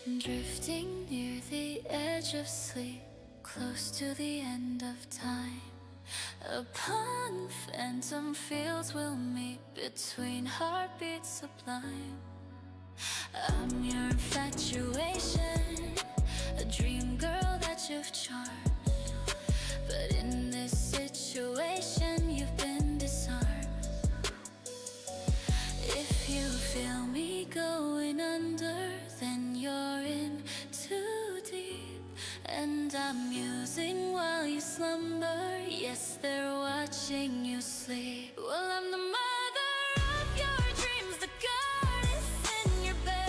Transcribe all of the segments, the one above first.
Drifting near the edge of sleep, close to the end of time. Upon phantom fields we'll meet, between heartbeats sublime. I'm your infatuation, a dream girl that you've charmed. But in this situation you've been disarmed. If you feel me going under, then you're in too deep. And I'm musing while you slumber. Yes, they're watching you sleep. Well, I'm the mother of your dreams, the goddess in your bed,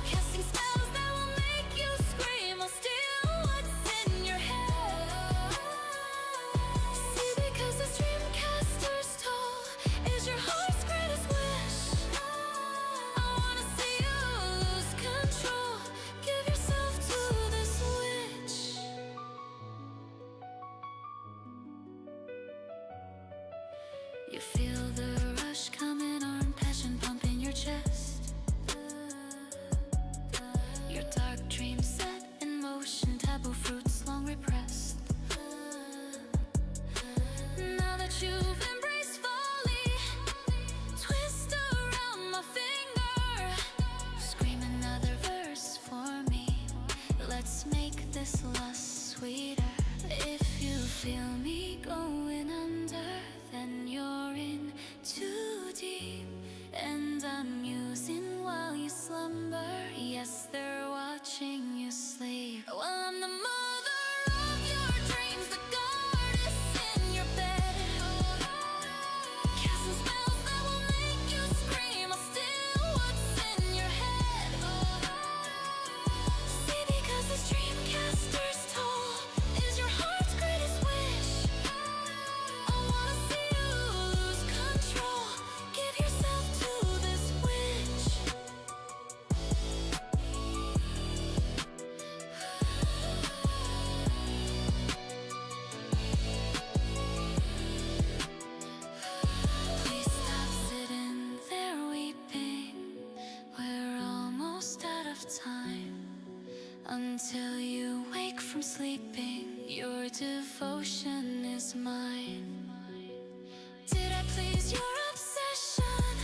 casting spells that will make you scream. I'll steal what's in your head. See, because this dreamcaster's toll is your heart's greatest wish. I wanna see you lose control. Give yourself to this witch. You feel the rush coming on, passion pumping your chest. Your dark dreams set in motion, taboo fruits long repressed. Now that you've embraced folly, twist around my finger. Scream another verse for me. Let's make this lust sweeter. If you feel me going under, then you're in too deep. And I'm musing while you slumber. Yes, they're watching you sleep. Well, I'm the mother of your dreams, the goddess in your bed, casting spells that will make you scream. I'll steal what's in your head. See, because this dreamcaster's toll is your heart's greatest wish. I wanna see you lose control. Give yourself to this witch. Please stop sitting there weeping. We're almost out of time. Until you wake from sleeping, your devotion is mine. Did I please your obsession?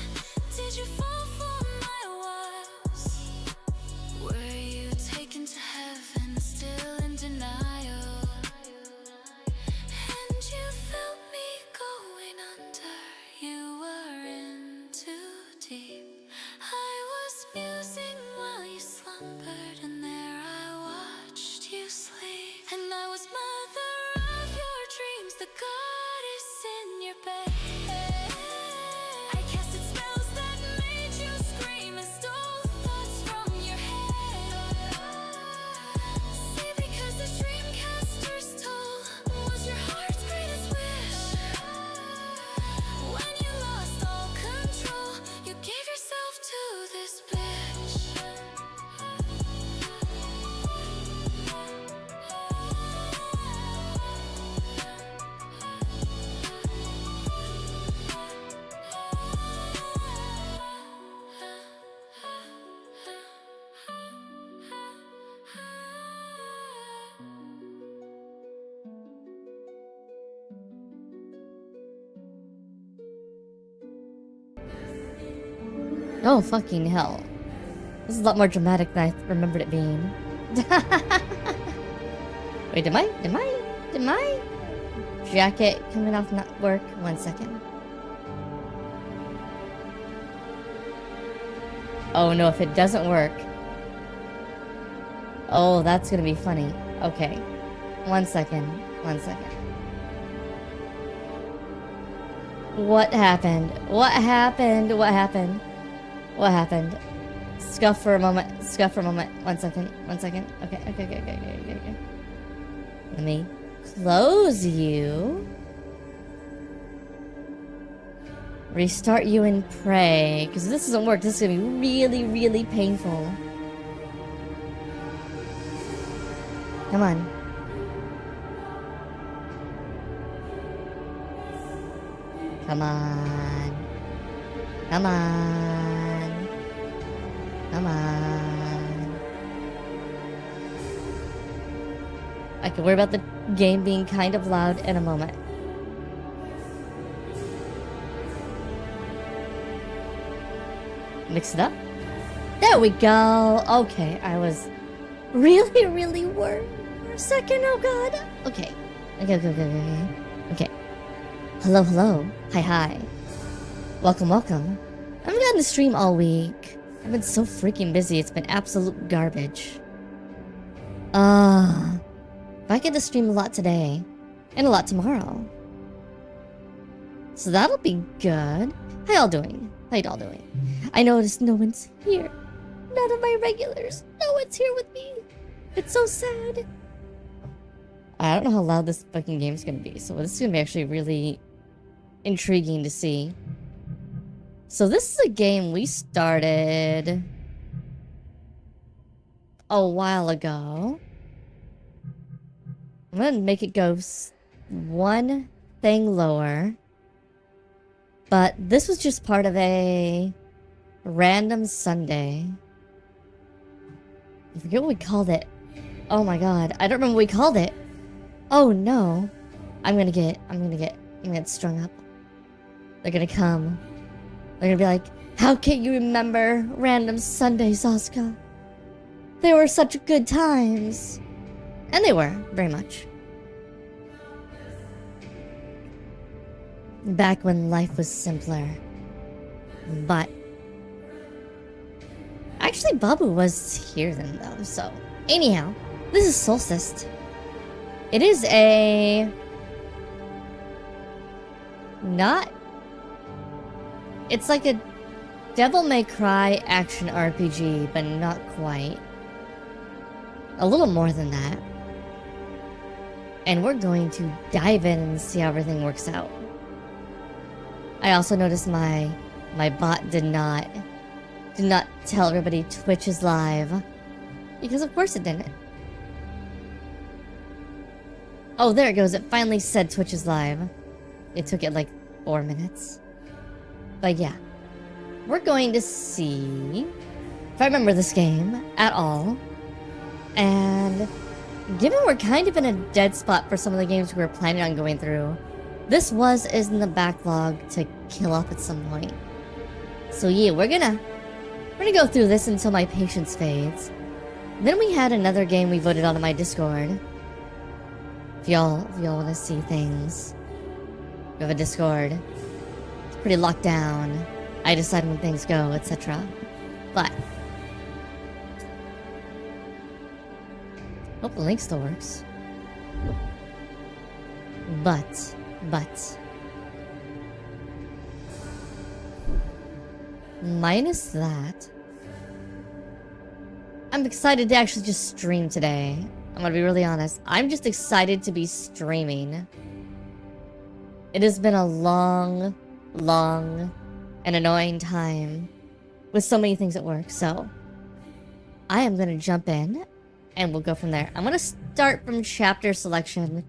Did you fall for my wiles? Were you taken to heaven, still in denial? And you felt me going under. You were in too deep. I was musing while you slumbered, and there I watched you sleep. And I was mother of your dreams, the goddess in your bed. I casted spells that made you scream and stole thoughts from your head. See, because this dreamcaster's toll was your heart's greatest wish. When you lost all control, you gave yourself to this bitch. Oh, fucking hell. This is a lot more dramatic than I remembered it being. Wait, did my jacket coming off not work? 1 second. Oh no, if it doesn't work. Oh, that's gonna be funny. Okay. 1 second. 1 second. What happened? What happened? What happened? What happened? Scuff for a moment. Scuff for a moment. 1 second. 1 second. Okay. Let me close you. Restart you and pray. Because if this doesn't work, this is going to be really, really painful. Come on. Come on. Come on. Come on. I can worry about the game being kind of loud in a moment. Mix it up. There we go. Okay, I was really worried for a second. Oh god. Okay. Okay. Hello. Hi. Welcome. I haven't gotten to stream all week. I've been so freaking busy. It's been absolute garbage. If I get to stream a lot today and a lot tomorrow, so that'll be good. How y'all doing? I noticed no one's here. None of my regulars. No one's here with me. It's so sad. I don't know how loud this fucking game's gonna be, so this is gonna be actually really intriguing to see. So this is a game we started a while ago. I'm gonna make it go one thing lower. But this was just part of a random Sunday. I forget what we called it. Oh my god, I don't remember what we called it. Oh no. I'm gonna get strung up. They're gonna come. They're gonna be like, how can you remember random Sundays, Asuka? They were such good times. And they were, very much. Back when life was simpler. But actually Babu was here then though, so anyhow, this is Soulstice. It is a it's like a Devil May Cry action RPG, but not quite. A little more than that. And we're going to dive in and see how everything works out. I also noticed my bot did not tell everybody Twitch is live. Because of course it didn't. Oh, there it goes. It finally said Twitch is live. It took it like 4 minutes. But yeah. We're going to see if I remember this game at all. And given we're kind of in a dead spot for some of the games we were planning on going through, this is in the backlog to kill off at some point. So yeah, we're gonna go through this until my patience fades. Then we had another game we voted on in my Discord. If y'all want to see things, we have a Discord. It's pretty locked down. I decide when things go, etc. But hope the link still works. But minus that, I'm excited to actually just stream today. I'm gonna be really honest. I'm just excited to be streaming. It has been a long and annoying time with so many things at work, so I am gonna jump in and we'll go from there. I'm gonna start from chapter selection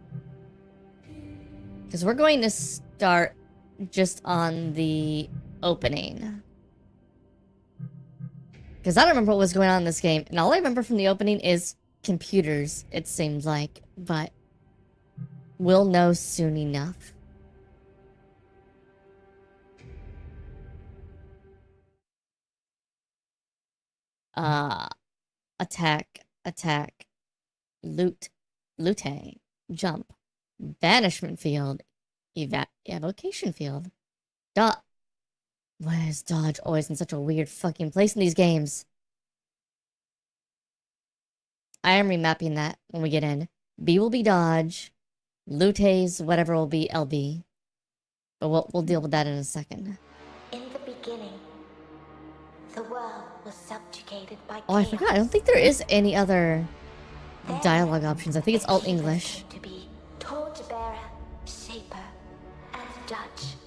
because we're going to start just on the opening. Because I don't remember what was going on in this game, and all I remember from the opening is computers, it seems like, but we'll know soon enough. Attack, loot, jump, banishment field, evocation field. Why is dodge always in such a weird fucking place in these games? I am remapping that when we get in. B will be dodge, Lute's whatever will be LB. But we'll deal with that in a second. In the beginning, the world was subjugated by chaos. Oh, I forgot. I don't think there is any other dialogue options. I think it's all English. To be torchbearer, shaper, and judge.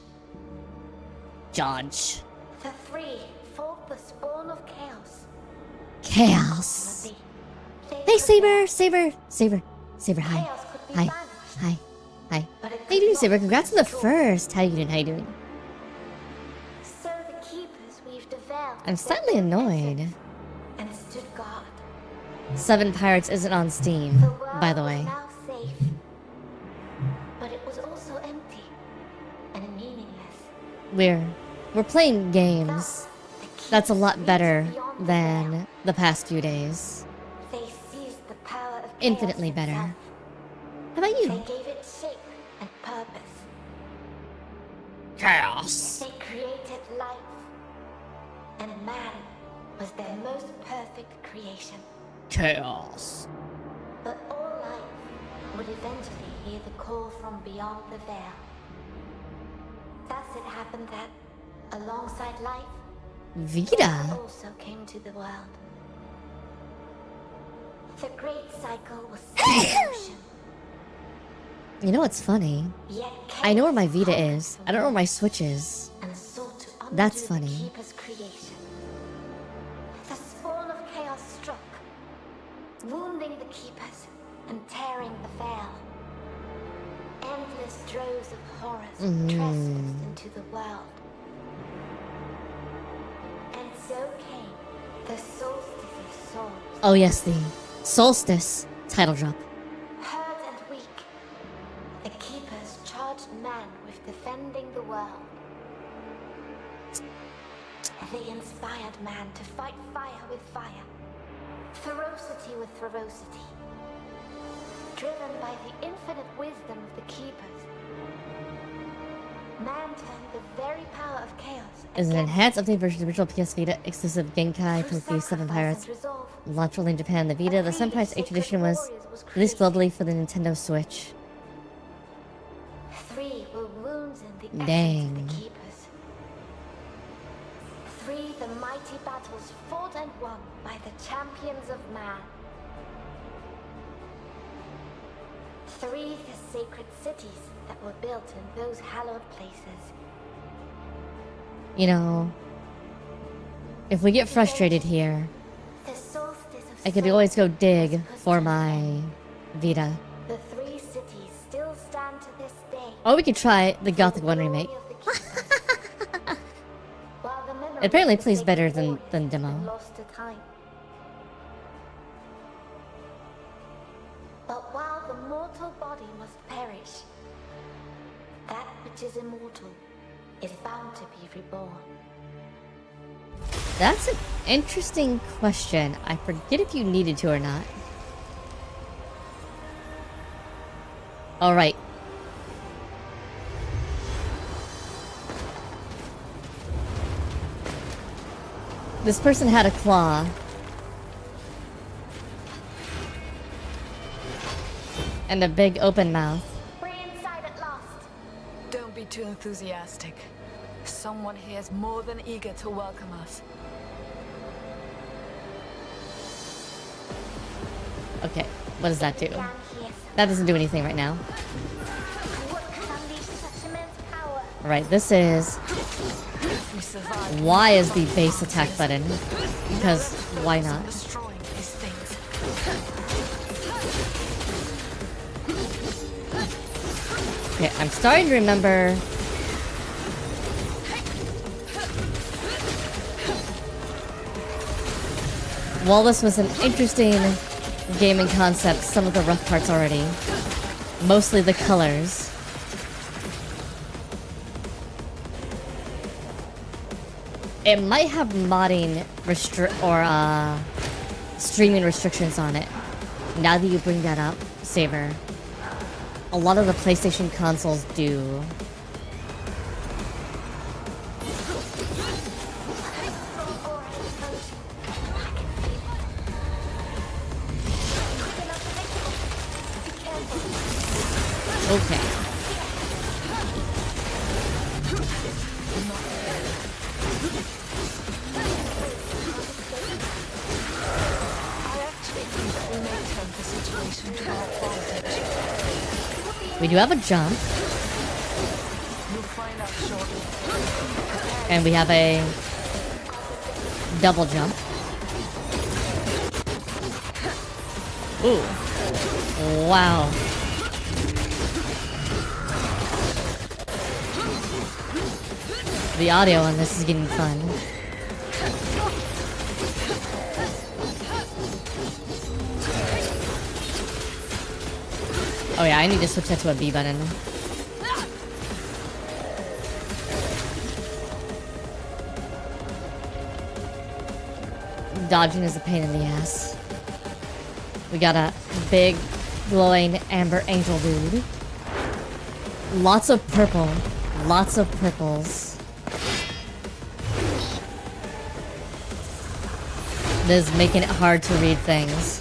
Judge. The three formed the spawn of chaos. Chaos. Hey, Saber. Hi. How you doing, Saber? Congrats on the first. How you doing? So the keepers we've developed. I'm slightly annoyed. And stood guard. 7 Pirates isn't on Steam, by the way. we're playing games that's a lot better than the past few days. They seized the power of Infinitely chaos better. itself. How about They you? gave it shape and purpose. Chaos. They created life. And man was their most perfect creation. Chaos. But all life would eventually hear the call from beyond the veil. Thus it happened that, alongside life, Vita. death also came to the world. The great cycle was set in motion. You know what's funny? Yet I know where my chaos Vita conquered is. the I don't know where world my Switch is. and sought to undo That's the funny. Keeper's creation. The spawn of chaos struck, wounding the Keepers and tearing the veil. Endless droves of horrors trespassed into the world. And so came the Soulstice of Souls. Oh yes, the Soulstice title drop. Hurt and weak, the Keepers charged man with defending the world. They inspired man to fight fire with fire, ferocity with ferocity. Driven by the infinite wisdom of the Keepers, man turned the very power of chaos Is an against enhanced update version of the original PS Vita exclusive Genkai through Tokyo 7 sacrifice Pirates. and resolve. Launched only in Japan. The Vita, the 7 Pirates H edition was released globally for the Nintendo Switch. 3 were wounds in the Dang. essence of the Keepers. 3 the mighty battles fought and won by the champions of man. 3 the sacred cities that were built in those hallowed places. You know, if we get frustrated here, The solstice of I could souls always go dig was put for to my end. Vita. The 3 cities still stand to this day. Or we could try the for Gothic the 1 glory remake. of the Keepers. While the memory It apparently of the plays sacred better warriors than has been demo. lost to time. But while the mortal body must perish, that which is immortal is bound to be reborn. That's an interesting question. I forget if you needed to or not. Alright. This person had a claw. And a big open mouth. We're inside at last. Don't be too enthusiastic. Someone here is more than eager to welcome us. Okay, what does that do? Down here. That doesn't do anything right now. What can unleash such immense power? Alright, this is... If we survive, Y is the base attack button. Because why not? destroying these things. Okay, I'm starting to remember... While this was an interesting gaming concept, some of the rough parts already. Mostly the colors. It might have modding streaming restrictions on it. Now that you bring that up, Saber. A lot of the PlayStation consoles do. Okay. I actually think that we may turn the situation to our advantage. We do have a jump, You'll find out shortly. and we have a double jump. Ooh. Wow. The audio on this is getting fun. Oh yeah, I need to switch that to a B button. dodging is a pain in the ass. We got a big, glowing amber angel dude. Lots of purple. Lots of purples. This is making it hard to read things.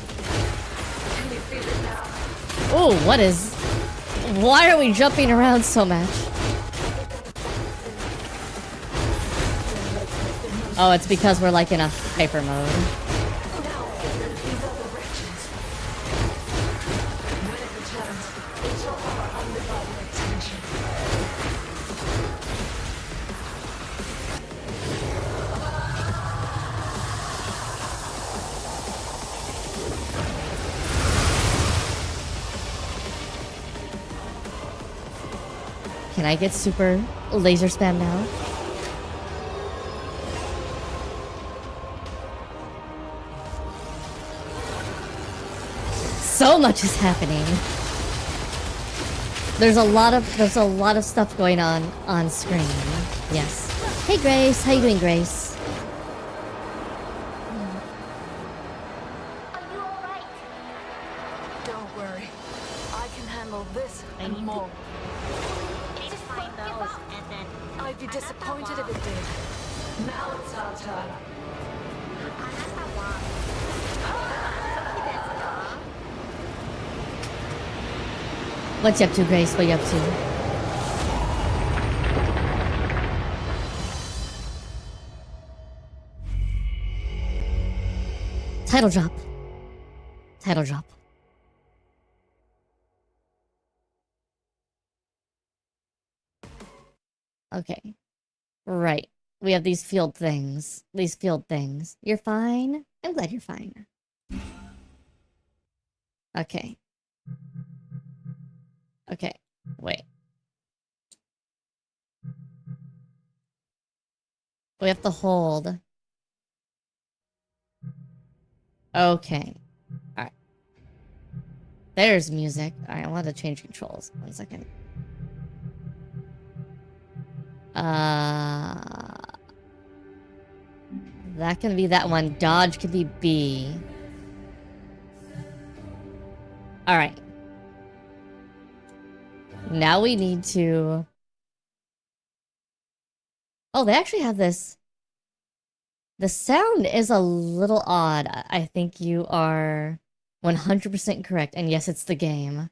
Oh, what is... Why are we jumping around so much? Oh, it's because we're like in a hyper mode. Can I get super laser spam now? So much is happening. There's a lot of stuff going on screen. Yes. Hey Grace, how you doing, Grace? Are you alright? Don't worry. I can handle this and more. Just find those and then I'd be disappointed if it did. Now it's our turn. What you up to, Grace? What you up to? Title drop. Title drop. Okay. Right. We have these field things. These field things. You're fine? I'm glad you're fine. Okay. Okay. Wait. We have to hold. Okay. Alright. There's music. Alright, I want to change controls. 1 second. That can be that one. Dodge can be B. Alright. Now we need to... Oh, they actually have this. The sound is a little odd. I think you are 100% correct. And yes, it's the game.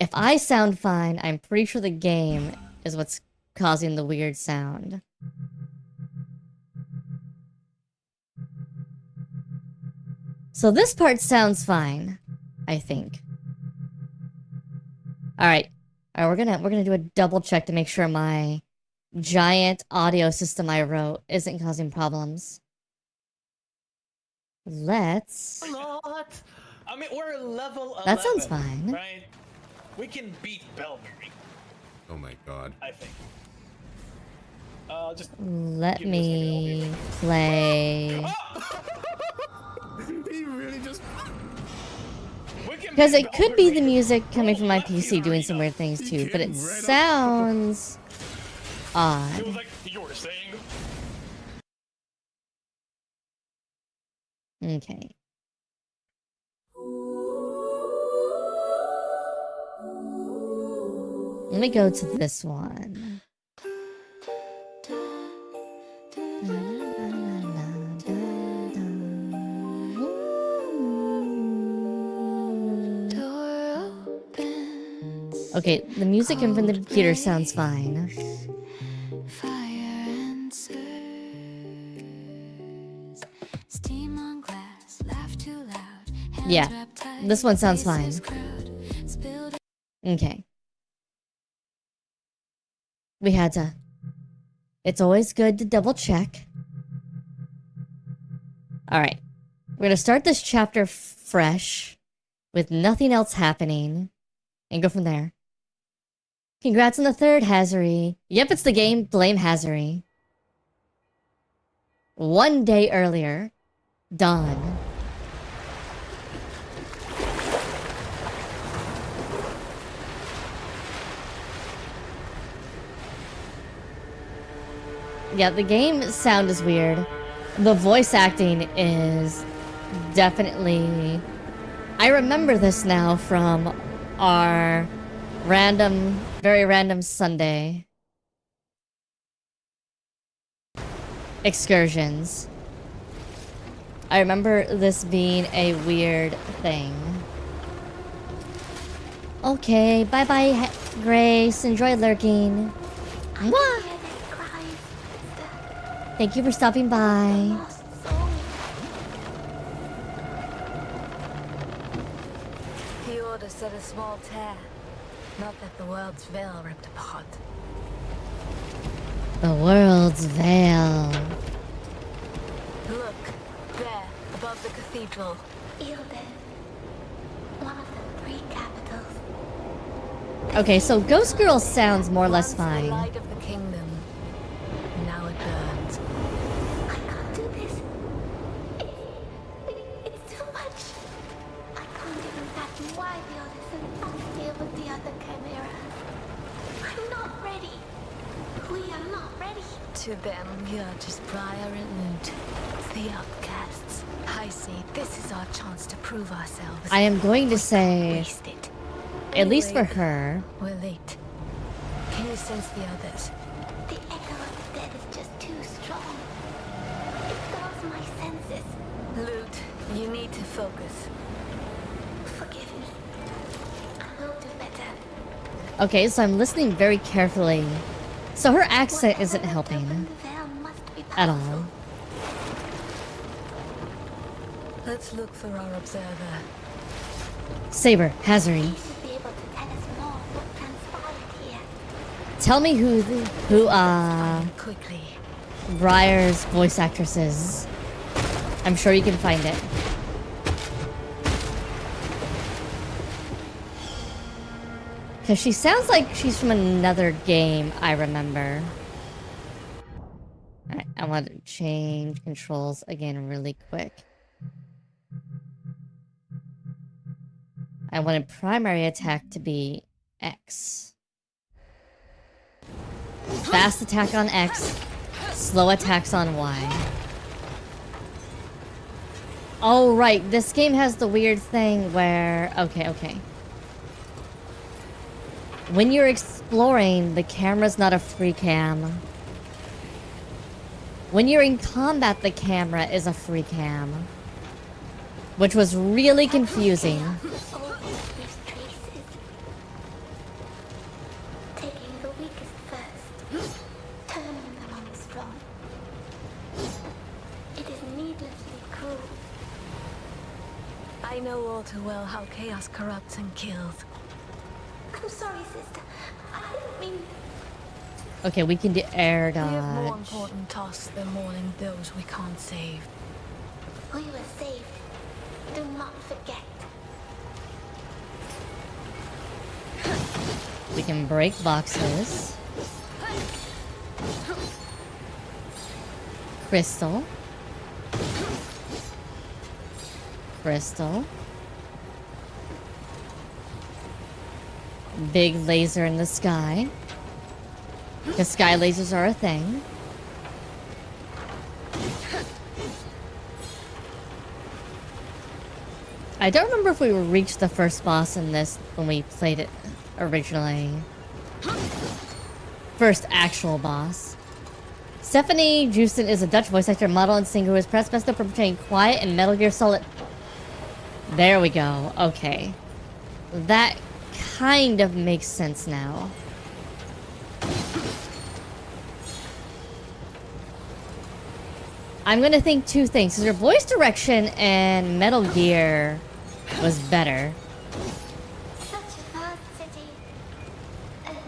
If I sound fine, I'm pretty sure the game is what's causing the weird sound. So this part sounds fine, I think. Alright. Alright, we're gonna do a double check to make sure my giant audio system I wrote isn't causing problems. Let's... Not. I mean, we're level 11. That sounds fine. Right? We can beat Belbury, Oh my god. I think. Just Let give me me play... He really just... Because it could be the music coming from my PC doing some weird things too, but it sounds It was odd. like you were saying. Okay. Let me go to this one. Okay, the music in from the computer sounds fine. Fire answers. Steam on glass, laugh too loud. Hands Yeah, wrapped tight, this one sounds fine. faces crowd, spilled Okay. We had to... It's always good to double check. Alright. We're gonna start this chapter fresh, with nothing else happening, and go from there. Congrats on the 3rd, AsuReDi. Yep, it's the game. Blame AsuReDi. 1 day earlier. Done. Yeah, the game sound is weird. The voice acting is definitely... I remember this now from our very random Sunday excursions. I remember this being a weird thing. Okay, bye-bye, Grace. Enjoy lurking. Mwah! Thank you for stopping by. The order said a small tear. Not that the world's veil ripped apart. The world's veil. Look, there, above the cathedral. Ilden. One of the 3 capitals. Okay, so Ghost Girl sounds more or less Once the fine. light of the kingdom. Now it burns. I can't do this. It's too much. I can't even fathom why the others are not here with the other chimeras. I'm not ready. We are not ready. To them, we are just Briar and Loot. The outcasts. I see. This is our chance to prove ourselves. I am going to say, Waste it. at least for Anyway, her, we're late. Can you sense the others? The echo of the dead is just too strong. It dulls my senses. Loot, you need to focus. Forgive me. I will do better. okay, so I'm listening very carefully. So her accent isn't Whatever helping opened the veil must be at powerful. all. Let's look for our observer. Saber, Hazari, He should be able to tell us more what transpired here. tell me who Quickly. Briar's voice actress is. I'm sure you can find it. Because she sounds like she's from another game I remember. Alright, I want to change controls again really quick. I wanted primary attack to be X. Fast attack on X, slow attacks on Y. Oh, right, this game has the weird thing where... Okay. When you're exploring, the camera's not a free cam. When you're in combat, the camera is a free cam. Which was really confusing. Always leaves traces. Taking the weakest first, turning them on the strong. It is needlessly cruel. I know all too well how chaos corrupts and kills. I'm sorry, sister. I didn't mean... Okay, we can do air We have more dodge. important tasks than mourning those we can't save. We were saved. Do not forget. We can break boxes. Crystal. Crystal. Big laser in the sky. The sky lasers are a thing. I don't remember if we reached the first boss in this when we played it originally. First actual boss. Stephanie Jewson is a Dutch voice actor, model, and singer who is press best known for portraying Quiet in Metal Gear Solid. There we go. Okay. That kind of makes sense now. I'm gonna think two things, because her voice direction in Metal Gear was better. Such a vast city.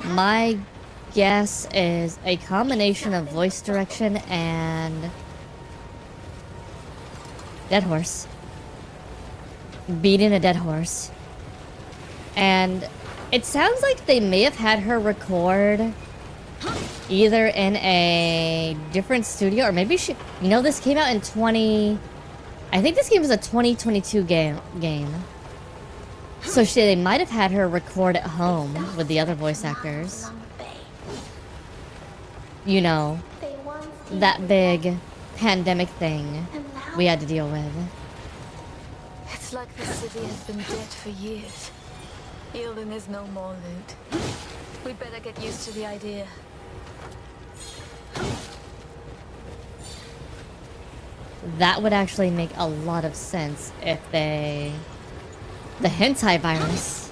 My guess is a combination of voice direction and dead horse. Beating a dead horse. And it sounds like they may have had her record either in a different studio, or maybe she... You know, this came out in I think this game was a 2022 game. So they might have had her record at home with the other voice actors. Along the bay. You know, They once that big pandemic thing And now we had to deal with. It's like the city has been dead for years. Yielding is no more loot. We'd better get used to the idea. That would actually make a lot of sense if they... The hentai virus.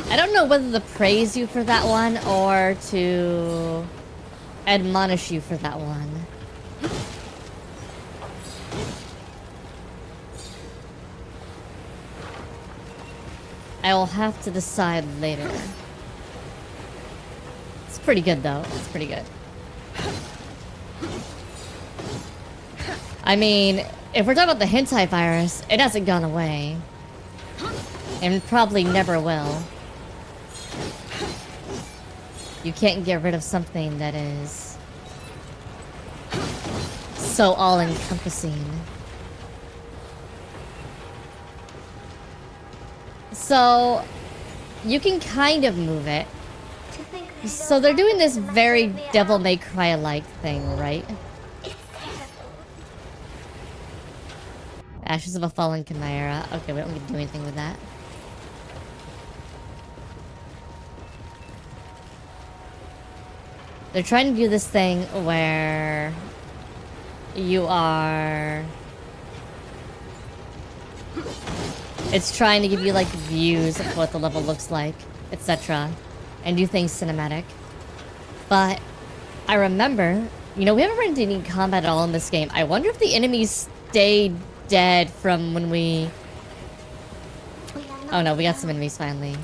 I don't know whether to praise you for that one or to admonish you for that one. I will have to decide later. It's pretty good though. It's pretty good. I mean, if we're talking about the hentai virus, it hasn't gone away. And probably never will. You can't get rid of something that is so all-encompassing. So, you can kind of move it. to think they So don't they're have doing to this mess very with the Devil house. May Cry-like thing, right? It's terrible. Ashes of a Fallen Chimera. Okay, we don't need to do anything with that. They're trying to do this thing where you are... It's trying to give you like views of what the level looks like, etc. And do things cinematic. But I remember, you know, we haven't run into any combat at all in this game. I wonder if the enemies stayed dead from when we... We are not Oh no, we got some alone. enemies finally.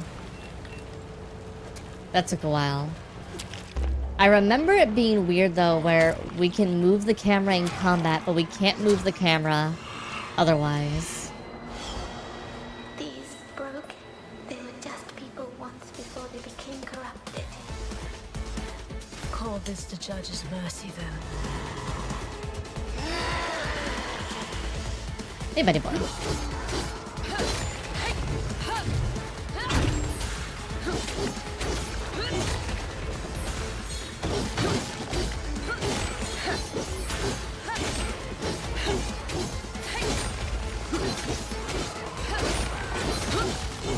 That took a while. I remember it being weird though, where we can move the camera in combat, but we can't move the camera otherwise. These broke. They were just people once before they became corrupted. Call this the judge's mercy, then. Hey, buddy boy.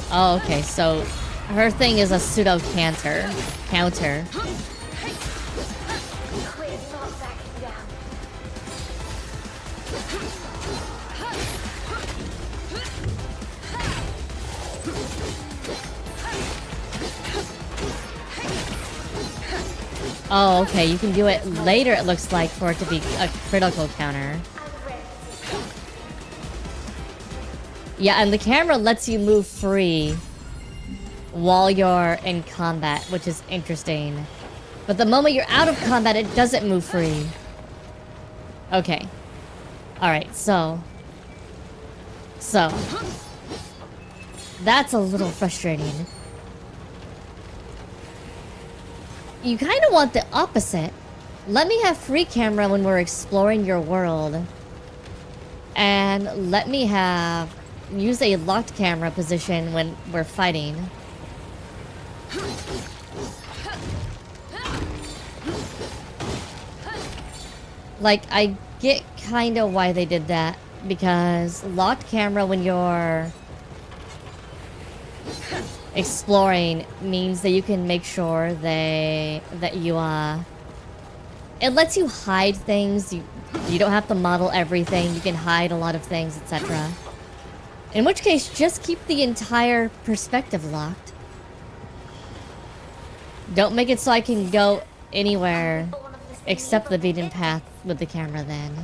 Oh, okay, so her thing is a pseudo counter. Quit not backing down. Oh, okay, you can do it later, it looks like, for it to be a critical counter. I'm ready. Yeah, and the camera lets you move free while you're in combat, which is interesting. But the moment you're out of combat, it doesn't move free. Okay. Alright, so... That's a little frustrating. You kind of want the opposite. Let me have free camera when we're exploring your world. And let me have... Use a locked camera position when we're fighting. Like, I get kind of why they did that. Because locked camera when you're exploring means that you can make sure that you it lets you hide things. You don't have to model everything. You can hide a lot of things, etc. In which case, just keep the entire perspective locked. Don't make it so I can go anywhere Born of the same except the evil beaten pit. path with the camera then.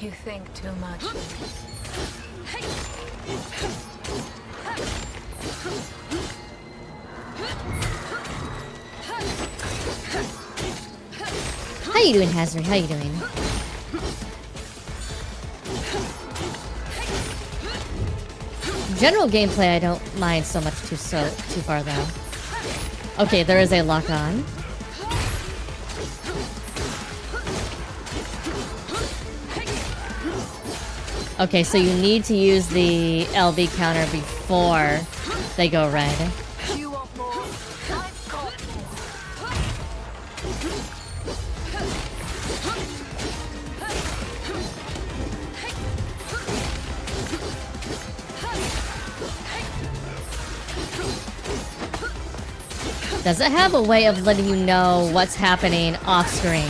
You think too much. How you doing, Hazard? How you doing? General gameplay I don't mind so much too far though. Okay, there is a lock on. Okay, so you need to use the LB counter before they go red. You want more? I've got more. Does it have a way of letting you know what's happening off screen?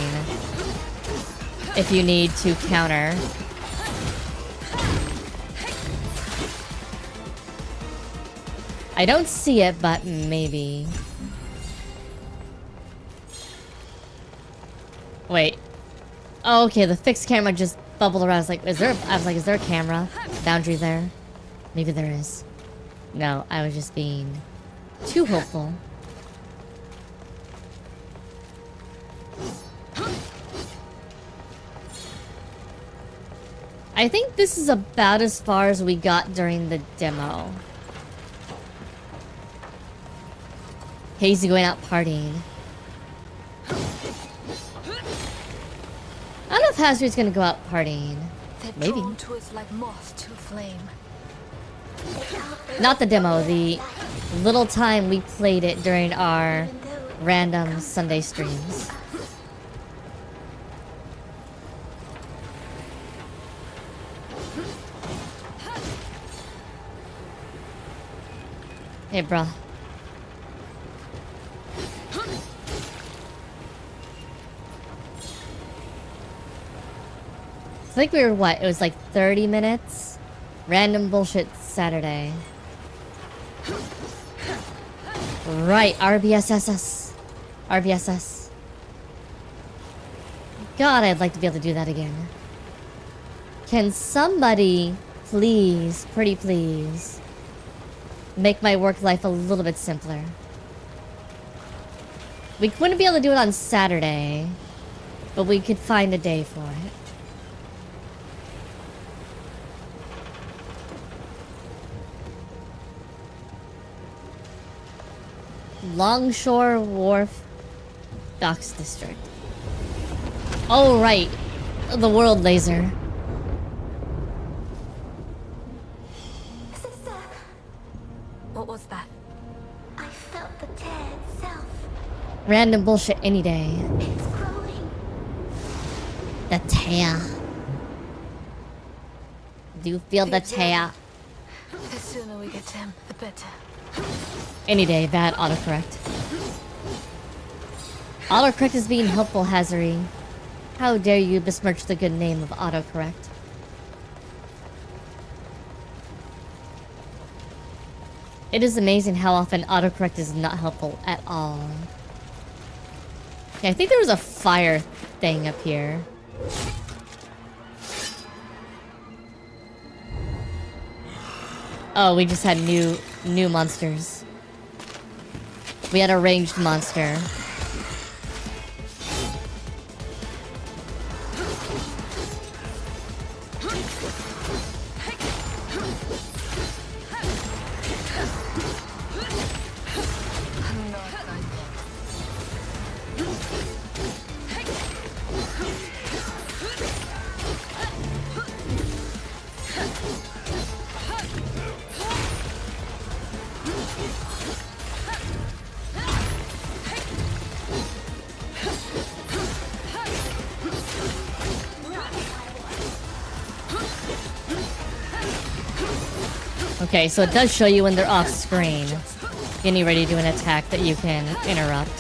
If you need to counter. I don't see it, but maybe. Wait. Oh, okay, the fixed camera just bubbled around. I was like, is there a camera boundary there? Maybe there is. No, I was just being too hopeful. I think this is about as far as we got during the demo. Hazy going out partying. I don't know if AsuReDi's gonna go out partying. Maybe. Drawn to us like moth to a flame. Not the demo, the little time we played it during our random Sunday streams. Hey, bruh. I think we were, what? It was like 30 minutes? Random bullshit Saturday. Right, RBSSS. RBSS. God, I'd like to be able to do that again. Can somebody please, pretty please, make my work life a little bit simpler? We wouldn't be able to do it on Saturday, but we could find a day for it. Longshore Wharf Docks District. Oh, right. The world laser. Sister, What was that? I felt the tear itself. Random bullshit any day. It's growing. The tear. Do you feel the tear? The sooner we get to him, the better. Any day, bad autocorrect. Autocorrect is being helpful, AsuReDi. How dare you besmirch the good name of autocorrect? It is amazing how often autocorrect is not helpful at all. Yeah, I think there was a fire thing up here. Oh, we just had new monsters. We had a ranged monster. Okay, so it does show you when they're off screen, getting ready to do an attack that you can interrupt.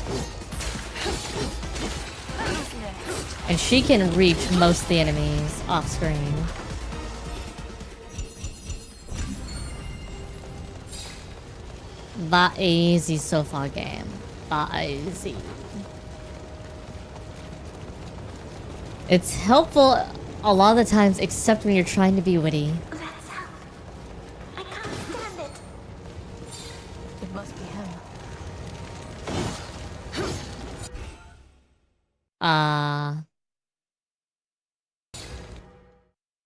And she can reach most of the enemies off screen. That easy so far, game. That easy. It's helpful a lot of the times, except when you're trying to be witty. That's how. I can't stand it. It must be him.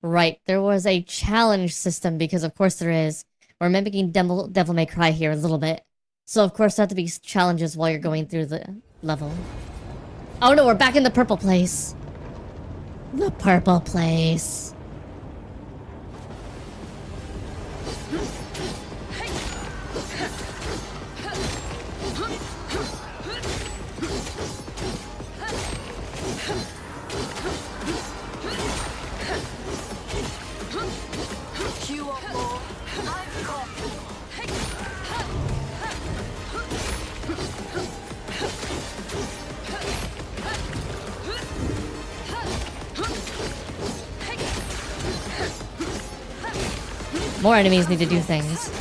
Right, there was a challenge system, because of course there is. We're mimicking Devil May Cry here a little bit. So of course there have to be challenges while you're going through the level. Oh no, we're back in the purple place. The purple place. You want more? I've got more. More enemies need to do things.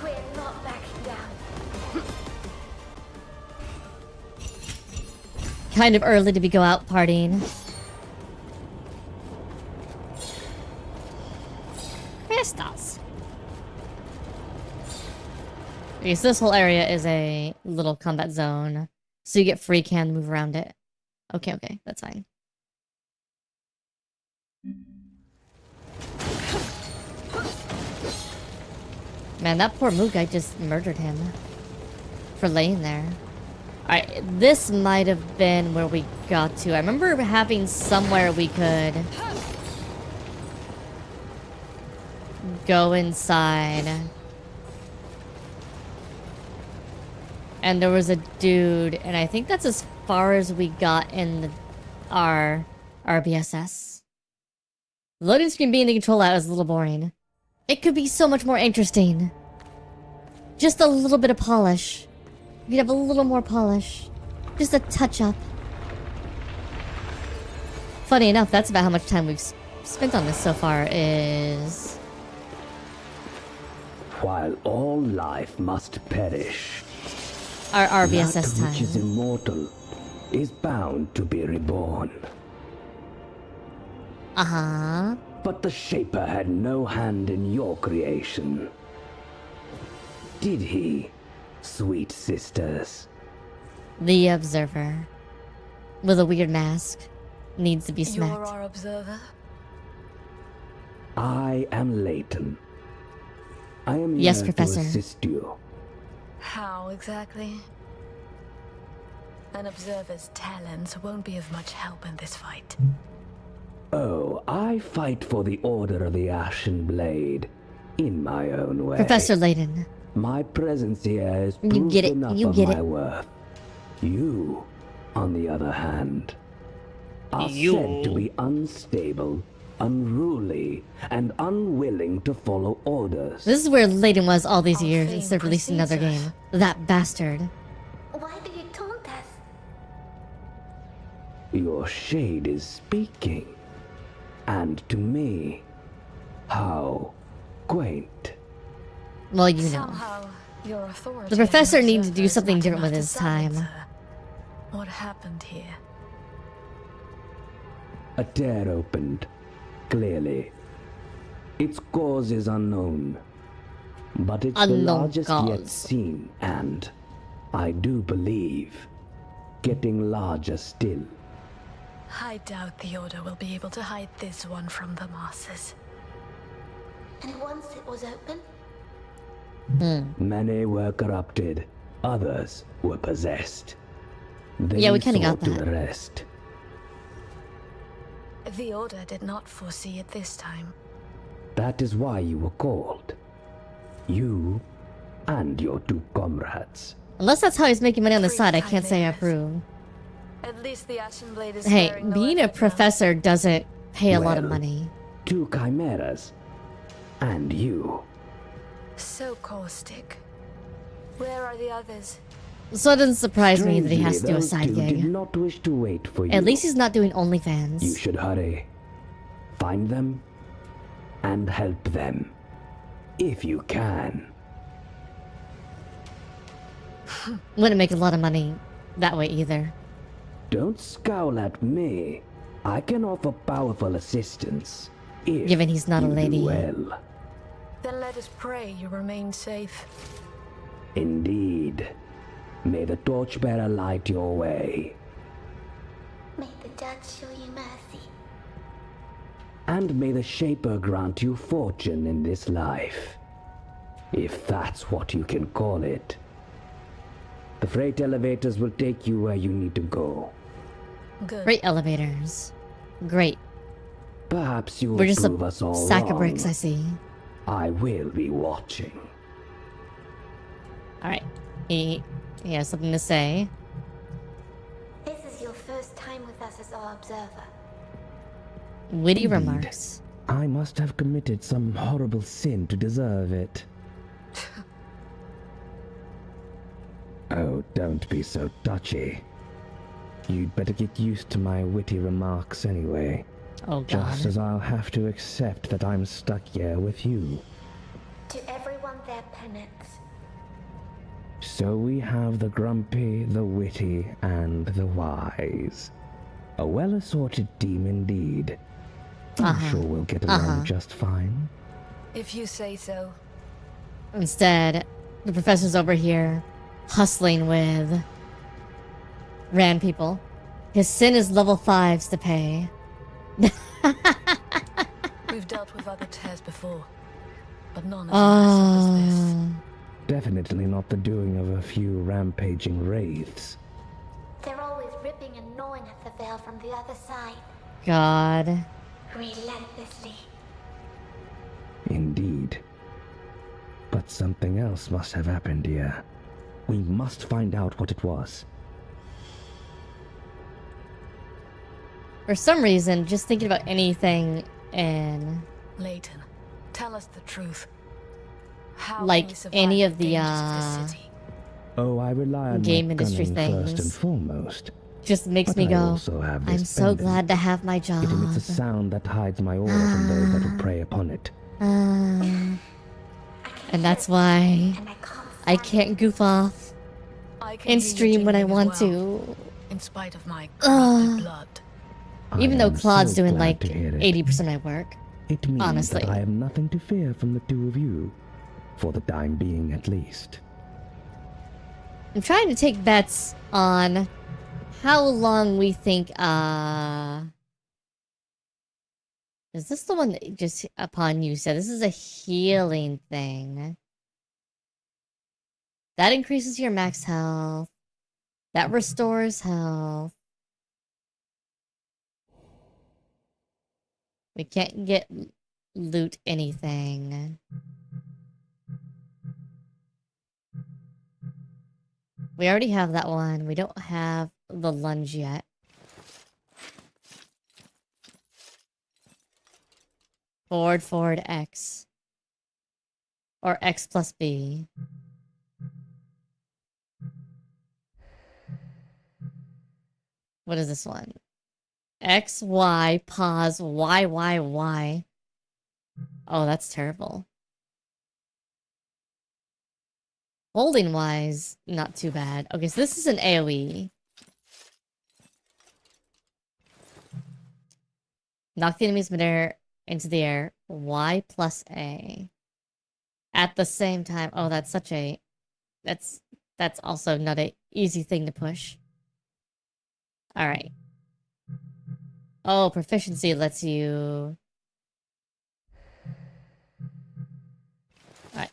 We're not backing down. Kind of early to be go out partying. Crystals. Okay, so this whole area is a little combat zone. So you get free cam to move around it. Okay, okay, that's fine. Man, that poor Moog guy just murdered him. For laying there. Alright, this might have been where we got to. I remember having somewhere we could go inside. And there was a dude, and I think that's as far as we got in our BSS. The loading screen being the control out is a little boring. It could be so much more interesting. Just a little bit of polish. You could have a little more polish. Just a touch up. Funny enough, that's about how much time we've spent on this so far is... While all life must perish, Our BSS that which is time. immortal is bound to be reborn. Uh-huh. But the Shaper had no hand in your creation. Did he, sweet sisters? The Observer. With a weird mask. Needs to be You're smacked. our observer? I am Leighton. I am Yes, here Professor. to assist you. How exactly? An observer's talents won't be of much help in this fight. Oh, I fight for the Order of the Ashen Blade in my own way. Professor Layton. My presence here is You proof get it, enough you of get my it. worth. You, on the other hand, are You. said to be unstable, unruly, and unwilling to follow orders. This is where Layton was all these Our years fame instead of releasing another precedes game. That bastard. Why do you taunt us? Your shade is speaking. And to me, how quaint. Well, you know. Somehow, your authority The professor and needs to do observers something matter different with not his to time. silence her. What happened here? A tear opened, clearly. Its cause is unknown. But it's the Unknown largest yet cause. seen and, I do believe, getting larger still. I doubt the Order will be able to hide this one from the masses. And once it was open, Many were corrupted, others were possessed. They Yeah, we kinda saw got to that. the rest. The Order did not foresee it this time. That is why you were called. You and your two comrades. Unless that's how he's making money on the side, I can't say I Chimeras. approve. At least the Ashen Blade is Hey, sparing no being a effort now. professor doesn't pay a lot of Well. money. Two chimeras. And you. So caustic. Where are the others? So it doesn't surprise me that he has to do a Strangely, side those two gig. did not wish to wait for you. At least he's not doing You OnlyFans. should hurry. Find them and help them. If you can. Wouldn't make a lot of money that way either. Don't scowl at me. I can offer powerful assistance. If Given he's not a you do lady. well. Then let us pray you remain safe. Indeed. May the torchbearer light your way. may the judge show you mercy. And may the Shaper grant you fortune in this life. If that's what you can call it. The freight elevators will take you where you need to go. Good. Great elevators. Great. Perhaps you will We're just prove a us all sack wrong. of bricks, I see. I will be watching. Alright. He has something to say. This is your first time with us as our observer. Witty Indeed. remarks. I must have committed some horrible sin to deserve it. Oh, don't be so touchy. You'd better get used to my witty remarks anyway. Oh Just god. as I'll have to accept that I'm stuck here with you. To everyone their penance. So we have the grumpy, the witty, and the wise. A well-assorted team indeed. I'm sure we'll get along just fine. If you say so. Instead, the professor's over here hustling with Rand people. His sin is level 5s to pay. We've dealt with other tears before, but none as massive as this. Definitely not the doing of a few rampaging wraiths. They're always ripping and gnawing at the veil from the other side. God. Relentlessly. Indeed. But something else must have happened here. We must find out what it was. For some reason, just thinking about anything in Layton, tell us the truth. How Like can we survive any of the, dangers of this city? Oh, I rely on game my industry cunning first and things. foremost. just makes But me I go, also have this I'm so pendant. glad to have my job. It emits a sound that hides my aura from those that will prey upon it. And that's why I can't goof off I can and hear you stream when I tingling as want well, to. in spite of my corrupted blood. Even I though am Claude's so doing glad like to hear it. 80% of my work. It means honestly. that I have nothing to fear from the two of you. For the time being, at least. I'm trying to take bets on how long we think, is this the one that just upon you said? This is a healing thing. That increases your max health. That restores health. We can't get loot anything. We already have that one. We don't have the lunge yet. Forward, X. Or X plus B. What is this one? X, Y, pause, Y, Y, Y. Oh, that's terrible. Holding wise, not too bad. Okay, so this is an AoE. Knock the enemy's midair into the air. Y plus A. At the same time. Oh, that's such a... That's also not an easy thing to push. Alright. Oh, proficiency lets you... Alright.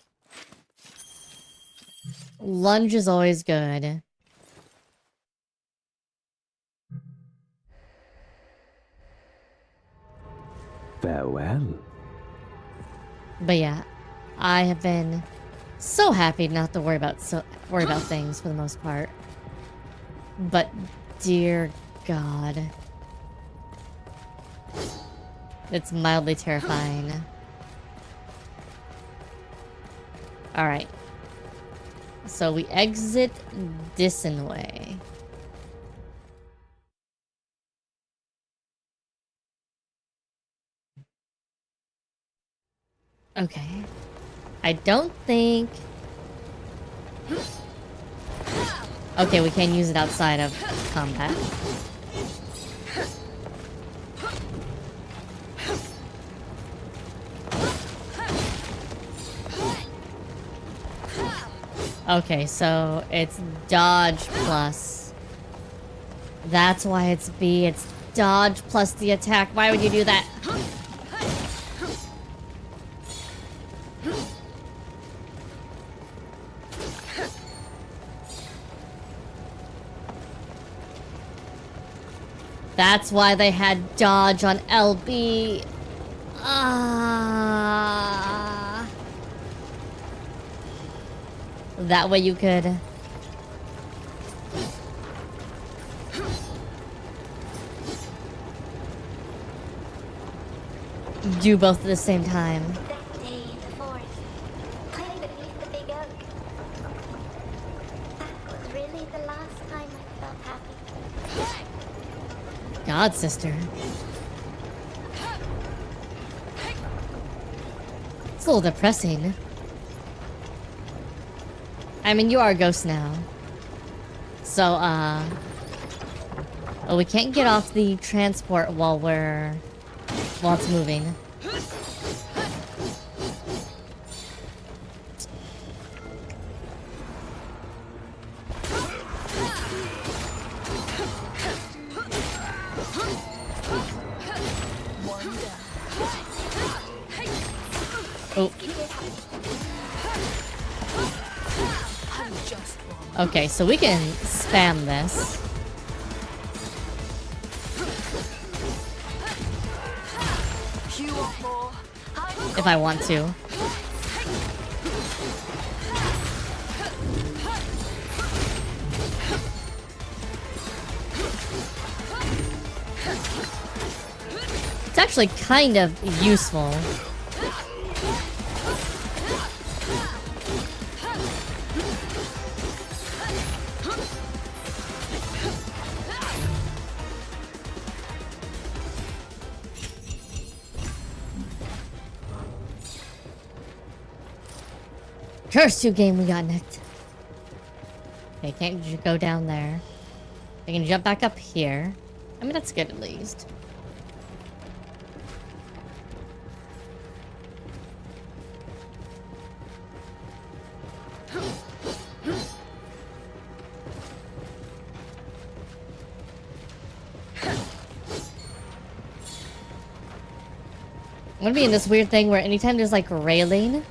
Lunge is always good. Farewell. But yeah, I have been so happy not to worry about things for the most part. But dear God, it's mildly terrifying. All right, so we exit this way. Okay. I don't think... Okay, we can't use it outside of combat. Okay, so it's dodge plus. That's why it's B. It's dodge plus the attack. Why would you do that? That's why they had dodge on LB. That way you could... do both at the same time. That day in the forest, hiding beneath the big oak. That was God, sister. It's a little depressing. I mean, you are a ghost now. So, well, we can't get off the transport while it's moving. Oh. Okay, so we can spam this. If I want to. It's actually kind of useful. Curse you, game, we got nicked. Okay, can't go down there. We can jump back up here. I mean, that's good at least. I'm gonna be in this weird thing where anytime there's like railing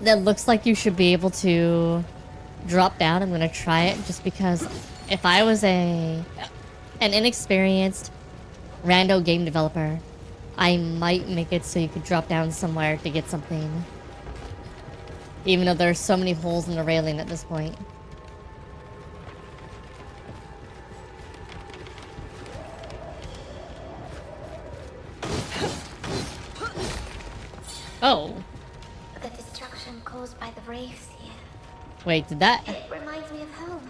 that looks like you should be able to drop down, I'm gonna try it just because if I was an inexperienced rando game developer, I might make it so you could drop down somewhere to get something. Even though there's so many holes in the railing at this point. Oh. The destruction caused by the wraiths here. Wait, did that Reminds me of home.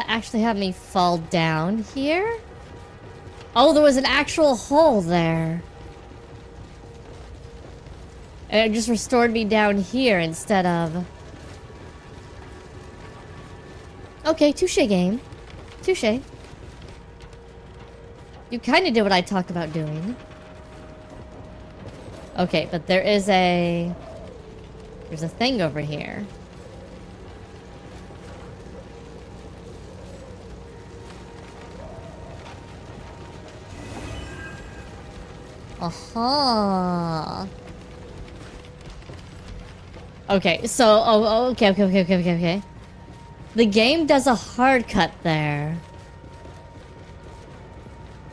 actually have me fall down here? Oh, there was an actual hole there. And it just restored me down here instead of... Okay, touche game. Touche. You kind of did what I talked about doing. Okay, but there's a thing over here. Aha. Okay, so okay. The game does a hard cut there.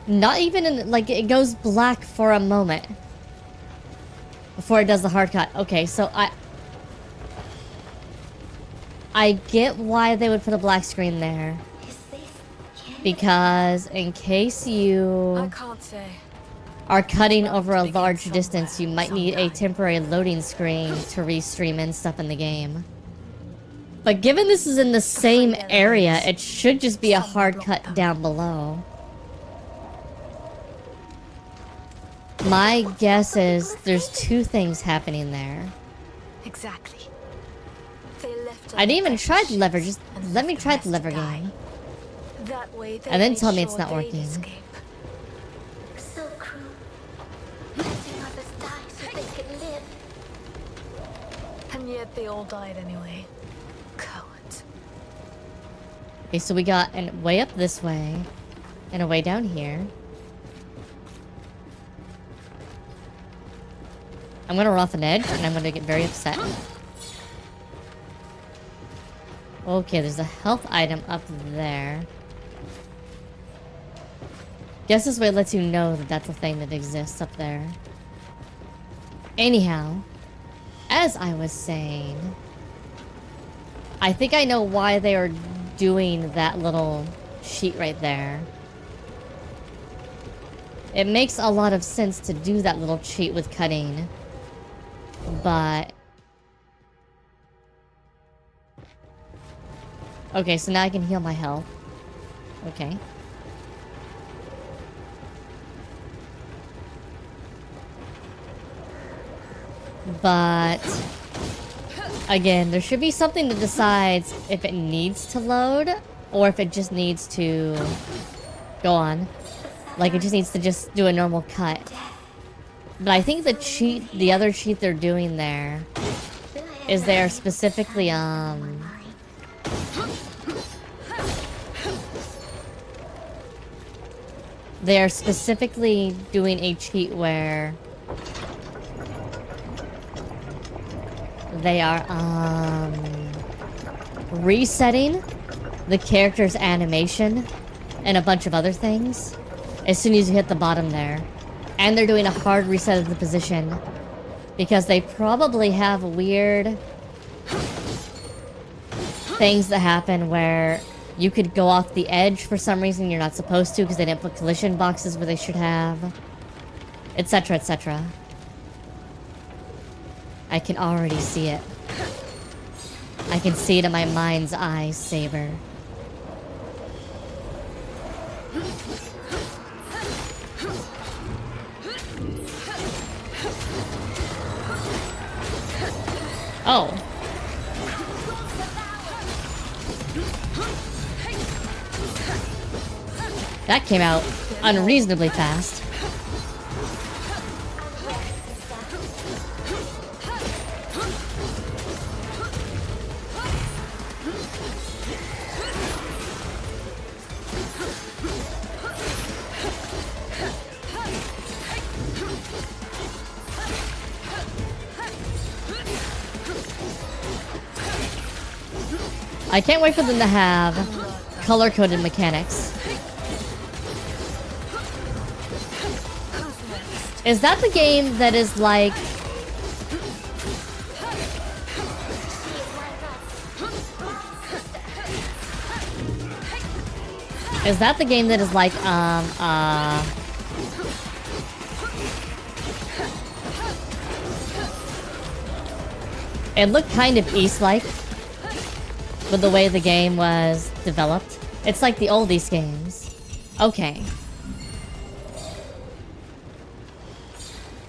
Not even in, like, it goes black for a moment before it does the hard cut. Okay, so I get why they would put a black screen there. Because in case you I can't say. are cutting over a large distance, you might need a temporary loading screen to restream in stuff in the game. But given this is in the same area, it should just be a hard cut down below. My guess is there's two things happening there. Exactly. They left I didn't even try the lever, just let me try the lever game. That way they And then made tell me it's sure not they'd working. escape. So cruel. Letting others die so they can live. And yet they all died anyway. Cowards. Okay, so we got a way up this way, and a way down here. I'm gonna run off an edge, and I'm gonna get very upset. Okay, there's a health item up there. Guess this way lets you know that that's a thing that exists up there. Anyhow, as I was saying, I think I know why they are doing that little sheet right there. It makes a lot of sense to do that little cheat with cutting, but... Okay, so now I can heal my health. Okay. But again, there should be something that decides if it needs to load or if it just needs to go on. Like it just needs to just do a normal cut. But I think the other cheat they're doing there is they are specifically they are specifically doing a cheat where they are resetting the character's animation and a bunch of other things as soon as you hit the bottom there. And they're doing a hard reset of the position because they probably have weird things that happen where you could go off the edge for some reason you're not supposed to because they didn't put collision boxes where they should have, etc, etc. I can already see it. I can see it in my mind's eye, Saber. Oh. That came out unreasonably fast. I can't wait for them to have color-coded mechanics. Is that the game that is like... Is that the game that is like, it looked kind of East-like with the way the game was developed. It's like the old East games. Okay.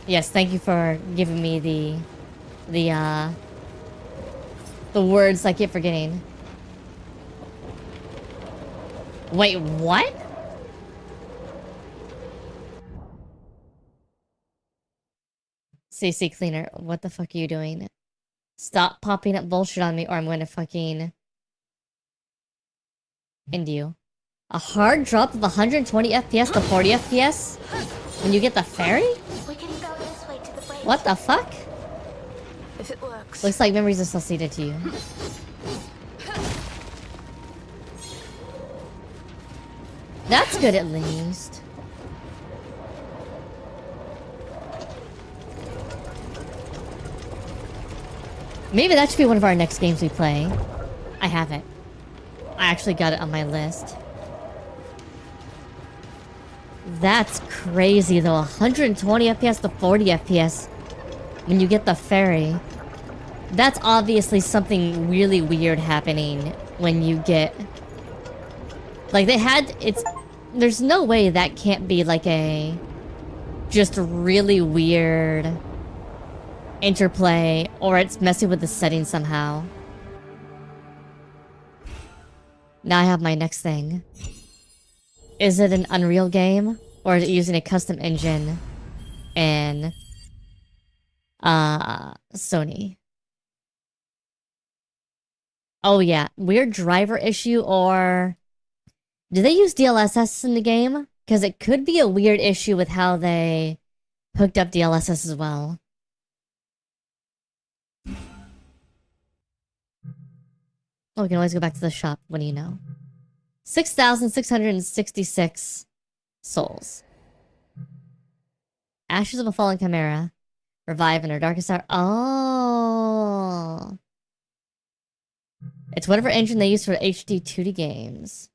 Yes, thank you for giving me the words I keep forgetting. Wait, what? CC Cleaner, what the fuck are you doing? Stop popping up bullshit on me or I'm gonna fucking end you. A hard drop of 120 FPS to 40 FPS? When you get the ferry? We can go this way to the bridge. What the fuck? If it works. Looks like memories are still seated to you. That's good at least. Maybe that should be one of our next games we play. I have it. I actually got it on my list. That's crazy though. 120 FPS to 40 FPS when you get the ferry. That's obviously something really weird happening when you get... Like they had... There's no way that can't be like a... Just really weird... interplay, or it's messing with the settings somehow. Now I have my next thing. Is it an Unreal game? Or is it using a custom engine in Sony? Oh yeah, weird driver issue, or do they use DLSS in the game? Because it could be a weird issue with how they hooked up DLSS as well. Oh, we can always go back to the shop. What do you know? 6,666 souls. Ashes of a Fallen Chimera. Revive in her darkest hour. Oh. It's whatever engine they use for HD 2D games.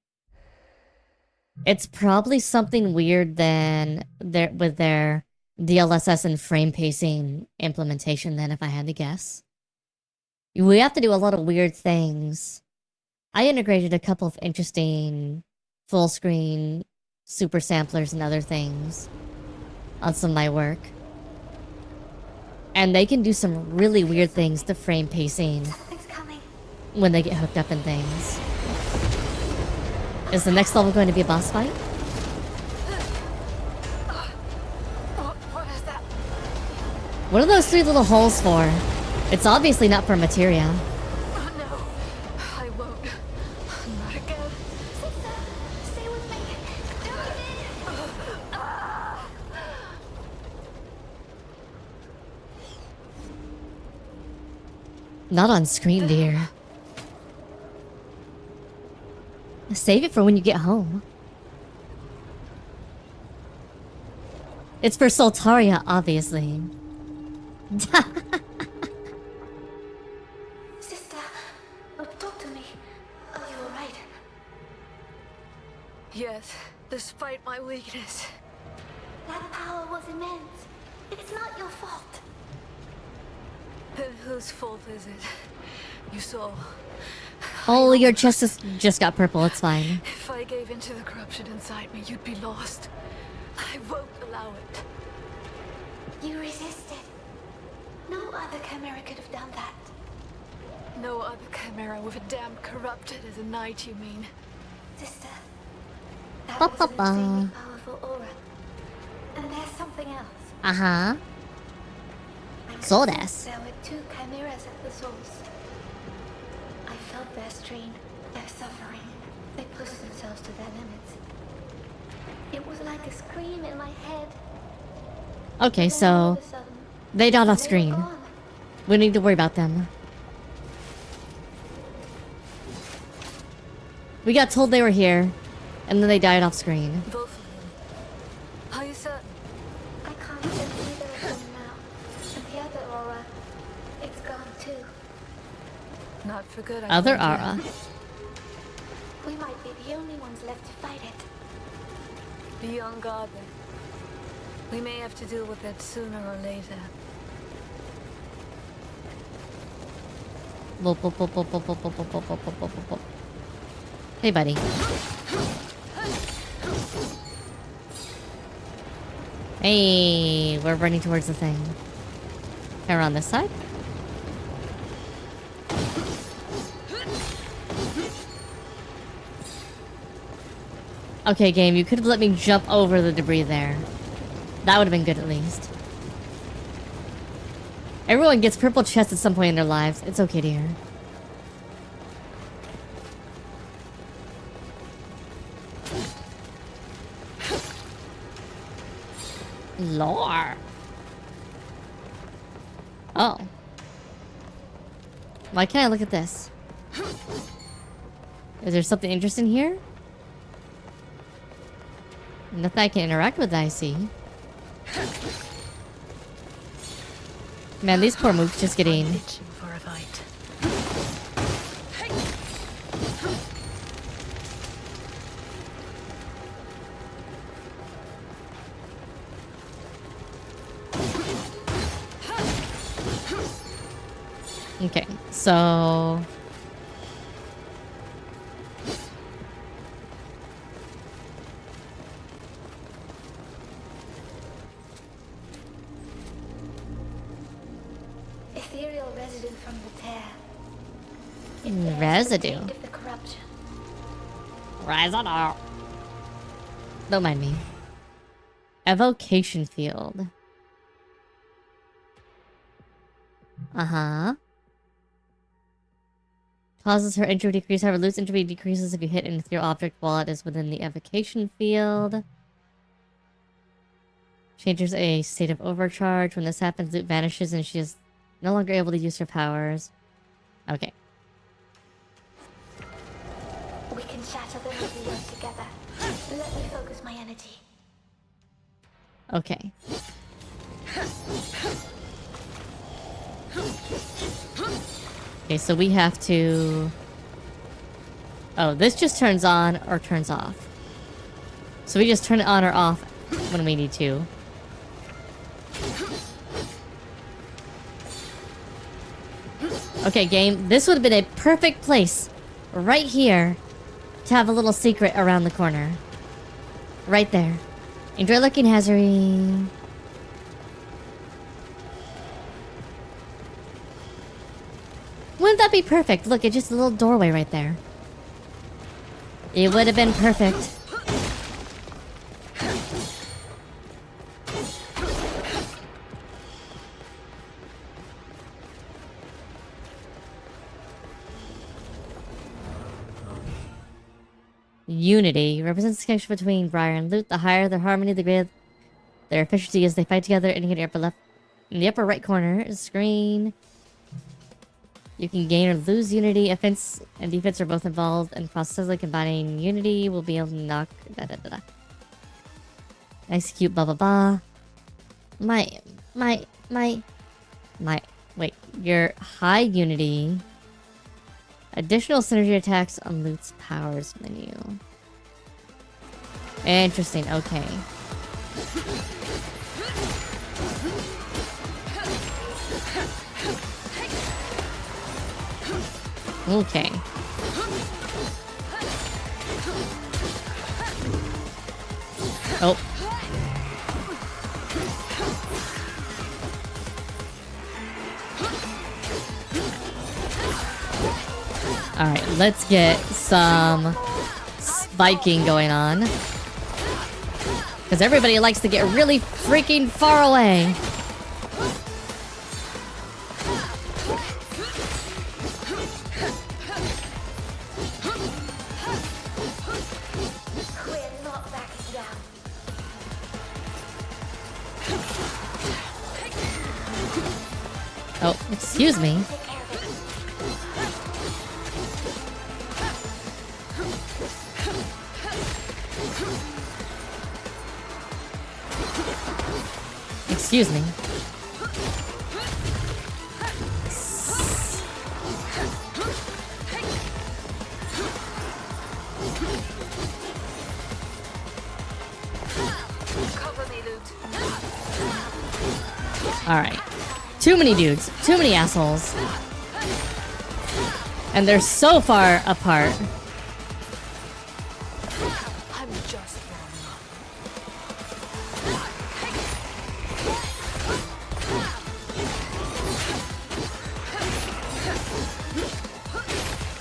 It's probably something weird than with their DLSS and frame pacing implementation then, if I had to guess. We have to do a lot of weird things. I integrated a couple of interesting full screen super samplers and other things on some of my work. And they can do some really weird things to frame pacing Something's coming. when they get hooked up in things. Is the next level going to be a boss fight? What is that? What are those 3 little holes for? It's obviously not for materia. Oh, no. I won't. Not again. Sister, stay with me. Don't give in. Not on screen, dear. Save it for when you get home. It's for Soltaria, obviously. Sister, talk to me. Are you alright? Yes, despite my weakness. That power was immense. It's not your fault. Then whose fault is it? You saw. Oh, your chest just got purple, it's fine. If I gave in to the corruption inside me, you'd be lost. I won't allow it. You resisted. No other chimera could have done that. No other chimera with a damn corrupted as a knight, you mean? Sister, that Ba, was ba, an ba. insanely powerful aura. And there's something else. Uh-huh. I could Soulstice. sense there were 2 chimeras at the source. I felt their strain, their suffering. They pushed themselves to their limits. It was like a scream in my head. Okay, Then all so of a sudden, they died off they were screen. gone. We don't need to worry about them. We got told they were here, and then they died off screen. Both of them. Are you certain? I can't sense either of them now. And the other aura, it's gone too. Not for good, I Other think. aura. We might be the only ones left to fight it. Be on guard then. We may have to deal with that sooner or later. Hey, buddy. Hey, we're running towards the thing. Can I run this side? Okay, game, you could have let me jump over the debris there. That would have been good at least. Everyone gets purple chests at some point in their lives. It's okay, dear. Lore. Oh. Why can't I look at this? Is there something interesting here? Nothing I can interact with, I see. Man, these poor mooks just getting... I'm itching for a fight. Okay, so... Ethereal residue from the tear. Residue. Taint of the corruption. Residue. Don't mind me. Evocation field. Uh-huh. Causes her entropy decrease. However, loose entropy decreases if you hit an ethereal object while it is within the evocation field. Changes a state of overcharge. When this happens, loot vanishes and she is no longer able to use her powers. Okay. We can shatter the reveal together. Let me focus my energy. Okay. Okay, so we have to... Oh, this just turns on or turns off. So we just turn it on or off when we need to. Okay, game, this would have been a perfect place, right here, to have a little secret around the corner. Right there. Enjoy looking, AsuReDi. Wouldn't that be perfect? Look, it's just a little doorway right there. It would have been perfect. Unity represents the connection between Briar and Loot. The higher their harmony, the greater their efficiency as they fight together. Indicating upper left, in the upper right corner is a screen. You can gain or lose Unity. Offense and defense are both involved, and processively combining Unity will be able to knock. Execute. Blah blah blah. Wait. Your high Unity. Additional synergy attacks on Loot's powers menu. Interesting, okay. Okay. Oh. Alright, let's get some spiking going on. Because everybody likes to get really freaking far away. We're not backing down. Oh, excuse me. Take care of it. Excuse me. Cover me, Loot. Alright. Too many dudes. Too many assholes. And they're so far apart. I'm just warming up.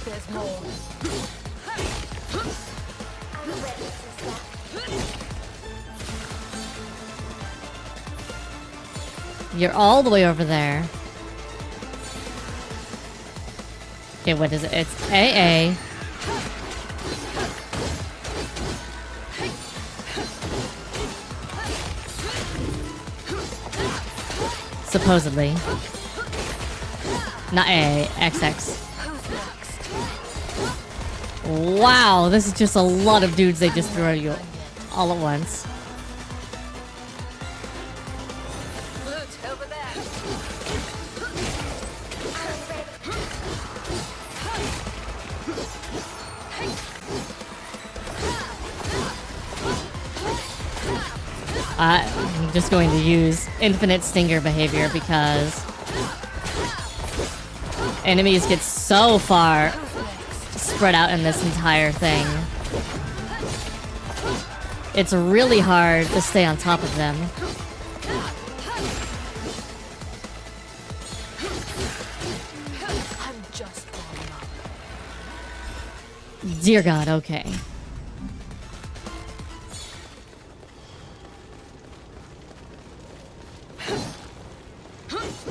There's more. I'm ready, sister. You're all the way over there. Okay, what is it? It's AA. Supposedly. Not AA, XX. Who's next? Wow, this is just a lot of dudes they just threw at you all at once. Loot, over there. I'm just going to use infinite stinger behavior because enemies get so far spread out in this entire thing. It's really hard to stay on top of them. I'm just warming up. Dear God, okay.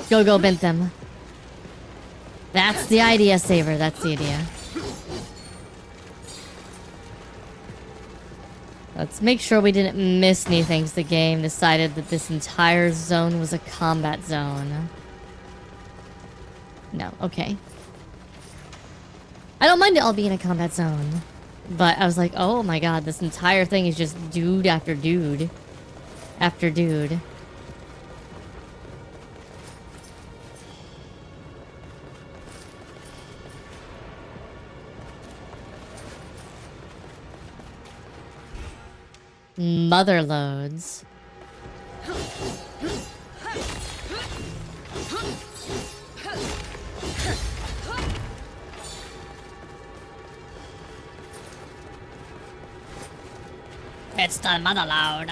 Go, bent them. That's the idea, Saber. That's the idea. Let's make sure we didn't miss anything. The game decided that this entire zone was a combat zone. No, okay. I don't mind it all being a combat zone. But I was like, oh my god, this entire thing is just dude after dude. After dude. Mother loads. It's the mother load.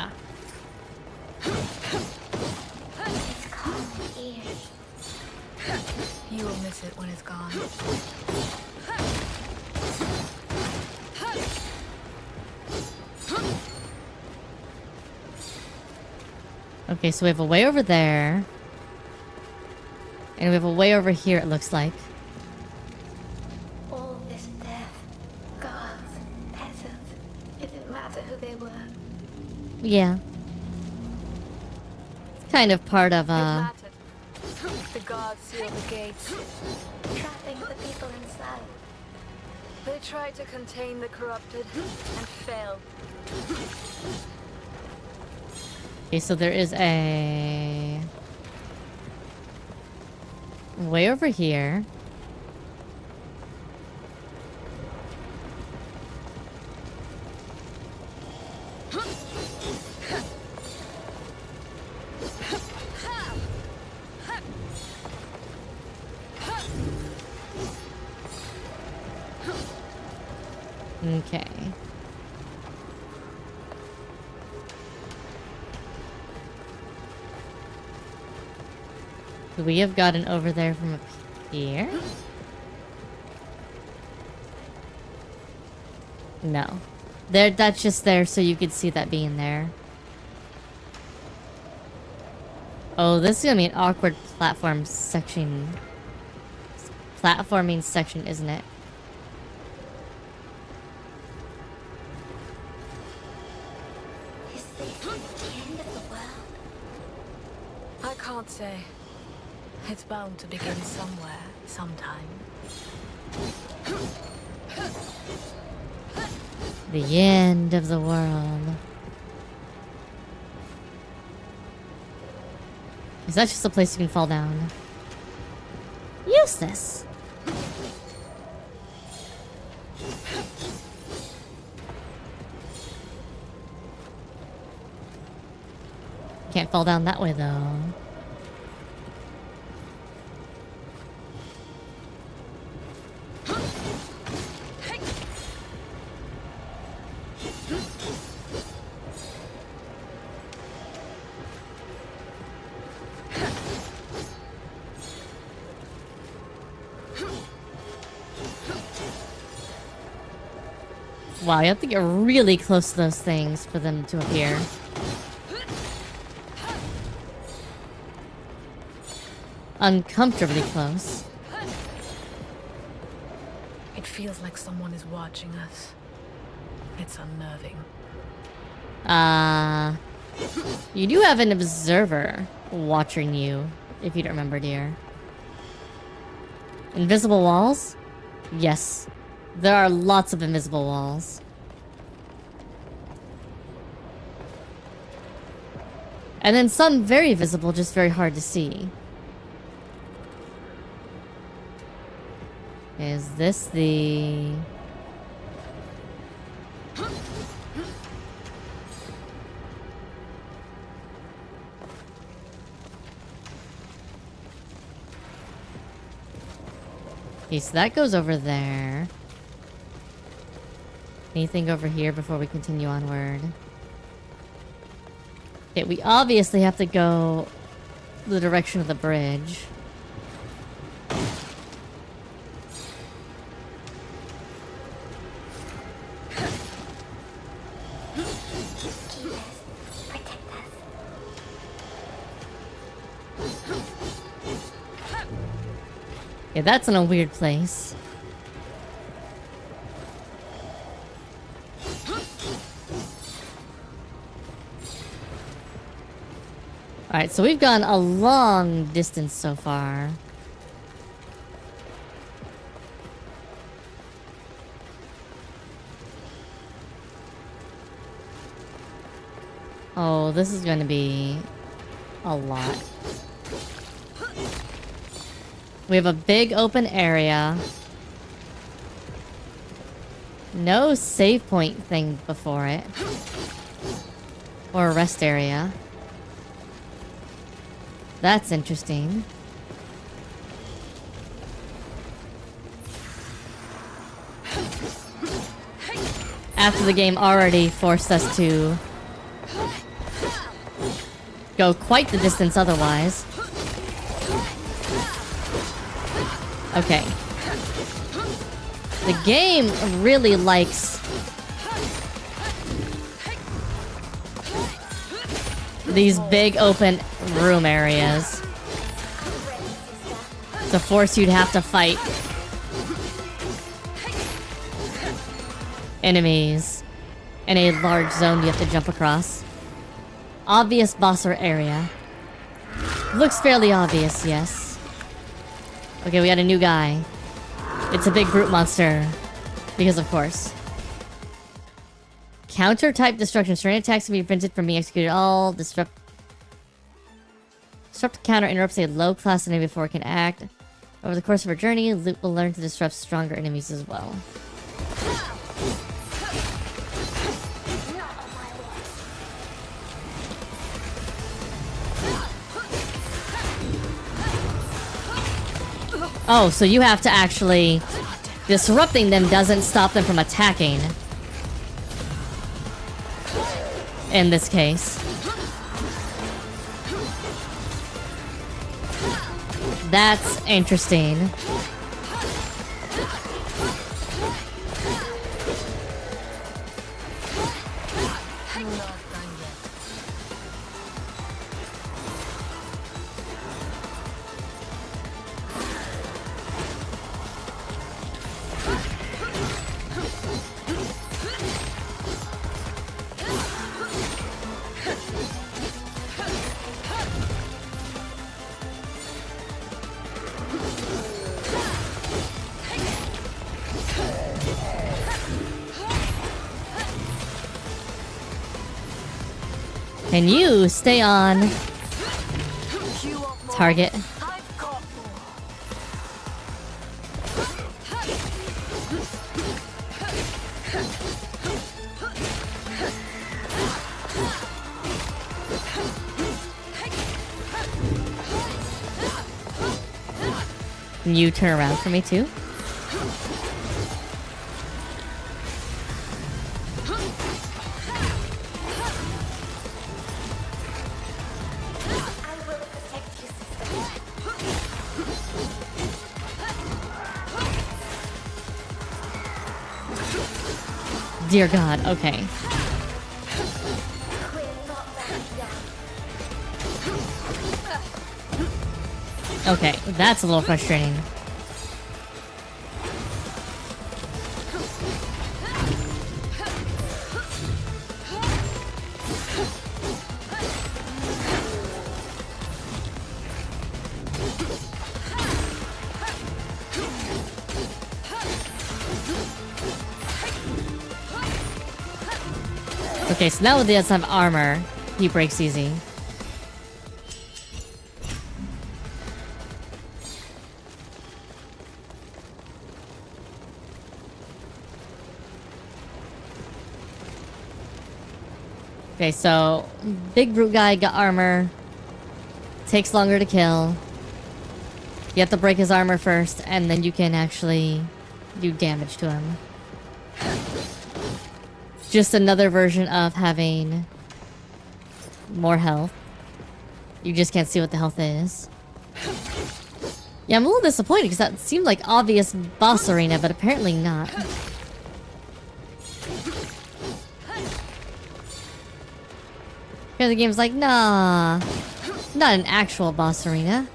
It's calm here. You will miss it when it's gone. Okay, so we have a way over there. And we have a way over here, it looks like. All this death, gods, peasants, it didn't matter who they were. Yeah. It's kind of part of, It mattered. The guards sealed the gates. Trapping the people inside. They tried to contain the corrupted and failed. Okay, so there is a way over here. Okay. Could we have gotten over there from up here? No. There, that's just there so you could see that being there. Oh, this is gonna be an awkward platforming section, isn't it? Is this the end of the world? I can't say. It's bound to begin somewhere, sometime. The end of the world. Is that just a place you can fall down? Use this. Can't fall down that way though. Wow, you have to get really close to those things for them to appear. Uncomfortably close. It feels like someone is watching us. It's unnerving. You do have an observer watching you, if you don't remember, dear. Invisible walls? Yes. There are lots of invisible walls. And then some very visible, just very hard to see. Is this the... Okay, so that goes over there. Anything over here before we continue onward? Okay, we obviously have to go the direction of the bridge. Yeah, that's in a weird place. Alright, so we've gone a long distance so far. Oh, this is gonna be a lot. We have a big open area. No save point thing before it. Or a rest area. That's interesting. After the game already forced us to go quite the distance otherwise. Okay. The game really likes these big open room areas to force you to have to fight enemies in a large zone you have to jump across. Obvious boss area. Looks fairly obvious, yes. Okay, we got a new guy. It's a big brute monster. Because of course. Counter-type destruction. Certain attacks can be prevented from being executed. All disrupt counter interrupts a low-class enemy before it can act. Over the course of our journey, Loot will learn to disrupt stronger enemies as well. Oh, so you have to actually... Disrupting them doesn't stop them from attacking. In this case. That's interesting. Can you stay on target? Can you turn around for me too? Dear God, okay. Okay, that's a little frustrating. Okay, so now with the outside armor, he breaks easy. Okay, so big brute guy got armor. Takes longer to kill. You have to break his armor first, and then you can actually do damage to him. Just another version of having more health. You just can't see what the health is. Yeah, I'm a little disappointed because that seemed like obvious boss arena, but apparently not. Because the game's like, nah, not an actual boss arena.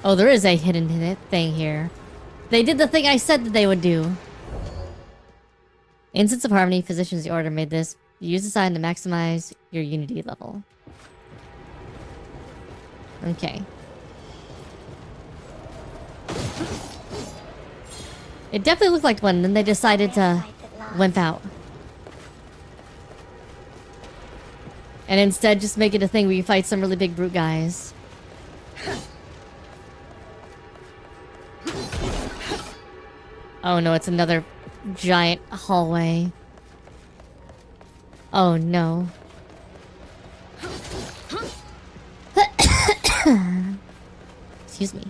Oh, there is a hidden thing here. They did the thing I said that they would do. Instance of Harmony, Physicians the Order made this. Use the sign to maximize your unity level. Okay. It definitely looked like one, then they decided to wimp out. And instead just make it a thing where you fight some really big brute guys. Oh no, it's another giant hallway. Oh no. Excuse me.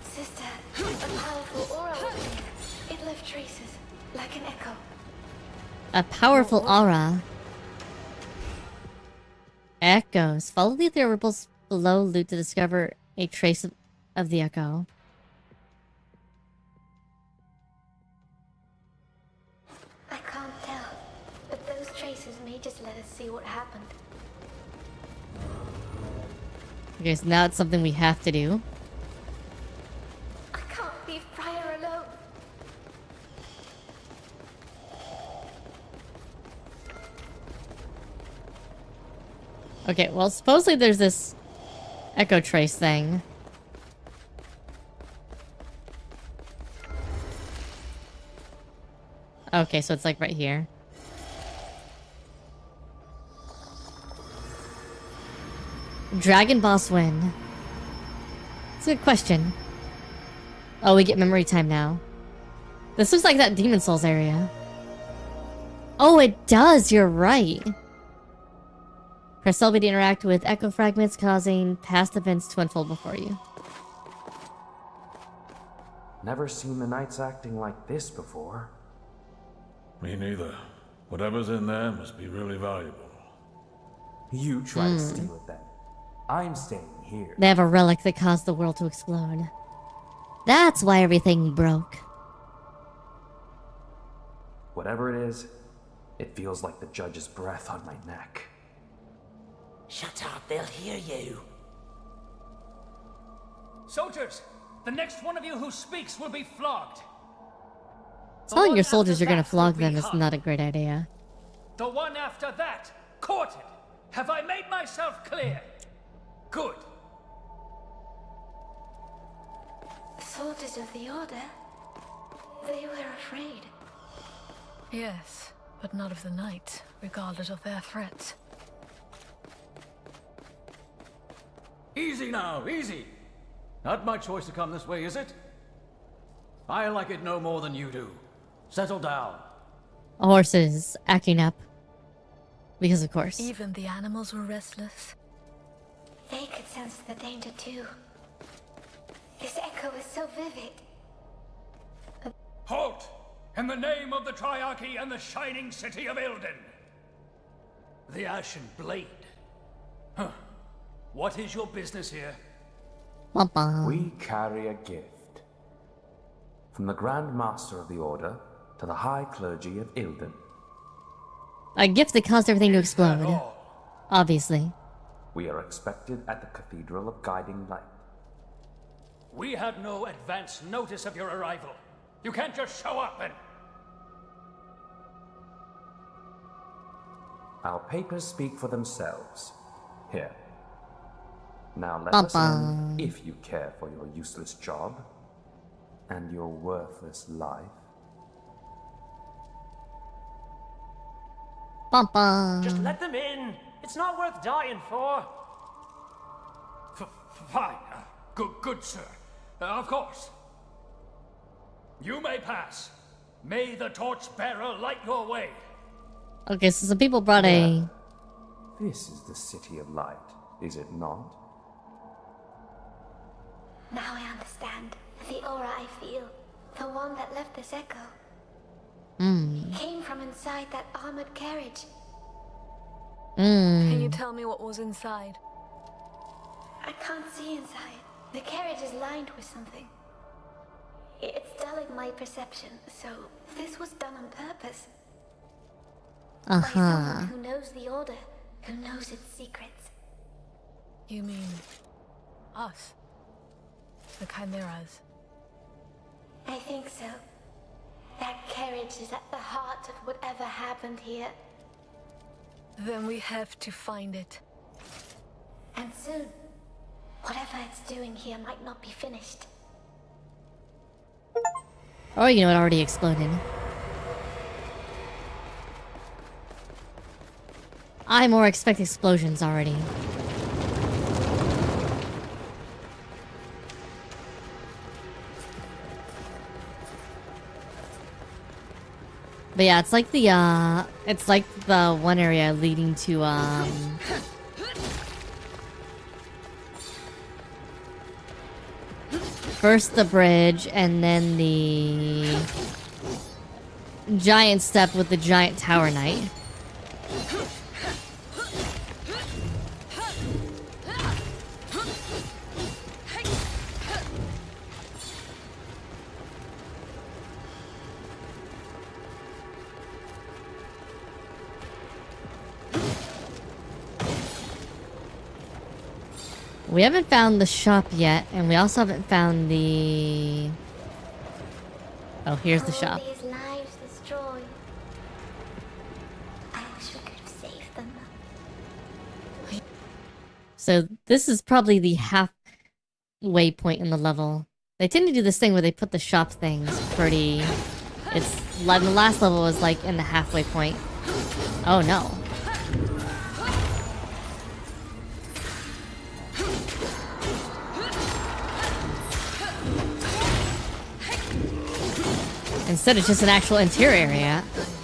Sister, a powerful aura was here. It left traces, like an echo. A powerful aura. Echoes. Follow the ethereal ripples below loot to discover a trace of the echo. I can't tell, but those traces may just let us see what happened. Okay, so now it's something we have to do. I can't leave Friar alone. Okay, well, supposedly there's this echo trace thing. Okay, so it's like right here. Dragon boss win. It's a good question. Oh, we get memory time now. This looks like that Demon Souls area. Oh, it does! You're right! Press LB to interact with echo fragments, causing past events to unfold before you. Never seen the knights acting like this before. Me neither. Whatever's in there must be really valuable. You try to steal it then. I'm staying here. They have a relic that caused the world to explode. That's why everything broke. Whatever it is, it feels like the judge's breath on my neck. Shut up, they'll hear you. Soldiers, the next one of you who speaks will be flogged. Telling your soldiers you're gonna flog them is not a great idea. The one after that, quartered. Have I made myself clear? Good. The soldiers of the Order, they were afraid. Yes, but not of the knights, regardless of their threats. Easy now, easy. Not my choice to come this way, is it? I like it no more than you do. Settle down. A horse is acting up. Because of course. Even the animals were restless. They could sense the danger too. This echo is so vivid. Halt! In the name of the Triarchy and the shining city of Ilden. The Ashen Blade. Huh. What is your business here? We carry a gift. From the Grand Master of the Order to the High Clergy of Ilden. A gift that caused everything to explode. Obviously. We are expected at the Cathedral of Guiding Light. We had no advance notice of your arrival. You can't just show up and... Our papers speak for themselves. Here. Now let us in if you care for your useless job and your worthless life. Just let them in. It's not worth dying for. Fine. Good, sir. Of course. You may pass. May the torchbearer light your way. Okay, so some people brought a... This is the City of Light, is it not? Now I understand. The aura I feel, the one that left this echo, came from inside that armored carriage. Can you tell me what was inside? I can't see inside. The carriage is lined with something. It's dulling my perception, so this was done on purpose. By someone who knows the Order, who knows its secrets. You mean... us? The Chimeras? I think so. That carriage is at the heart of whatever happened here. Then we have to find it. And soon. Whatever it's doing here might not be finished. Oh, you know, it already exploded. I more expect explosions already. But yeah, it's like the one area leading to first the bridge and then the giant step with the giant tower knight. We haven't found the shop yet, and we also haven't found the... Oh, here's the shop. All these lives destroyed. I wish we could have saved them. So this is probably the halfway point in the level. They tend to do this thing where they put the shop things pretty... It's like the last level was like in the halfway point. Oh no. Instead, it's just an actual interior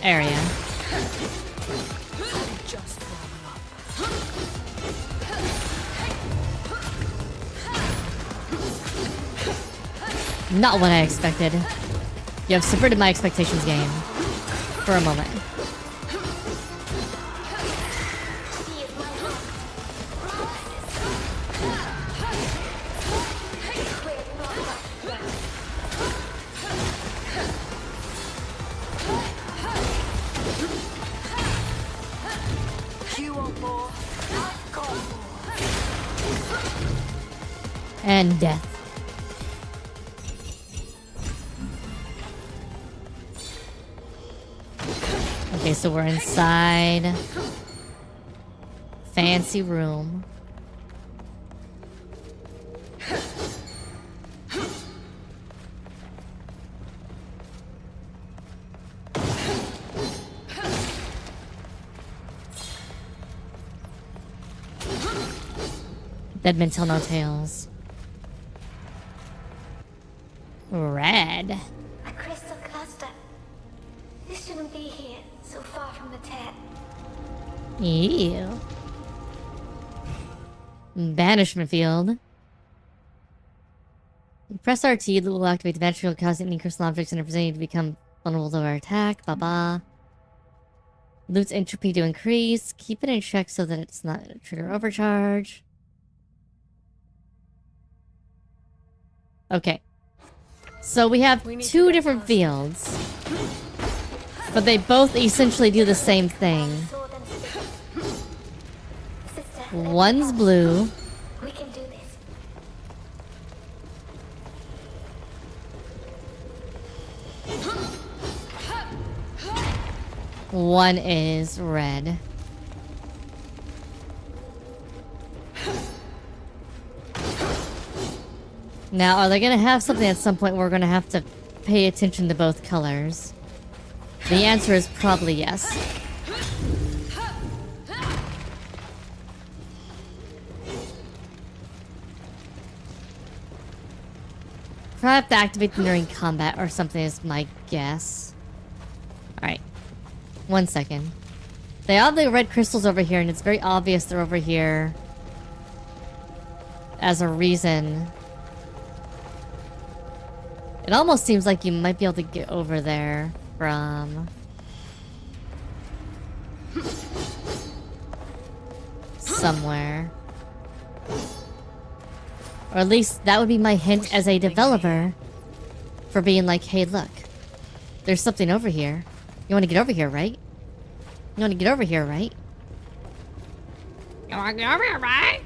area. Not what I expected. You have subverted my expectations, game. For a moment. And death. Okay, so we're inside. Fancy room. Dead men tell no tales. Red. A crystal cluster. This shouldn't be here, so far from the tent. Ew. Banishment field. You press RT, that will activate the banishment field, causing any crystal objects in a vicinity to become vulnerable to our attack. Baba. Loot's entropy to increase. Keep it in check so that it's not a trigger overcharge. Okay. So we have two different fields. But they both essentially do the same thing. One's blue. We can do this. One is red. Now, are they gonna have something at some point where we're gonna have to pay attention to both colors? The answer is probably yes. Probably have to activate them during combat or something is my guess. Alright. 1 second. They have the red crystals over here, and it's very obvious they're over here as a reason. It almost seems like you might be able to get over there from... somewhere. Or at least that would be my hint as a developer for being like, hey, look. There's something over here. You want to get over here, right? You want to get over here, right? You want to get over here, right?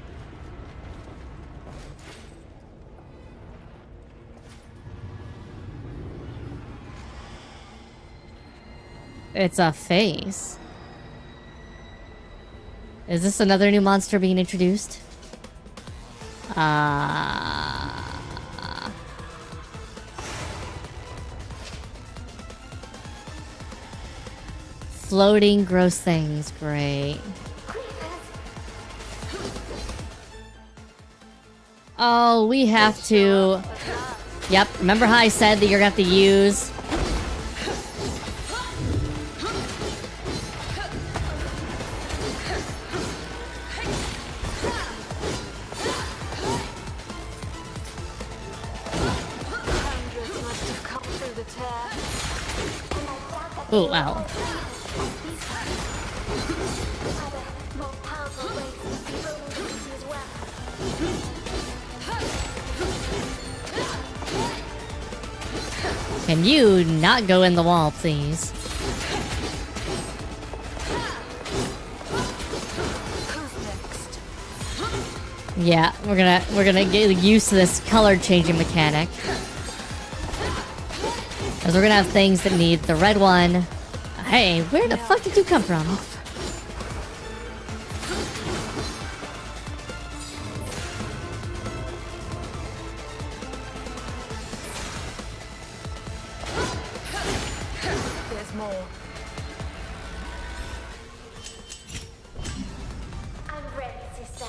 It's a face. Is this another new monster being introduced? Floating gross things, great. Oh, we have to... Yep, remember how I said that you're gonna have to use... Oh, wow. Can you not go in the wall, please? Yeah, we're gonna get used to this color changing mechanic. Because we're gonna have things that need the red one. Hey, where the fuck did you come from? There's more. I'm ready, sister.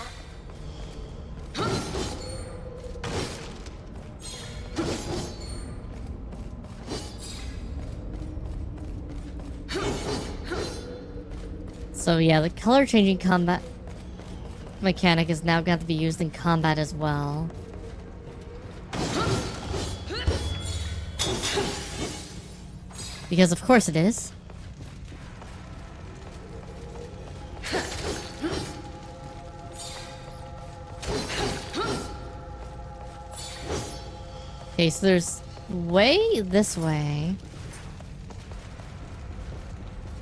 So yeah, the color changing combat mechanic is now going to be used in combat as well. Because of course it is. Okay, so there's way this way.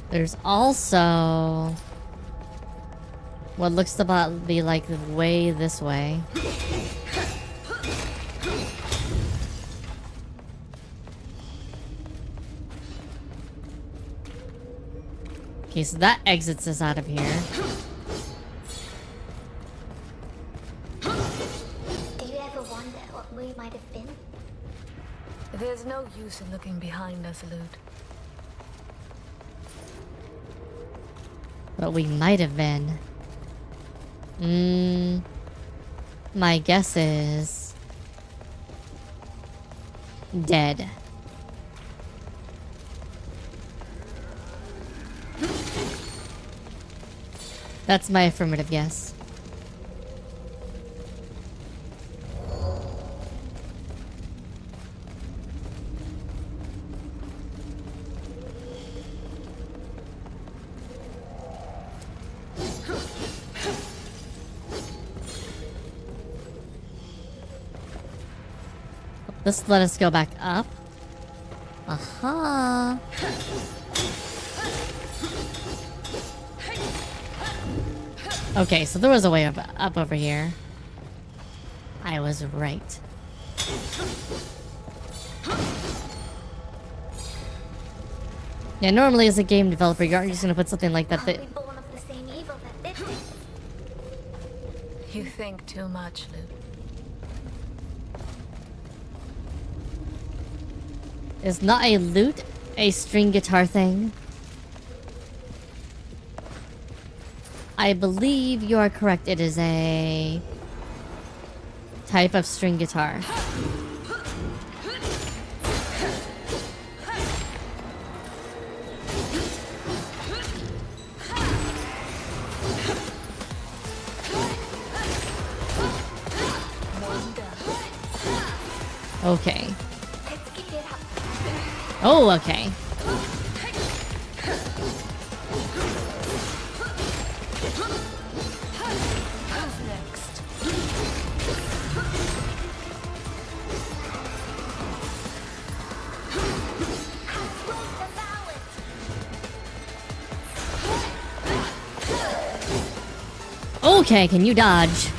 There's also what looks to be like the way this way. Okay, so that exits us out of here. Do you ever wonder what we might have been? There's no use in looking behind us, Lute. What we might have been. My guess is dead. That's my affirmative guess. Let's let us go back up. Aha. Okay, so there was a way up over here. I was right. Yeah, normally as a game developer, you aren't just gonna put something like that. Are we born of the same evil that did this? You think too much, Lute. Is not a lute a string guitar thing? I believe you are correct. It is a type of string guitar. Okay. Oh, okay. Okay, can you dodge?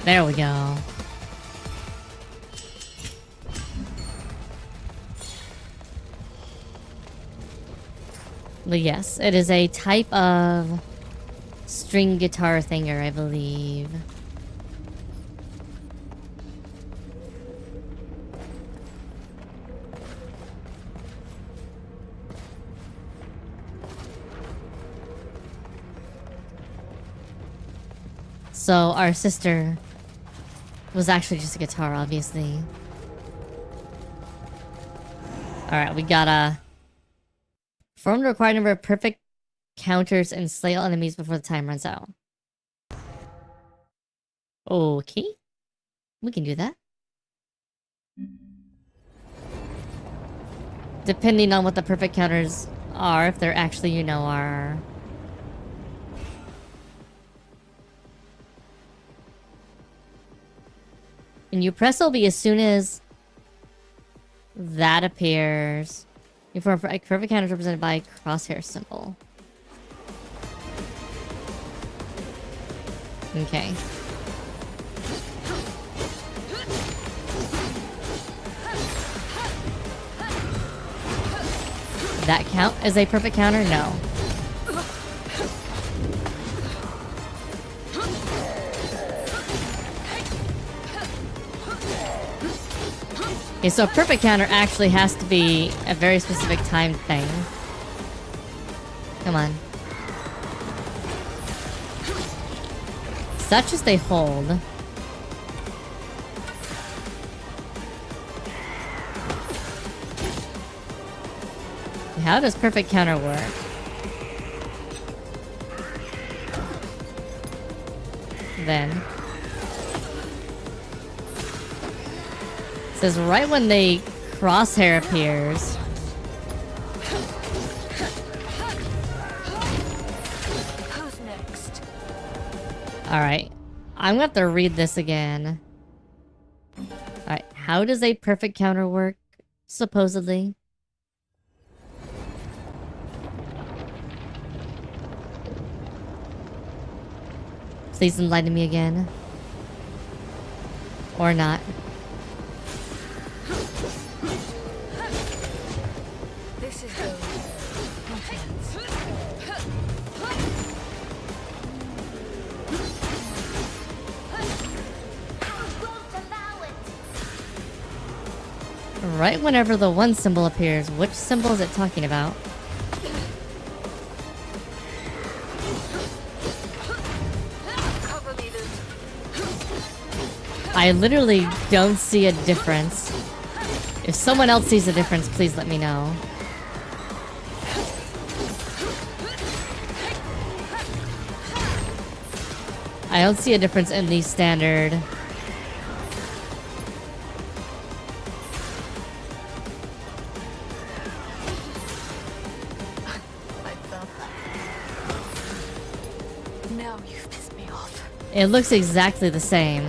There we go. But yes, it is a type of string guitar thinger, I believe. So our sister was actually just a guitar, obviously. Alright, we gotta perform the required number of perfect counters and slay all enemies before the time runs out. Okay. We can do that. Depending on what the perfect counters are, if they're actually, you know, are And you press LB as soon as that appears. A perfect counter is represented by a crosshair symbol. Okay. That count as a perfect counter? No. Okay, so a perfect counter actually has to be a very specific time thing. Come on. Such as they hold. How does perfect counter work? Then. It says right when the crosshair appears. Who's next? Alright. I'm gonna have to read this again. Alright. How does a perfect counter work? Supposedly. Please enlighten me again. Or not. This is the Right whenever the one symbol appears, which symbol is it talking about? I literally don't see a difference. If someone else sees a difference, please let me know. I don't see a difference in the standard. Now you've pissed me off. It looks exactly the same.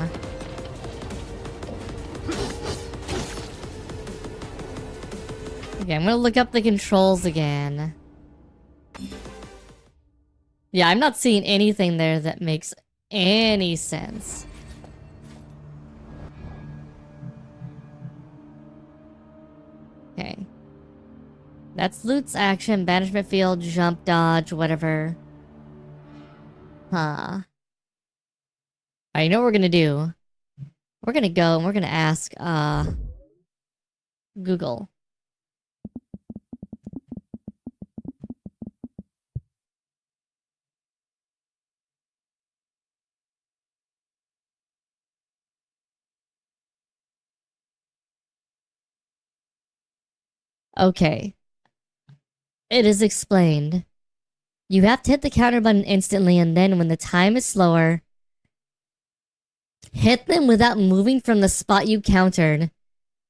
Okay, I'm gonna look up the controls again. Yeah, I'm not seeing anything there that makes any sense. Okay. That's loot's action, banishment field, jump, dodge, whatever. Huh. Alright, you know what we're gonna do? We're gonna go and we're gonna ask, Google. Okay. It is explained. You have to hit the counter button instantly, and then when the time is slower, hit them without moving from the spot you countered.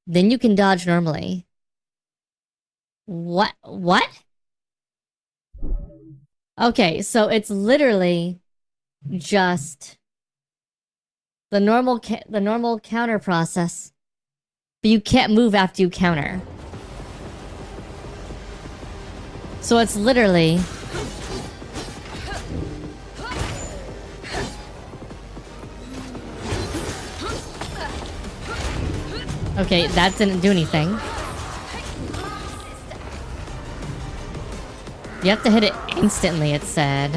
Then you can dodge normally. What? What? Okay, so it's literally just the normal counter process, but you can't move after you counter. So it's literally... Okay, that didn't do anything. You have to hit it instantly, it said.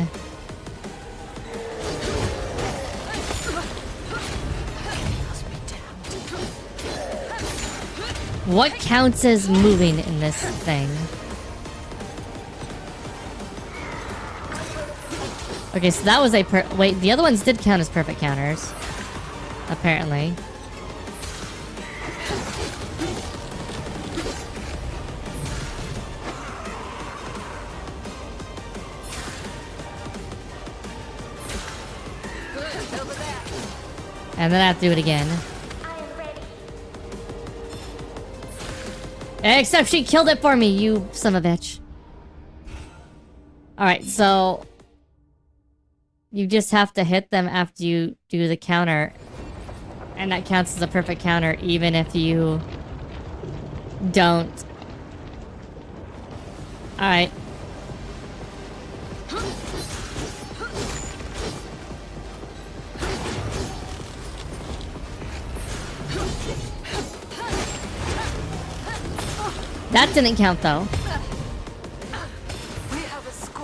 What counts as moving in this thing? Okay, so that was a wait, the other ones did count as perfect counters. Apparently. And then I have to do it again. Except she killed it for me, you son of a bitch. Alright, so... you just have to hit them after you do the counter. And that counts as a perfect counter even if you don't. Alright. That didn't count though.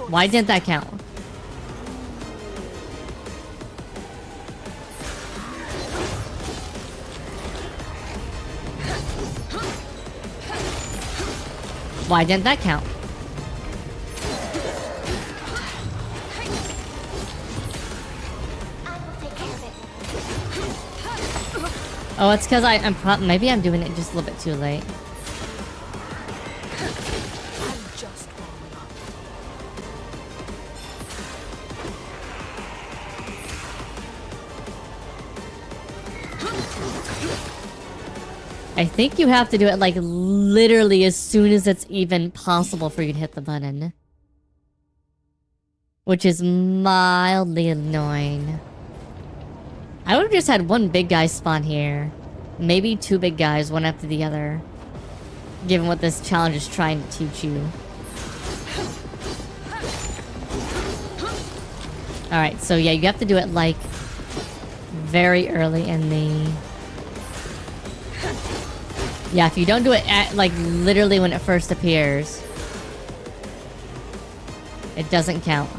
Why didn't that count? Why didn't that count? Oh, it's because I'm maybe I'm doing it just a little bit too late. I think you have to do it like literally as soon as it's even possible for you to hit the button. Which is mildly annoying. I would have just had one big guy spawn here. Maybe two big guys, one after the other. Given what this challenge is trying to teach you. Alright, so yeah, you have to do it like very early in the... Yeah, if you don't do it at, like, literally when it first appears, it doesn't count.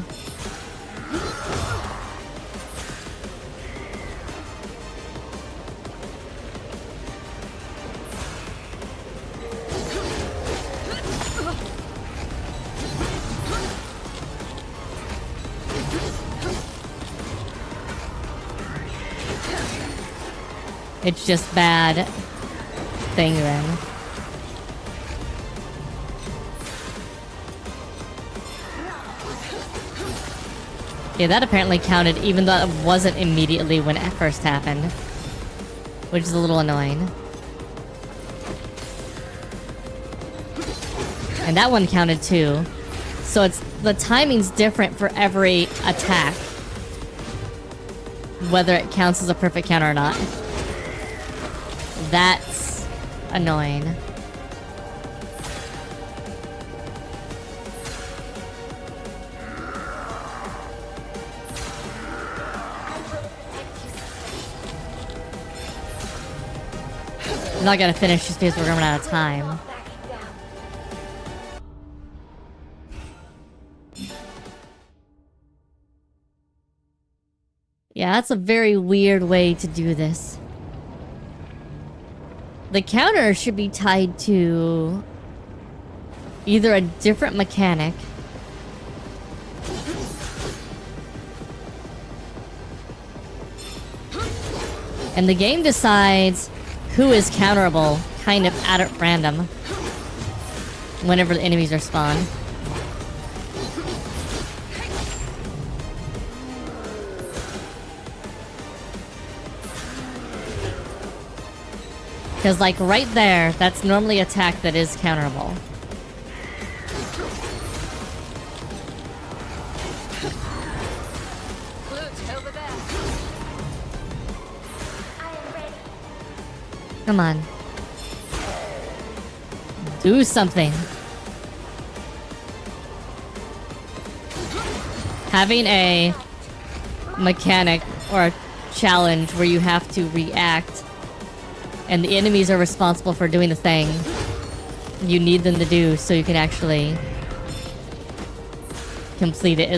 It's just bad thing then. Yeah, that apparently counted even though it wasn't immediately when it first happened. Which is a little annoying. And that one counted too. So it's the timing's different for every attack. Whether it counts as a perfect counter or not. That's annoying. I'm not gonna finish just because we're running out of time. Yeah, that's a very weird way to do this. The counter should be tied to either a different mechanic and the game decides who is counterable kind of at random whenever the enemies are spawned. Because, like, right there, that's normally an attack that is counterable. Come on. Do something. Having a mechanic or a challenge where you have to react and the enemies are responsible for doing the thing you need them to do so you can actually complete it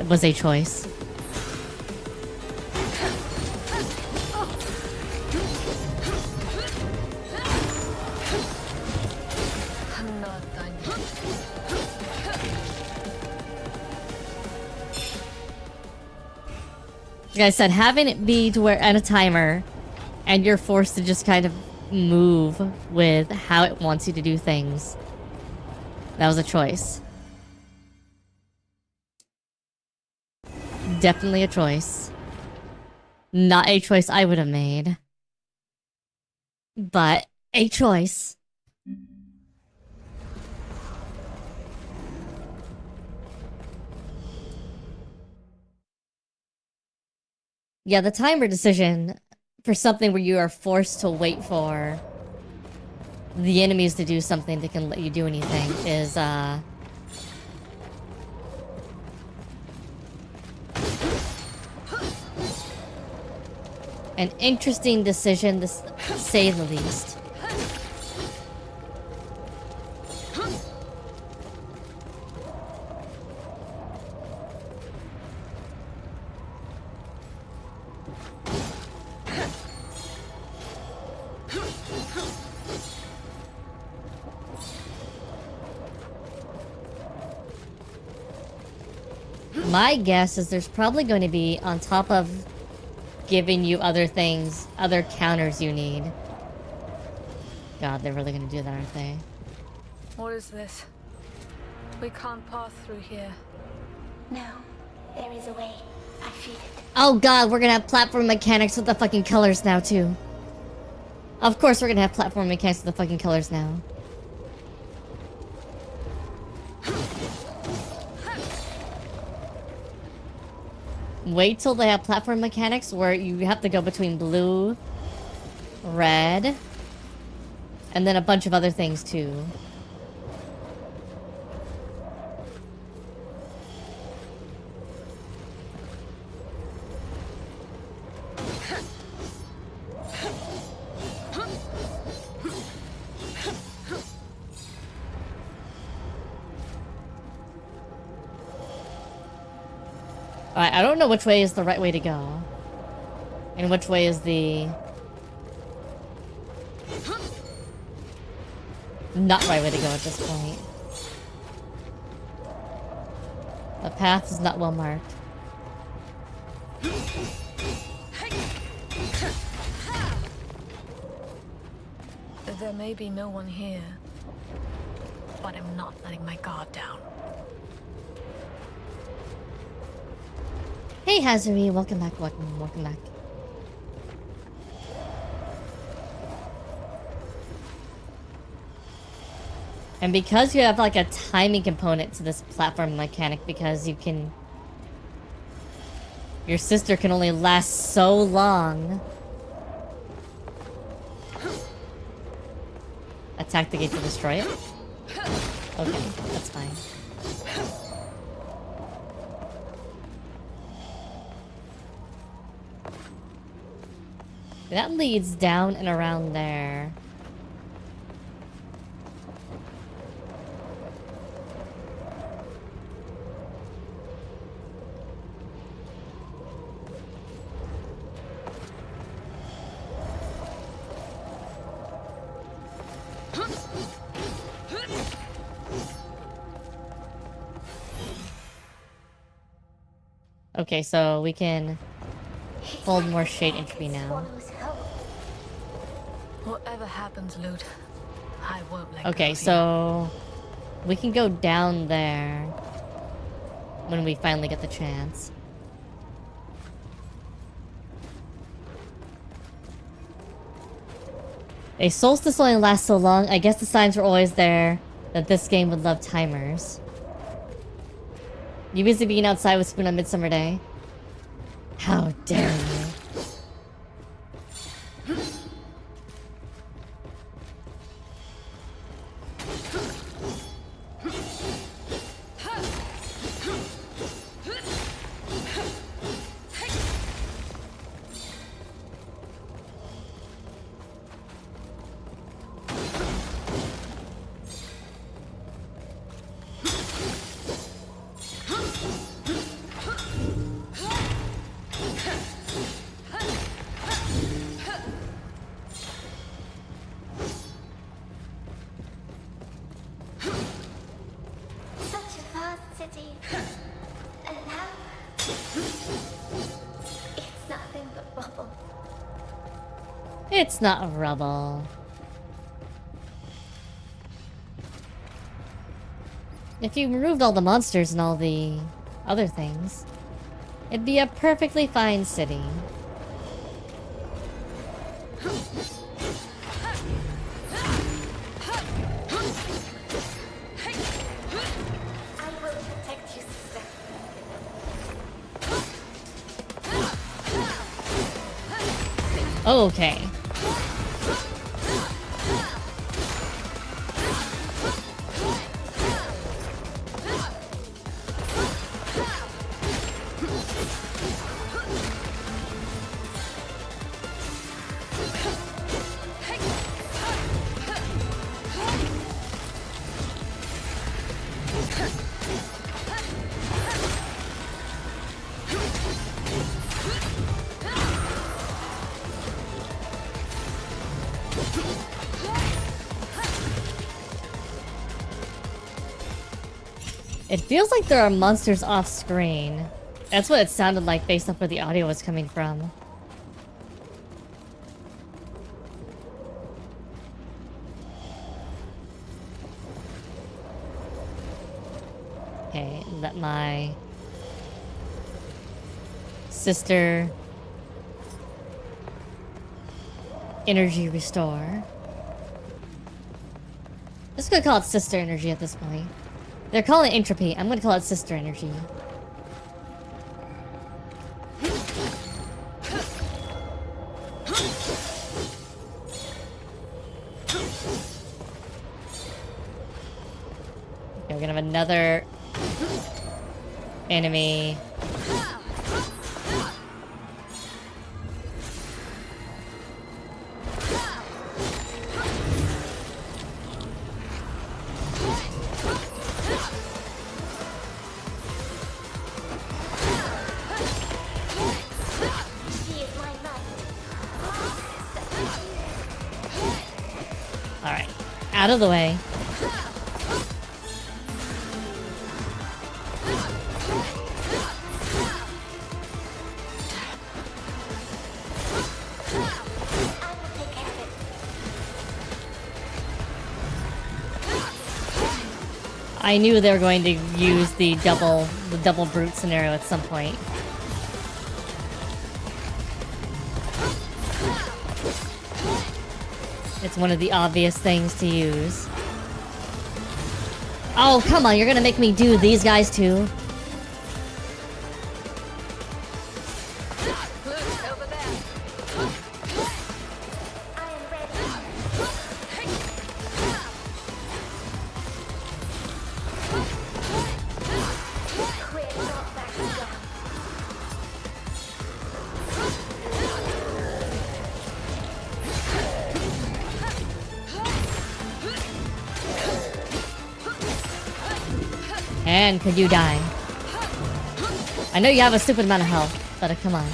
was a choice. Like I said, having it be to where at a timer and you're forced to just kind of move with how it wants you to do things. That was a choice. Definitely a choice. Not a choice I would have made. But a choice. Yeah, the timer decision for something where you are forced to wait for the enemies to do something that can let you do anything is an interesting decision to say the least. My guess is there's probably going to be, on top of giving you other things, other counters you need. God, they're really going to do that, aren't they? What is this? We can't pass through here. No, there is a way. I feel it. Oh God, we're going to have platform mechanics with the fucking colors now, too. Of course we're going to have platform mechanics with the fucking colors now. Wait till they have platform mechanics where you have to go between blue, red, and then a bunch of other things too. Alright, I don't know which way is the right way to go. And which way is the... not right way to go at this point. The path is not well marked. There may be no one here, but I'm not letting my guard down. Hey AsuReDi, welcome back, welcome back. And because you have like a timing component to this platform mechanic, because you can... your sister can only last so long. Attack the gate to destroy it? Okay, that's fine. That leads down and around there. Okay, so we can hold more shade entropy now. Whatever happens, Lute, I won't let go Okay, of you. so we can go down there when we finally get the chance. A Soulstice only lasts so long. I guess the signs were always there that this game would love timers. You busy being outside with Spoon on Midsummer Day? How dare you? It's not rubble. If you removed all the monsters and all the other things, it'd be a perfectly fine city. Okay. It feels like there are monsters off screen. That's what it sounded like based off where the audio was coming from. Okay, let my sister energy restore. Just gonna call it sister energy at this point. They're calling it entropy. I'm gonna call it sister energy. Okay, we're gonna have another enemy. Alright, out of the way. I knew they were going to use the double brute scenario at some point. It's one of the obvious things to use. Oh, come on, you're gonna make me do these guys too? And could you die? I know you have a stupid amount of health, but come on.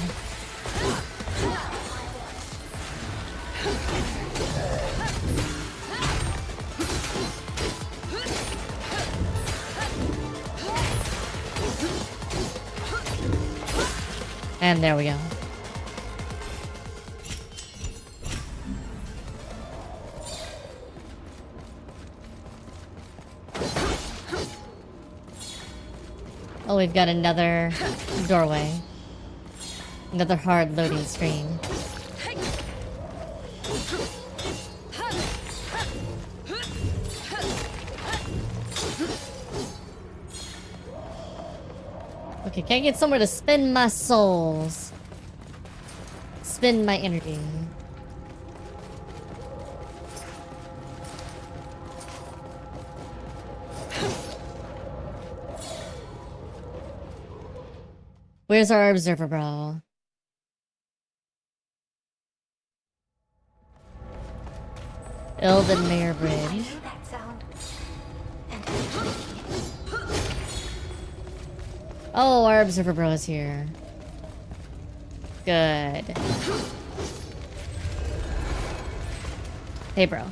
And there we go. Oh, we've got another doorway. Another hard loading screen. Okay, can I get somewhere to spend my souls? Spend my energy. Where's our observer, bro? Elden Mayor Bridge. That sound. Oh, our observer bro is here. Good. Hey, bro.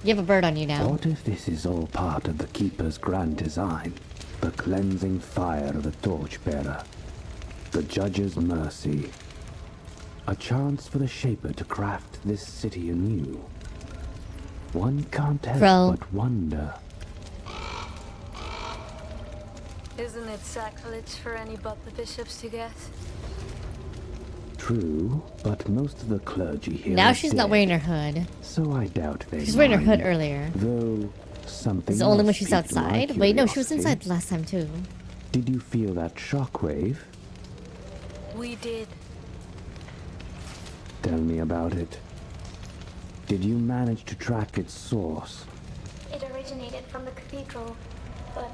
You have a bird on you now. What if this is all part of the Keeper's grand design? The cleansing fire of the Torchbearer. The Judge's mercy. A chance for the Shaper to craft this city anew. One can't help but wonder. Isn't it sacrilege for any but the bishops to guess? True, but most of the clergy here Now are she's dead, not wearing her hood. so I doubt they She's wearing her hood mind. earlier. Though something It's only when else she's piqued outside. my Wait, no, she was curiosity. inside the last time too. Did you feel that shockwave? We did. Tell me about it. Did you manage to track its source? It originated from the cathedral, but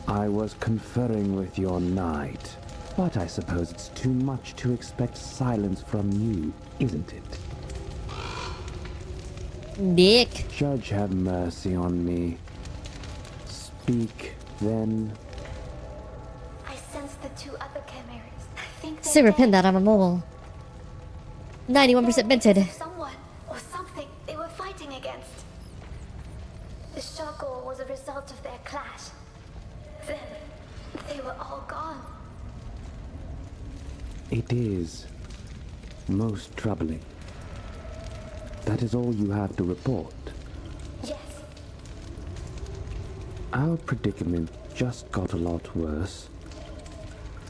I was conferring with your knight, but I suppose it's too much to expect silence from you, isn't it? Dick. Judge, have mercy on me. Speak, then. I sense the two other chimeras. I think they're Sarah dead. pinned that on my mobile. 91% minted. Someone or something they were fighting against. The struggle was a result of their clash. Then they were all gone. It is most troubling. That is all you have to report. Yes. Our predicament just got a lot worse.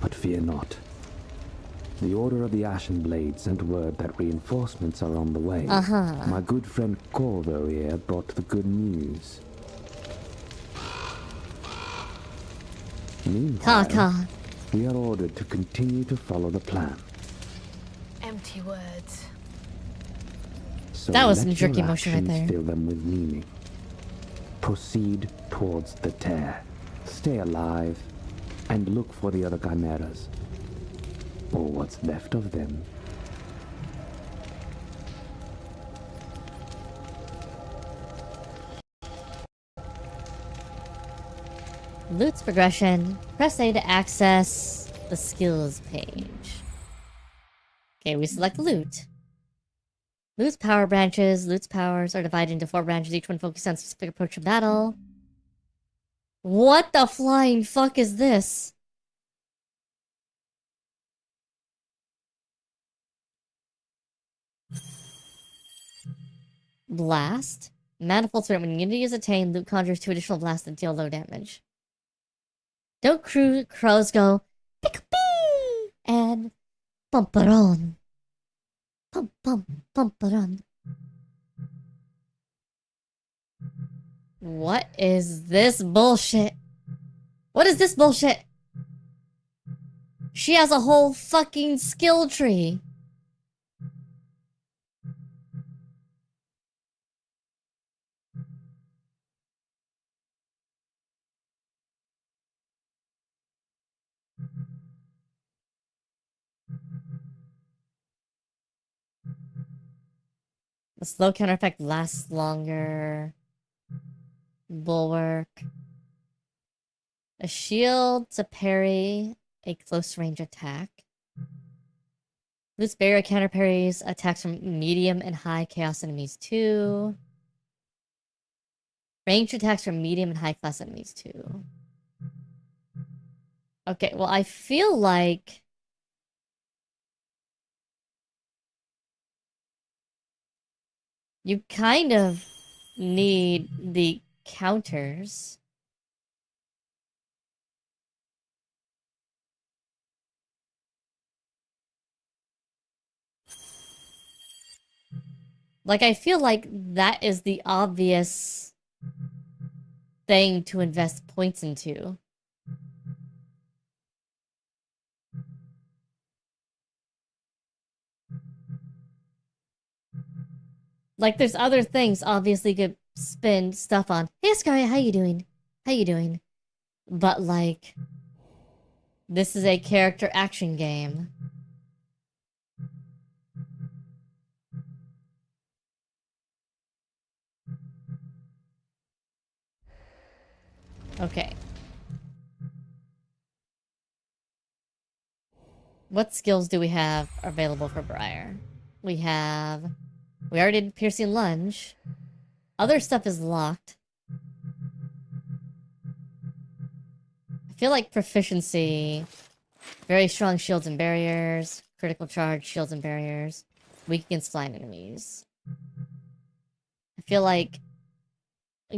But fear not. The Order of the Ashen Blade sent word that reinforcements are on the way. My good friend Corvo here brought the good news. Meanwhile, we are ordered to continue to follow the plan. Empty words. So That was let some jerky your motion right actions there. fill them with meaning. Proceed towards the tear. Stay alive, and look for the other chimeras. Or what's left of them. Loot's progression. Press A to access the skills page. Okay, we select loot. Loot's power branches. Loot's powers are divided into 4 branches, each one focused on specific approach to battle. What the flying fuck is this? Blast. Manifold spirit. When unity is attained, loot conjures 2 additional blasts that deal low damage. Don't crows go pick-a-pee and bump-a-ron. Bump-a-ron. What is this bullshit? What is this bullshit? She has a whole fucking skill tree. The slow counter effect lasts longer. Bulwark. A shield to parry a close range attack. Loose barrier counter parries attacks from medium and high chaos enemies too. Ranged attacks from medium and high class enemies too. Okay, well I feel like you kind of need the counters. Like, I feel like that is the obvious thing to invest points into. Like, there's other things obviously you could spend stuff on. Hey, Sky, how you doing? How you doing? But, like, this is a character action game. Okay. What skills do we have available for Briar? We already did Piercing Lunge. Other stuff is locked. I feel like proficiency, very strong shields and barriers, critical charge, shields and barriers, weak against flying enemies. I feel like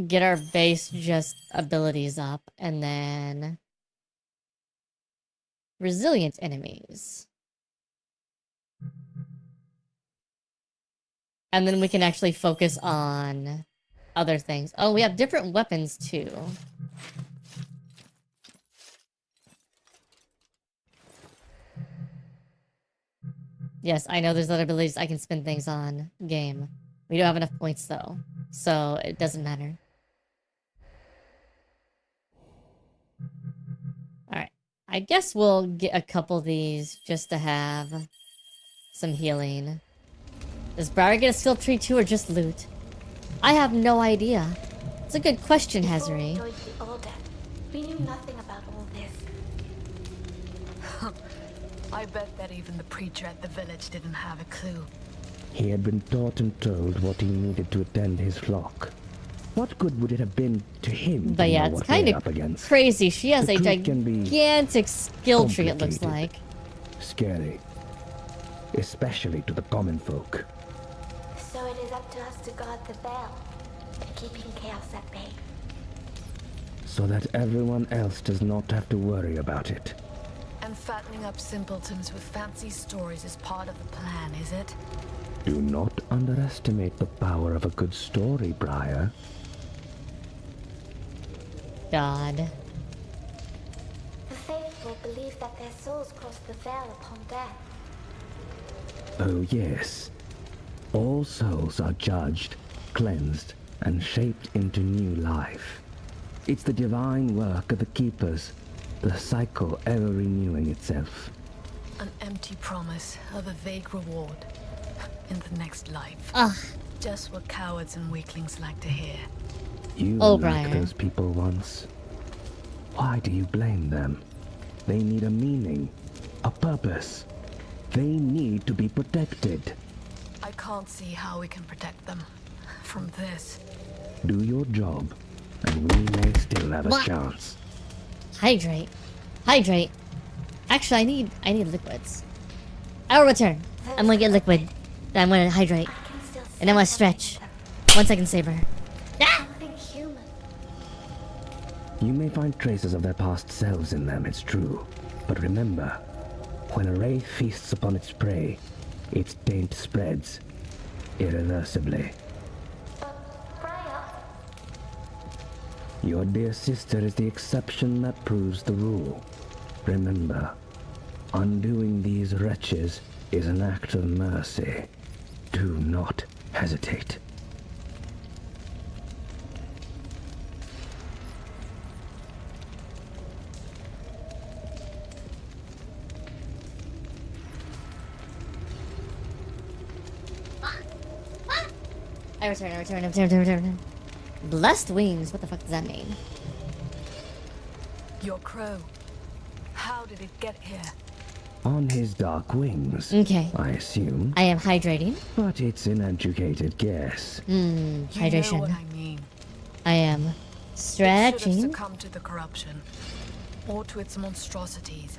get our base just abilities up, and then resilient enemies. And then we can actually focus on other things. Oh, we have different weapons too. Yes, I know there's other abilities I can spin things on. Game. We don't have enough points though, so it doesn't matter. Alright. I guess we'll get a couple of these just to have some healing. Does Briar get a skill tree too, or just loot? I have no idea. It's a good question, Before we Hazuri. joined the Order, we knew nothing about all this. I bet that even the preacher at the village didn't have a clue. He had been taught and told what he needed to attend his flock. What good would it have been to him But to yeah, know it's what kind we're of up against? crazy. She has The a truth can be gigantic skill tree, it looks like. complicated. Scary. Especially to the common folk. So it is up to us to guard the veil, keeping chaos at bay. So that everyone else does not have to worry about it. And fattening up simpletons with fancy stories is part of the plan, is it? Do not underestimate the power of a good story, Briar. God. The faithful believe that their souls cross the veil upon death. Oh yes. All souls are judged, cleansed, and shaped into new life. It's the divine work of the keepers, the cycle ever renewing itself. An empty promise of a vague reward in the next life. Ugh. Just what cowards and weaklings like to hear. You were like those people once. Why do you blame them? They need a meaning, a purpose. They need to be protected. I can't see how we can protect them from this. Do your job, and we may still have a What? chance. Hydrate. Hydrate. Actually, I need liquids. I will return. I'm gonna get liquid. Then I'm gonna hydrate. And then I'm gonna stretch. 1 second, Saber. Something human. You may find traces of their past selves in them, it's true. But remember, when a ray feasts upon its prey, its taint spreads irreversibly. Your dear sister is the exception that proves the rule. Remember, undoing these wretches is an act of mercy. Do not hesitate. I return. Blessed wings. What the fuck does that mean? Your crow. How did it get here? On his dark wings, Okay. I assume. I am hydrating. But it's an educated guess. Hydration. You know what I mean. I am It should have stretching. succumbed to the corruption, or to its monstrosities.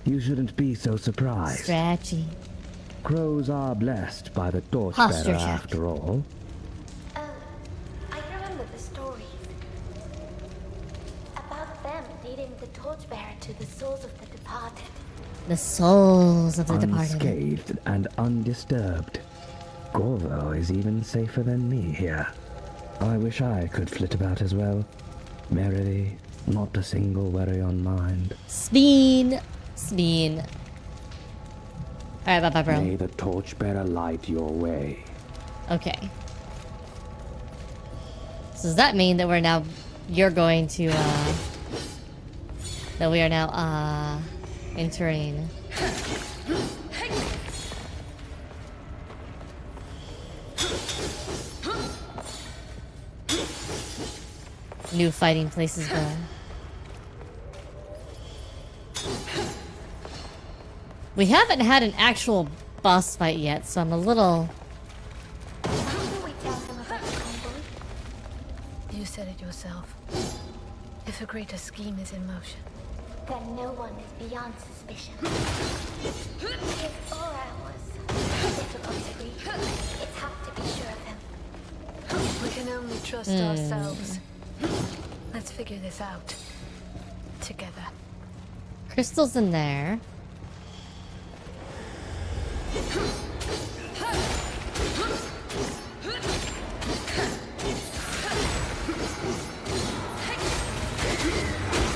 You shouldn't be so surprised. Stretching. Crows are blessed by the Posture torchbearer check. after all. I remember the stories. About them leading the torchbearer to the souls of the departed. The souls of the departed. Unscathed and undisturbed. Corvo is even safer than me here. I wish I could flit about as well. Merrily, not a single worry on mind. Spin. Alright, bye-bye, bro. May the torchbearer light your way. Okay. So does that mean that you're going to, that we are now, entering new fighting places there. We haven't had an actual boss fight yet, so I'm a little... You said it yourself. If a greater scheme is in motion, Then no one is beyond suspicion. His aura was difficult to read. It's hard to be sure of him. we can only trust ourselves. Let's figure this out. Together. Crystals in there.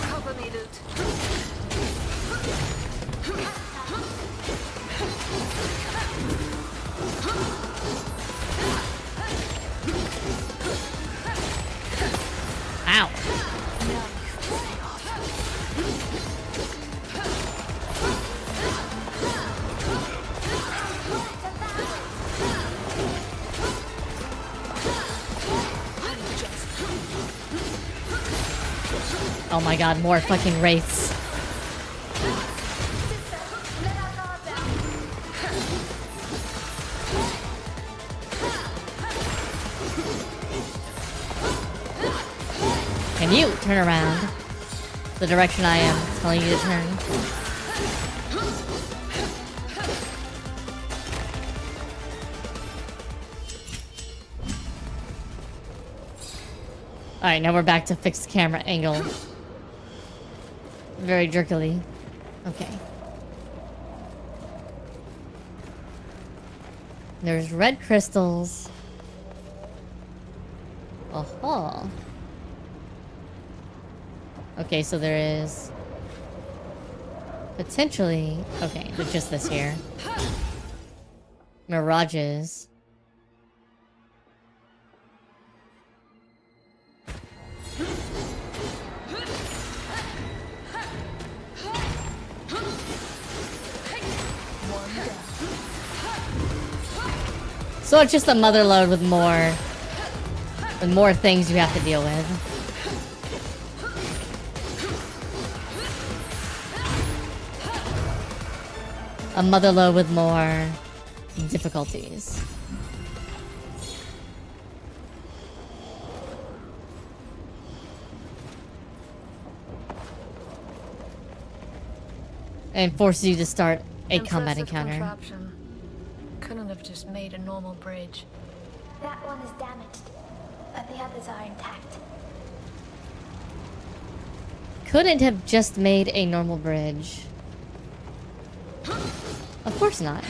Cover me, Loot. Oh my god, more fucking wraiths. Can you turn around the direction I am telling you to turn? Alright, now we're back to fixed camera angle. Very jerkily. Okay. There's red crystals. Oh. Okay, so there is potentially, okay, but just this here. Mirages. So it's just a mother load with more things you have to deal with. A mother load with more difficulties. And forces you to start a combat encounter. Contraption. Couldn't have just made a normal bridge. That one is damaged, but the others are intact. Couldn't have just made a normal bridge. Of course not.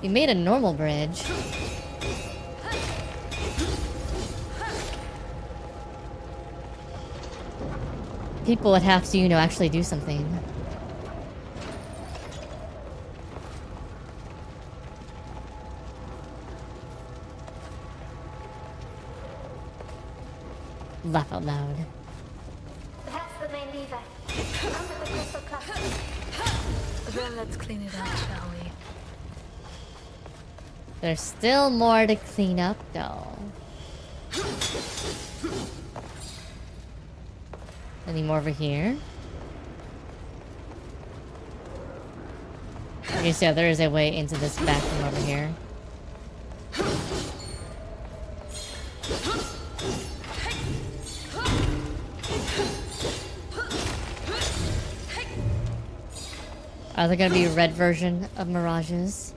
You made a normal bridge. People would have to, you know, actually do something. Laugh out loud. That's the main lever. Under the crystal cluster. Then let's clean it up, shall we? There's still more to clean up, though. Any more over here? Okay, so yeah, there is a way into this bathroom over here. Are there gonna be a red version of mirages?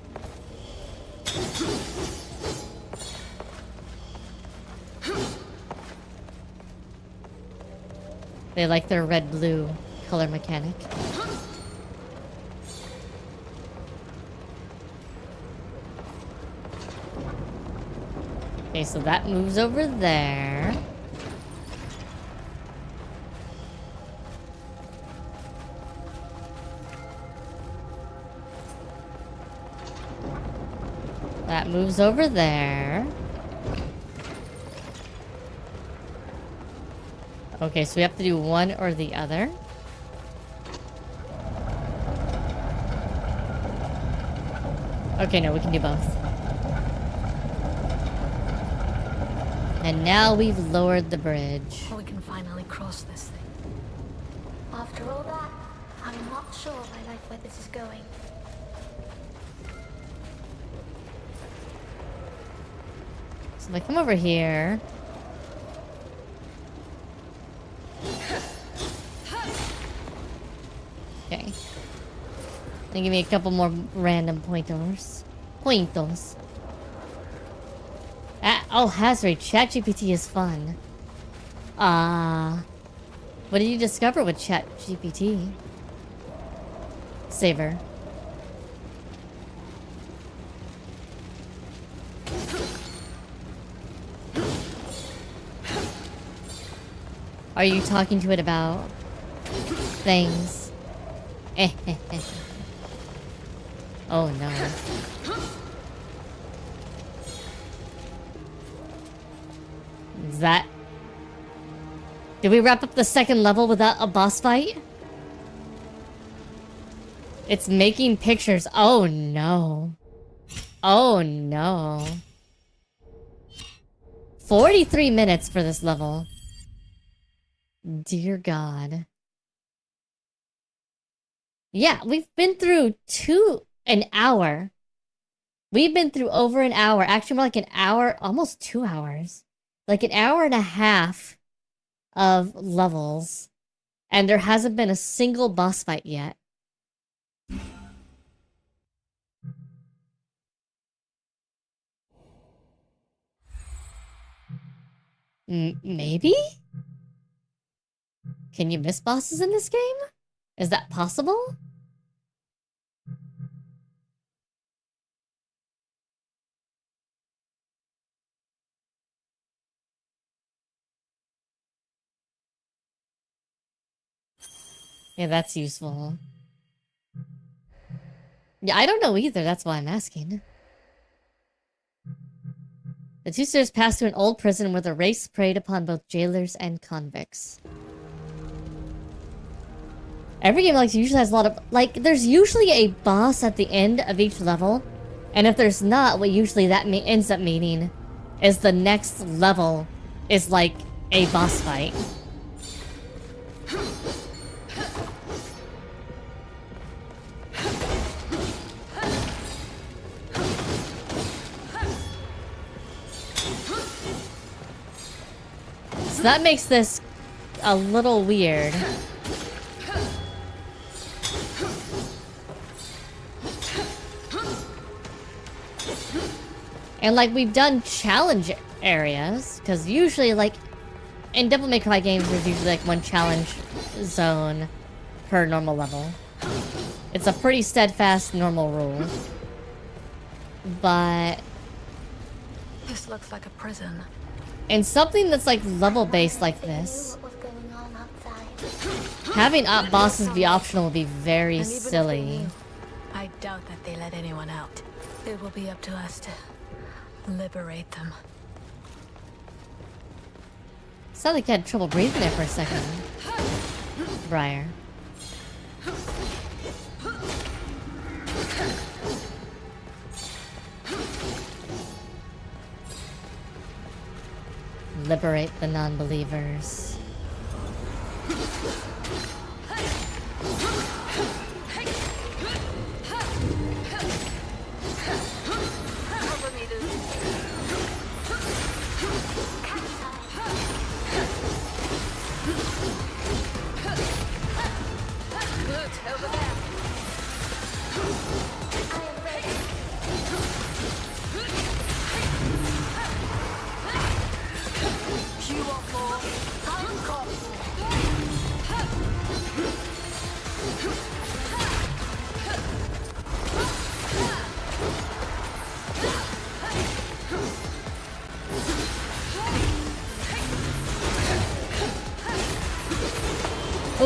They like their red-blue color mechanic. Okay, so that moves over there. That moves over there. Okay, so we have to do one or the other. Okay, no, we can do both. And now we've lowered the bridge. We can finally cross this thing. After all that, I'm not sure I like where this is going. So if I come over here. Okay. Then give me a couple more random pointers. Oh, AsuReDi, ChatGPT is fun. What did you discover with ChatGPT? Saver. Are you talking to it about things? Oh no. Is that... Did we wrap up the second level without a boss fight? It's making pictures. Oh no. Oh no. 43 minutes for this level. Dear God. Yeah, we've been through an hour. We've been through over an hour. Actually, more like an hour, almost 2 hours. Like an hour and a half of levels. And there hasn't been a single boss fight yet. Maybe? Can you miss bosses in this game? Is that possible? Yeah, that's useful. Yeah, I don't know either. That's why I'm asking. The two sisters passed through an old prison where the race preyed upon both jailers and convicts. Every game usually has a lot of... there's usually a boss at the end of each level. And if there's not, what usually that ends up meaning is the next level is like a boss fight. So that makes this a little weird. And we've done challenge areas, because usually in Devil May Cry games there's usually one challenge zone per normal level. It's a pretty steadfast normal rule. But this looks like a prison. And something that's level based like this, having bosses be optional would be very silly. I doubt that they let anyone out. It will be up to us to liberate them. Sounded like you had trouble breathing there for a second, Briar. Liberate the non-believers.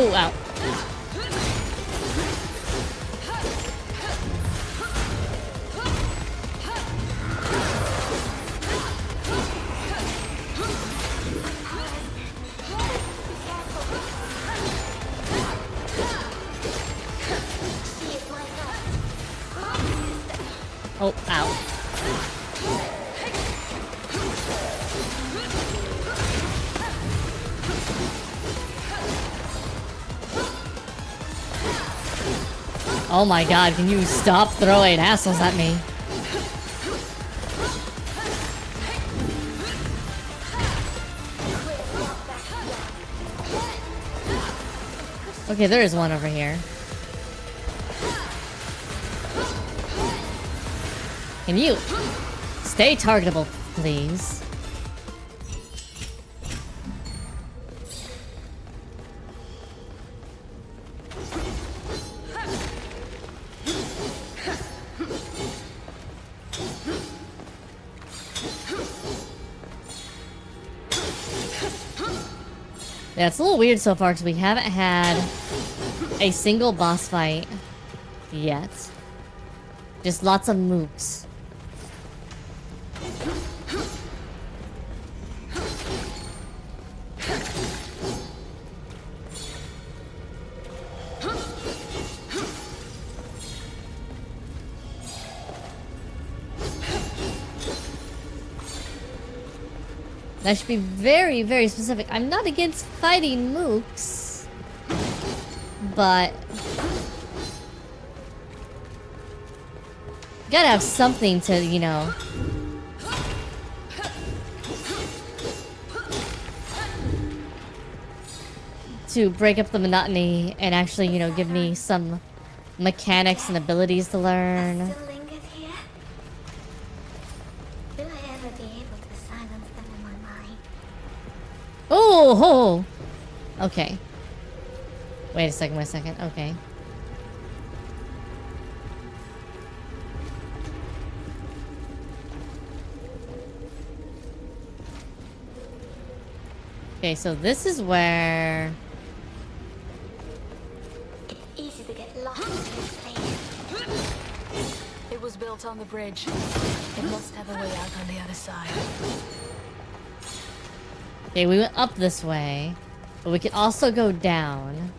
Oh, wow. Oh, ow. Oh my god, can you stop throwing assholes at me? Okay, there is one over here. Can you stay targetable, please? Yeah, it's a little weird so far because we haven't had a single boss fight yet. Just lots of mooks. That should be very, very specific. I'm not against fighting mooks, but gotta have something to, you know, to break up the monotony and actually, you know, give me some mechanics and abilities to learn. Still lingered here? Will I ever be able to silence them in my mind? Oh, okay. Wait a second. Okay. Okay, so this is where... It's easy to get lost in this place. It was built on the bridge. It must have a way out on the other side. Okay, we went up this way, but we can also go down.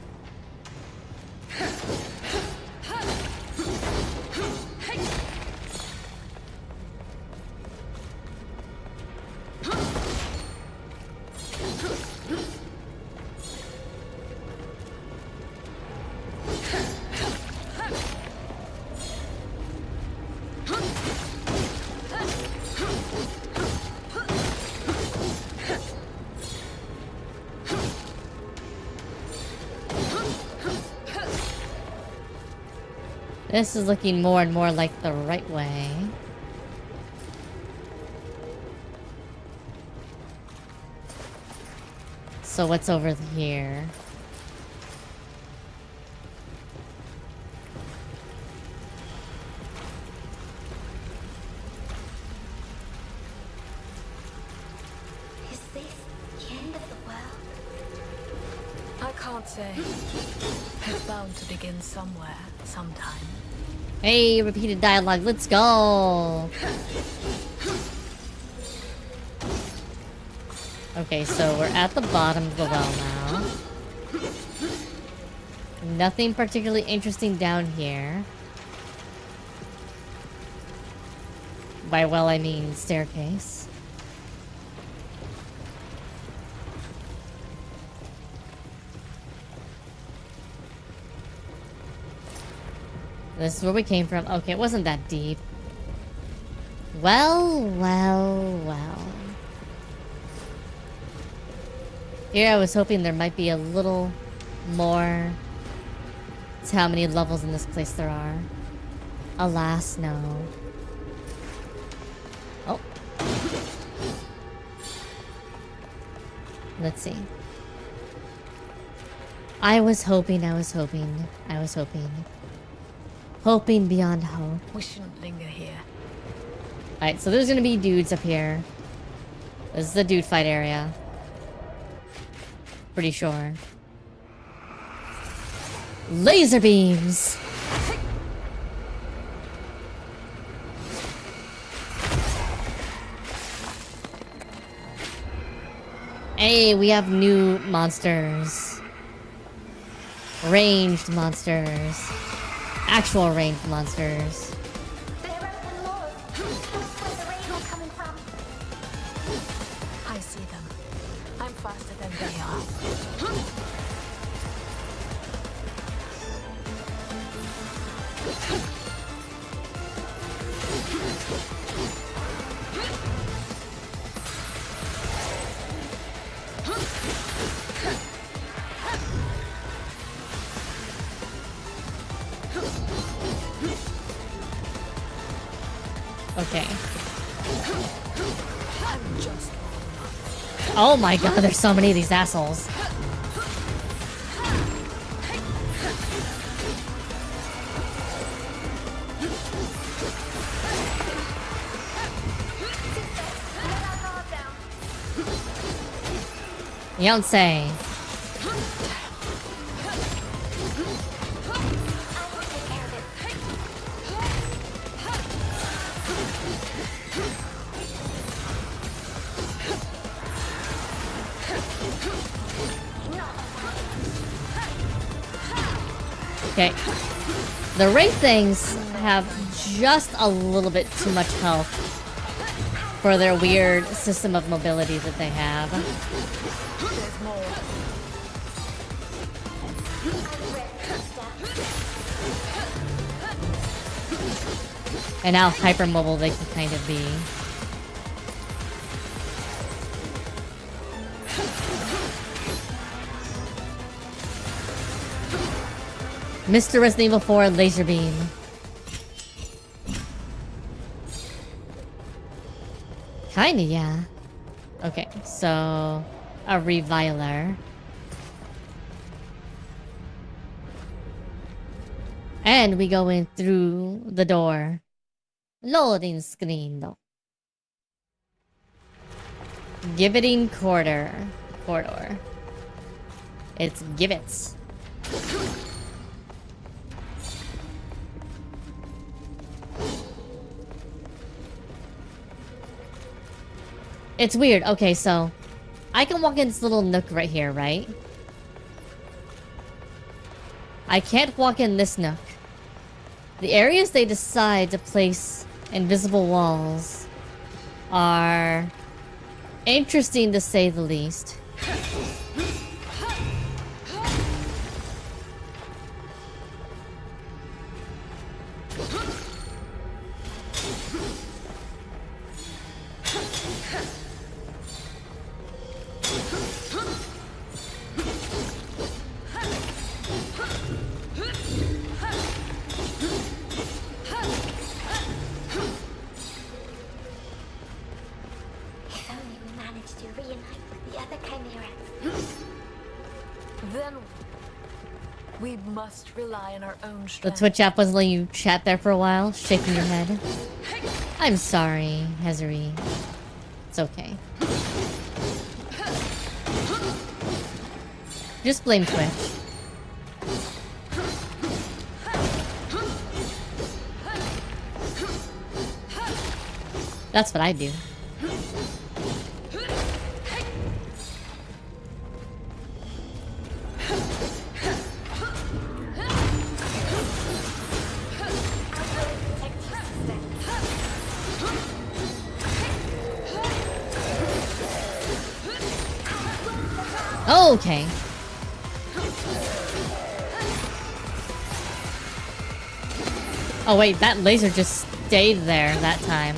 This is looking more and more like the right way. So what's over here? Is this the end of the world? I can't say. It's bound to begin somewhere, sometime. Hey, repeated dialogue, let's go! Okay, so we're at the bottom of the well now. Nothing particularly interesting down here. By well, I mean staircase. This is where we came from. Okay, it wasn't that deep. Well. Here I was hoping there might be a little more to how many levels in this place there are. Alas, no. Oh. Let's see. I was hoping. Hoping beyond hope. We shouldn't linger here. Alright, so there's gonna be dudes up here. This is the dude fight area. Pretty sure. Laser beams! Hey, we have new monsters. Ranged monsters. Actual ranged monsters. They're up the north. That's where the rain is coming from. I see them. I'm faster than they are. Okay. Oh my god, there's so many of these assholes. You don't say. Okay. The wraith things have just a little bit too much health. for their weird system of mobility that they have. There's more. And how hypermobile they can kind of be. Mr. Resident Evil 4 laser beam. Kinda, yeah. Okay, so a reviler. And we go in through the door. Loading screen though. Gibbeting corridor. It's gibbets. It's weird. Okay, so I can walk in this little nook right here, right? I can't walk in this nook. The areas they decide to place invisible walls are interesting to say the least. If only we managed to reunite with the other chimeras. Then we must rely on our own The strength. Twitch app was letting you chat there for a while, shaking your head. I'm sorry, Hezuri. It's okay. Just blame Twitch. That's what I do. Okay. Oh wait, that laser just stayed there that time.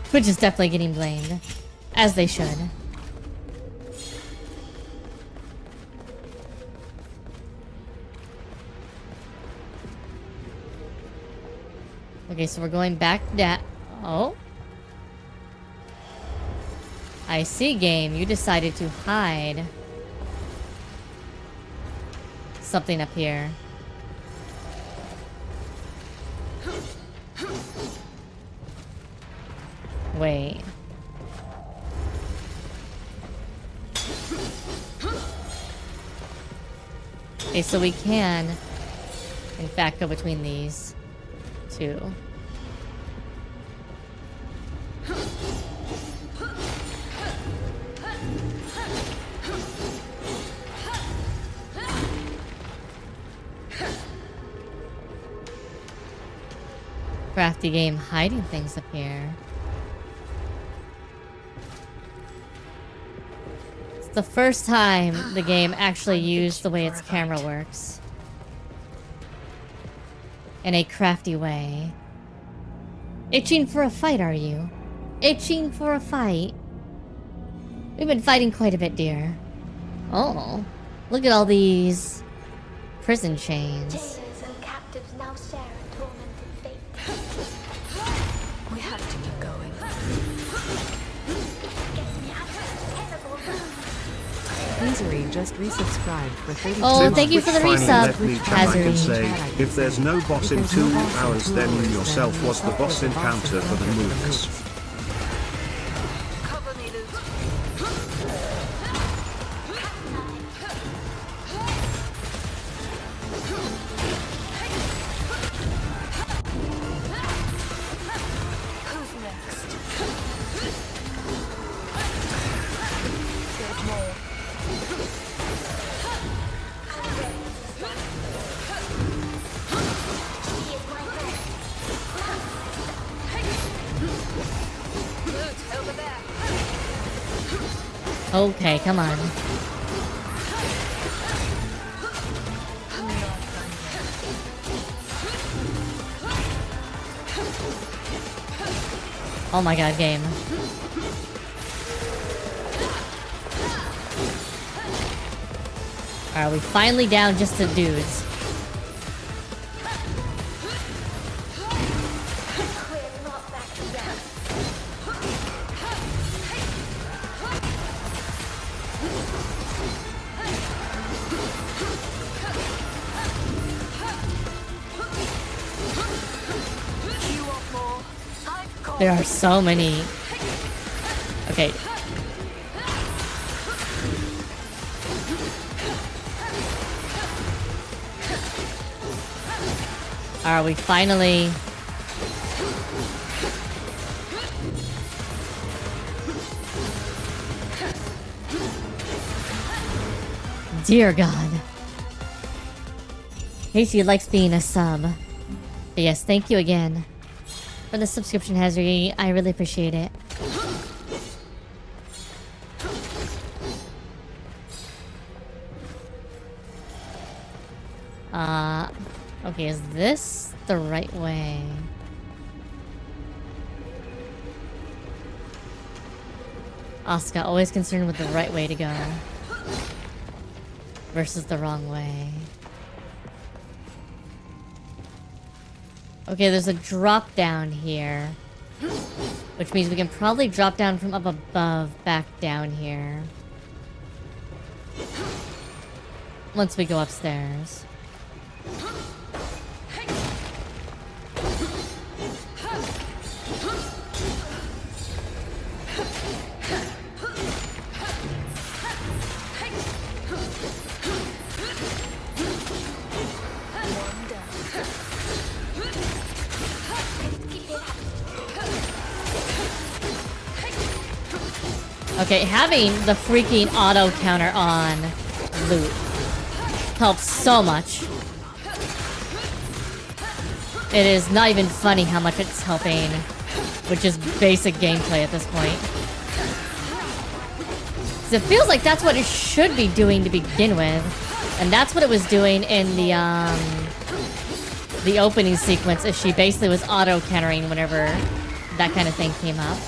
Twitch is definitely getting blamed. As they should. Okay, so we're going back down. Oh. I see, game. You decided to hide something up here. Wait. Okay, so we can, in fact, go between these two. Crafty game hiding things up here. It's the first time the game actually used the way its camera works. In a crafty way. Itching for a fight, are you? Itching for a fight? We've been fighting quite a bit, dear. Oh, look at all these prison chains. Jailers and captives now share a tormented fate. We have to keep going. Get me out of this terrible room. AsuReDi just resubscribed for 32 Oh, thank you for the months. resub, Let me come back and say, AsuReDi. if there's no boss in 2 hours, then you yourself was the boss encounter for the mooks. Cover me, Luke. Okay, come on. Oh my god, game. Are we finally down just to dudes? There are so many. Okay. Are we finally... Dear God. Casey likes being a sub. But yes, thank you again for the subscription, AsuReDi. I really appreciate it. Okay, is this the right way? Asuka, always concerned with the right way to go versus the wrong way. Okay, there's a drop down here, which means we can probably drop down from up above back down here once we go upstairs. Okay, having the freaking auto counter on loot helps so much. It is not even funny how much it's helping, which is basic gameplay at this point. 'Cause it feels like that's what it should be doing to begin with, and that's what it was doing in the opening sequence. Is she basically was auto countering whenever that kind of thing came up.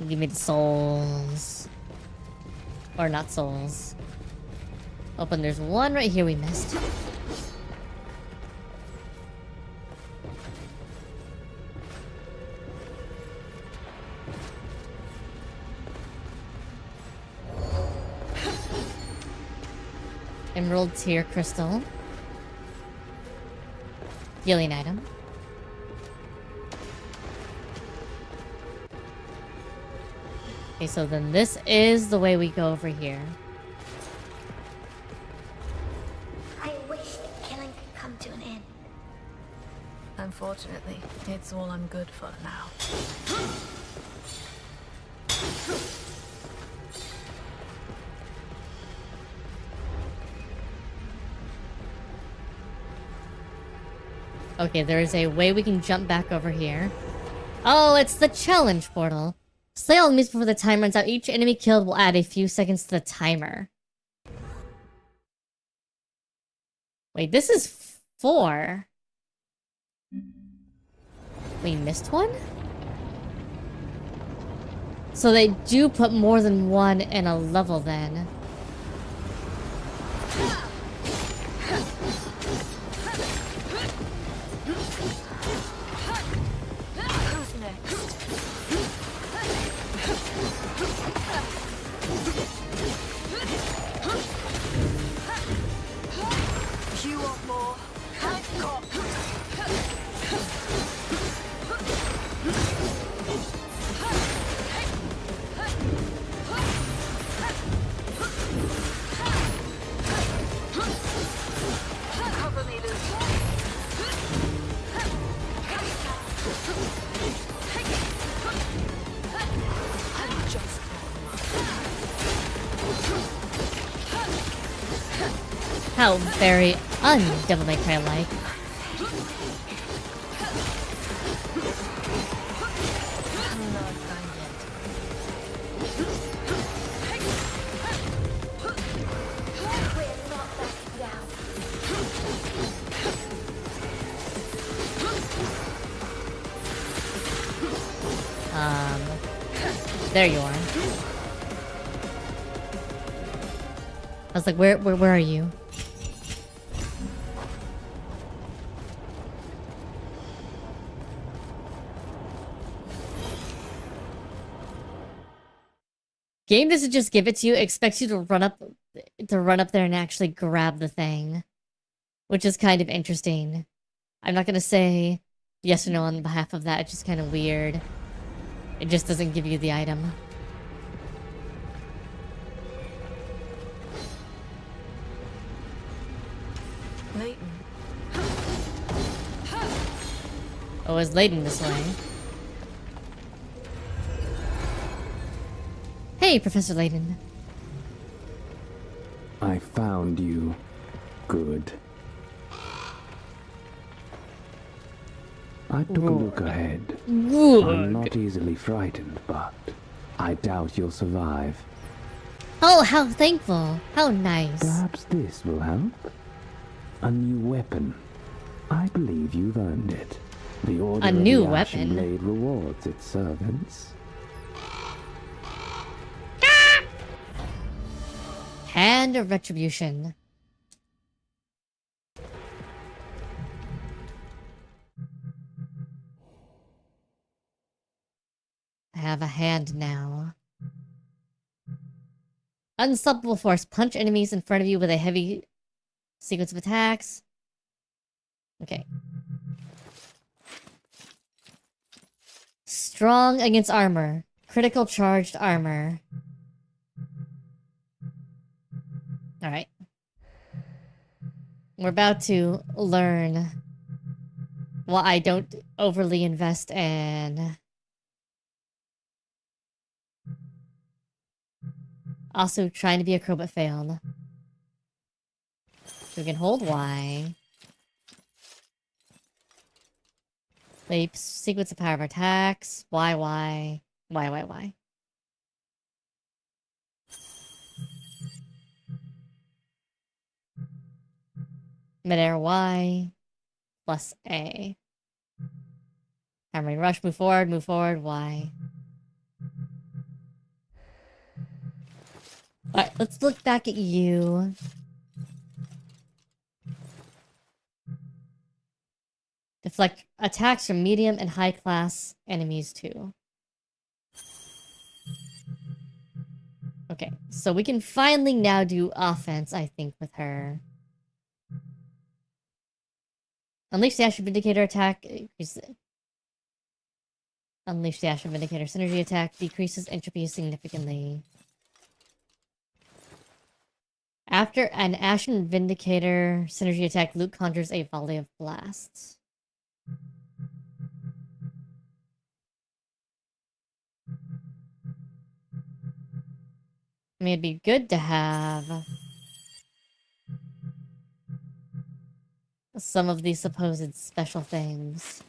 Give me the souls. Or not souls. Oh, and there's one right here we missed. Emerald tier crystal. Healing item. Okay, so then this is the way we go over here. I wish that killing could come to an end. Unfortunately, it's all I'm good for now. Okay, there is a way we can jump back over here. Oh, it's the challenge portal. Slay all enemies before the time runs out. Each enemy killed will add a few seconds to the timer. Wait, this is 4. We missed one? So they do put more than one in a level then. Who's next? You want more? I've got. How very un-Devil May Cry like. There you are. I was like, where are you? Game doesn't just give it to you, it expects you to run up there and actually grab the thing. Which is kind of interesting. I'm not gonna say yes or no on behalf of that, it's just kind of weird. It just doesn't give you the item. Layton. Oh, is Layton this way? Hey, Professor Layton. I found you. Good. I took a look ahead. Good. I'm not easily frightened, but I doubt you'll survive. Oh, how thankful. How nice. Perhaps this will help? A new weapon. I believe you've earned it. The Order a new of the Ashen weapon? Blade rewards its servants. Hand of Retribution. I have a hand now. Unstoppable force. Punch enemies in front of you with a heavy sequence of attacks. Okay. Strong against armor. Critical charged armor. Alright. We're about to learn why I don't overly invest in also trying to be a crow but failed. So we can hold Y. Leap, sequence of power of attacks. Y. Midair Y plus A. Hammering rush, move forward, Y. Alright, let's look back at you. Deflect attacks from medium and high class enemies too. Okay, so we can finally now do offense, I think, with her. Unleash the Ashen Vindicator attack. Unleash the Ashen Vindicator synergy attack. Decreases entropy significantly. After an Ashen Vindicator synergy attack, Luke conjures a volley of blasts. I mean, it'd be good to have some of these supposed special things.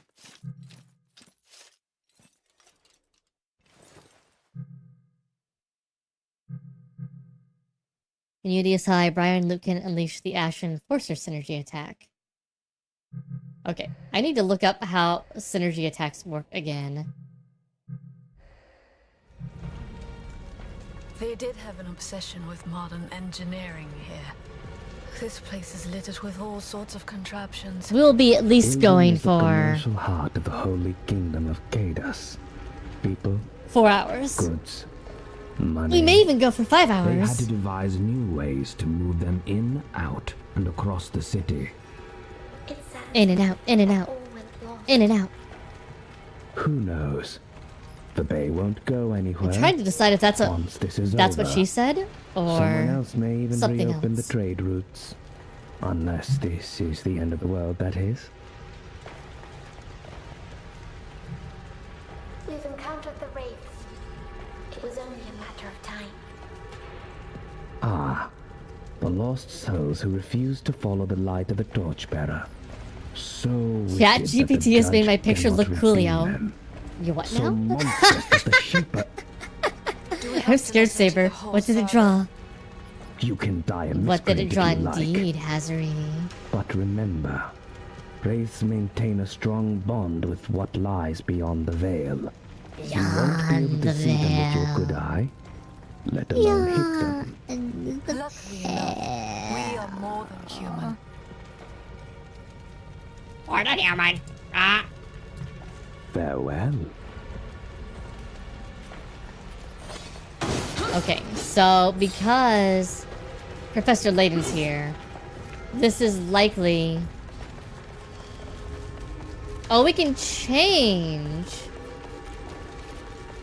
Immunity is high. Brian and Luke can unleash the Ashen Forcer synergy attack. Okay, I need to look up how synergy attacks work again. They did have an obsession with modern engineering here. This place is littered with all sorts of contraptions. We'll be at least Elysium going is the for commercial heart of the holy kingdom of Caedus. People, 4 hours. goods, money. We may even go for 5 They had hours. to devise new ways to move them in, out, and across the city. In and out, in and out, in and out. Who knows? The bay won't go anywhere. I'm trying to decide if that's Once this is what over, she said, or someone else may even something reopen else. the trade routes. Unless this is the end of the world, that is. We've encountered the wraiths. It was only a matter of time. Ah, the lost souls who refused to follow the light of the torchbearer. So Chat wicked that the GPT has made judge my picture cannot look coolio. redeem them. You what So now? monstrous that the shaper. I'm scared, Saber. What did it draw? You can die in What did it draw if you like. indeed, Hazuri? But remember, wraiths maintain a strong bond with what lies beyond the veil. You won't be able to see them with your good eye, let alone hit them. Luckily enough, we are more than human. More than human. Ah. Farewell. Okay, so because Professor Layton's here, this is likely... Oh, we can change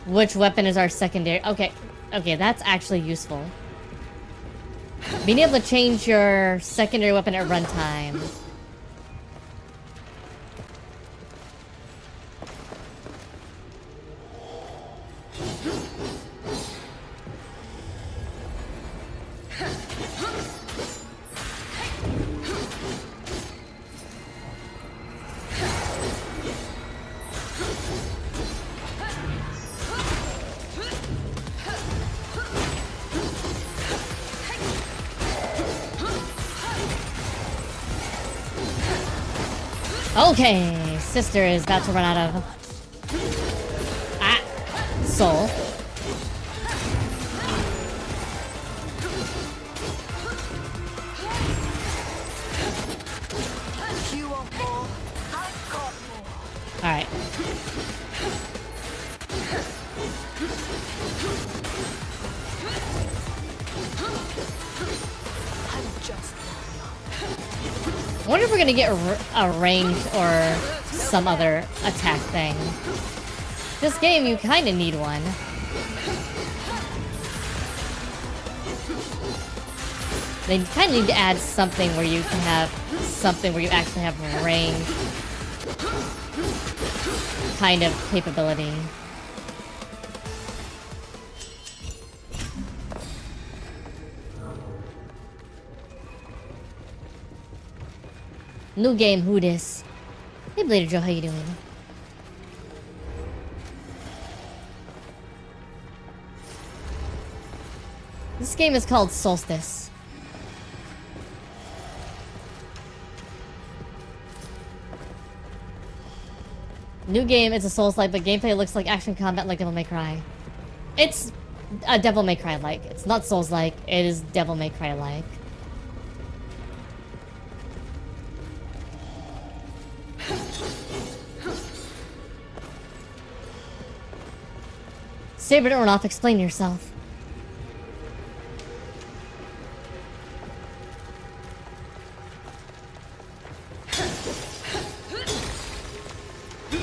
which weapon is our secondary. Okay, that's actually useful. Being able to change your secondary weapon at runtime. Okay, sister is about to run out of soul. You want more? I've got more. Alright. I'm just I wonder if we're gonna get a ranged or some other attack thing. This game, you kind of need one. They kind of need to add something where you can have something where you actually have range kind of capability. New game, who dis? Hey Blader Joe, how you doing? This game is called Soulstice. New game, it's a Souls-like, but gameplay looks like action combat like Devil May Cry. It's a Devil May Cry-like. It's not Souls-like, it is Devil May Cry-like. Saber, don't run off, explain yourself.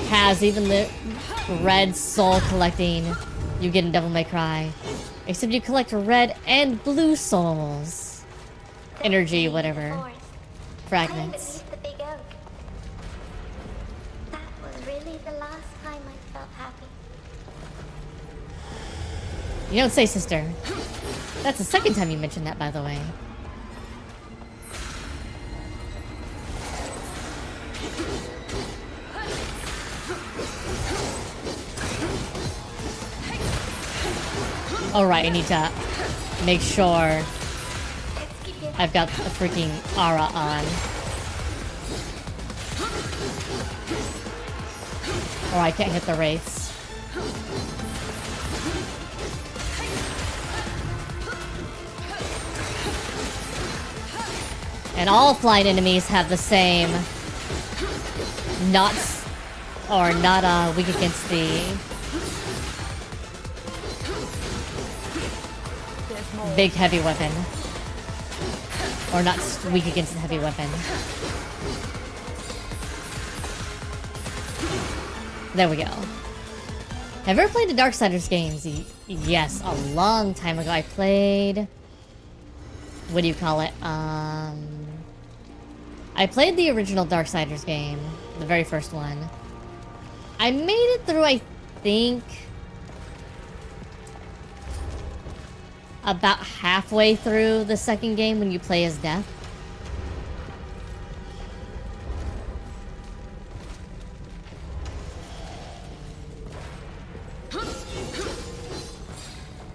Has even the red soul collecting you get in Devil May Cry. Except you collect red and blue souls. Energy, whatever. Fragments. The big oak. That was really the last time I felt happy. You don't say, sister. That's the second time you mentioned that, by the way. Alright, I need to make sure I've got the freaking aura on. Or I can't hit the wraiths. And all flying enemies have the same not weak against the big heavy weapon. Or not weak against the heavy weapon. There we go. Have you ever played the Darksiders games? Yes, a long time ago I played... What do you call it? I played the original Darksiders game. The very first one. I made it through, I think about halfway through the second game when you play as Death.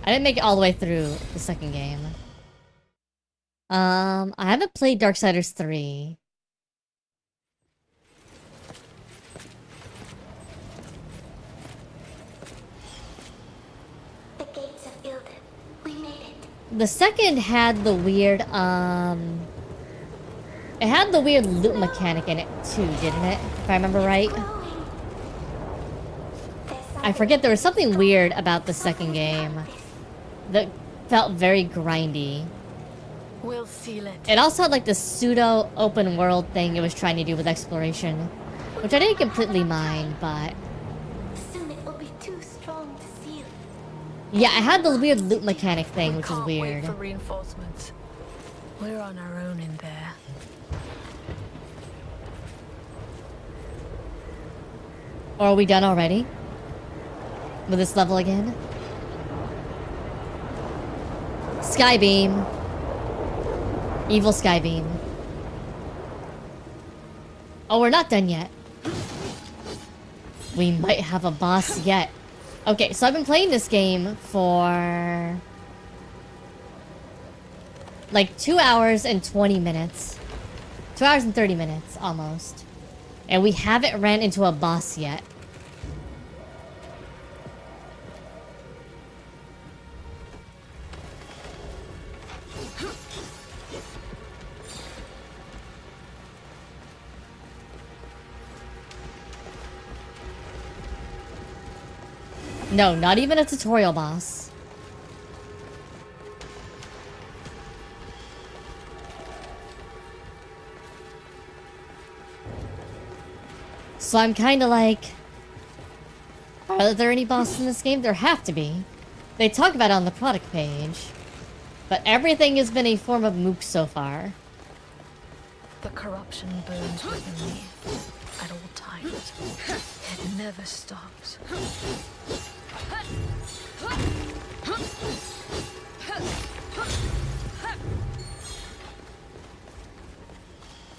I didn't make it all the way through the second game. I haven't played Darksiders 3. The gates of Ilden. We made it. The second had the weird, it had the weird loot mechanic in it too, didn't it? If I remember right. I forget, there was something weird about the second game that felt very grindy. We'll seal it. It also had like the pseudo open world thing it was trying to do with exploration, which I didn't completely mind, but Soon it will be too strong to seal. yeah, it had the weird loot mechanic thing, which is weird. Wait for reinforcements. We're on our own in there. Or are we done already? With this level again? Skybeam. Evil Skybeam. Oh, we're not done yet. We might have a boss yet. Okay, so I've been playing this game for like 2 hours and 20 minutes. 2 hours and 30 minutes, almost. And we haven't ran into a boss yet. No, not even a tutorial boss. So I'm kinda like, are there any bosses in this game? There have to be. They talk about it on the product page. But everything has been a form of mook so far. The corruption burns within me at all times. It never stops.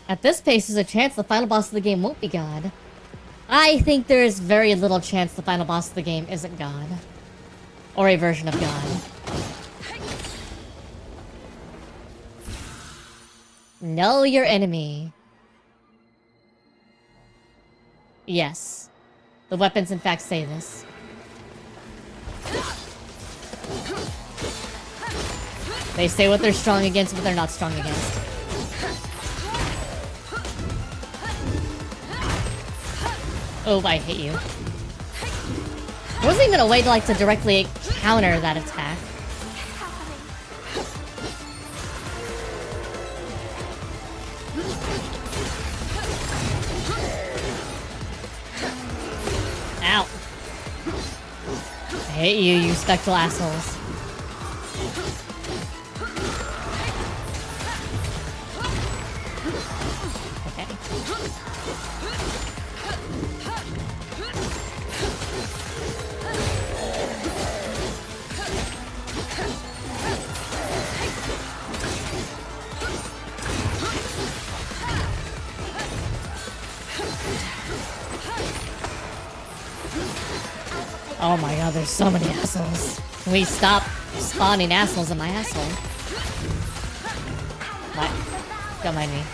At this pace, there's a chance the final boss of the game won't be God. I think there is very little chance the final boss of the game isn't God. Or a version of God. Know your enemy. Yes. The weapons in fact say this. They say what they're strong against, what they're not strong against. Oh, I hate you. There wasn't even a way to, like, to directly counter that attack. Ow. I hate you, you spectral assholes. Okay. Oh my god, there's so many assholes. Can we stop spawning assholes in my asshole? What? Don't mind me.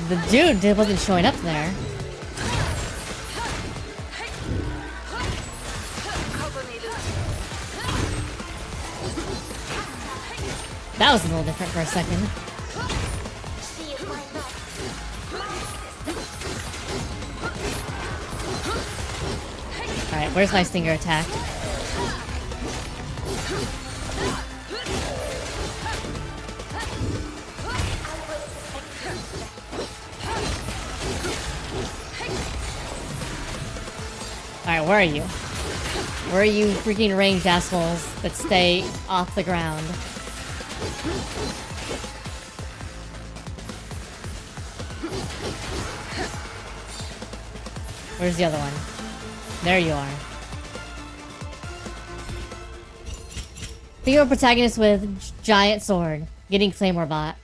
The dude wasn't showing up there. That was a little different for a second. Alright, where's my stinger attack? Alright, where are you? Where are you freaking ranged assholes that stay off the ground? Where's the other one? There you are. Female protagonist with giant sword. Getting Claymore bot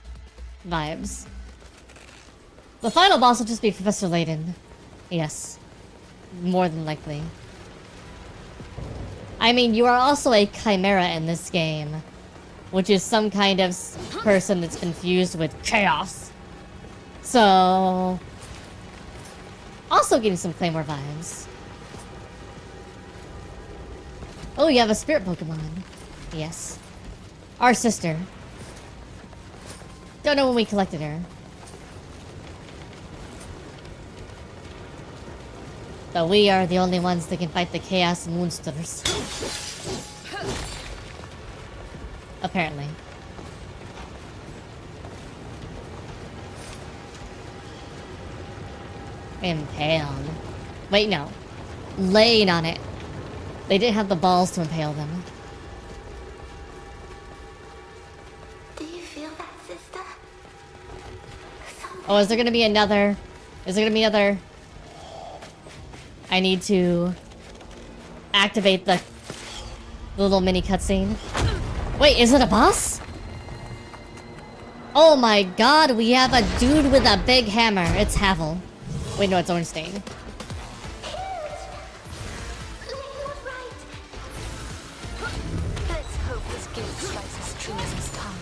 vibes. The final boss will just be Professor Layton. Yes. More than likely. I mean, you are also a chimera in this game. Which is some kind of person that's infused with chaos. So... also getting some Claymore vibes. Oh, you have a spirit Pokemon. Yes. Our sister. Don't know when we collected her. But we are the only ones that can fight the chaos monsters. Apparently. Impaled. Wait, no. Laying on it. They didn't have the balls to impale them. Do you feel that, sister? Oh, is there gonna be another? Is there gonna be another? I need to activate the little mini cutscene. Wait, is it a boss? Oh my god, we have a dude with a big hammer. It's Havel. Wait, no, it's Ornstein. Let's hope this gift strikes as true as his tongue.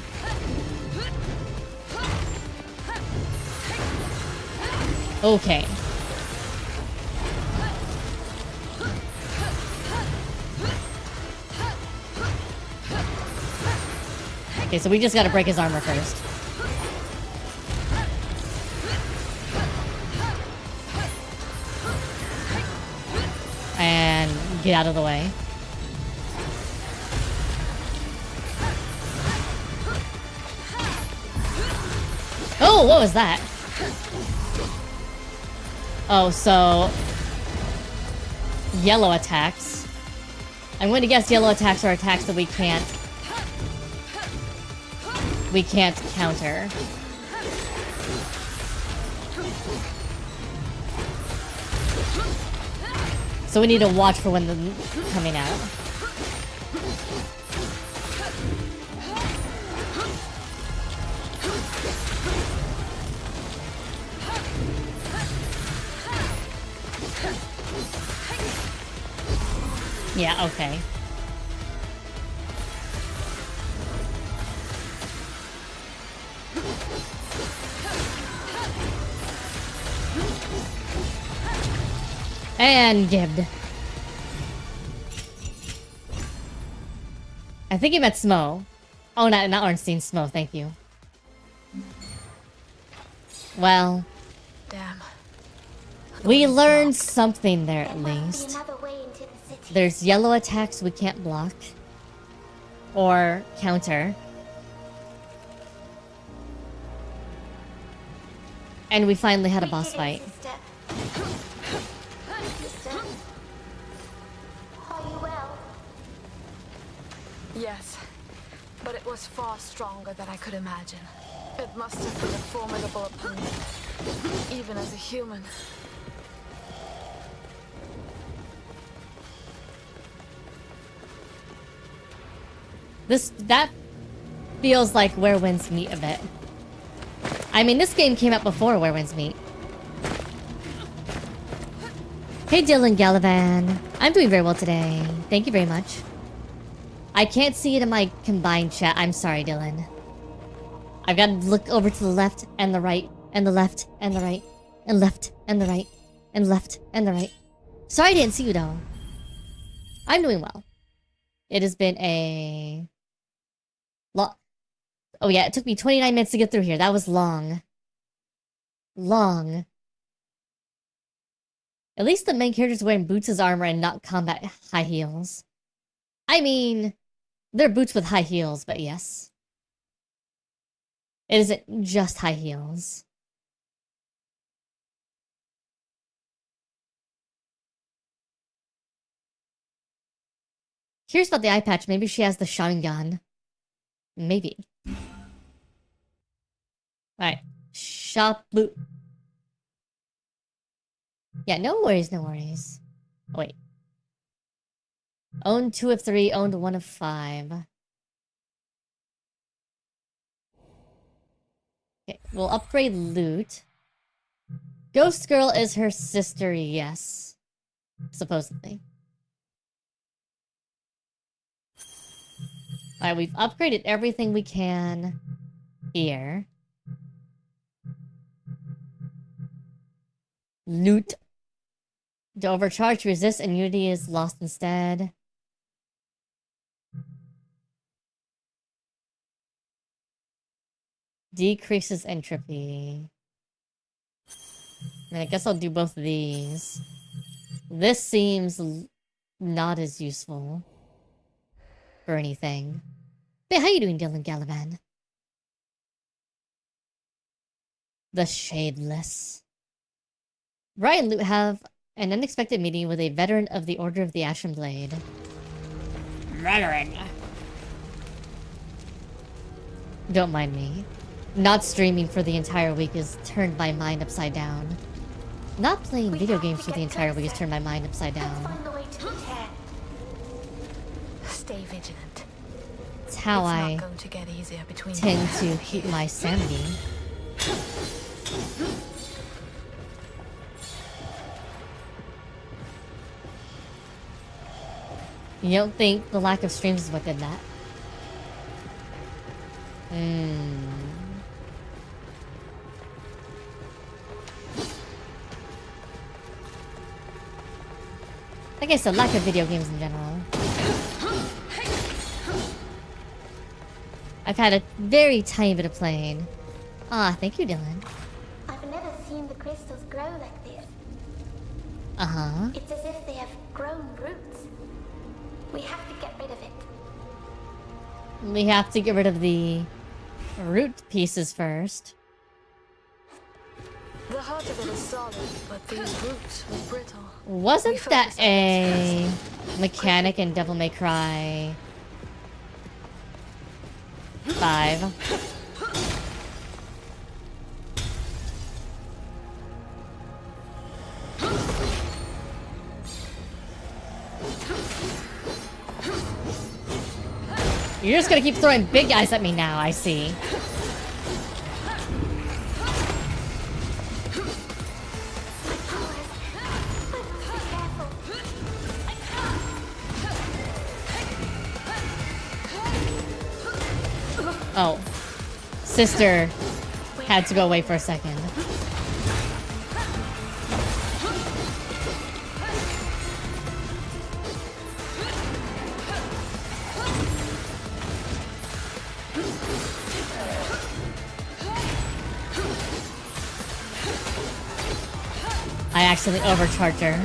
Okay. Okay, so we just gotta break his armor first. And get out of the way. Oh, what was that? Oh, so... yellow attacks. I'm going to guess yellow attacks are attacks that we can't counter. So we need to watch for when they're coming out. Yeah, okay. And gibbed. I think he meant Smo. Oh, not Ornstein, Smo, thank you. Well. Damn. We learned something there at least. There's yellow attacks we can't block. Or counter. And we finally had a boss fight. Yes, but it was far stronger than I could imagine. It must have been a formidable opponent, even as a human. That feels like Where Winds Meet a bit. I mean, this game came out before Where Winds Meet. Hey Dylan Gallivan. I'm doing very well today. Thank you very much. I can't see it in my combined chat. I'm sorry, Dylan. I've got to look over to the left and the right and the left and the right and left and the right and left and the right. Sorry I didn't see you though. I'm doing well. It has been a long... Oh yeah, it took me 29 minutes to get through here. That was long. Long. At least the main character's wearing boots as armor and not combat high heels. I mean, they're boots with high heels, but yes. It isn't just high heels. Curious about the eye patch. Maybe she has the Sharingan. Maybe. Alright. Shop loot. Yeah, no worries, no worries. Oh, wait. Owned 2 of 3, owned 1 of 5. Okay, we'll upgrade loot. Ghost Girl is her sister, yes. Supposedly. Alright, we've upgraded everything we can here. Loot. To overcharge, resist, and unity is lost instead. Decreases entropy. I guess I'll do both of these. This seems not as useful for anything. Hey, how you doing, Dylan Galavan? The Shadeless. Brian and Loot have an unexpected meeting with a veteran of the Order of the Ashen Blade. Veteran. Don't mind me. Not streaming for the entire week has turned my mind upside down. Not playing video games for the entire week has turned my mind upside down. Stay vigilant. It's how I tend to keep my sanity. You don't think the lack of streams is what did that? I guess the lack of video games in general. I've had a very tiny bit of playing. Ah, thank you, Dylan. I've never seen the crystals grow like this. Uh-huh. It's as if they have grown roots. We have to get rid of it. We have to get rid of the root pieces first. The heart of it is solid, but these roots were brittle. Wasn't that a mechanic in Devil May Cry 5? You're just gonna keep throwing big guys at me now, I see. Oh. Sister had to go away for a second. I accidentally overcharged her.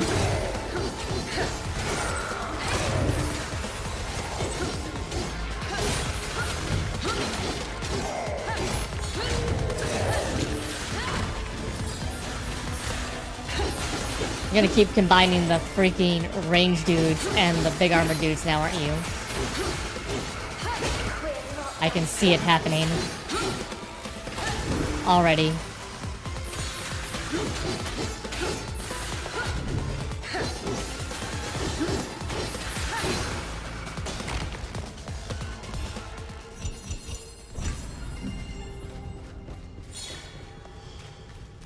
You're gonna keep combining the freaking range dudes and the big armor dudes now, aren't you? I can see it happening. Already.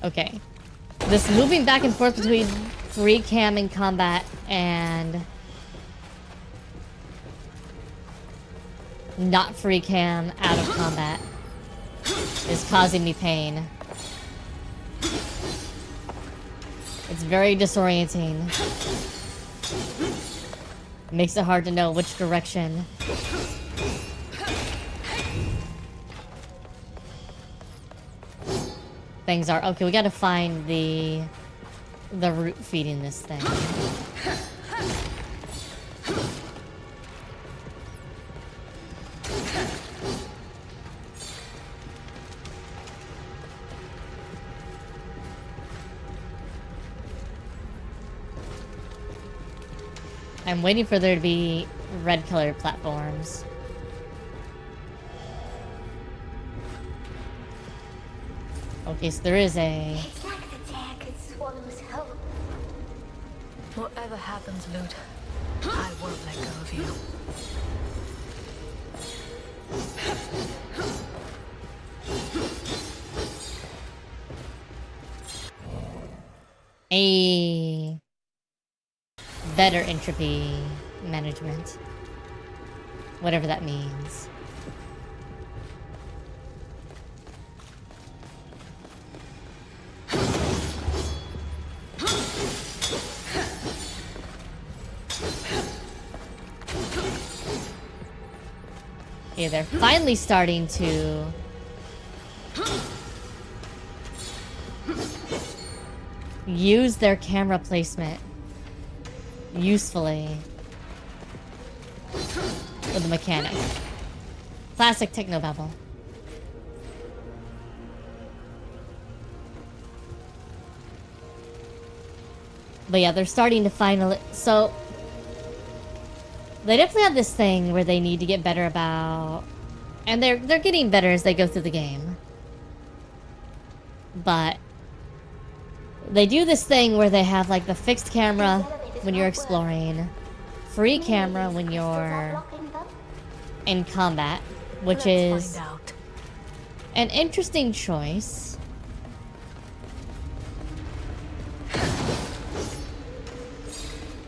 Okay. This moving back and forth between free cam in combat and not free cam out of combat is causing me pain. It's very disorienting. It makes it hard to know which direction. Things are. Okay, we gotta find the root feeding this thing. I'm waiting for there to be red colored platforms. Okay, so there is a... It's like the jagged swallows hope. Whatever happens, Lute, I won't let go of you. A better entropy management. Whatever that means. Yeah, they're finally starting to use their camera placement usefully with the mechanic. Classic technobabble. But yeah, they're starting to finally... So, they definitely have this thing where they need to get better about... And they're getting better as they go through the game. But... They do this thing where they have like the fixed camera when you're exploring, free camera when you're in combat, which is an interesting choice.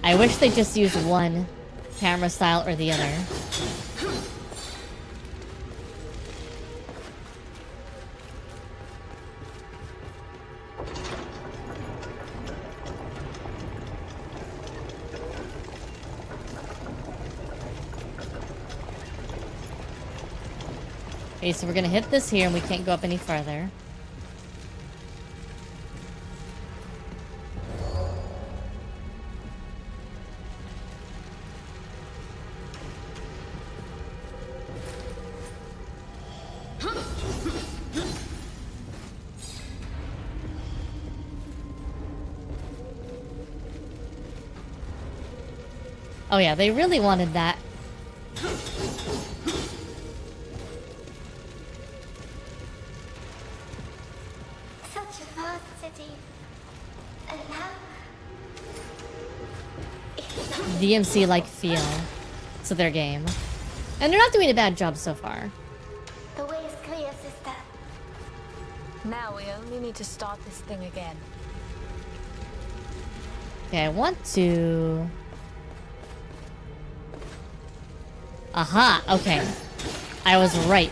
I wish they just used one camera style or the other. Okay, so we're gonna hit this here and we can't go up any further. Oh yeah, they really wanted that. Such a vast city. And now... DMC-like feel to their game. And they're not doing a bad job so far. The way is clear, sister. Now we only need to start this thing again. Okay, I want to... Aha, okay. I was right.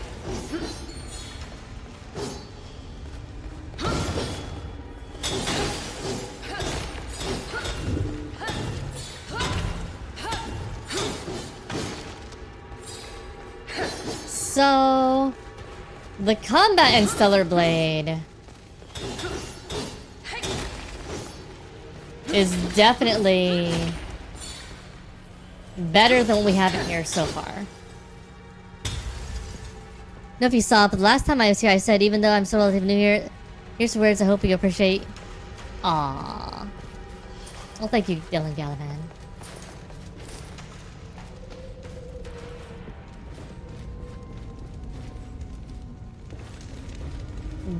So... The combat in Stellar Blade... is definitely... better than what we have in here so far. I don't know if you saw, but the last time I was here, I said, even though I'm so relatively new here, here's some words I hope you appreciate. Aww. Well, thank you, Dylan Gallivan.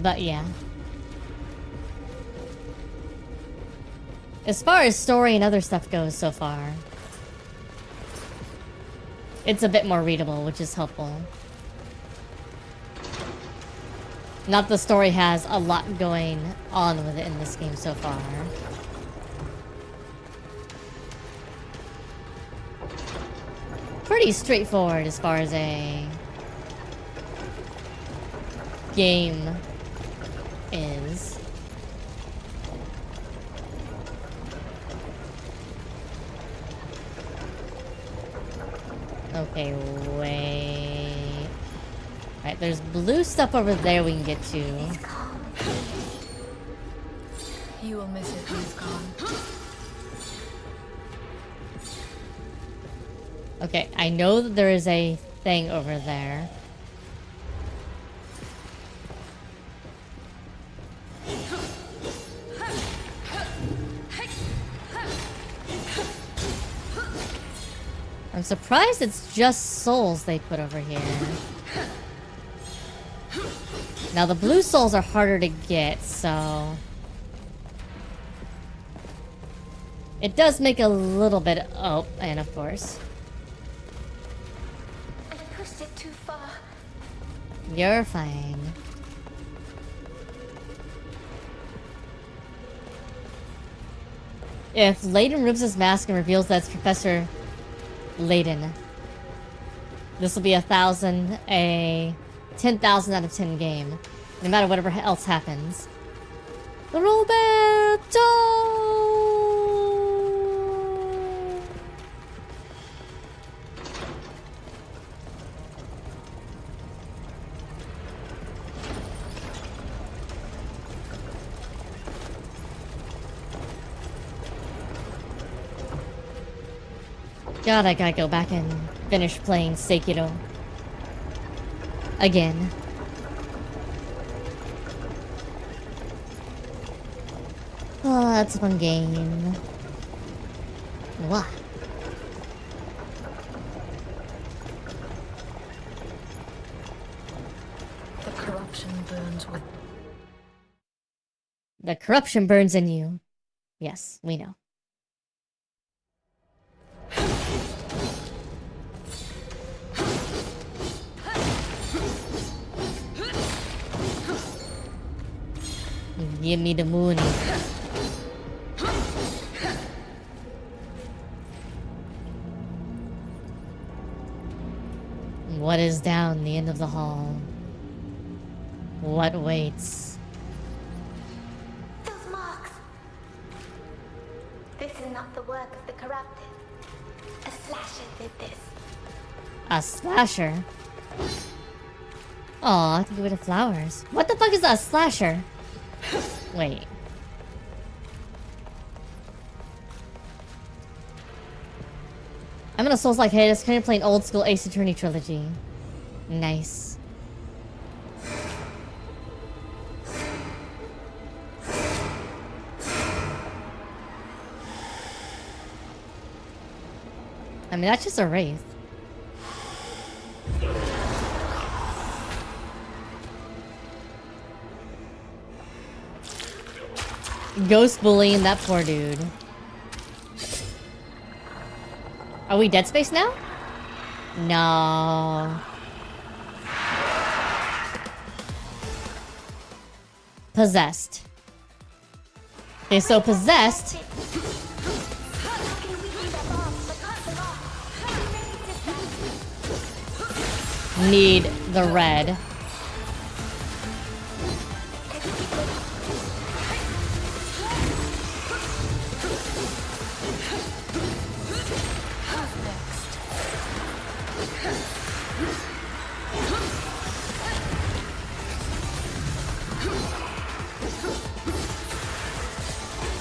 But yeah. As far as story and other stuff goes so far, it's a bit more readable, which is helpful. Not the story has a lot going on with it in this game so far. Pretty straightforward as far as a game is. Okay, wait. Alright, there's blue stuff over there we can get to. You will miss it when it's gone. Okay, I know that there is a thing over there. I'm surprised it's just souls they put over here. Now the blue souls are harder to get, so... It does make a little bit... Oh, and of course. I pushed it too far. You're fine. If Layden removes his mask and reveals that it's Professor Layden, this will be 10,000 out of 10 game. No matter whatever else happens. Roberto! God, I gotta go back and finish playing Sekiro. Again. Oh, that's a fun game. What? The corruption burns with... The corruption burns in you. Yes, we know. Give me the moon. What is down the end of the hall? What waits? Those marks. This is not the work of the corrupted. A slasher did this. A slasher? Aw, I think with the flowers. What the fuck is a slasher? Wait. I'm gonna Souls-like Hades, currently playing old school Ace Attorney trilogy. Nice. I mean, that's just a wraith. Ghost bullying that poor dude. Are we Dead Space now? No. Possessed. Okay, so possessed. Need the red.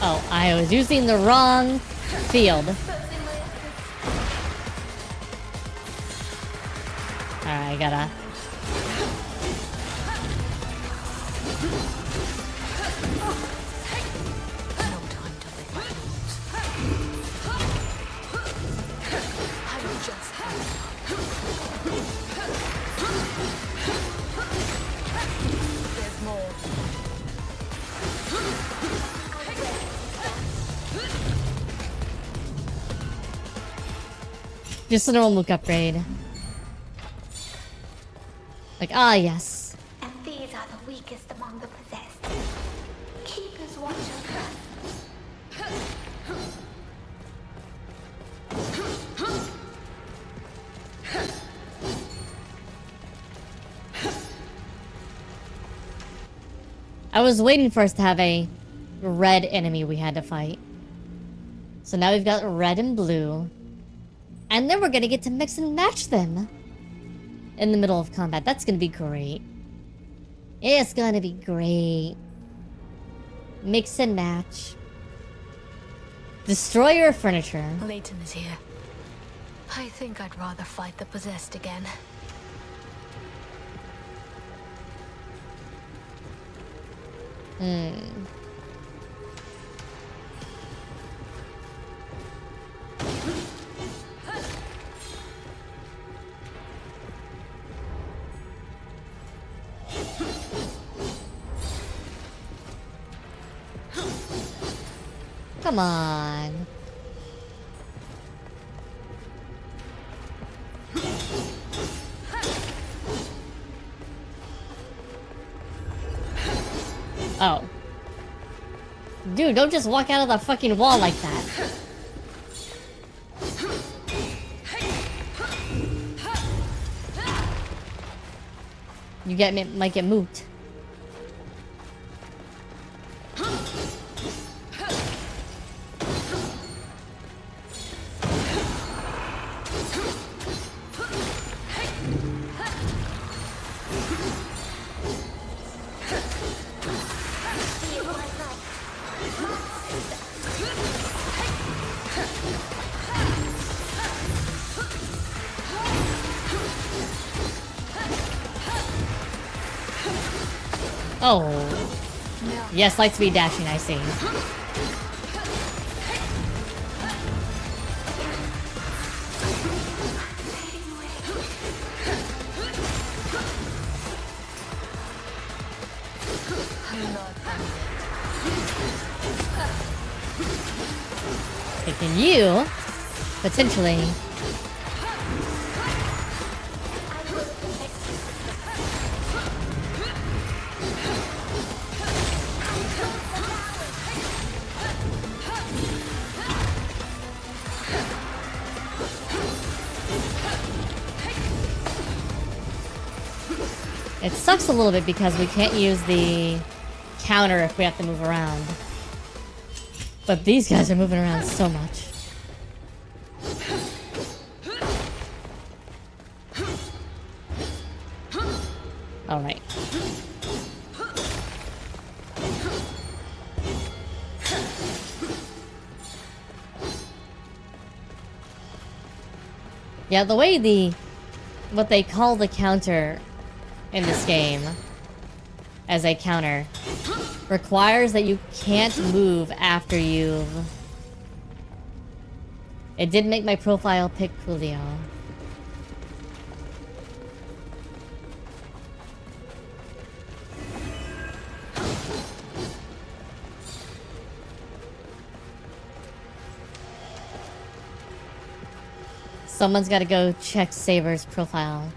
Oh, I was using the wrong field. Alright, I gotta... Just a normal Mook upgrade. Like, ah, yes. And these are the weakest among the possessed. Keepers watch over I was waiting for us to have a red enemy we had to fight. So now we've got red and blue. And then we're gonna get to mix and match them in the middle of combat. That's gonna be great. It's gonna be great. Mix and match. Destroy your furniture. Layton is here. I think I'd rather fight the possessed again. Come on. Oh. Dude, don't just walk out of the fucking wall like that. You might get moved. Oh. Yes, light speed dashing, I see. Taking you, potentially. It sucks a little bit because we can't use the counter if we have to move around. But these guys are moving around so much. Alright. Yeah, the way what they call the counter in this game as a counter requires that you can't move after you've... It did make my profile pick Coolio. Someone's gotta go check Saber's profile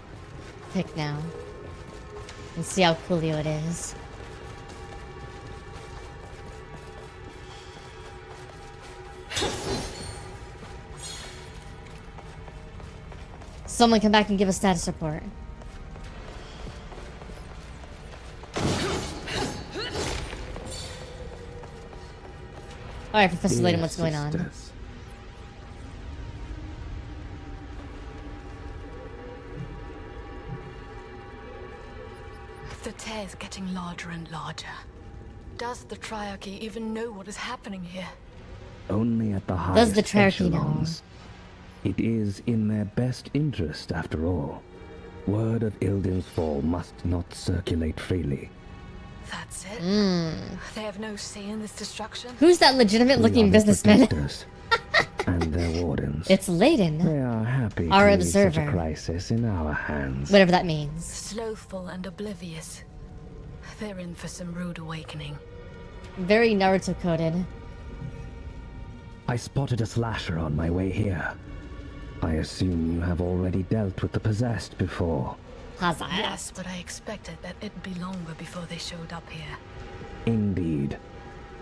pic now. And see how coolio it is. Someone come back and give a status report. Alright, Professor Layton, what's going on? The tear is getting larger and larger. Does the Triarchy even know what is happening here? Only at the highest Does the Triarchy know? echelons. It is in their best interest, after all. Word of Ilden's fall must not circulate freely. That's it? They have no say in this destruction? Who's that legitimate-looking businessman? And their wardens. It's Layton. They are happy Our to leave such observer. a crisis in our hands. Whatever that means. Slothful and oblivious. They're in for some rude awakening. Very Naruto-coded. I spotted a slasher on my way here. I assume you have already dealt with the possessed before. Yes, but I expected that it'd be longer before they showed up here. Indeed.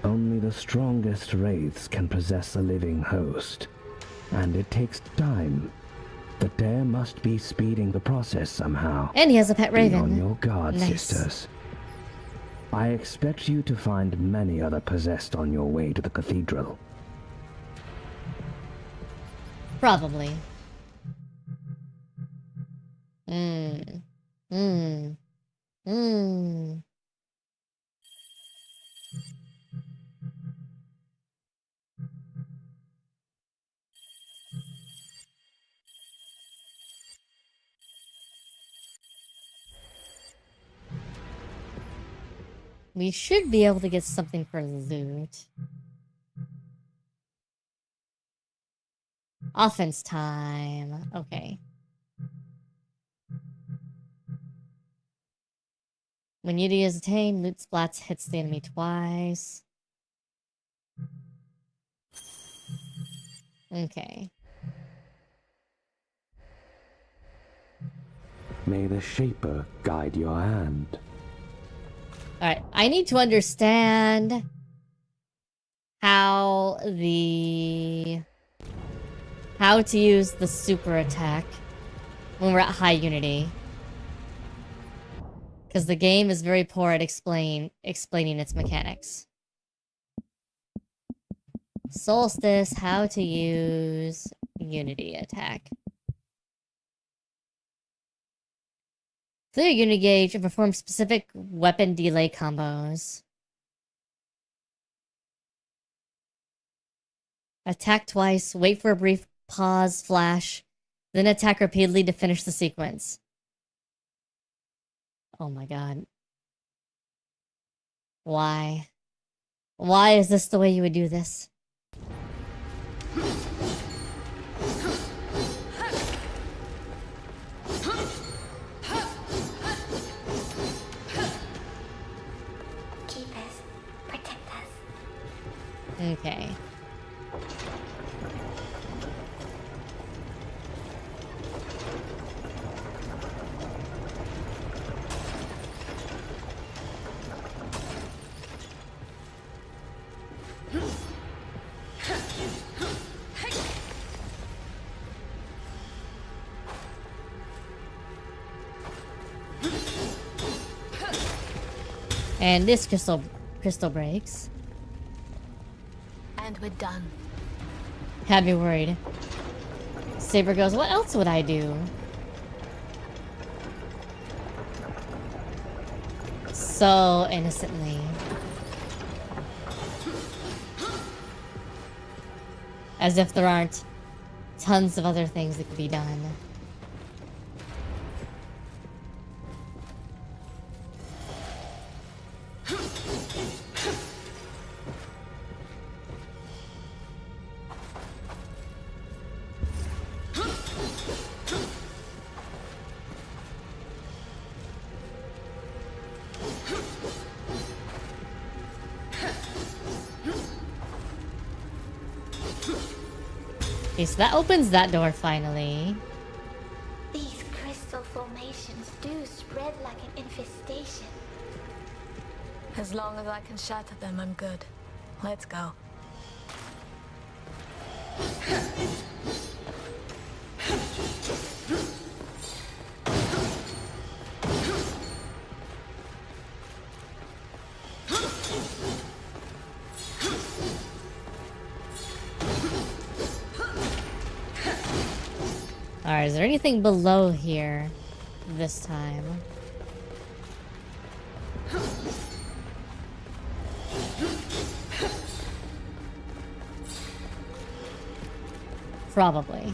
Only the strongest wraiths can possess a living host. And it takes time. The dare must be speeding the process somehow. And he has a pet raven. Be on your guard, Nice. sisters. I expect you to find many other possessed on your way to the cathedral. Probably. We should be able to get something for loot. Offense time. Okay. When unity is attained, loot splats hits the enemy twice. Okay. May the Shaper guide your hand. Alright, I need to understand how to use the super attack when we're at high unity. Because the game is very poor at explaining its mechanics. Soulstice, how to use unity attack. Clear unity gauge and perform specific weapon delay combos. Attack twice, wait for a brief pause, flash, then attack repeatedly to finish the sequence. Oh my god. Why? Why is this the way you would do this? Keep us. Protect us. Okay. And this crystal breaks. And we're done. Had me worried. Saber goes, what else would I do? So innocently. As if there aren't tons of other things that could be done. Okay, so that opens that door finally. These crystal formations do spread like an infestation. As long as I can shatter them, I'm good. Let's go. Alright, is there anything below here this time? Probably.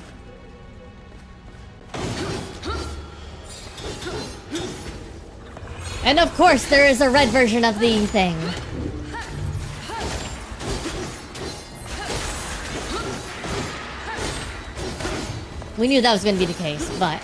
And of course, there is a red version of the thing. We knew that was going to be the case, but...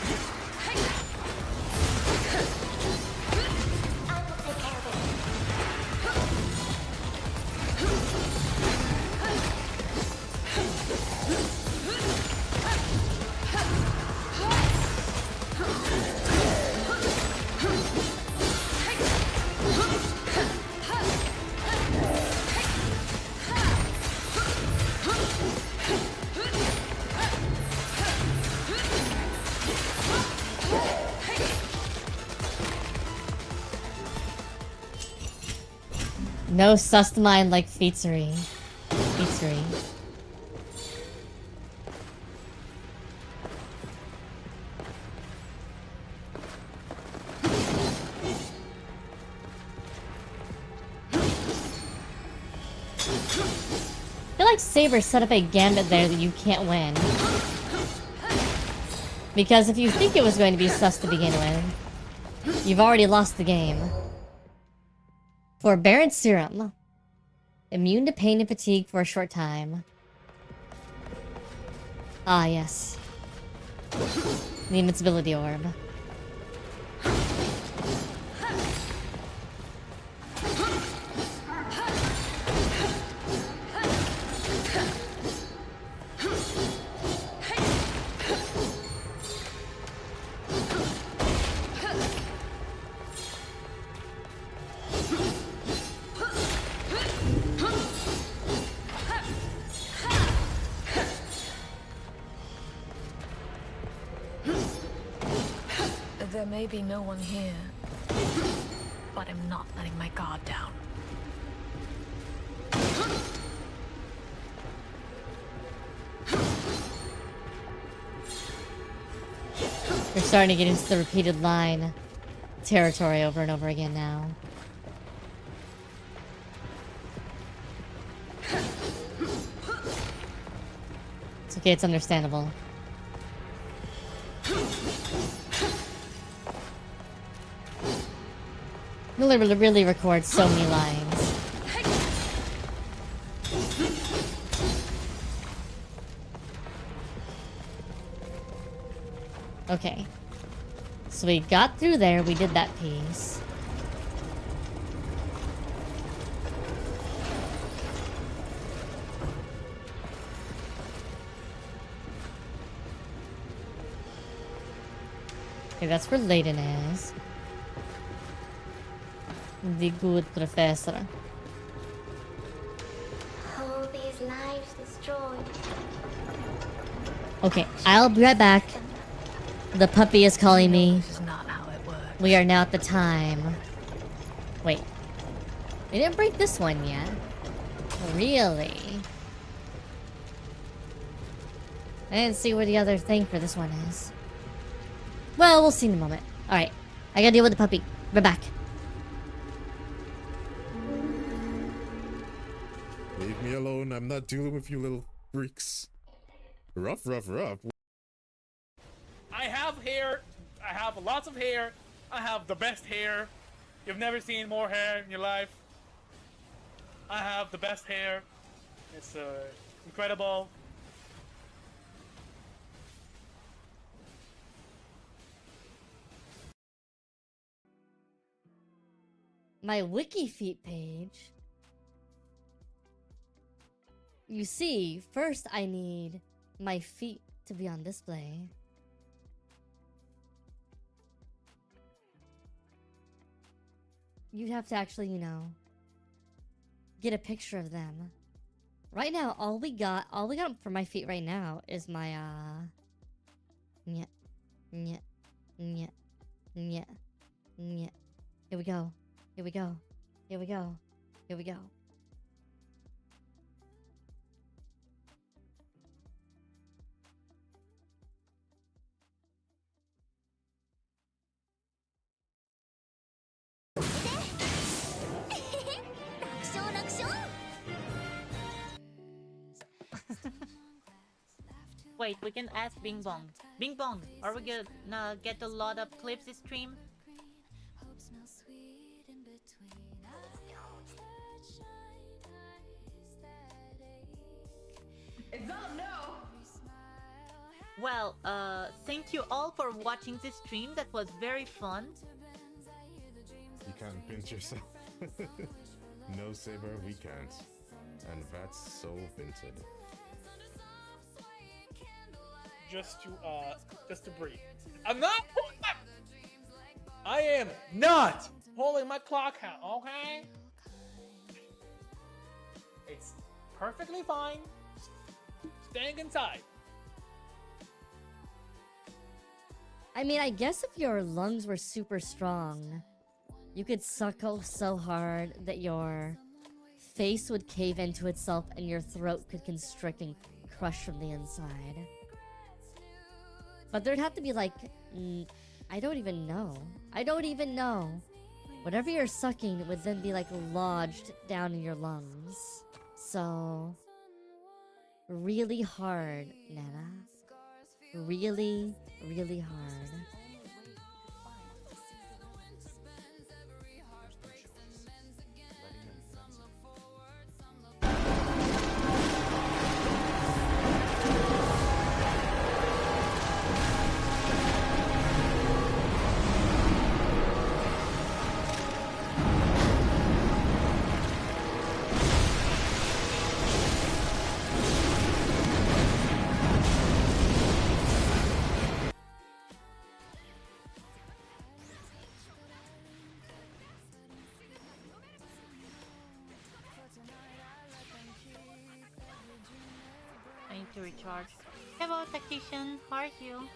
No sus mind like featsery. Featsery. I feel like Saber set up a gambit there that you can't win. Because if you think it was going to be sus to begin with, you've already lost the game. Forbearance Serum. Immune to pain and fatigue for a short time. Ah, yes. The invincibility orb. may be no one here, but I'm not letting my guard down. We're starting to get into the repeated line territory over and over again now. It's okay, it's understandable. Miller really records so many lines. Okay. So we got through there, we did that piece. Okay, that's where Layden is. The good professor. All these lives destroyed. Okay, I'll be right back. The puppy is calling me. This is not how it works. We are now at the time. Wait. We didn't break this one yet. Really? I didn't see what the other thing for this one is. Well, we'll see in a moment. Alright. I gotta deal with the puppy. We're back. Leave me alone. I'm not dealing with you little freaks. Rough. I have hair. I have lots of hair. I have the best hair. You've never seen more hair in your life. I have the best hair. It's incredible. My wiki feet page. You see, first I need my feet to be on display. You'd have to actually, you know, get a picture of them. Right now, all we got for my feet right now is my, Here we go. Here we go. Here we go. Here we go. Wait, we can ask Bing Bong. Bing Bong, are we gonna get a lot of clips this stream? It's all no. Well, thank you all for watching this stream. That was very fun. You can't pinch yourself. No, Saber, we can't. And that's so vinted. Just to breathe. I am not holding my clock hand, okay? It's perfectly fine. Staying inside. I mean, I guess if your lungs were super strong, you could suck so hard that your face would cave into itself and your throat could constrict and crush from the inside. But there'd have to be like, I don't even know. Whatever you're sucking would then be like lodged down in your lungs. So, really hard, Nana. Really, really hard. I need to recharge. Hello, tactician. How are you?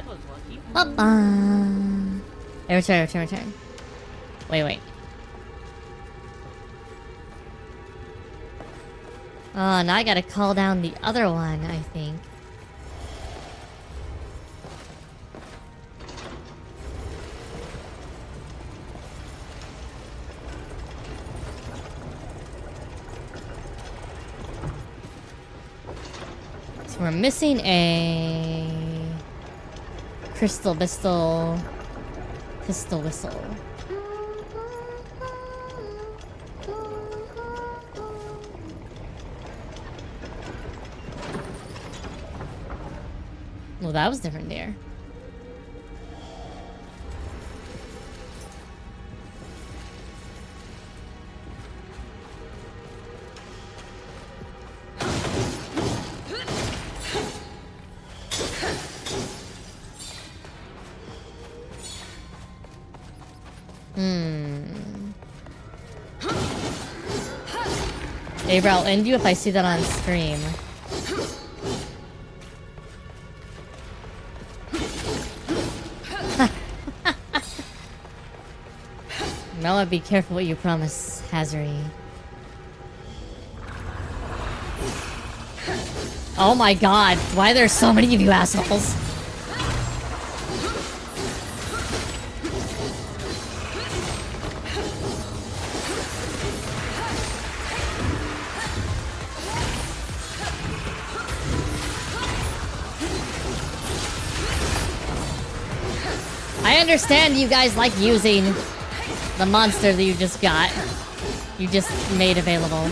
That was lucky. Ba-ba. Hey, return. Wait. Oh, now I gotta call down the other one, I think. So we're missing a crystal pistol whistle. Well, that was different there. Hey, bro, I'll end you if I see that on stream. Mela, be careful what you promise, AsuReDi. Oh my god, why are there so many of you assholes? I understand you guys like using the monster that you just got. You just made available.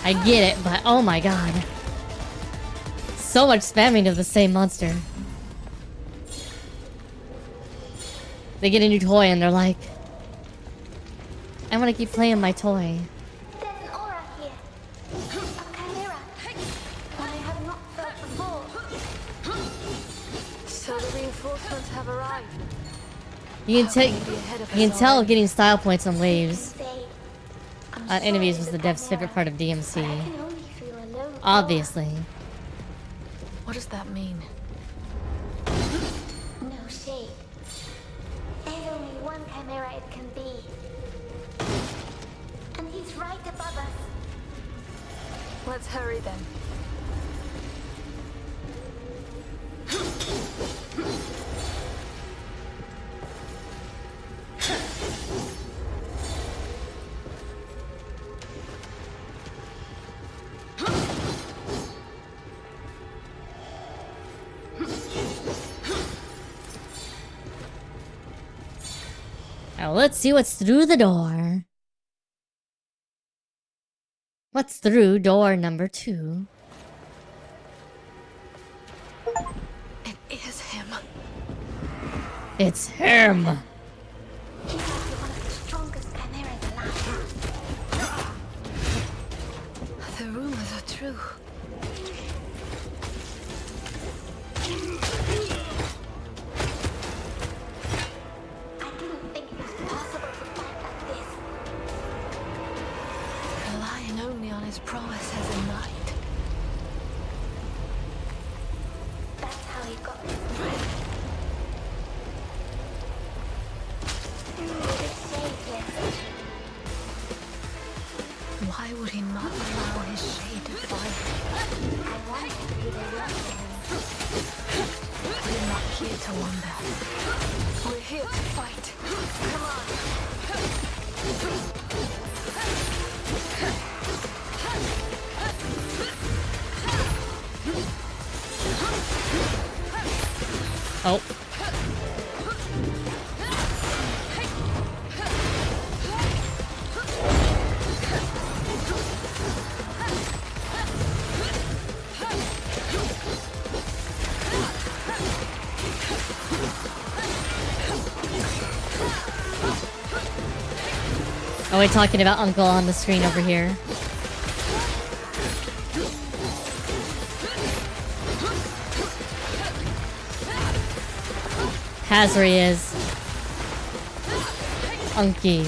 I get it, but oh my god. So much spamming of the same monster. They get a new toy and they're like, I want to keep playing my toy. There's an aura here. A chimera. One I have not felt before. So the reinforcements have arrived. You can tell getting style points on waves on enemies was the dev's favorite part of DMC. Obviously. What does that mean? No shade. There's only one chimera it can be. And he's right above us. Let's hurry then. Now let's see what's through the door. What's through door number 2? It is him. It's him. He must be one of the strongest chimeras alive. The rumors are true. I didn't think it was possible to fight like this. Relying only on his promise as a knight. That's how he got this strength. It's shapeless. Why would he not allow his shade to fight? I wanted to be the one for him. We're not here to wonder. We're here to fight. Come on. Oh. Are we talking about Uncle on the screen over here? Hazri is unky.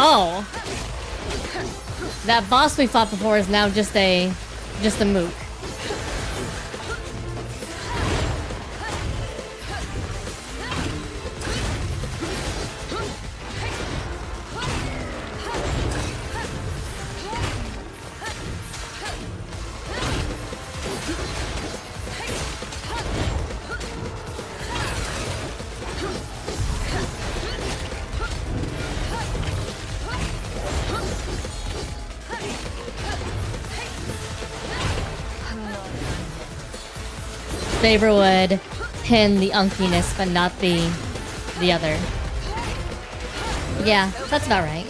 Oh, that boss we fought before is now just a mook. Saber would pin the unkiness, but not the other. Yeah, that's about right.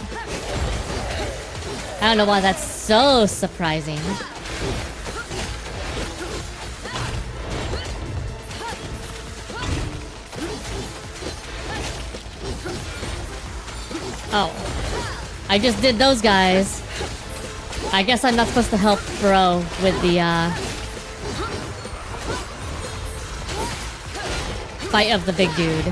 I don't know why that's so surprising. Oh. I just did those guys. I guess I'm not supposed to help bro with the fight of the big dude.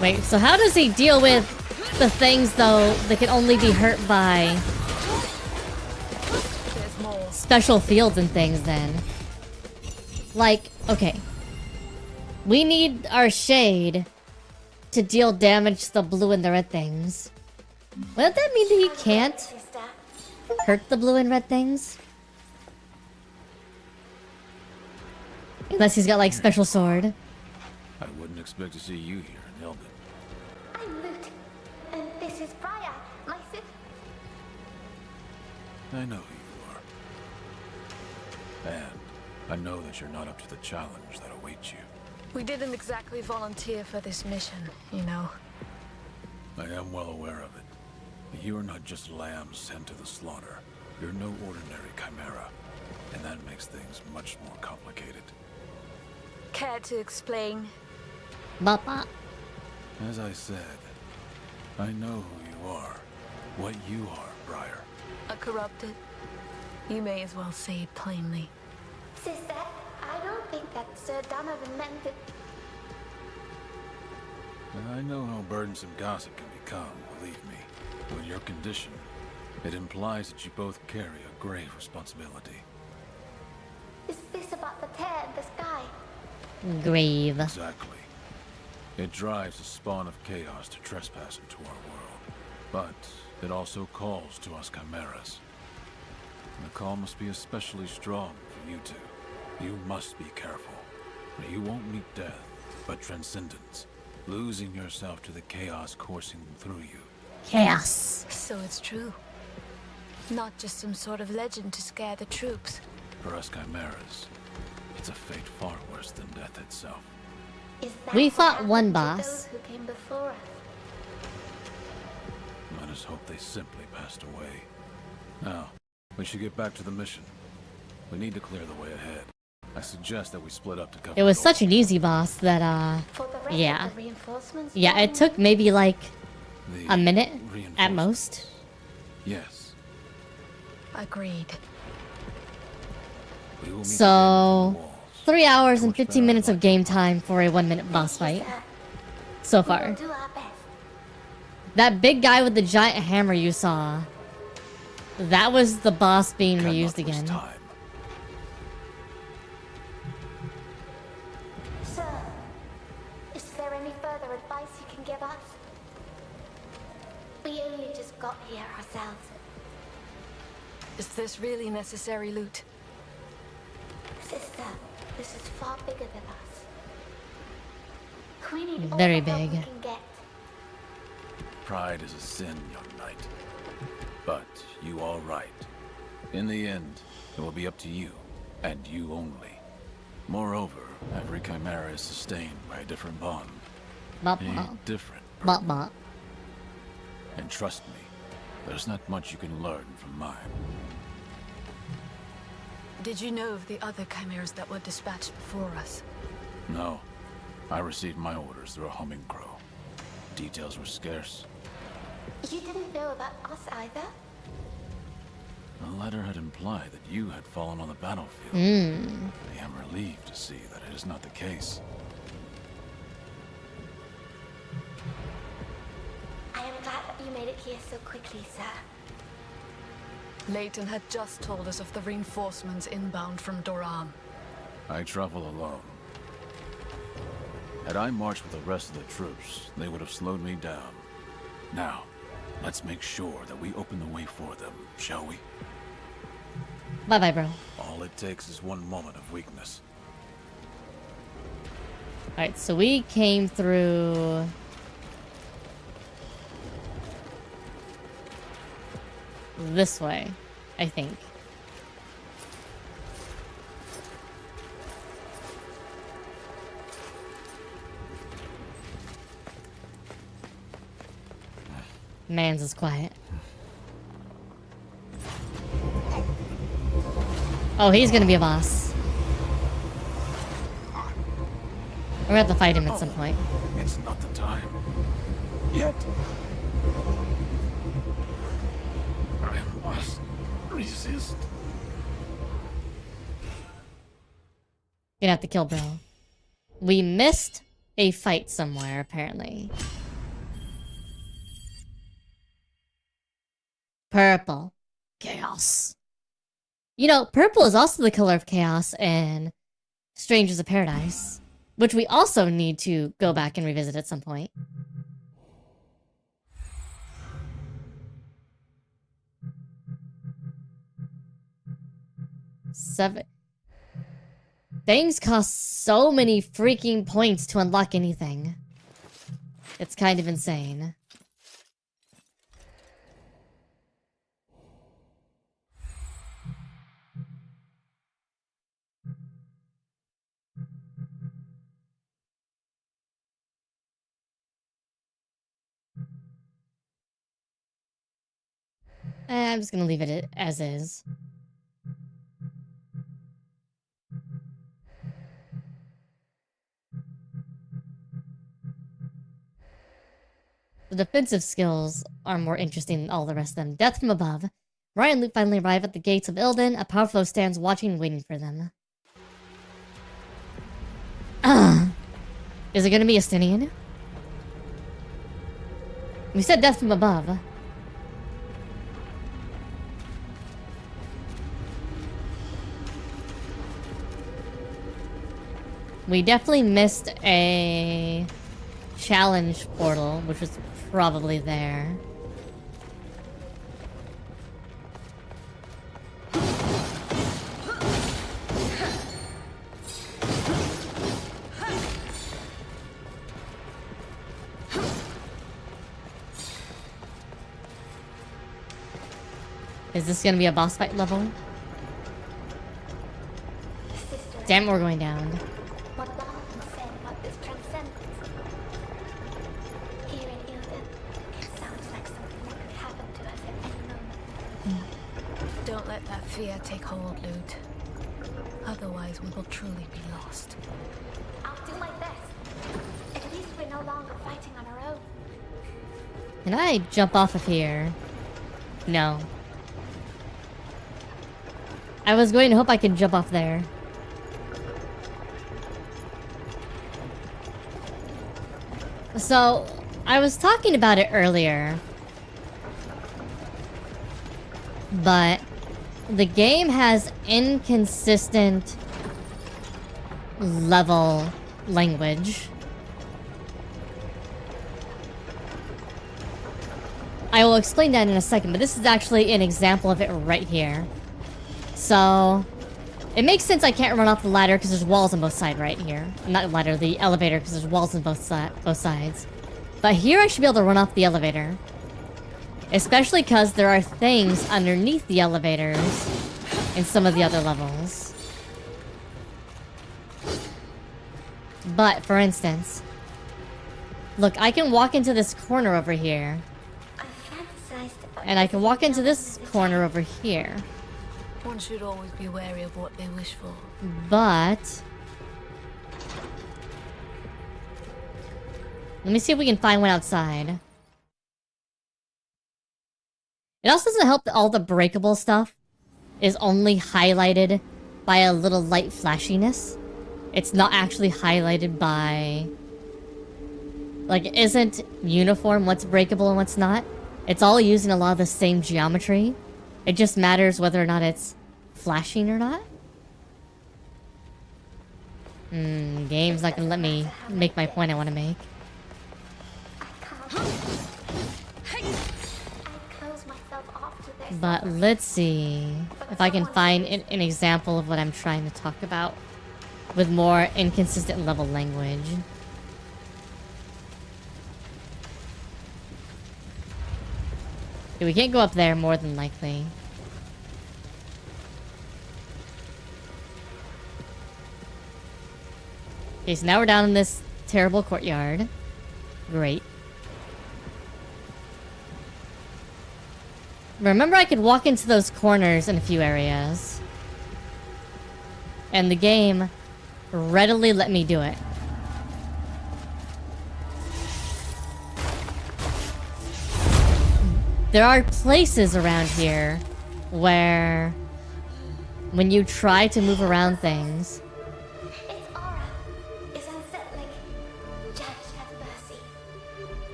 Wait, so how does he deal with the things, though, that can only be hurt by special fields and things, then? Like, okay. We need our shade to deal damage to the blue and the red things. Wouldn't that mean that he can't hurt the blue and red things? Unless he's got, like, special sword. I wouldn't expect to see you here in Elden. I'm Lute, and this is Briar, my sister. I know who you are. And I know that you're not up to the challenge that awaits you. We didn't exactly volunteer for this mission, you know. I am well aware of it. You are not just lambs sent to the slaughter. You're no ordinary chimera, and that makes things much more complicated. Care to explain? Bapa. As I said, I know who you are. What you are, Briar. A corrupted? You may as well say it plainly. Sister, I don't think that Sir Donovan meant it. I know how burdensome gossip can become, believe me. With your condition, it implies that you both carry a grave responsibility. Is this about the tear in the sky? Grave. Exactly. It drives a spawn of chaos to trespass into our world. But it also calls to us chimeras. And the call must be especially strong for you two. You must be careful. Or you won't meet death, but transcendence. Losing yourself to the chaos coursing through you. Chaos. So it's true. Not just some sort of legend to scare the troops. For us chimeras, it's a fate far worse than death itself. Is that We what fought happened one to boss. those who came before us? Let us hope they simply passed away. Now, we should get back to the mission. We need to clear the way ahead. I suggest that we split up to cover. It was such an easy boss that, For the rest yeah. of the reinforcements, Yeah, it took maybe like a minute at most. Yes. Agreed. We will meet So, 3 hours and 15 minutes of game time for a 1-minute boss fight. So far. do our best. That big guy with the giant hammer you saw, that was the boss being reused again. Sir, is there any further advice you can give us? We only just got here ourselves. Is this really necessary, Lute? Sister, this is far bigger than us. We need all Very the help we big. can get. Pride is a sin, young knight. But you are right. In the end, it will be up to you, and you only. Moreover, every chimera is sustained by a different bond. A different burden. And trust me, there's not much you can learn from mine. Did you know of the other chimeras that were dispatched before us? No, I received my orders through a homing crow. Details were scarce. You didn't know about us either? The letter had implied that you had fallen on the battlefield. I am relieved to see that it is not the case. I am glad that you made it here so quickly, sir. Leighton had just told us of the reinforcements inbound from Doran. I travel alone. Had I marched with the rest of the troops, they would have slowed me down. Now, let's make sure that we open the way for them, shall we? Bye-bye, bro. All it takes is one moment of weakness. Alright, so we came through... this way, I think. Mans is quiet. Oh, he's gonna be a boss. We're gonna have to fight him at some point. It's not the time. Yet. I must resist. Gonna have to kill bro. We missed a fight somewhere, apparently. Purple. Chaos. You know, purple is also the color of chaos in Strangers of Paradise, which we also need to go back and revisit at some point. Things cost so many freaking points to unlock anything. It's kind of insane. I'm just gonna leave it as is. The defensive skills are more interesting than all the rest of them. Death from above. Ryan and Luke finally arrive at the gates of Ilden. A power flow stands watching, waiting for them. Is it gonna be a Justinian? We said death from above. We definitely missed a challenge portal, which was probably there. Is this gonna be a boss fight level? Damn, we're going down. What Donovan said about this transcendence. Here in Ilden, it sounds like something that could happen to us at any moment. Don't let that fear take hold, Lute. Otherwise, we will truly be lost. I'll do my best. At least we're no longer fighting on our own. Can I jump off of here? No. I was going to hope I could jump off there. So, I was talking about it earlier, but the game has inconsistent level language. I will explain that in a second, but this is actually an example of it right here. So, it makes sense I can't run off the ladder because there's walls on both sides right here. Not the ladder, the elevator, because there's walls on both sides. But here I should be able to run off the elevator. Especially because there are things underneath the elevators in some of the other levels. But, for instance, look, I can walk into this corner over here. And I can walk into this corner over here. One should always be wary of what they wish for. But Let me see if we can find one outside. It also doesn't help that all the breakable stuff is only highlighted by a little light flashiness. It's not actually highlighted by... Like, it isn't uniform what's breakable and what's not. It's all using a lot of the same geometry. It just matters whether or not it's flashing or not. Game's not gonna let me make my point I want to make. But let's see if I can find an example of what I'm trying to talk about with more inconsistent level language. Okay, we can't go up there more than likely. Okay, so now we're down in this terrible courtyard. Great. Remember, I could walk into those corners in a few areas. And the game readily let me do it. There are places around here where when you try to move around things,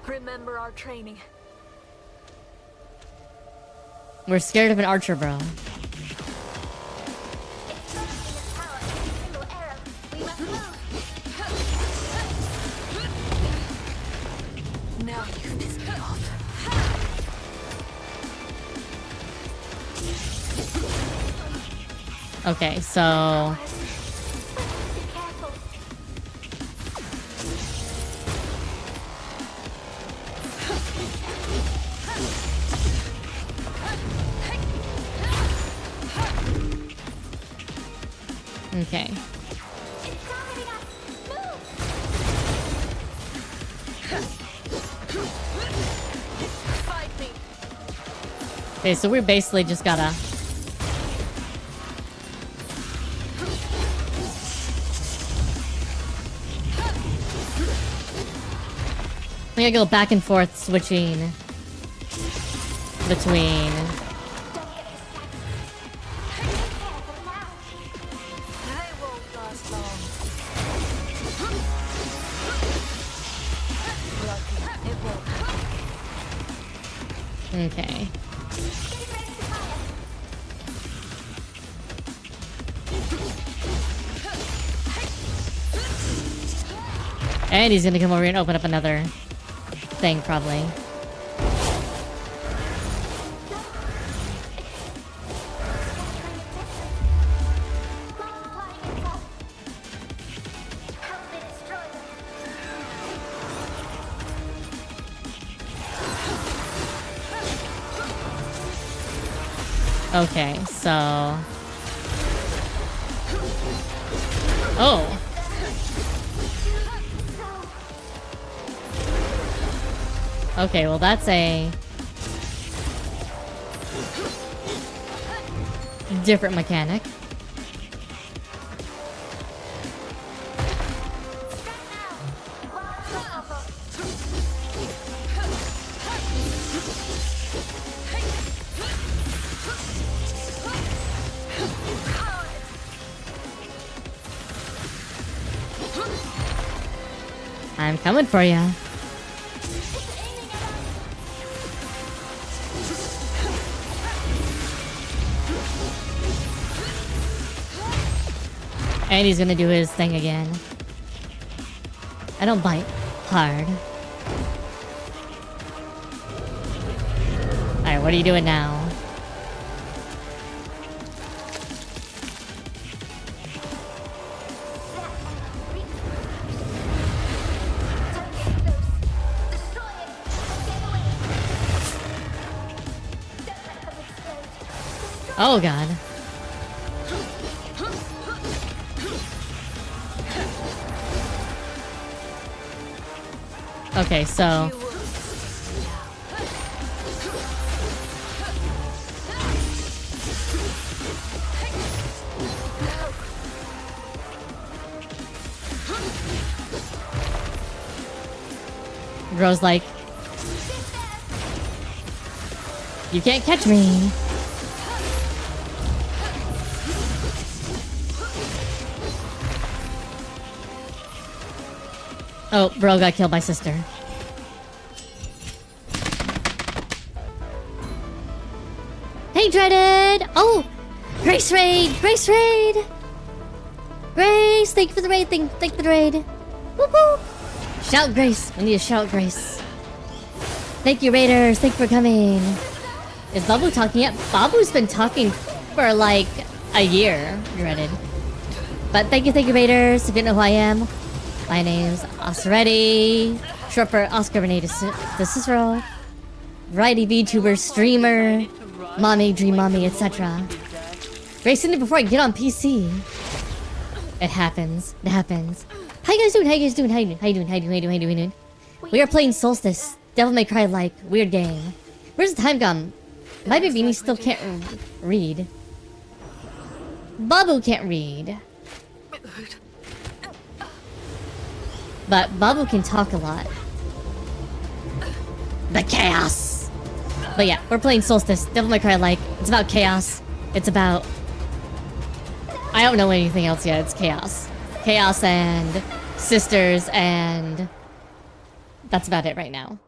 Remember our training. we're scared of an archer, bro. Now you've pissed me off. Okay, so... Okay. Okay, so we basically just gotta... We gotta go back and forth switching between... Okay. And he's gonna come over here and open up another thing, probably. Okay, so... Oh! Okay, well that's a... different mechanic. I'm coming for ya. And he's gonna do his thing again. I don't bite hard. Alright, what are you doing now? Oh god. Okay, so... Bro's like, you can't catch me. Oh, bro got killed by sister. Hey, Dreaded! Oh! Grace Raid! Grace Raid! Grace! Thank you for the raid. Thank you for the raid. Whoop whoop! Shout Grace. We need to shout Grace. Thank you, Raiders. Thank you for coming. Is Babu talking yet? Babu's been talking for like a year, Dreaded. But thank you, Raiders. If you don't know who I am, my name's AsuReDi, short for Oscar Renee de Cicero, variety VTuber, streamer, mommy, dream mommy, etc. Racing it before I get on PC. It happens. It happens. How you guys doing? How you guys doing? How you doing? We are playing Soulstice, Devil May Cry like weird game. Where's the time gone? My baby still can't read. Babu can't read. But Babu can talk a lot. The chaos! But yeah, we're playing Soulstice, Devil May Cry like. It's about chaos. It's about... I don't know anything else yet, it's chaos. Chaos and sisters and... That's about it right now.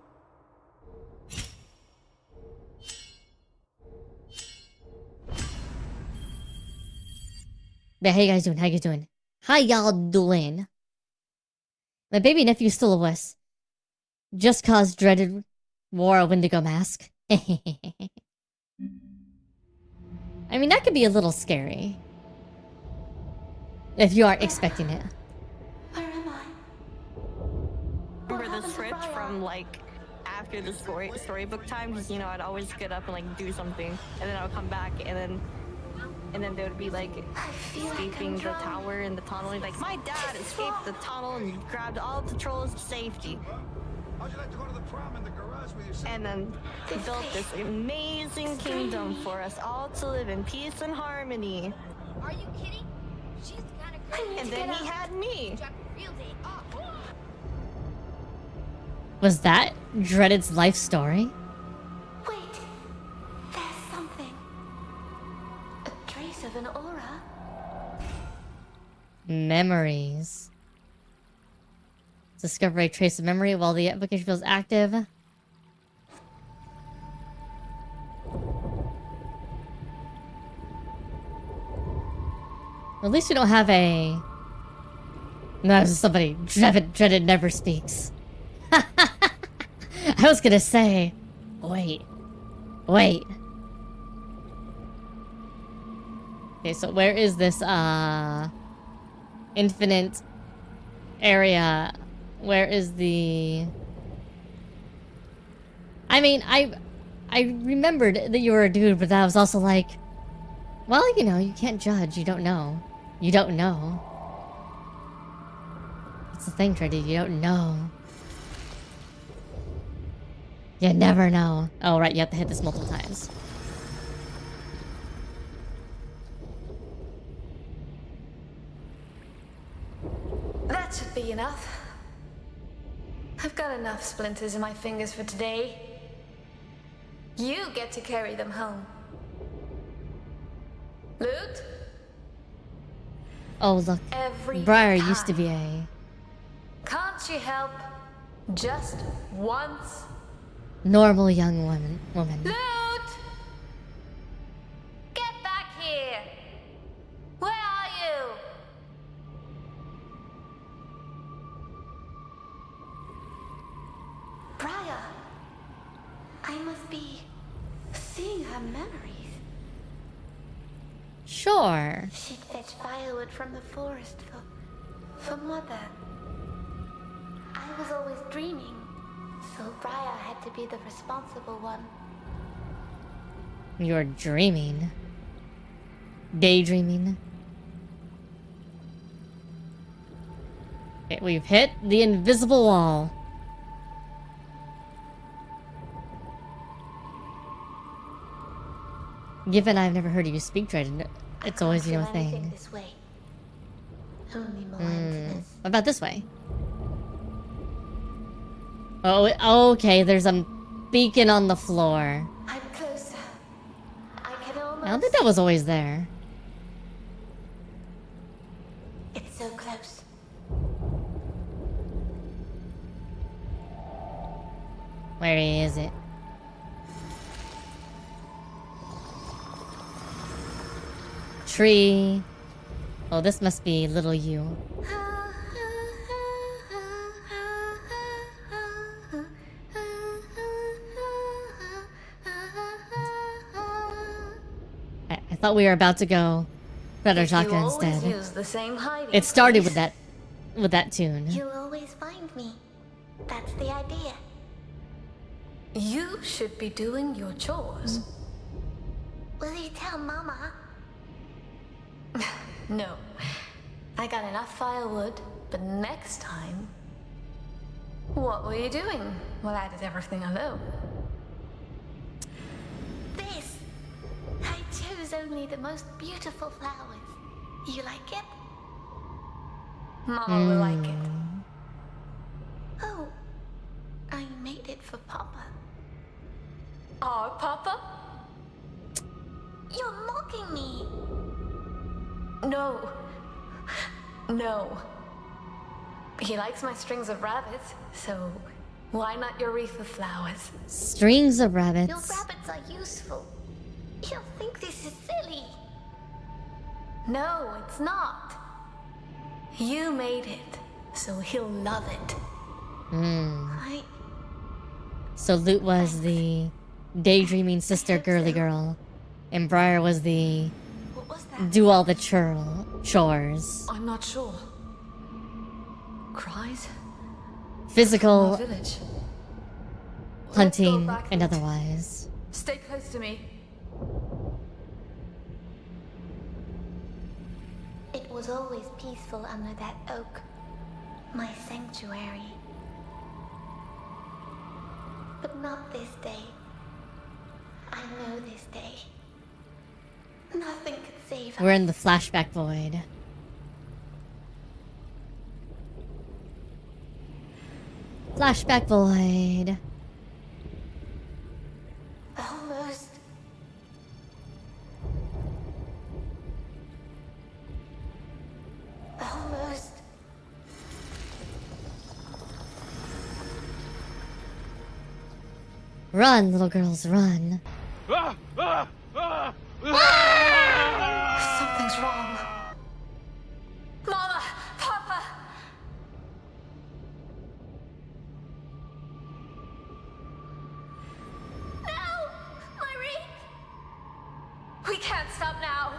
But how you guys doing? How you guys doing? How y'all doing? My baby nephew's still a wuss. Just cause dreaded wore a Wendigo mask. I mean, that could be a little scary. If you aren't expecting it. Where am I? Remember the switch from like after the storybook time? Because you know I'd always get up and like do something, and then I would come back, and then they would be like escaping the tower and the tunnel. And like, my dad escaped the tunnel and grabbed all the trolls to safety. How'd you like to go to the prom in the garage with your sister? And then he built this amazing kingdom for us all to live in peace and harmony. Are you kidding? She's kind of crazy. And then he had me. Was that Dreaded's life story? Wait, there's something. A trace of an aura. Memories. Discover a trace of memory while the application feels active. At least we don't have a... No, this is somebody. Dreaded never speaks. I was gonna say... Wait. Okay, so where is this, infinite area? Where is the... I mean, I remembered that you were a dude, but that was also like... Well, you know, you can't judge. You don't know. You don't know. That's the thing, Treddy. You don't know. You never know. Oh, right. You have to hit this multiple times. That should be enough. I've got enough splinters in my fingers for today. You get to carry them home. Loot? Oh, look. Briar used to be a... Can't you help? Just once? normal young woman. Loot! Get back here! Where are you? Briar, I must be seeing her memories. Sure. She'd fetch firewood from the forest for Mother. I was always dreaming, so Briar had to be the responsible one. You're dreaming. Daydreaming. Okay, we've hit the invisible wall. Given I've never heard of you speak, Dryden, it's always your thing. This way. Only more emptiness. What about this way? Oh, okay, there's a beacon on the floor. I'm closer. I can almost... I don't think that was always there. It's so close. Where is it? Tree. Oh, this must be little you. I thought we were about to go Redajaka instead. Use the same hiding It started place. with that tune. You'll always find me. That's the idea. You should be doing your chores. Will you tell Mama? No. I got enough firewood, but next time... What were you doing while I did everything alone? This. I chose only the most beautiful flowers. You like it? Mama will like it. Oh. I made it for Papa. Our Papa? You're mocking me. No. No. He likes my strings of rabbits, so why not your wreath of flowers? Strings of rabbits. Your rabbits are useful. He'll think this is silly. No, it's not. You made it, so he'll love it. Hmm. I... So Lute was the daydreaming sister girly girl, and Briar was the What was that? do all the chores. I'm not sure. Cries? Physical, From our village. hunting, back, and Lute. otherwise. Stay close to me. It was always peaceful under that oak. My sanctuary. But not this day. I know this day. Nothing could save us. We're in the flashback void. Flashback void. Almost. Almost. Run, little girls, run. Something's wrong. Mama! Papa! No! My wreath! We can't stop now.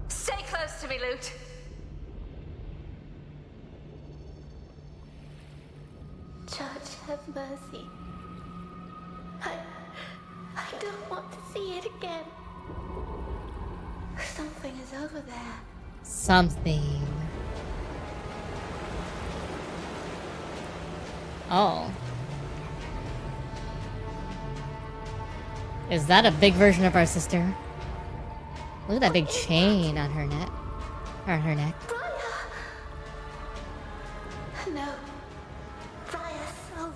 Stay close to me, Lute. Judge, have mercy. I don't want to see it again. Something is over there. Something. Oh. Is that a big version of our sister? Look at that big chain on her neck. On her neck. No. Briar so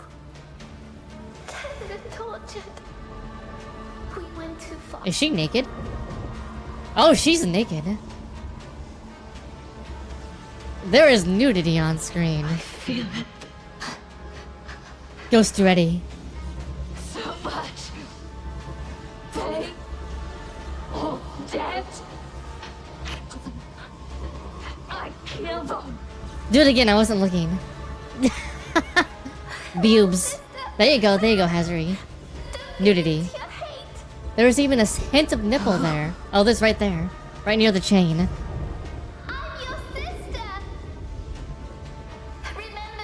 tethered and tortured. We went too far. Is she naked? Oh, she's naked. There is nudity on screen. I feel it. Ghost ready. So much. They all dead. I killed them. Do it again, I wasn't looking. Boobs. There you go, Hazuri. Nudity. There was even a hint of nipple there. Oh, this right there. Right near the chain.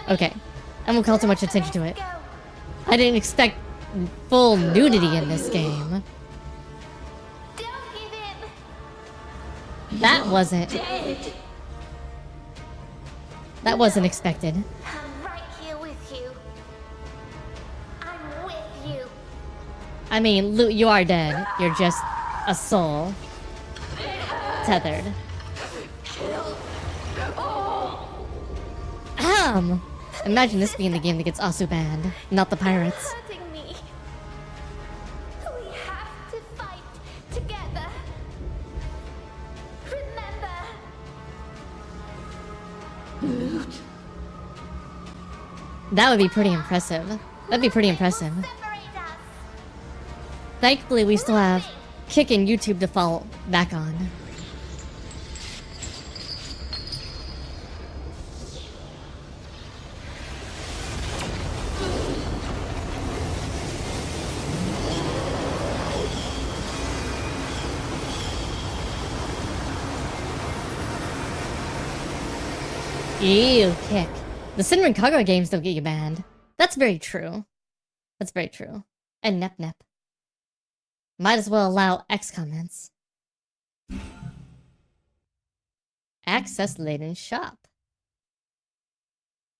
Okay. I won't call too much attention to it. I didn't expect full nudity in this game. That wasn't... That wasn't expected. I'm right here with you. I'm with you. I mean, Lute, you are dead. You're just a soul. Tethered. Imagine this being the game that gets Asu banned, not the pirates. Hurting me. We have to fight together. Remember. That would be pretty impressive. That'd be pretty impressive. Thankfully, we still have Kick and YouTube default back on. Ew, Kick. The Cinnamon Kagura games don't get you banned. That's very true. That's very true. And Nep Nep. Might as well allow X comments. Access laden shop.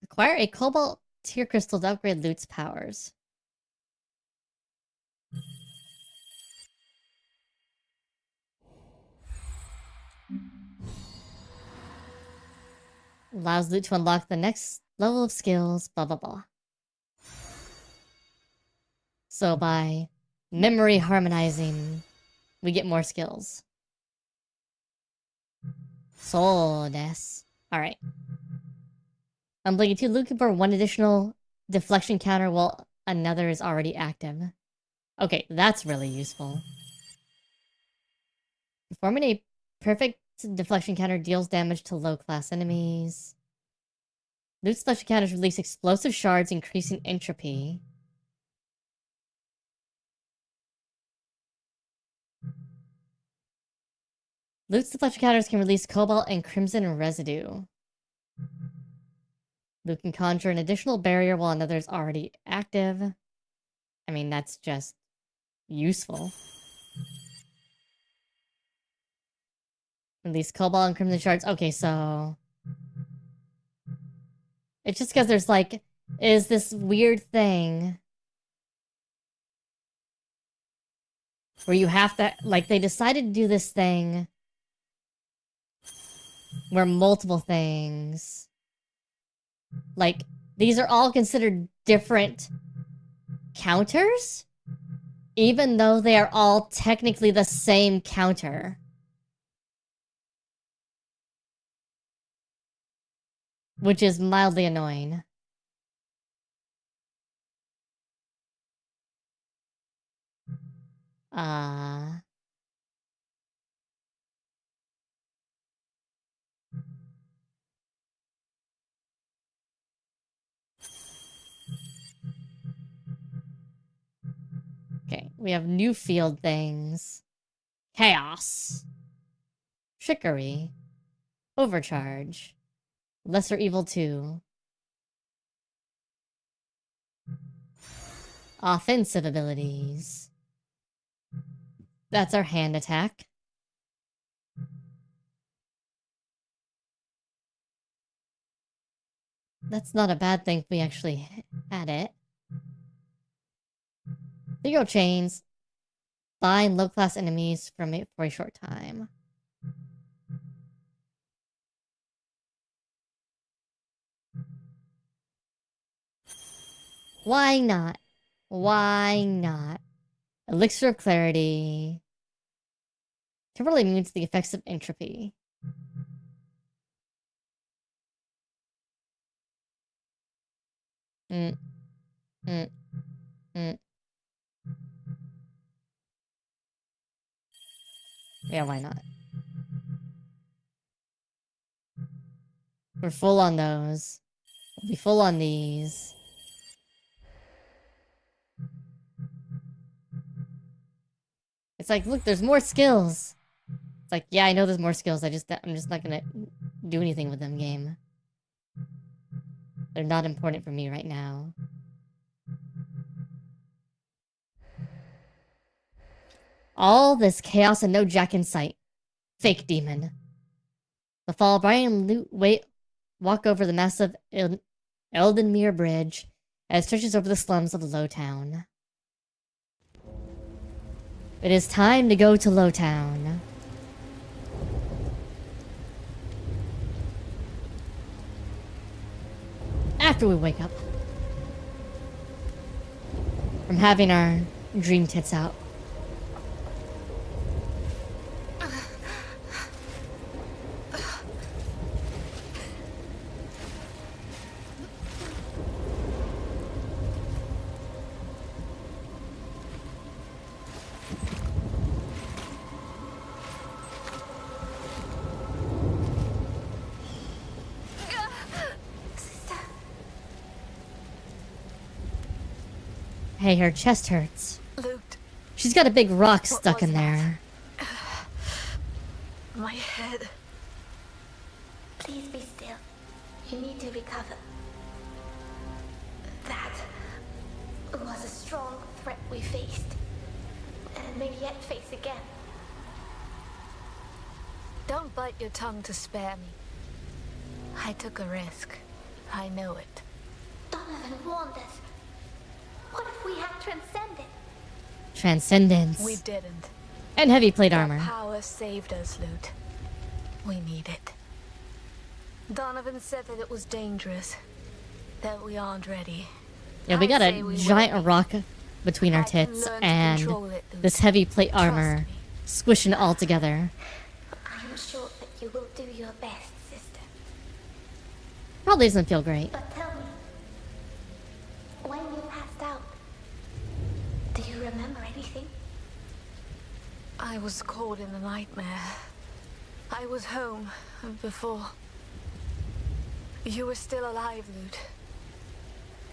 Acquire a cobalt tier crystal to upgrade loot's powers. Allows loot to unlock the next level of skills, blah blah blah. So by memory harmonizing, we get more skills. Soulstice. Alright. I'm blinking 2, looking for one additional deflection counter while another is already active. Okay, that's really useful. Performing a perfect deflection counter deals damage to low-class enemies. Loot's deflection counters release explosive shards, increasing entropy. Loot's deflection counters can release cobalt and crimson residue. Loot can conjure an additional barrier while another is already active. I mean, that's just useful. Release cobalt and crimson shards. Okay, so it's just because there's like is this weird thing where you have to like they decided to do this thing where multiple things like these are all considered different counters even though they are all technically the same counter. Which is mildly annoying. Okay, we have new field things. Chaos. Trickery. Overcharge. Lesser Evil 2. Offensive abilities. That's our hand attack. That's not a bad thing if we actually had it. Zero chains. Bind low-class enemies from it for a short time. Why not? Why not? Elixir of Clarity. Temporarily immune to the effects of entropy. Yeah, why not? We're full on those. We'll be full on these. It's like, look, there's more skills. It's like, yeah, I know there's more skills. I'm just not gonna do anything with them, game. They're not important for me right now. All this chaos and no jack in sight. Fake demon. The fall of Brian walk over the massive Eldenmere Bridge as it stretches over the slums of Lowtown. It is time to go to Lowtown. after we wake up. From having our dream tits out. Hey, her chest hurts. Loot. She's got a big rock stuck in there. My head. Please be still. You need to recover. That was a strong threat we faced. And may yet face again. Don't bite your tongue to spare me. I took a risk. I know it. Donovan warned us. What if we had transcended? Transcendence. We didn't. And heavy plate That armor. power saved us, Loot. We need it. Donovan said that it was dangerous. That we aren't ready. Yeah, we got I a say we giant will be. rock between our I can tits learn to and control it, Luke. this heavy plate Trust armor me. squishing it all together. I am sure that you will do your best, sister. Probably doesn't feel great. But tell me, when you passed out, do you remember anything? I was caught in a nightmare. I was home before. You were still alive,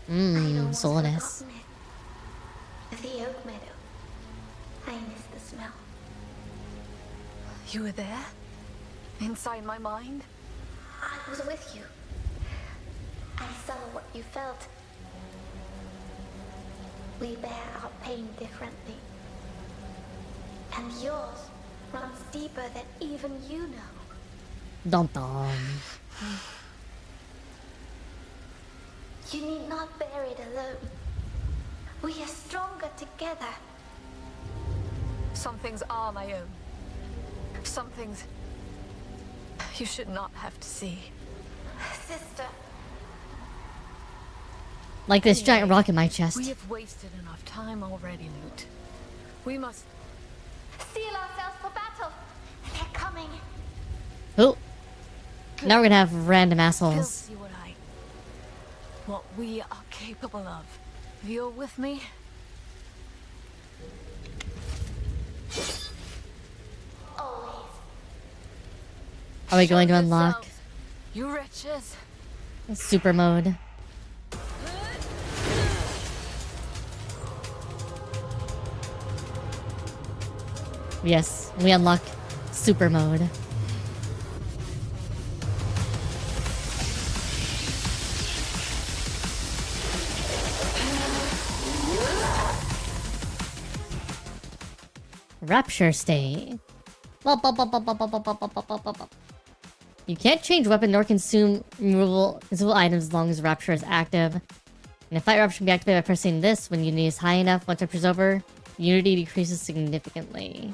Loot. Soulness. The oak meadow. I miss the smell. You were there? Inside my mind? I was with you. I saw what you felt. We bear our pain differently. And yours runs deeper than even you know. Dum dum. You need not bear it alone. We are stronger together. Some things are my own. Some things you should not have to see. Sister. Like this giant rock in my chest. We have wasted enough time already, Loot. We must Steel ourselves for battle. They're coming. Oh. Now we're gonna have random They'll assholes. see what we are capable of. You're with me? Always. Are we going to Show unlock yourselves, you wretches? super mode? Yes, we unlock super mode. Rapture state. You can't change weapon nor consume removable items as long as Rapture is active. And a fight Rapture can be activated by pressing this when unity is high enough. Once Rapture is over, unity decreases significantly.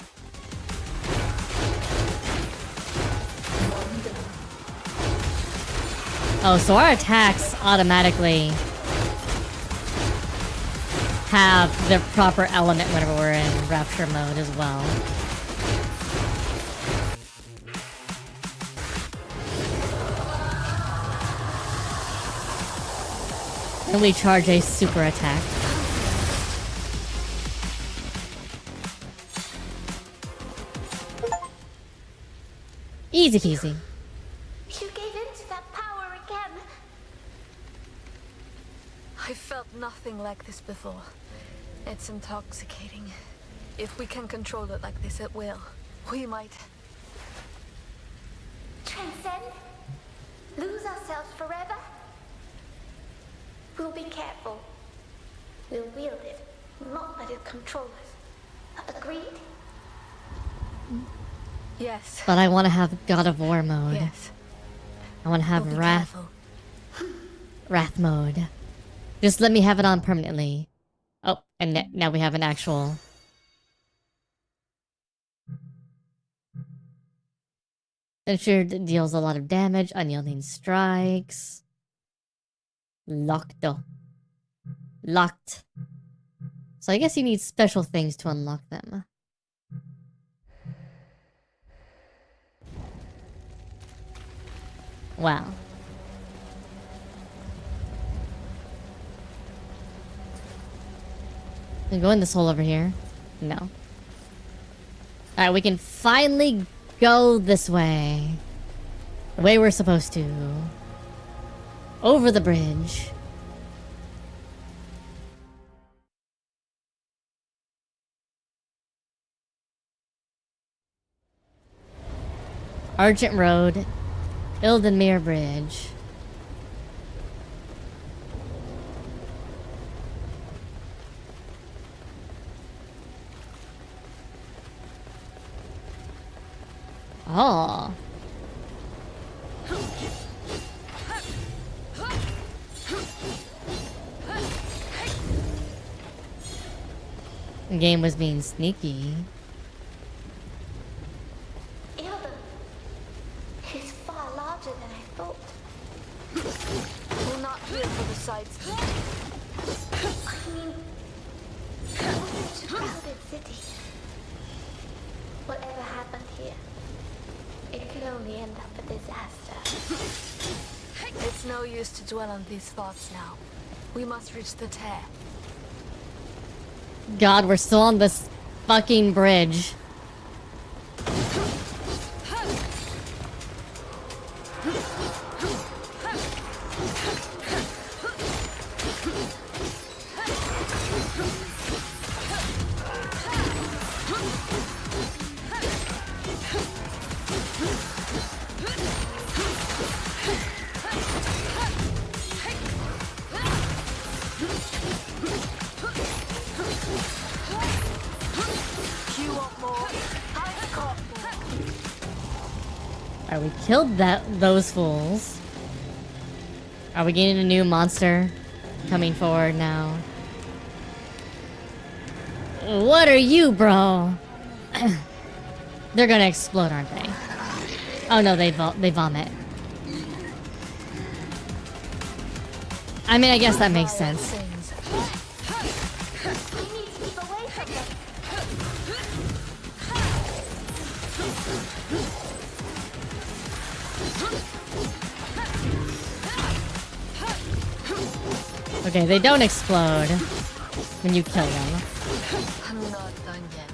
Oh, so our attacks automatically have the proper element whenever we're in Rapture mode as well. And we charge a super attack. Easy peasy. You gave in to that power again. I felt nothing like this before. It's intoxicating. If we can control it like this, it will. We might Transcend? Lose ourselves forever? We'll be careful. We'll wield it, not let it control us. Agreed? Yes. But I want to have God of War mode. Yes. I want to have We'll be Wrath. careful. Wrath mode. Just let me have it on permanently. Oh, and now we have an actual... Ensure deals a lot of damage, unyielding strikes. Locked. Locked. So I guess you need special things to unlock them. Wow. Can we go in this hole over here? No. Alright, we can finally go this way. The way we're supposed to. Over the bridge. Argent Road. Ildenmere Bridge. Oh. The game was being sneaky. Ilden. He's far larger than I thought. We're not here for the sights. I mean, such a crowded city. Whatever happened here, it could only end up a disaster. It's no use to dwell on these thoughts now. We must reach the tear. God, we're still on this fucking bridge. Alright, we killed those fools. Are we getting a new monster coming forward now? What are you, bro? They're gonna explode, aren't they? Oh no, they vomit. I mean, I guess that makes sense. Okay, they don't explode when you kill them. I'm not done yet.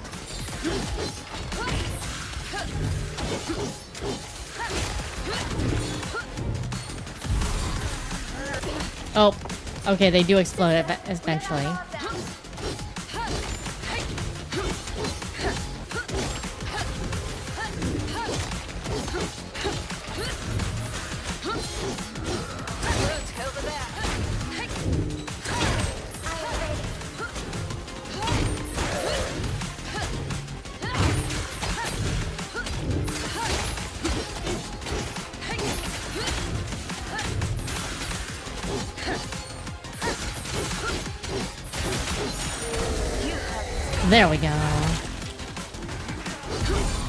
Oh, okay, they do explode eventually. There we go.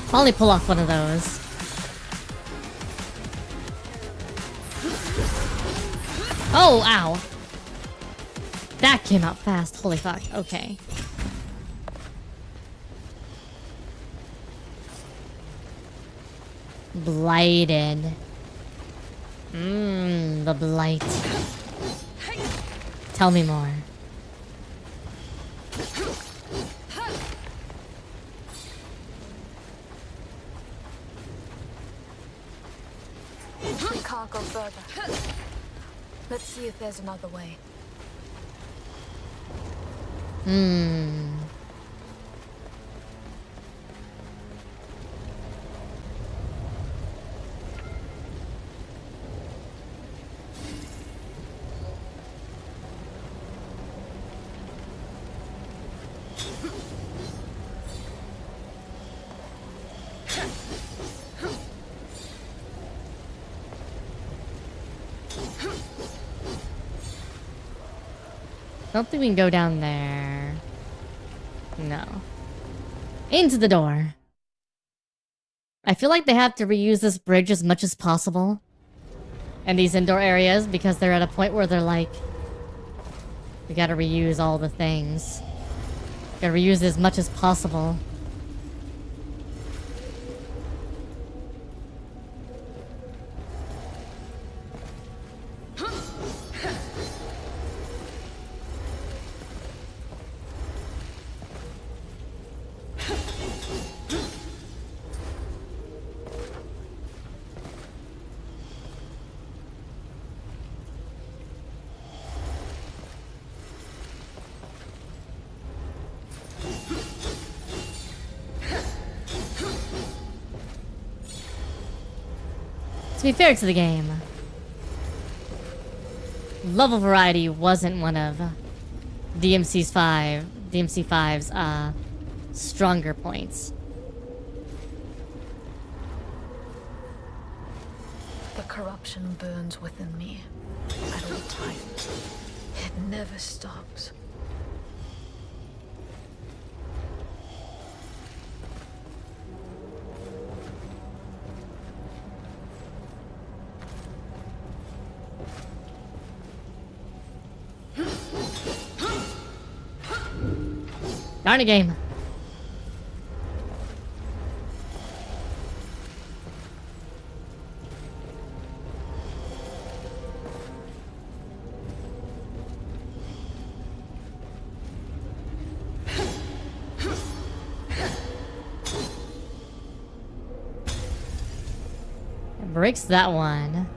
Probably pull off one of those. Oh, ow. That came out fast. Holy fuck. Okay. Blighted. The blight. Tell me more. We can't go further. Let's see if there's another way. Don't think we can go down there. No. Into the door. I feel like they have to reuse this bridge as much as possible. and these indoor areas because they're at a point where they're like, we gotta reuse all the things. Gotta reuse as much as possible. To be fair to the game, level variety wasn't one of DMC5's stronger points. The corruption burns within me at all times. It never stops. Darn a game. It breaks that one.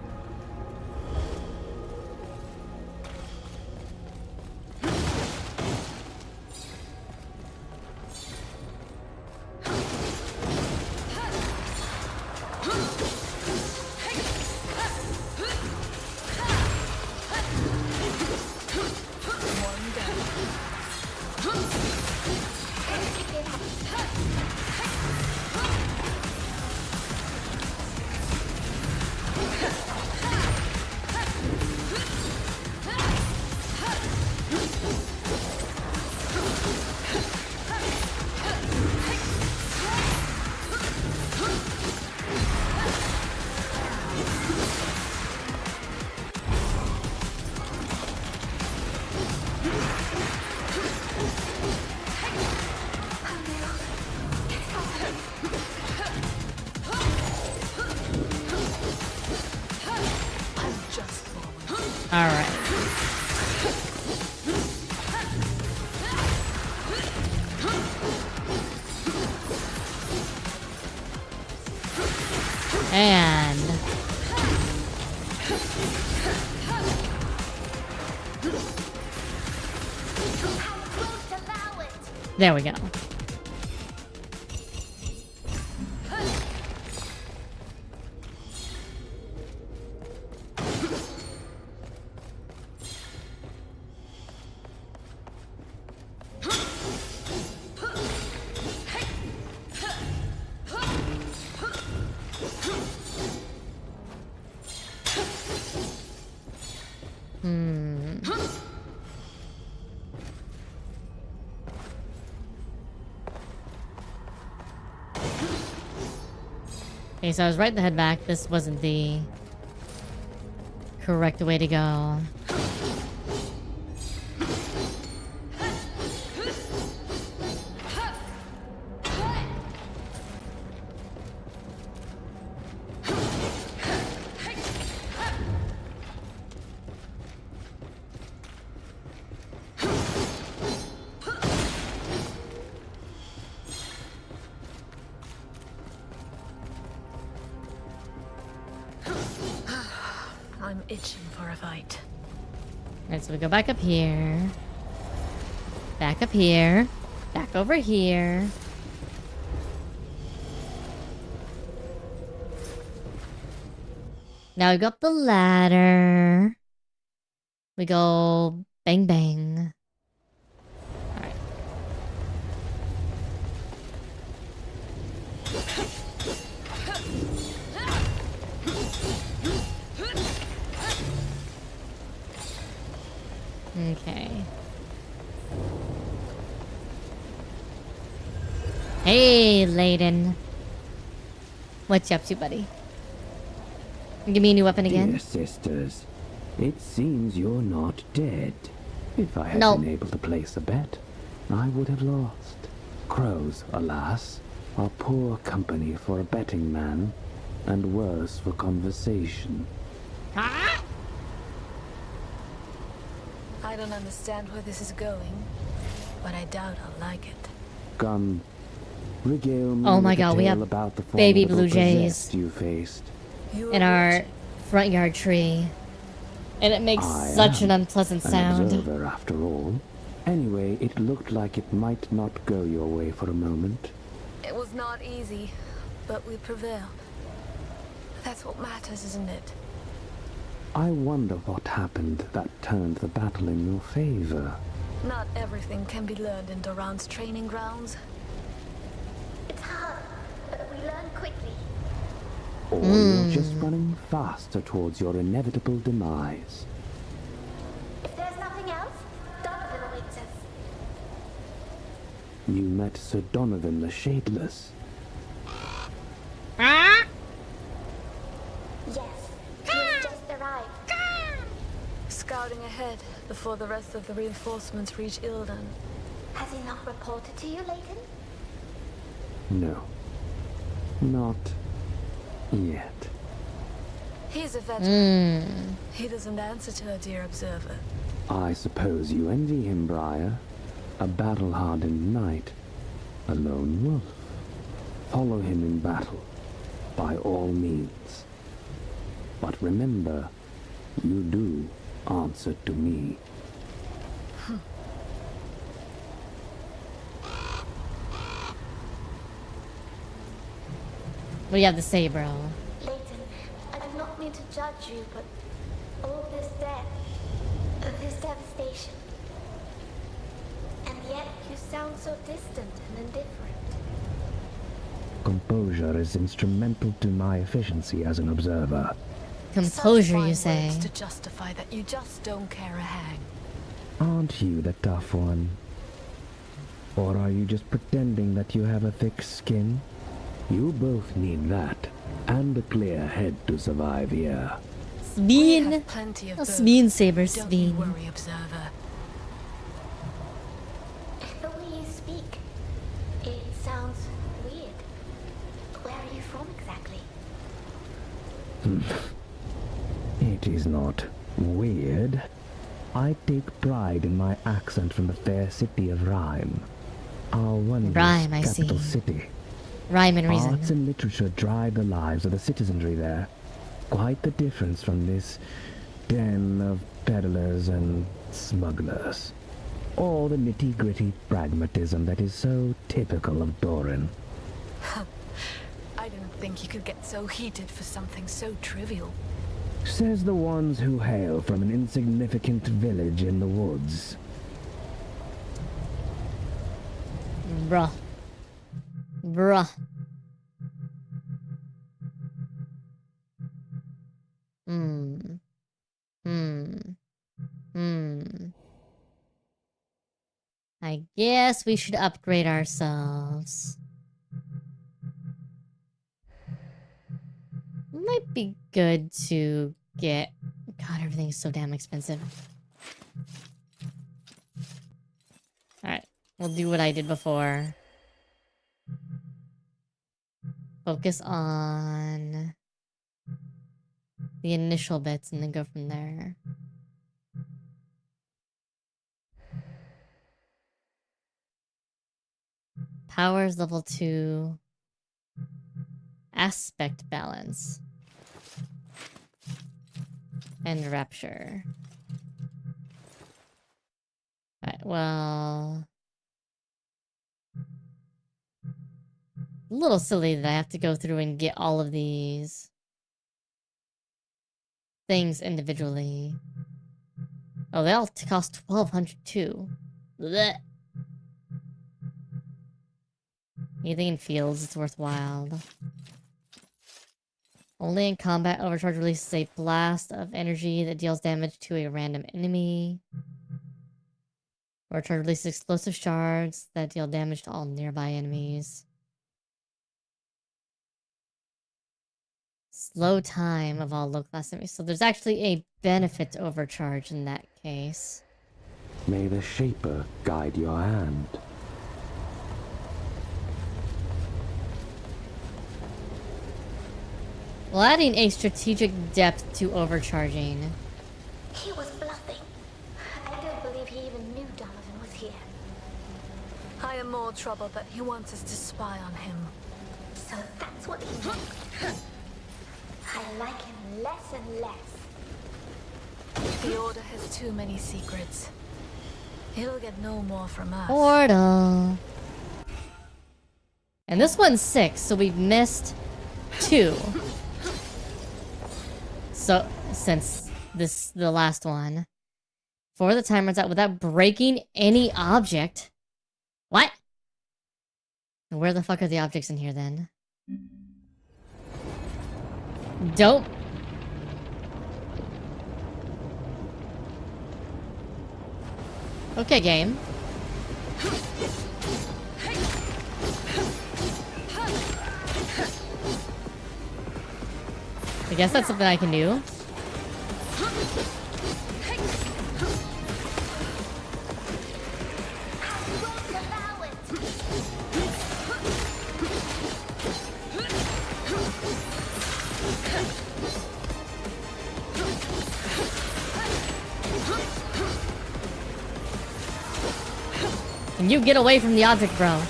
Alright. And there we go. Okay, so I was right to head back. This wasn't the correct way to go. I'm itching for a fight. Alright, so we go back up here. Back up here. Back over here. Now we go up the ladder. We go bang bang. Alright. Okay. Hey, Layden. What you up to, buddy? Give me a new weapon again. Dear sisters, it seems you're not dead. If I had Nope. been able to place a bet, I would have lost. Crows, alas, are poor company for a betting man, and worse for conversation. I don't understand where this is going, but I doubt I'll like it. Come, regale me Oh my with a god, we tale have about the baby formidable blue jays possessed you faced. in our front yard tree. And it makes such an unpleasant sound. An observer, after all. Anyway, it looked like it might not go your way for a moment. It was not easy, but we prevailed. That's what matters, isn't it? I wonder what happened that turned the battle in your favor. Not everything can be learned in Doran's training grounds. It's hard, but we learn quickly. Or you're just running faster towards your inevitable demise. If there's nothing else, Donovan awaits us. You met Sir Donovan the Shadeless. Yes, he's just arrived. Scouting ahead before the rest of the reinforcements reach Ildan. Has he not reported to you, Layton? No. Not yet. He's a veteran. He doesn't answer to a dear observer. I suppose you envy him, Briar. A battle-hardened knight. A lone wolf. Follow him in battle, by all means. But remember, you do answer to me. What do you have to say, bro? Layton, I do not mean to judge you, but all this death, this devastation, and yet you sound so distant and indifferent. Composure is instrumental to my efficiency as an observer. Composure, you Such fine say? words to justify that you just don't care a hang. Aren't you the tough one? Or are you just pretending that you have a thick skin? You both need that, and a clear head to survive here. Sveen. Plenty of Sveen saber, Don't you Sveen. worry, observer. The way you speak, it sounds weird. Where are you from exactly? It is not weird. I take pride in my accent from the fair city of Rhyme. Our wondrous Rhyme, I capital see. city. Rhyme and reason. Arts and literature drive the lives of the citizenry there. Quite the difference from this den of peddlers and smugglers. All the nitty-gritty pragmatism that is so typical of Doran. I didn't think you could get so heated for something so trivial. Says the ones who hail from an insignificant village in the woods. Bruh. Bruh. I guess we should upgrade ourselves. Might be good to get... God, everything's so damn expensive. Alright, we'll do what I did before. Focus on the initial bits and then go from there. Powers level 2. Aspect balance. And rapture. Alright, well... a little silly that I have to go through and get all of these things individually. Oh, they all cost 1,200 too. Blech. Anything in fields it's worthwhile. Only in combat, overcharge releases a blast of energy that deals damage to a random enemy. Overcharge releases explosive shards that deal damage to all nearby enemies. slow time of all low class enemies. So there's actually a benefit to overcharge in that case. May the Shaper guide your hand. Well, adding a strategic depth to overcharging. He was bluffing. I don't believe he even knew Donovan was here. I am more troubled that he wants us to spy on him. So that's what he meant. I like him less and less. The Order has too many secrets. He'll get no more from us. Portal. And this one's 6, so we've missed 2. So, since the last one. Before the time runs out without breaking any object. What? And where the fuck are the objects in here then? Don't. Okay, game. I guess that's something I can do. Can you get away from the object, bro?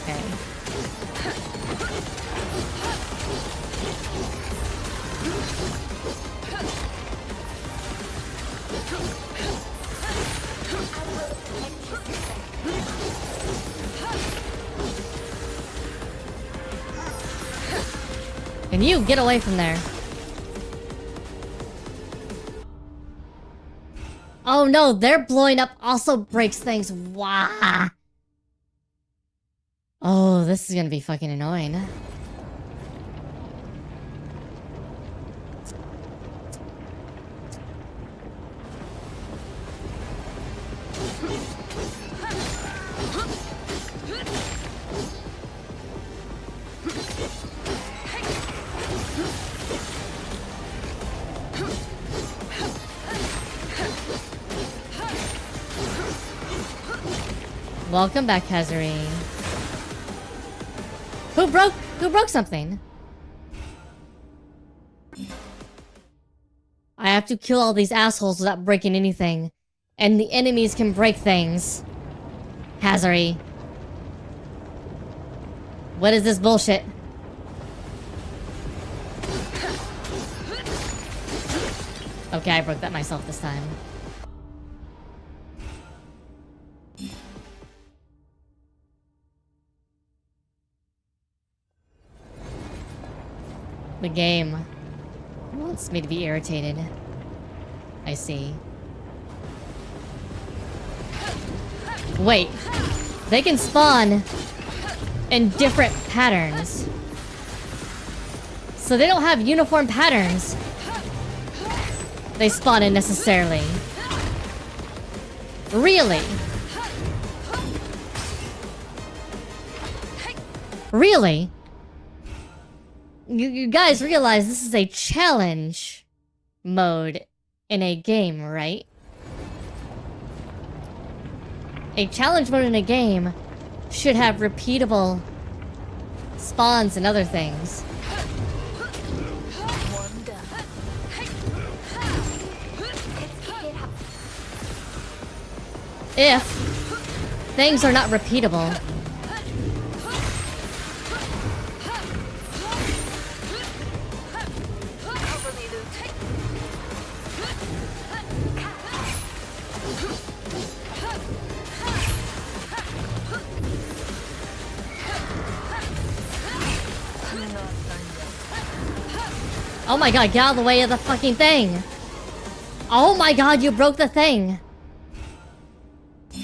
Okay. Can you get away from there? Oh no, their blowing up also breaks things. Wow. Oh, this is gonna be fucking annoying. Welcome back, Hazari. Who broke something? I have to kill all these assholes without breaking anything. And the enemies can break things. Hazari. What is this bullshit? Okay, I broke that myself this time. The game wants me to be irritated. I see. Wait. They can spawn in different patterns. So they don't have uniform patterns they spawn in necessarily. Really? Really? You guys realize this is a challenge mode in a game, right? A challenge mode in a game should have repeatable spawns and other things. If things are not repeatable, oh my god, get out of the way of the fucking thing! Oh my god, you broke the thing!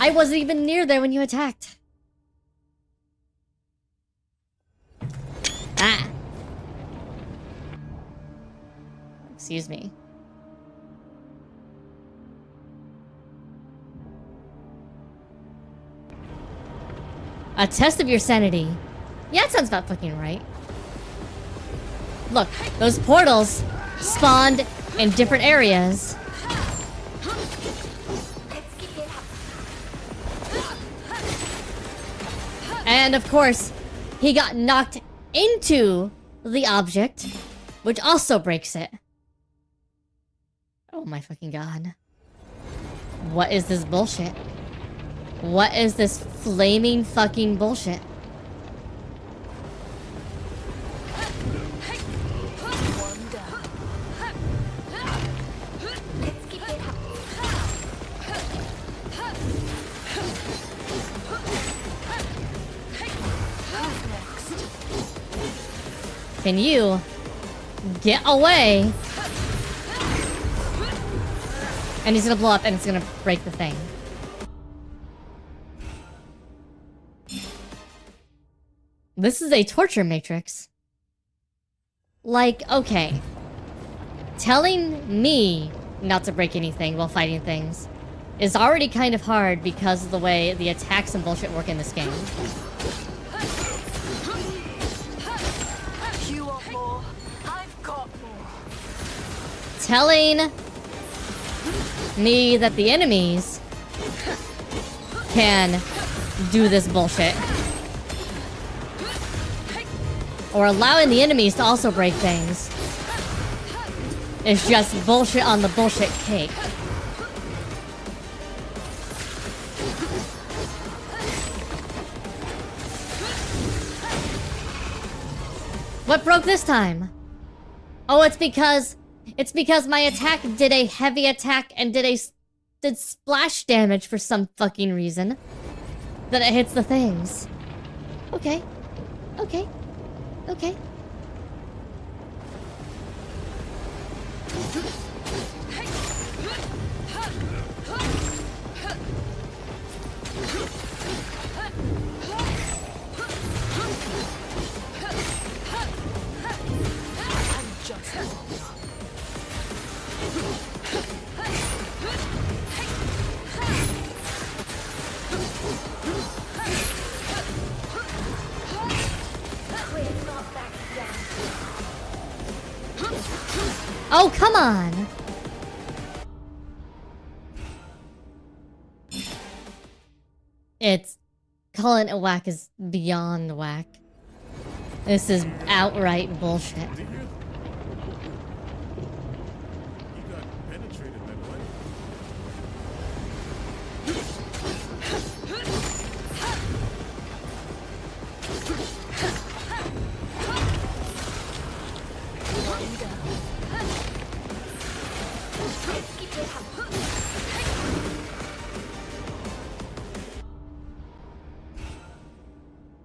I wasn't even near there when you attacked. Ah. Excuse me. A test of your sanity. Yeah, it sounds about fucking right. Look, those portals spawned in different areas. And of course, he got knocked into the object, which also breaks it. Oh my fucking god. What is this bullshit? What is this flaming fucking bullshit? Can you get away? And he's gonna blow up and it's gonna break the thing. This is a torture matrix. Like, okay. Telling me not to break anything while fighting things is already kind of hard because of the way the attacks and bullshit work in this game. You want more? I've got more. Telling me that the enemies can do this bullshit. Or allowing the enemies to also break things is just bullshit on the bullshit cake. What broke this time? Oh, it's because my attack did a heavy attack and did splash damage for some fucking reason. That it hits the things. Okay. Okay. Okay. Oh, come on! It's... calling it whack is beyond whack. This is outright bullshit.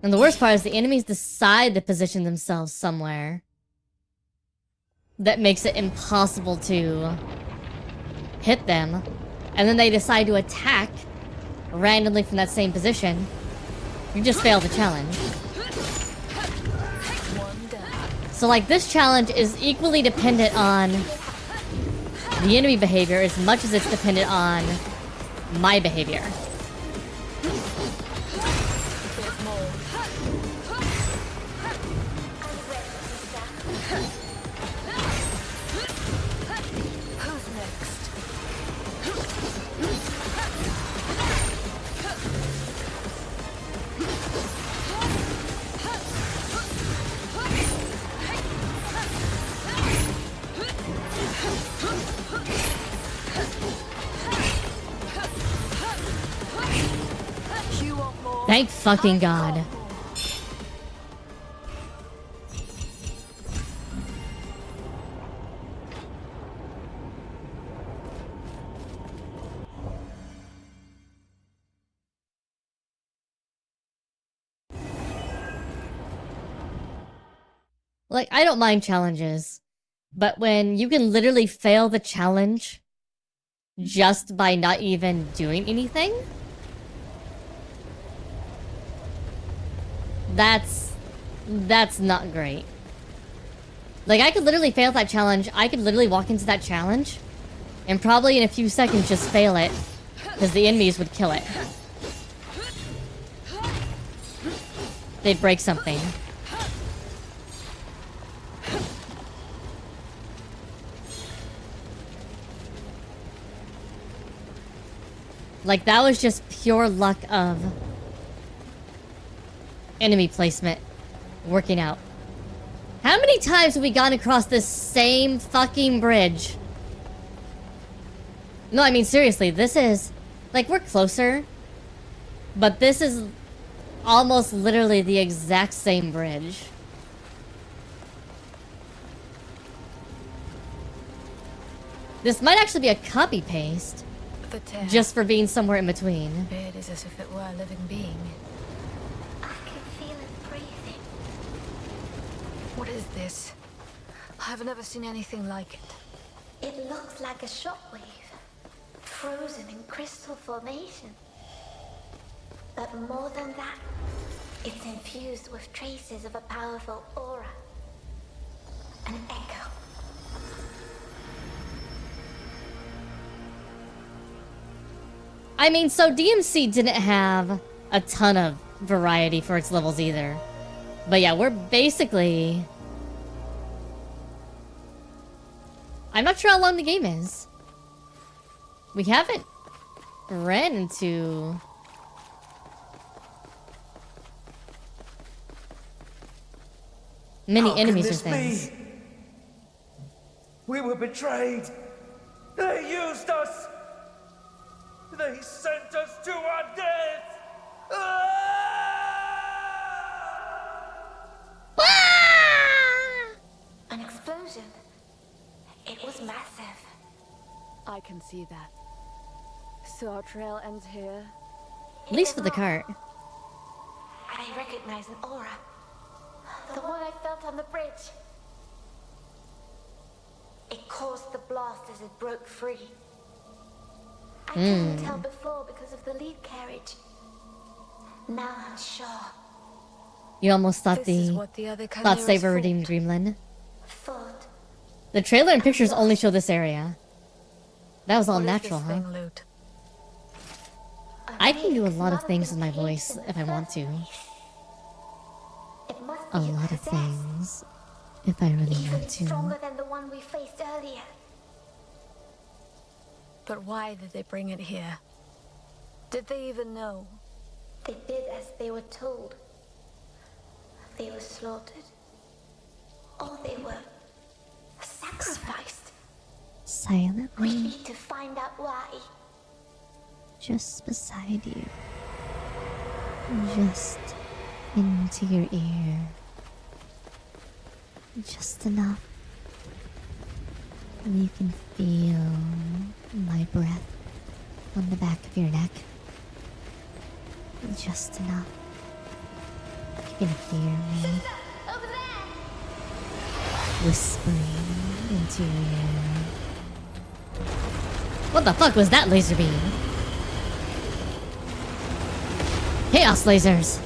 And the worst part is the enemies decide to position themselves somewhere that makes it impossible to hit them. And then they decide to attack randomly from that same position. You just failed the challenge. So like this challenge is equally dependent on the enemy behavior as much as it's dependent on my behavior. Thank fucking God. Like, I don't mind challenges, but when you can literally fail the challenge just by not even doing anything, that's not great. Like, I could literally fail that challenge. I could literally walk into that challenge and probably in a few seconds just fail it because the enemies would kill it. they'd break something. Like, that was just pure luck of enemy placement working out. How many times have we gone across this same fucking bridge? No, I mean, seriously, this is... Like, we're closer. But this is almost literally the exact same bridge. This might actually be a copy-paste. The tear. Just for being somewhere in between. It is as if it were a living being. I can feel it breathing. What is this? I've never seen anything like it. It looks like a shockwave, frozen in crystal formation. But more than that, it's infused with traces of a powerful aura. An echo. I mean, so DMC didn't have a ton of variety for its levels either. But yeah, we're basically... I'm not sure how long the game is. We haven't ran into... many enemies or things. We were betrayed. They used us. They sent us to our death. An explosion. It was massive. I can see that. So our trail ends here? At least for the cart. I recognize an aura. The one I felt on the bridge. It caused the blast as it broke free. I couldn't tell before because of the lead carriage. Now I'm sure. You almost thought This is what the other thought chimeras Saber fought. redeemed Gremlin. Thought. The trailer and pictures only show this area. That was all What is natural, this huh? thing, Loot? I can do a lot of things with my voice if I want to. It must A be lot of possessed. things if I really Even want to. stronger than the one we faced earlier. But why did they bring it here? Did they even know? They did as they were told. They were slaughtered. Or they were sacrificed. We Silently, need to find out why. just beside you. Just into your ear. Just enough. You can feel my breath on the back of your neck. Just enough. You can hear me Over there! whispering into your ear. What the fuck was that laser beam? Chaos lasers!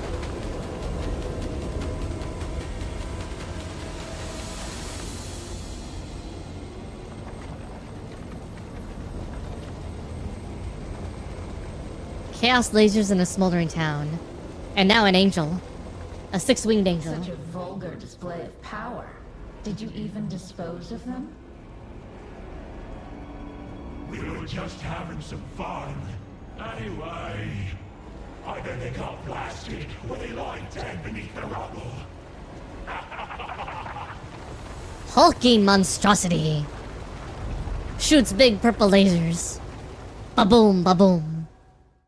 Chaos lasers in a smoldering town. And now an angel. A six-winged angel. Such a vulgar display of power. Did you even dispose of them? We were just having some fun. Anyway, either they got blasted or they lie dead beneath the rubble. Hulking monstrosity. Shoots big purple lasers. Ba-boom, ba-boom.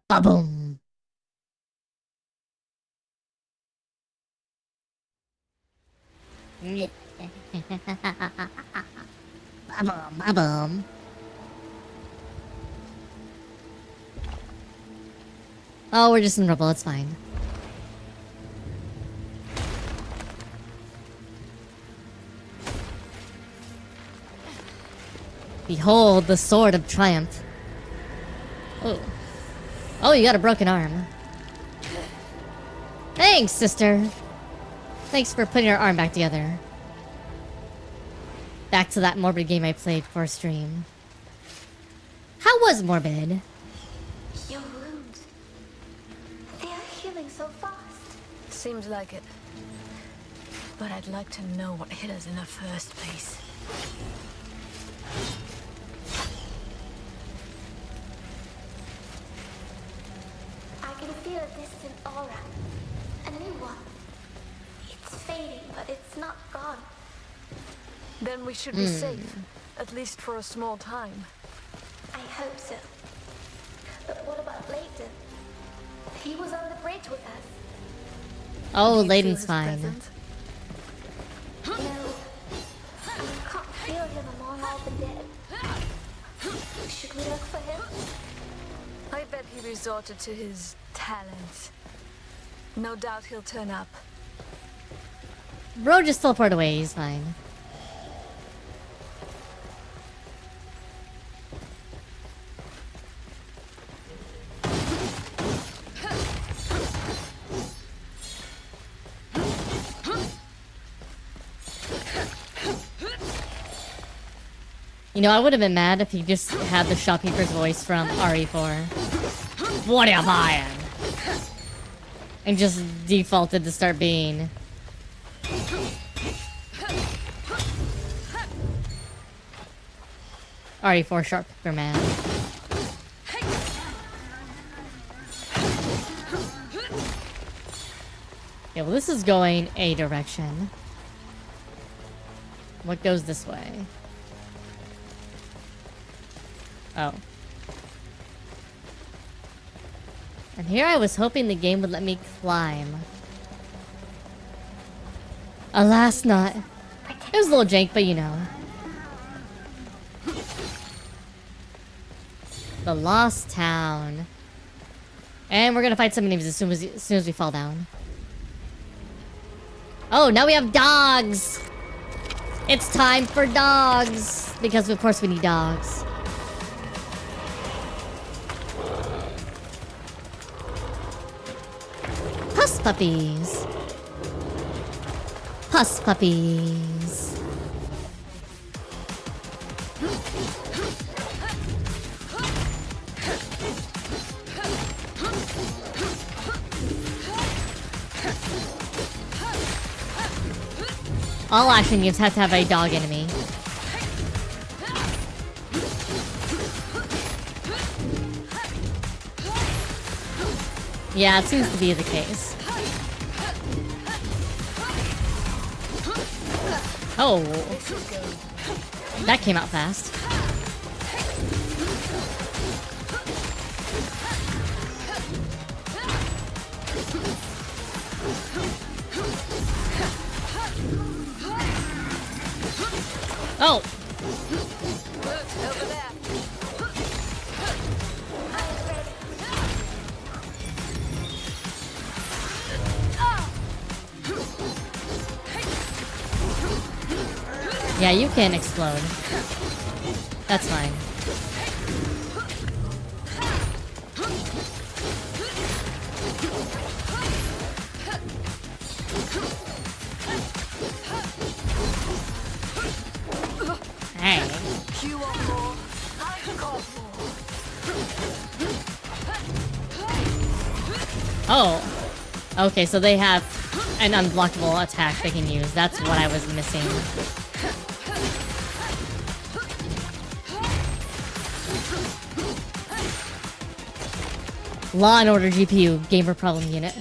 Ba-boom. Ba-boom, ba-boom. Oh, we're just in rubble, it's fine. Behold the sword of triumph. Oh. Oh, you got a broken arm. Thanks, sister. Thanks for putting our arm back together. Back to that morbid game I played for stream. How was morbid? Your wounds. They are healing so fast. Seems like it. But I'd like to know what hit us in the first place. I can feel a distant aura. A new one. It's fading, but it's not gone. Then we should be safe. At least for a small time. I hope so. But what about Layton? He was on the bridge with us. Oh, Layton's fine. No, I can't feel him among all the dead. Should we look for him? I bet he resorted to his talents. No doubt he'll turn up. Bro just teleport away, he's fine. You know, I would have been mad if he just had the shopkeeper's voice from RE4. What are you buying? And just defaulted to start being... RE4 shopkeeper man. Yeah, well this is going a direction. What goes this way? Oh. And here I was hoping the game would let me climb. Alas not. It was a little jank, but you know. The Lost Town. And we're gonna fight some enemies as soon as we fall down. Oh, now we have dogs! It's time for dogs! Because of course we need dogs. Puss puppies. Puss puppies. All action games have to have a dog enemy. Yeah, it seems to be the case. Oh. That came out fast. Oh. Yeah, you can explode. That's fine. Hey. Oh. Okay, so they have an unblockable attack they can use. That's what I was missing. Law and Order GPU, gamer problem unit.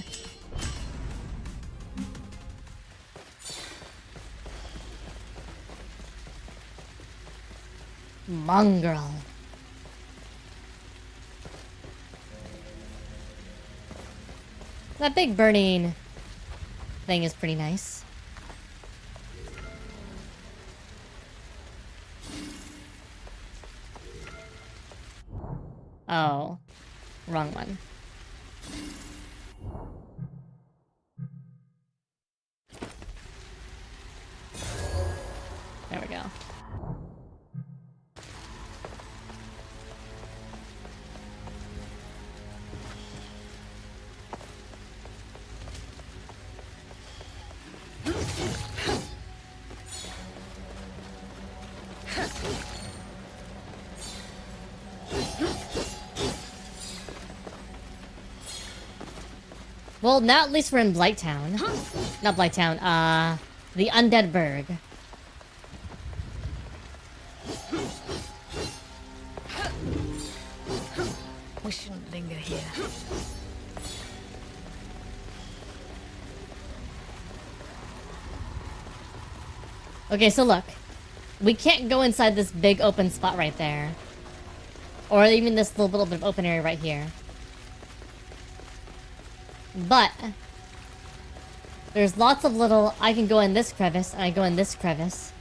Mongrel. That big burning thing is pretty nice. Oh. Wrong one. There we go. Well, now at least we're in Blighttown. Not Blighttown, the Undead Burg. We shouldn't linger here. Okay, so look. We can't go inside this big open spot right there. Or even this little bit of open area right here. But there's lots of little... I can go in this crevice, and I go in this crevice.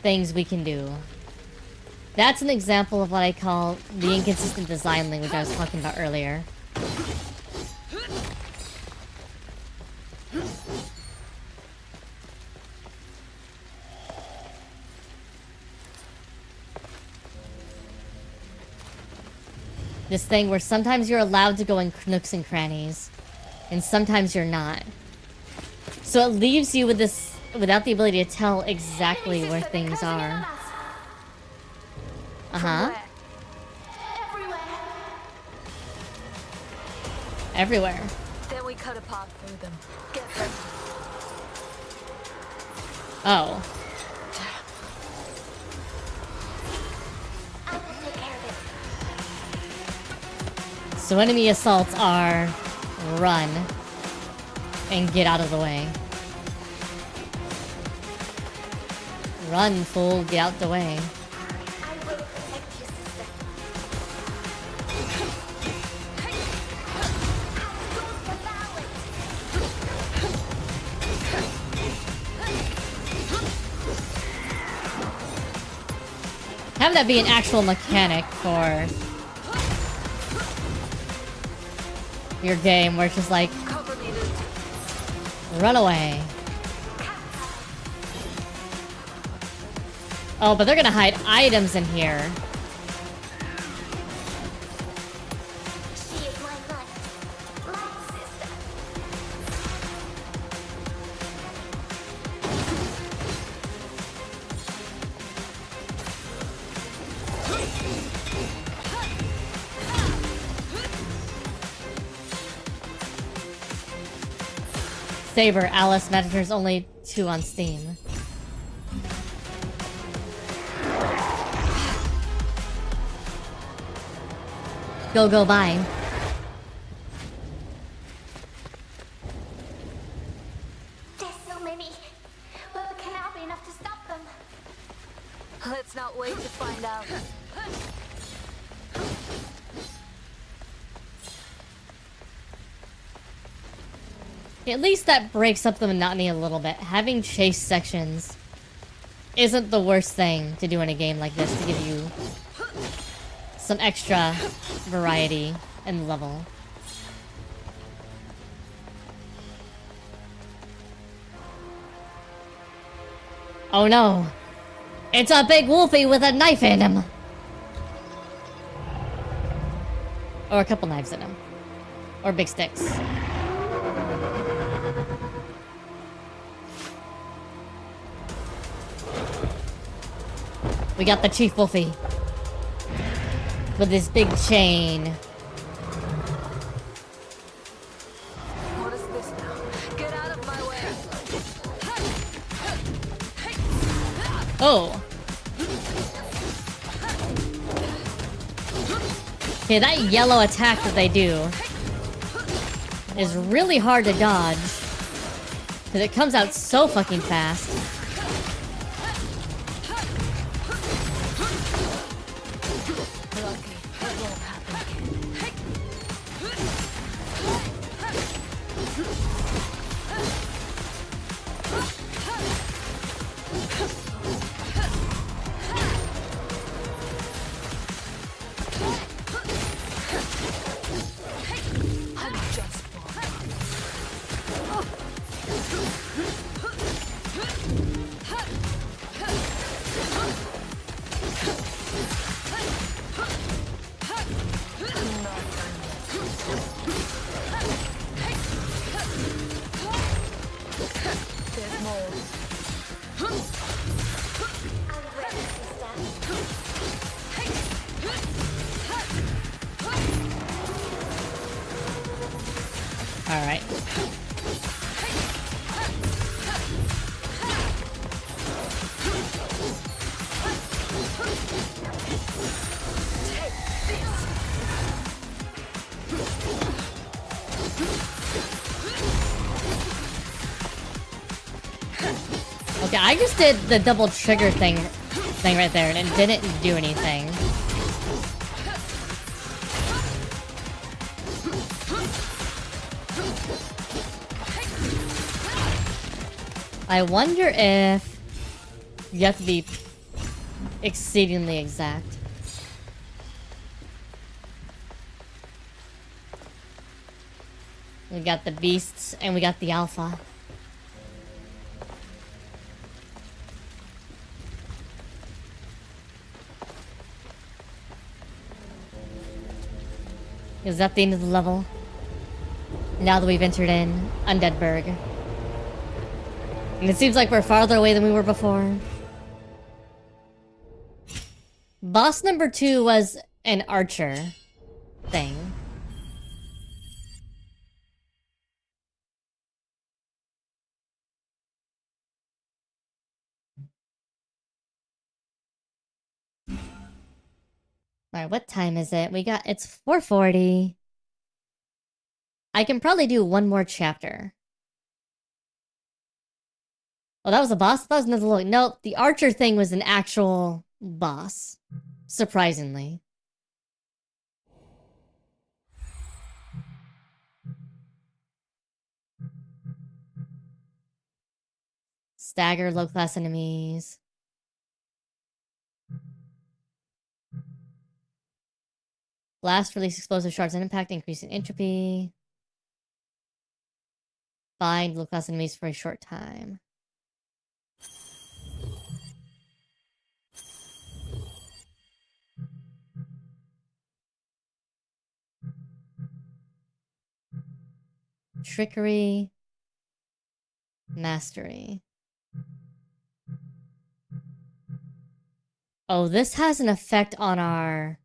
Things we can do. That's an example of what I call the inconsistent design language I was talking about earlier. This thing where sometimes you're allowed to go in nooks and crannies, and sometimes you're not. So it leaves you with this, without the ability to tell exactly where things are. Uh-huh. Everywhere. Then we cut a path through them. Get ready. Oh. So enemy assaults are run and get out of the way. Run, fool, get out the way. Have that be an actual mechanic for your game where it's just like run away. Oh, but they're gonna hide items in here. Saber, Alice, Metaphor's only 2 on Steam. Go by. There's so many. Will the canal be enough to stop them? Let's not wait to find out. At least that breaks up the monotony a little bit. Having chase sections isn't the worst thing to do in a game like this to give you some extra variety in the level. Oh no! It's a big wolfie with a knife in him! Or a couple knives in him. Or big sticks. We got the Chief Wolfie. With his big chain. What is this now? Get out of my way. Oh. Okay, that yellow attack that they do is really hard to dodge. Because it comes out so fucking fast. Alright. Okay, I just did the double trigger thing right there, and it didn't do anything. I wonder if you have to be exceedingly exact. We got the beasts and we got the alpha. Is that the end of the level? Now that we've entered in Undeadburg. And it seems like we're farther away than we were before. Boss number 2 was an archer thing. Alright, what time is it? It's 4:40. I can probably do one more chapter. Oh, that was a boss? That was another look. Nope, the archer thing was an actual boss. Surprisingly. Stagger low-class enemies. Blast, release explosive shards and impact, increasing entropy. Bind low-class enemies for a short time. Trickery. Mastery. Oh, this has an effect on our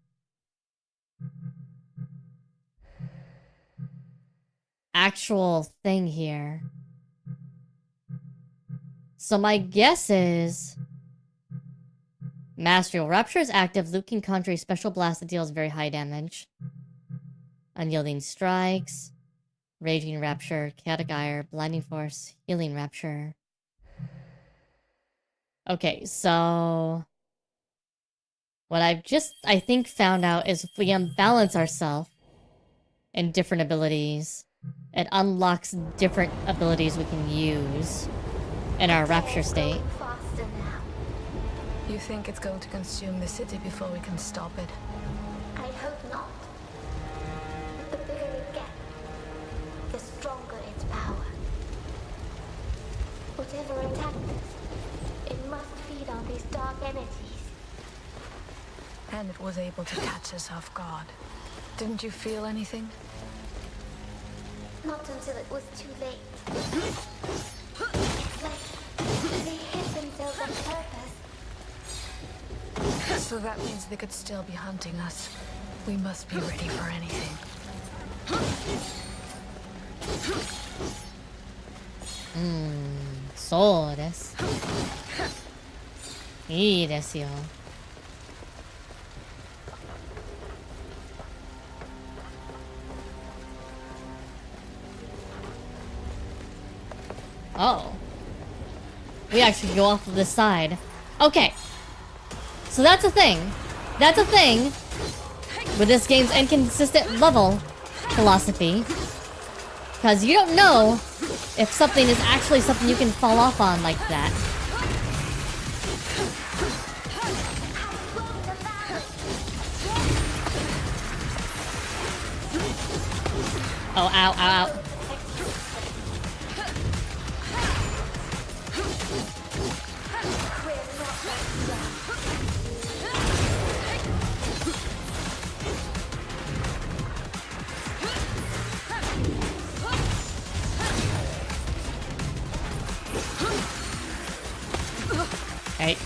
actual thing here. So my guess is Mastery. While Rapture is active, Luke can conjure a special blast that deals very high damage. Unyielding Strikes, Raging Rapture, Chaotic Ire, Blinding Force, Healing Rapture. Okay, so what I've just, I think, found out is if we unbalance ourselves in different abilities, it unlocks different abilities we can use in our rapture state. Faster now. You think it's going to consume the city before we can stop it? I hope not. The bigger it gets, the stronger its power. Whatever attacked us, it must feed on these dark energies. And it was able to catch us off guard. Didn't you feel anything? Not until it was too late. It's like they hid themselves on purpose. So that means they could still be hunting us. We must be ready for anything. So desu. いいですよ。Oh. We actually go off of this side. Okay. So that's a thing. That's a thing with this game's inconsistent level philosophy. Because you don't know if something is actually something you can fall off on like that. Oh, ow, ow, ow. Hey.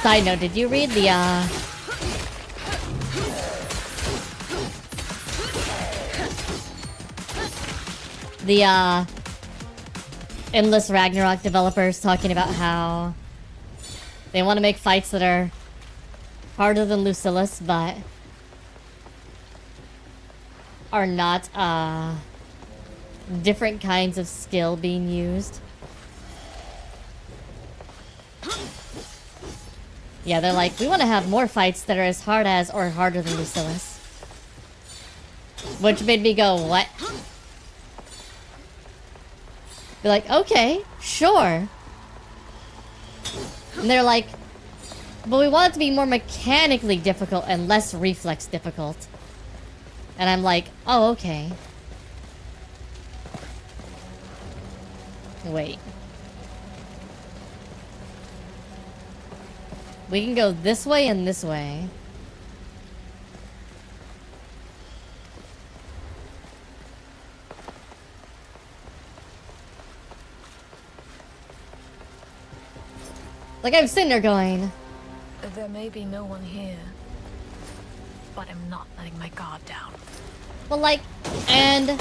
Side note, did you read the, Endless Ragnarok developers talking about how they want to make fights that are harder than Lucillus, but are not, different kinds of skill being used? Yeah, they're like, we want to have more fights that are as hard as or harder than Lucillus. Which made me go, what? Be like, okay, sure. And they're like, but we want it to be more mechanically difficult and less reflex difficult. And I'm like, oh, okay. Wait. We can go this way and this way. Like, I'm sitting there going... There may be no one here, but I'm not letting my guard down. Well, like, and...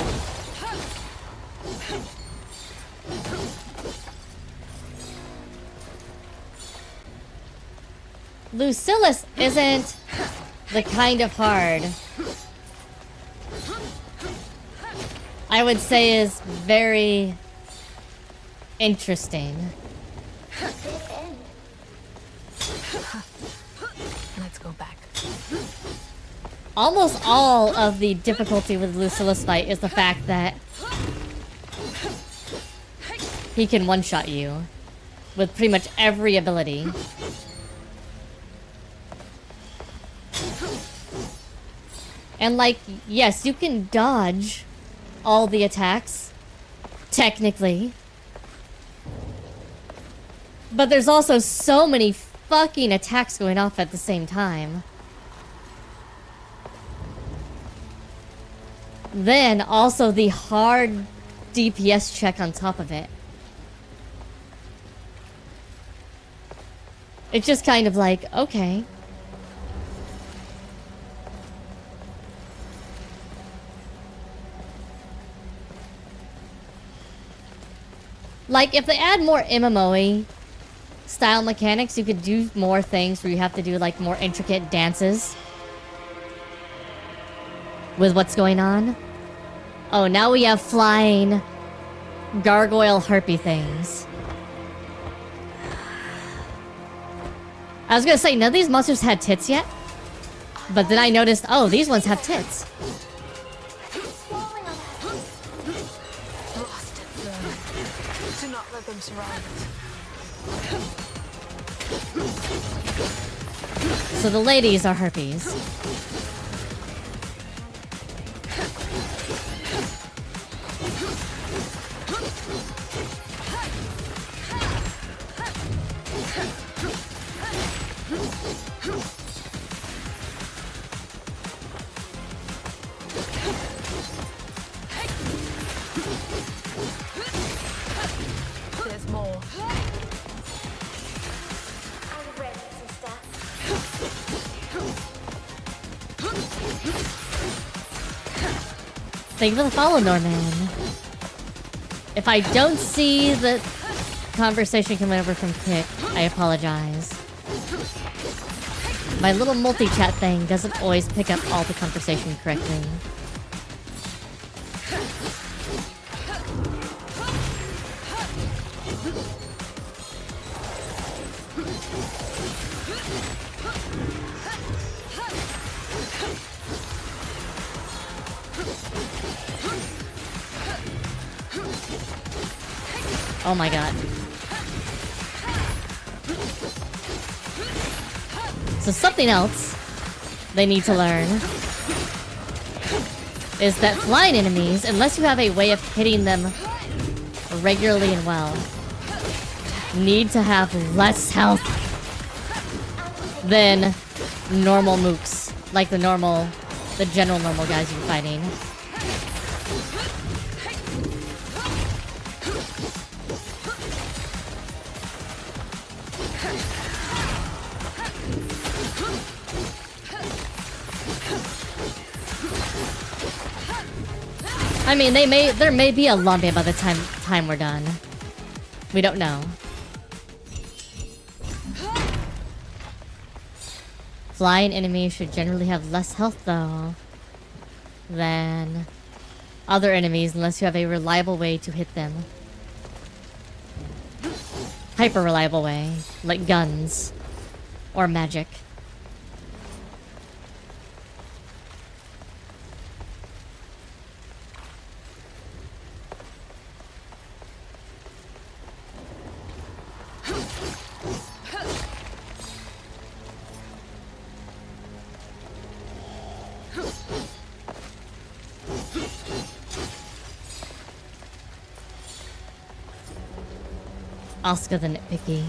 Lucillus isn't the kind of hard I would say is very interesting. Let's go back. Almost all of the difficulty with Lucillus fight is the fact that he can one-shot you with pretty much every ability. And like, yes, you can dodge all the attacks, technically. But there's also so many fucking attacks going off at the same time. Then also the hard DPS check on top of it. It's just kind of like, okay. Like, if they add more MMO-y style mechanics, you could do more things where you have to do, like, more intricate dances with what's going on. Oh, now we have flying gargoyle harpy things. I was gonna say, none of these monsters had tits yet. But then I noticed, oh, these ones have tits. Do not let them surround us. So the ladies are harpies. There's more. I'm ready, sister. Thank you for the follow, Norman. If I don't see the conversation coming over from Kick, I apologize. My little multi-chat thing doesn't always pick up all the conversation correctly. Oh my god. So something else they need to learn is that flying enemies, unless you have a way of hitting them regularly and well, need to have less health than normal mooks. Like the general normal guys you're fighting. I mean, there may be a lobby by the time we're done. We don't know. Flying enemies should generally have less health though than other enemies unless you have a reliable way to hit them. Hyper reliable way, like guns or magic. Oscar the nitpicky.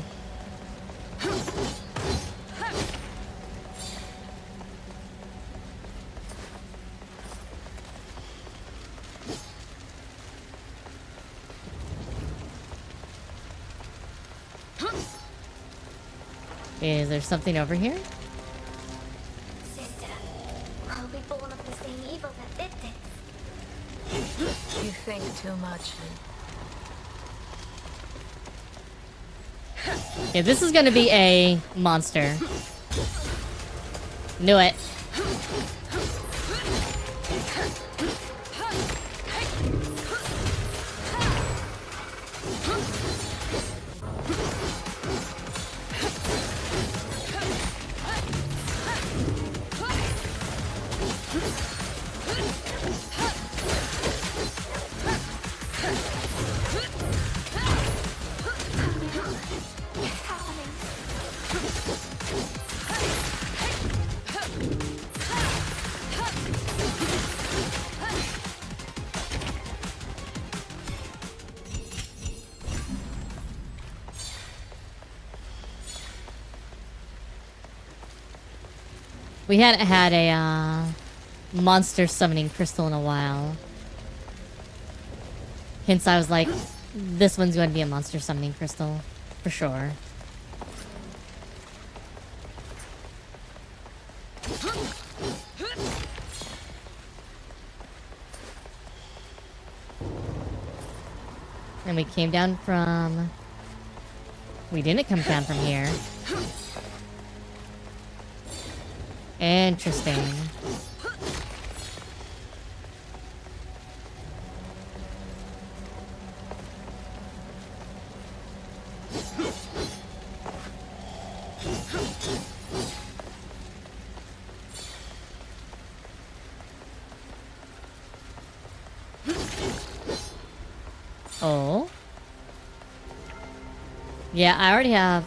Is there something over here? Sister, are we born of the same evil that did this? You think too much. Yeah, this is gonna be a monster. Knew it. We hadn't had a monster summoning crystal in a while. Hence I was like, this one's going to be a monster summoning crystal. For sure. And we came down from... We didn't come down from here. Interesting. Oh. Yeah, I already have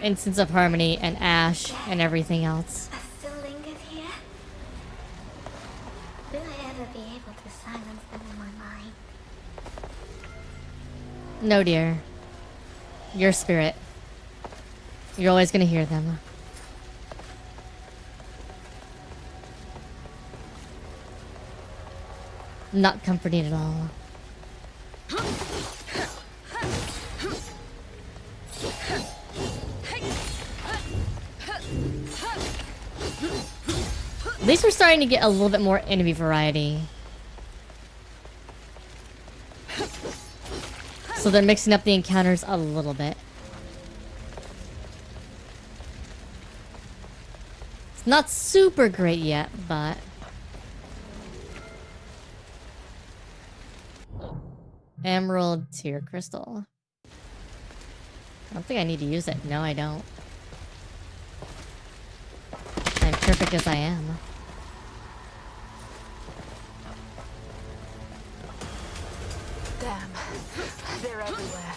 Instance of Harmony and Ash and everything else. I still lingered here. Will I ever be able to silence them in my mind? No, dear. Your spirit. You're always gonna hear them. Not comforting at all. At least we're starting to get a little bit more enemy variety. So they're mixing up the encounters a little bit. It's not super great yet, but... Emerald Tear Crystal. I don't think I need to use it. No, I don't. I'm perfect as I am. Damn. They're everywhere.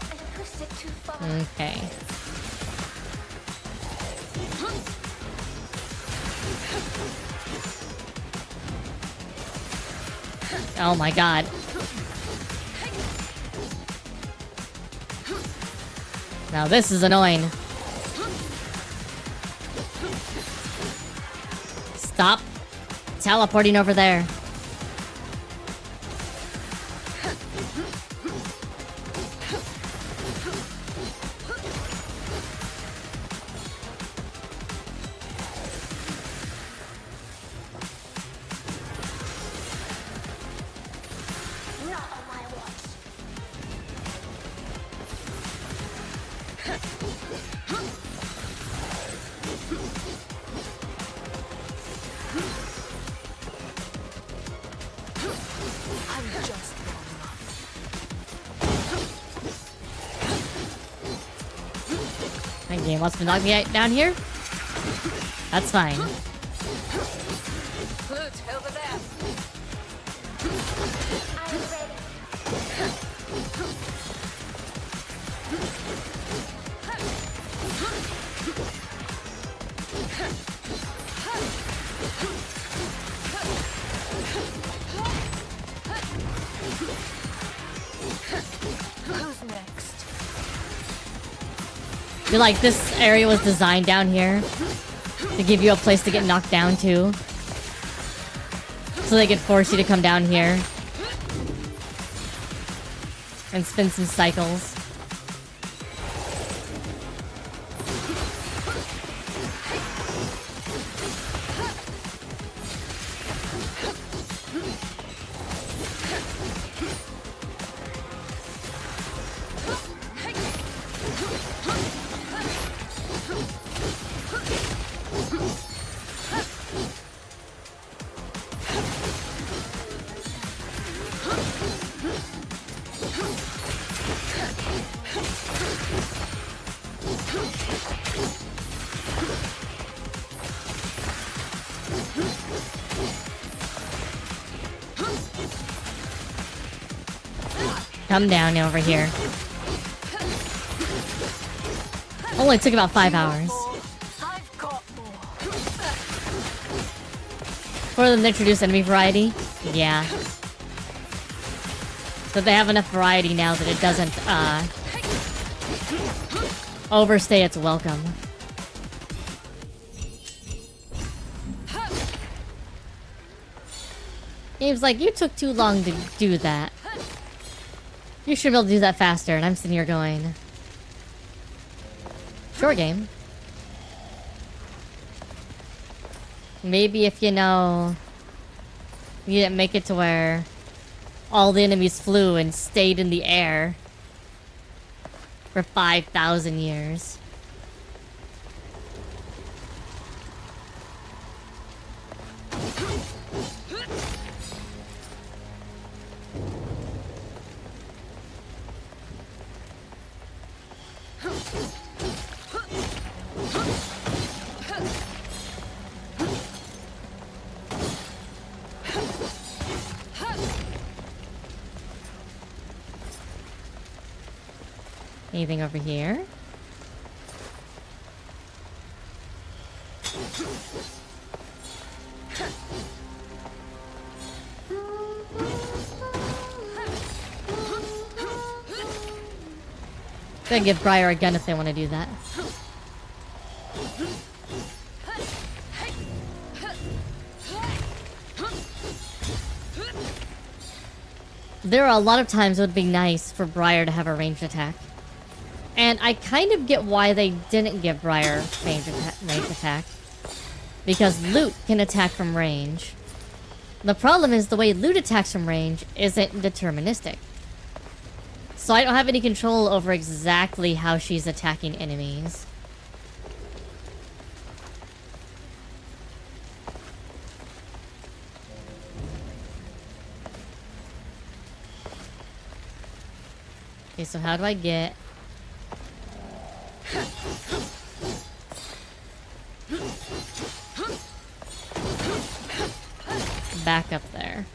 I pushed it too far. Okay. Oh my god. Now this is annoying. Stop teleporting over there. That game wants to knock me down here? That's fine. Flute, over there. Who's next? I feel like this area was designed down here to give you a place to get knocked down to. So they could force you to come down here and spin some cycles. Come down over here. Only took about 5 hours. For them to introduce enemy variety? Yeah. So they have enough variety now that it doesn't, overstay its welcome. Game's like, you took too long to do that. You should be able to do that faster, and I'm sitting here going... Sure, game. Maybe if, you know... You didn't make it to where... all the enemies flew and stayed in the air... for 5,000 years. Anything over here? Gonna give Briar a gun if they want to do that. There are a lot of times it would be nice for Briar to have a ranged attack. And I kind of get why they didn't give Briar range attack. Because Loot can attack from range. The problem is the way Loot attacks from range isn't deterministic. So I don't have any control over exactly how she's attacking enemies. Okay, so how do I get... back up there?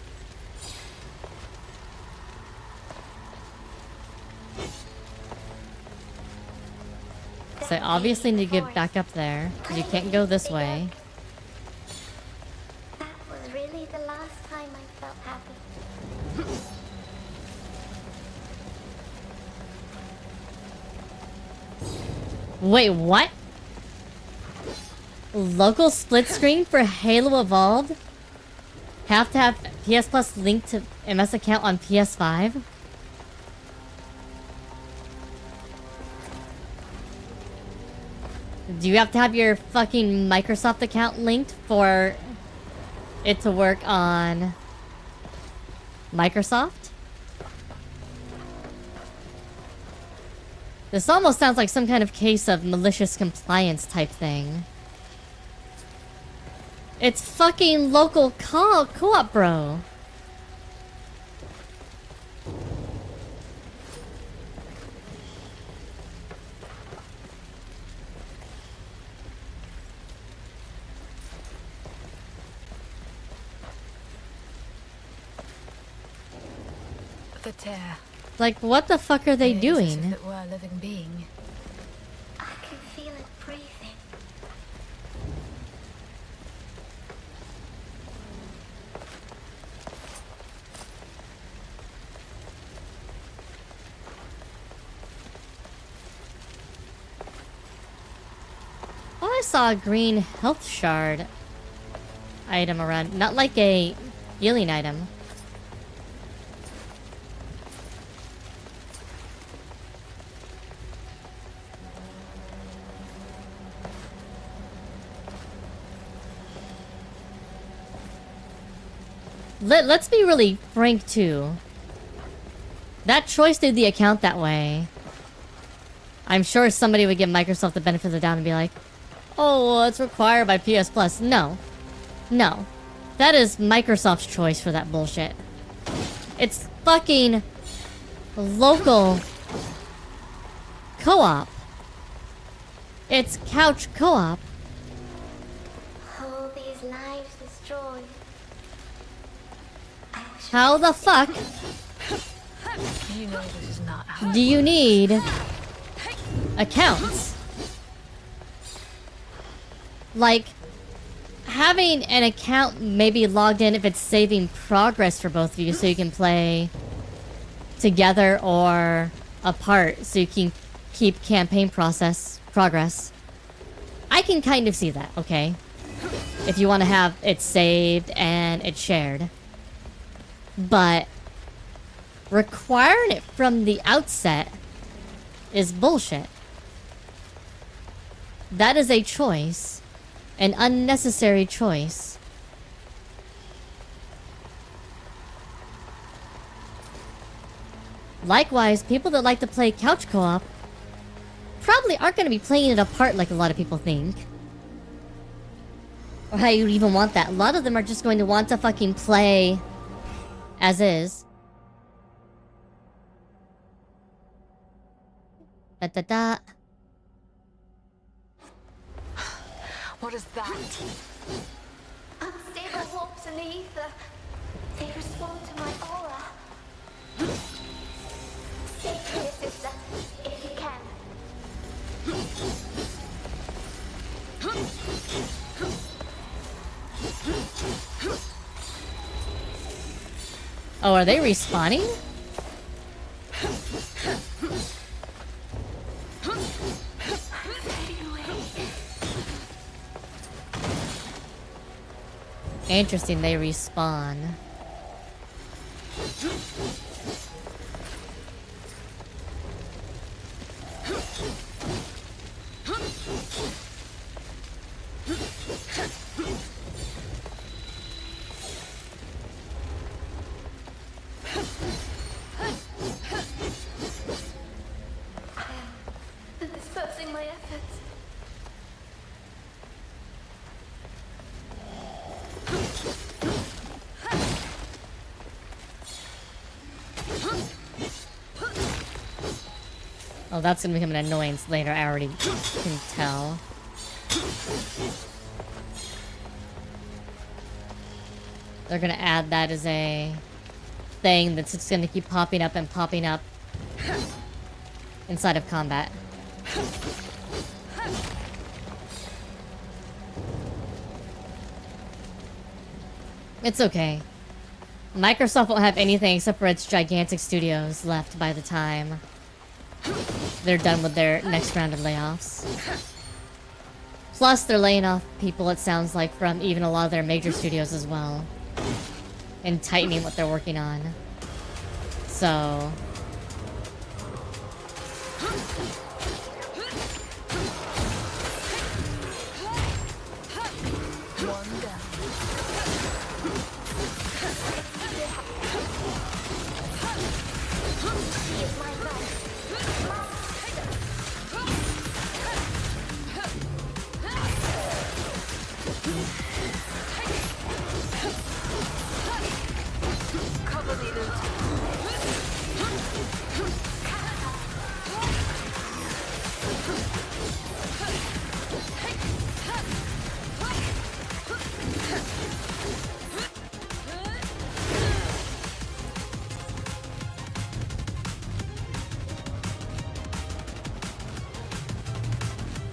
So I obviously need to get back up there, because you can't go this way. That was really the last time I felt happy. Wait, what? Local split screen for Halo Evolved? Have to have PS Plus linked to MS account on PS5? Do you have to have your fucking Microsoft account linked for it to work on Microsoft? This almost sounds like some kind of case of malicious compliance type thing. It's fucking local co-op, bro. The tear. Like, what the fuck are they It is as doing? if it were a living being. I can feel it breathing. Oh, I saw a green health shard item around. Not like a healing item. Let's be really frank too. That choice did the account that way. I'm sure somebody would give Microsoft the benefit of the doubt and be like, oh, well, it's required by PS Plus. No. No. That is Microsoft's choice for that bullshit. It's fucking local co-op. It's couch co-op. All these lives destroyed. How the fuck You know this is not how. do you need accounts? Like, having an account maybe logged in if it's saving progress for both of you so you can play together or apart so you can keep campaign progress. I can kind of see that, okay? If you want to have it saved and it's shared. But requiring it from the outset is bullshit. That is a choice. An unnecessary choice. Likewise, people that like to play couch co-op probably aren't going to be playing it apart like a lot of people think. Or how you even want that. A lot of them are just going to want to fucking play as is. Da-da-da. What is that? Unstable warps in the ether. They respond to my aura. Stay clear, sister, if you can. Oh, are they respawning? Interesting, they respawn. I'm dispersing my efforts. Oh, that's gonna become an annoyance later, I already can tell. They're gonna add that as a thing that's just gonna keep popping up and popping up inside of combat. It's okay. Microsoft won't have anything except for its gigantic studios left by the time they're done with their next round of layoffs. Plus, they're laying off people, it sounds like, from even a lot of their major studios as well. And tightening what they're working on. So... One down.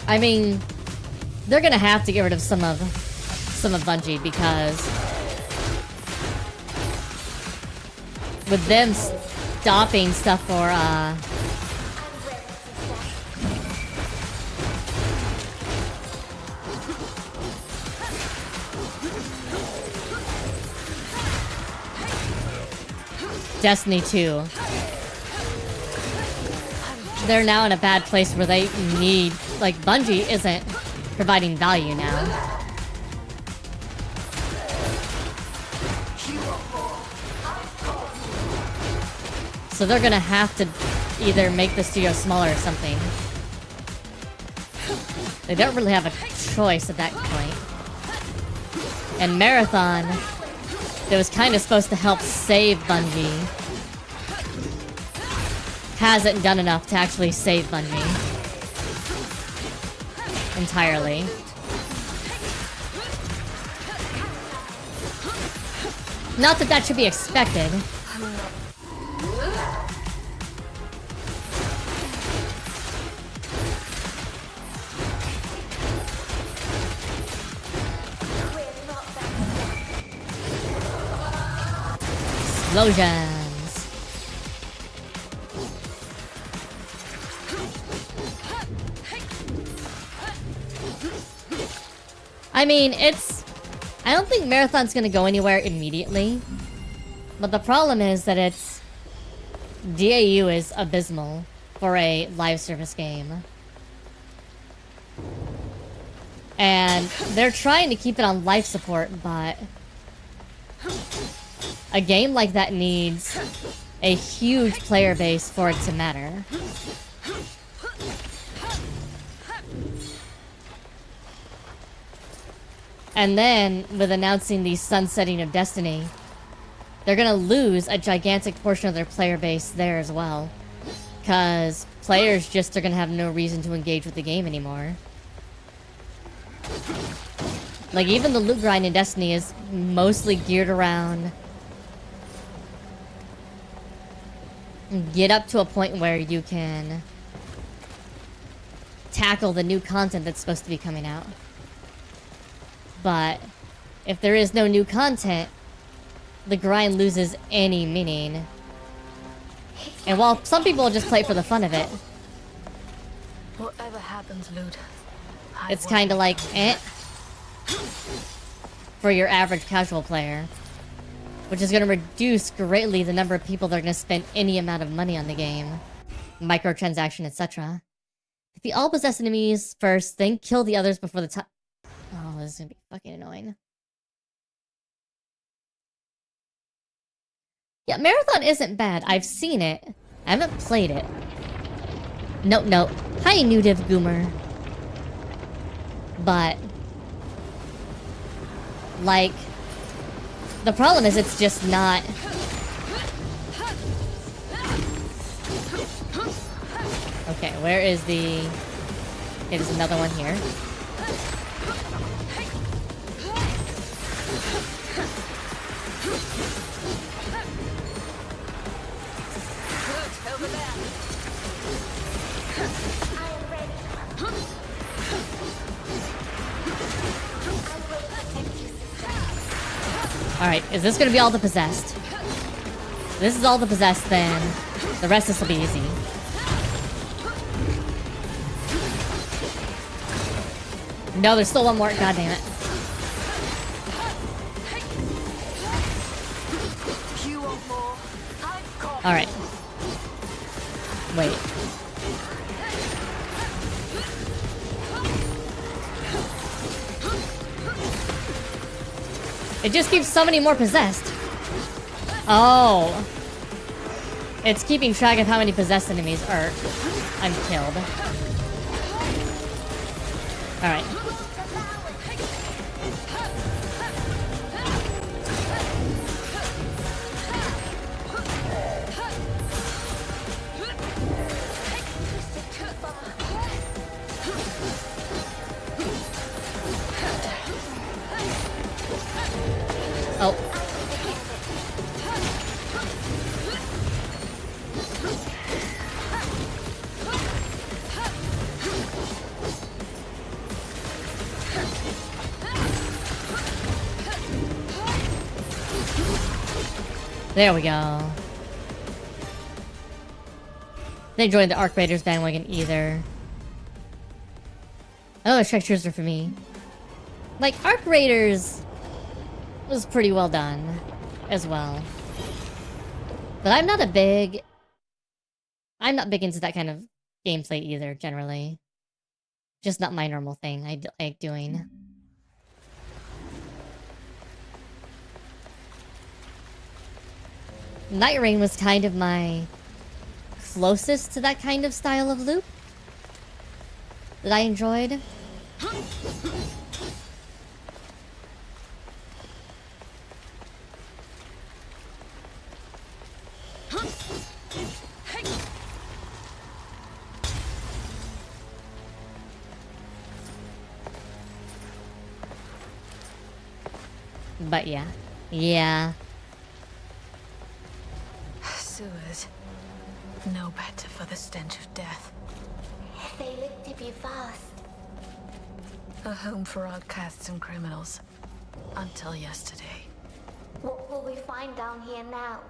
I mean, they're gonna have to get rid of some of Bungie because with them stopping stuff for Destiny 2. They're now in a bad place where they need, like, Bungie isn't providing value now. So they're gonna have to either make the studio smaller or something. They don't really have a choice at that point. And Marathon, that was kind of supposed to help save Bungie, hasn't done enough to actually save Bungie entirely. Not that that should be expected. Explosions. I mean, I don't think Marathon's gonna go anywhere immediately. But the problem is that its DAU is abysmal for a live service game. And they're trying to keep it on life support, but a game like that needs a huge player base for it to matter. And then, with announcing the sunsetting of Destiny, they're gonna lose a gigantic portion of their player base there as well. Because players just are gonna have no reason to engage with the game anymore. Like, even the loot grind in Destiny is mostly geared around get up to a point where you can tackle the new content that's supposed to be coming out. But if there is no new content, the grind loses any meaning. And while some people just play it for the fun of it, Whatever happens, Lude, it's kind of like, for your average casual player. Which is going to reduce greatly the number of people that are going to spend any amount of money on the game. Microtransaction, etc. Defeat all possessed enemies first, then kill the others before the time. Oh, this is going to be fucking annoying. Yeah, Marathon isn't bad. I've seen it. I haven't played it. No. Hi, Nudiv Goomer. But, like, the problem is it's just not... Okay, where is the... Okay, there's another one here. Alright, is this gonna be all the possessed? If this is all the possessed, then the rest of this will be easy. No, there's still one more. God damn it. Alright. Wait. It just keeps summoning more possessed. Oh. It's keeping track of how many possessed enemies are unkilled. Alright. Oh. There we go. They joined the Arc Raiders bandwagon either. Oh, the structures are for me. Like, Arc Raiders was pretty well done as well. But I'm not big into that kind of gameplay either, generally. Just not my normal thing I like doing. Night Rain was kind of my closest to that kind of style of loop that I enjoyed. But yeah. Yeah. Sewers. No better for the stench of death. They look to be vast. A home for outcasts and criminals. Until yesterday. What will we find down here now?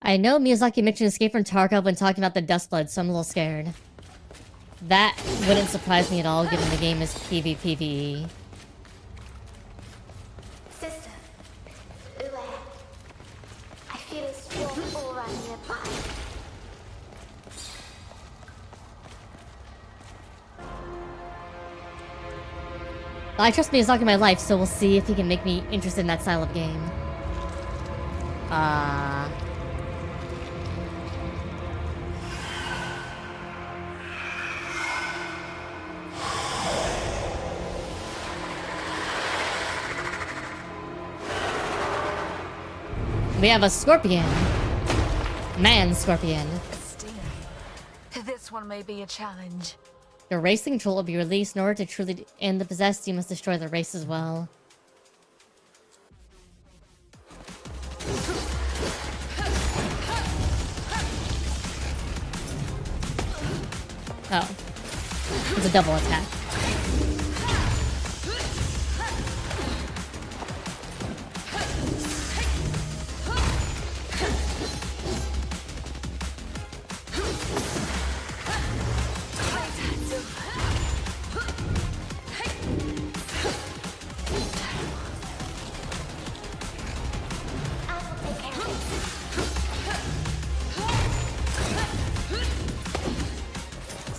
I know Miyazaki mentioned Escape from Tarkov when talking about the Dustblood, so I'm a little scared. That wouldn't surprise me at all, given the game is PvPvE. Sister, Ue, I feel a strong aura nearby. I trust Miyazaki in my life, so we'll see if he can make me interested in that style of game. We have a scorpion. Man scorpion. This one may be a challenge. The race control will be released. In order to truly end the possessed, you must destroy the race as well. Oh. It's a double attack.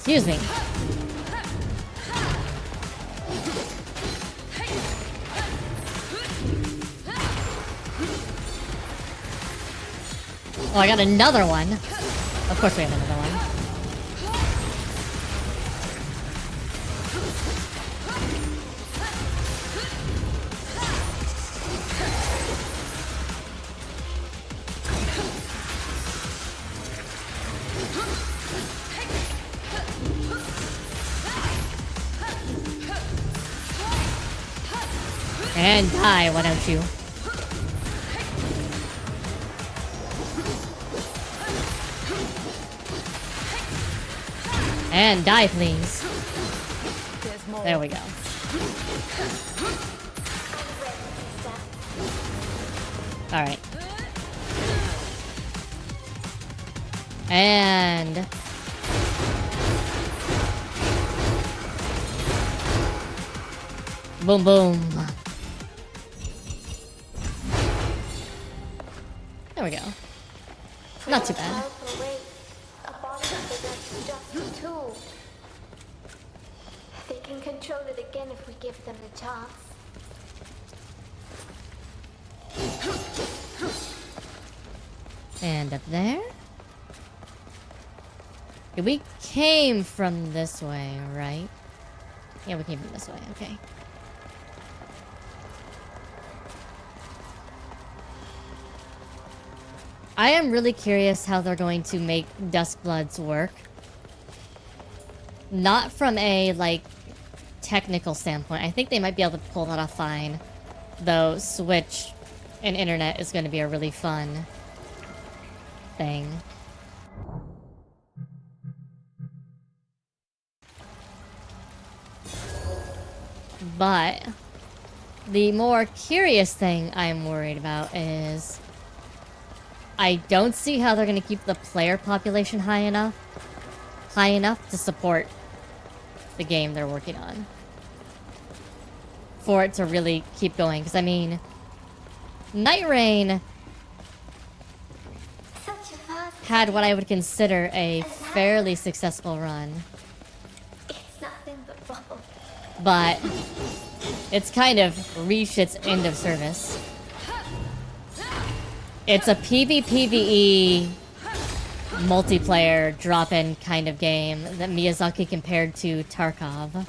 Excuse me. Oh, I got another one. Of course we have another one. And die, why don't you? And die, please. There we go. Alright. And... boom, boom. There we go. Not too bad. They can control it again if we give them the chance. And up there? Yeah, we came from this way, right? Yeah, we came from this way, okay. I am really curious how they're going to make Dustbloods work. Not from a, like, technical standpoint. I think they might be able to pull that off fine. Though Switch and internet is going to be a really fun thing. But The more curious thing I'm worried about is I don't see how they're going to keep the player population high enough to support the game they're working on. For it to really keep going. Because, I mean, Night Rain had what I would consider a fairly successful run. It's nothing but rubble. But it's kind of reached its end of service. It's a PvPvE multiplayer drop-in kind of game that Miyazaki compared to Tarkov.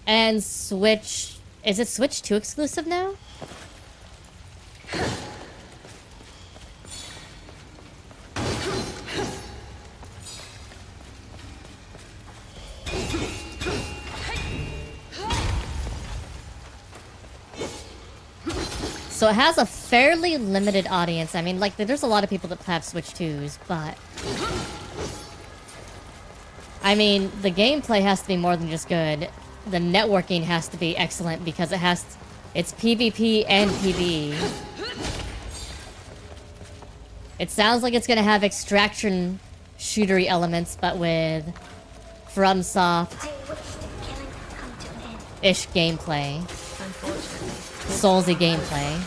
And Switch... Is it Switch 2 exclusive now? So it has a fairly limited audience. I mean, like, there's a lot of people that have Switch 2s, but... I mean, the gameplay has to be more than just good. The networking has to be excellent because it's PvP and PvE. It sounds like it's gonna have extraction shootery elements, but with FromSoft-ish gameplay. Soulsy gameplay.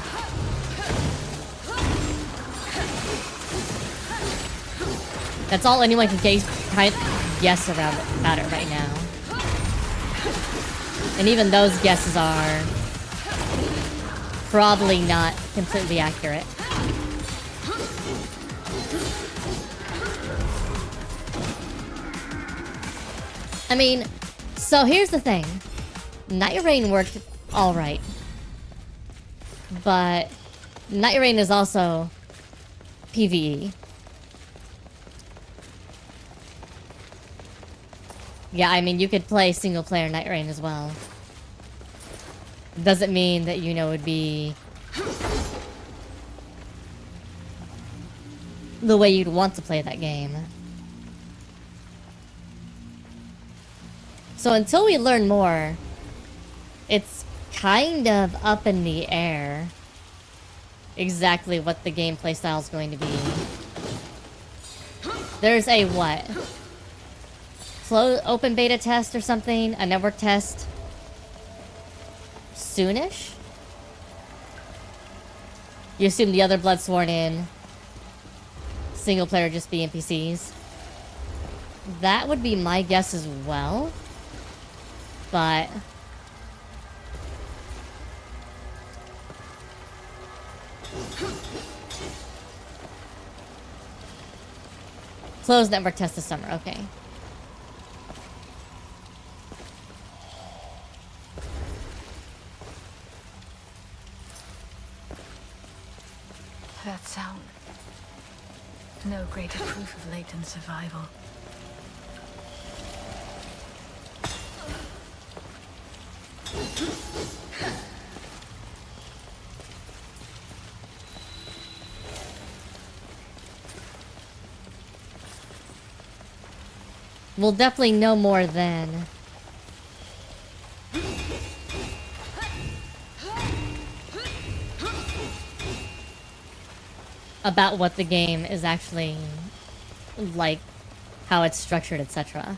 That's all anyone can guess about it right now. And even those guesses are probably not completely accurate. I mean, so here's the thing. Night Rain worked alright. But Night Rain is also PvE. Yeah, I mean, you could play single-player Night Rain as well. Doesn't mean that, you know, it would be the way you'd want to play that game. So until we learn more, it's kind of up in the air exactly what the gameplay style is going to be. There's a what? Open beta test or something? A network test? Soonish? You assume the other Bloodsworn in single player just be NPCs? That would be my guess as well. But closed network test this summer, okay. That sound. No greater proof of latent survival. We'll definitely know more then. About what the game is actually like, how it's structured, etc.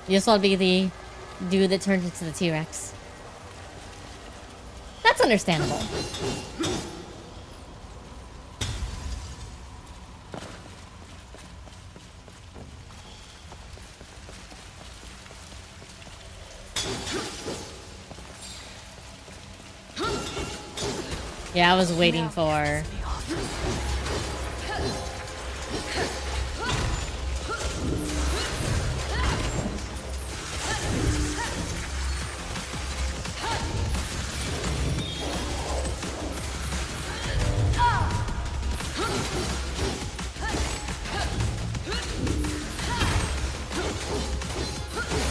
You just want to be the dude that turns into the T-Rex. That's understandable. Yeah, I was waiting for.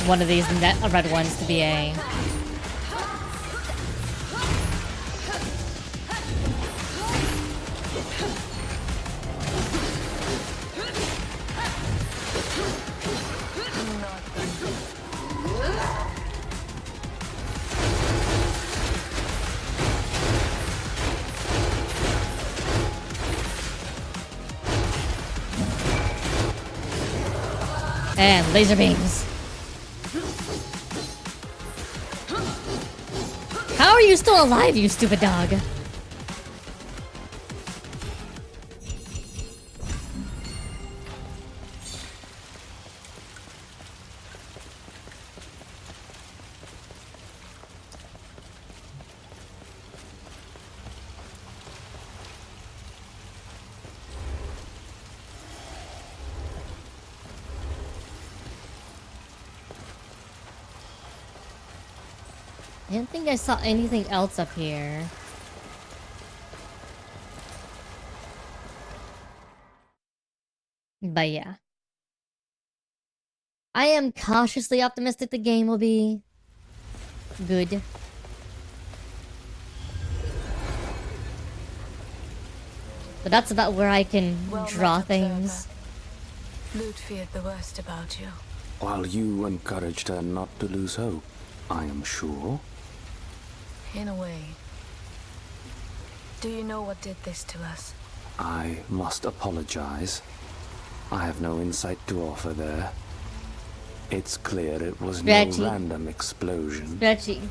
One of these red ones to be a. And laser beams. How are you still alive, you stupid dog? I didn't think I saw anything else up here. But yeah. I am cautiously optimistic the game will be good. But that's about where I can draw things. Lute feared the worst about you. While you encouraged her not to lose hope, I am sure. In a way. Do you know what did this to us? I must apologize. I have no insight to offer there. It's clear it was no random explosion.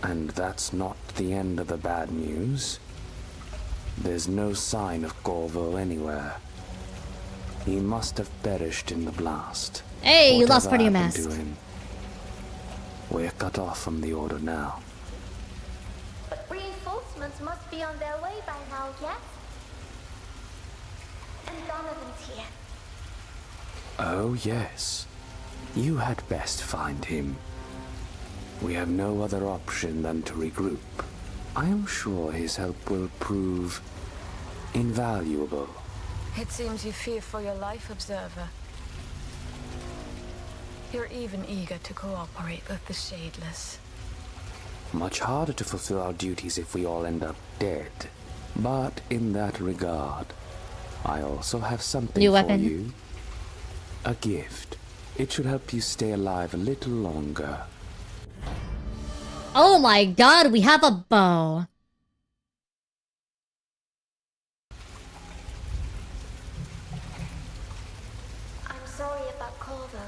And that's not the end of the bad news. There's no sign of Corvo anywhere. He must have perished in the blast. Hey, you lost part of your Whatever mask. happened to him? We're cut off from the Order now. But reinforcements must be on their way by now, yes? And Donovan's here. Oh, yes. You had best find him. We have no other option than to regroup. I am sure his help will prove invaluable. It seems you fear for your life, Observer. You're even eager to cooperate with the Shadeless. Much harder to fulfill our duties if we all end up dead. But in that regard, I also have something New for weapon. you. A gift. It should help you stay alive a little longer. Oh my god, we have a bow. I'm sorry about Corvo.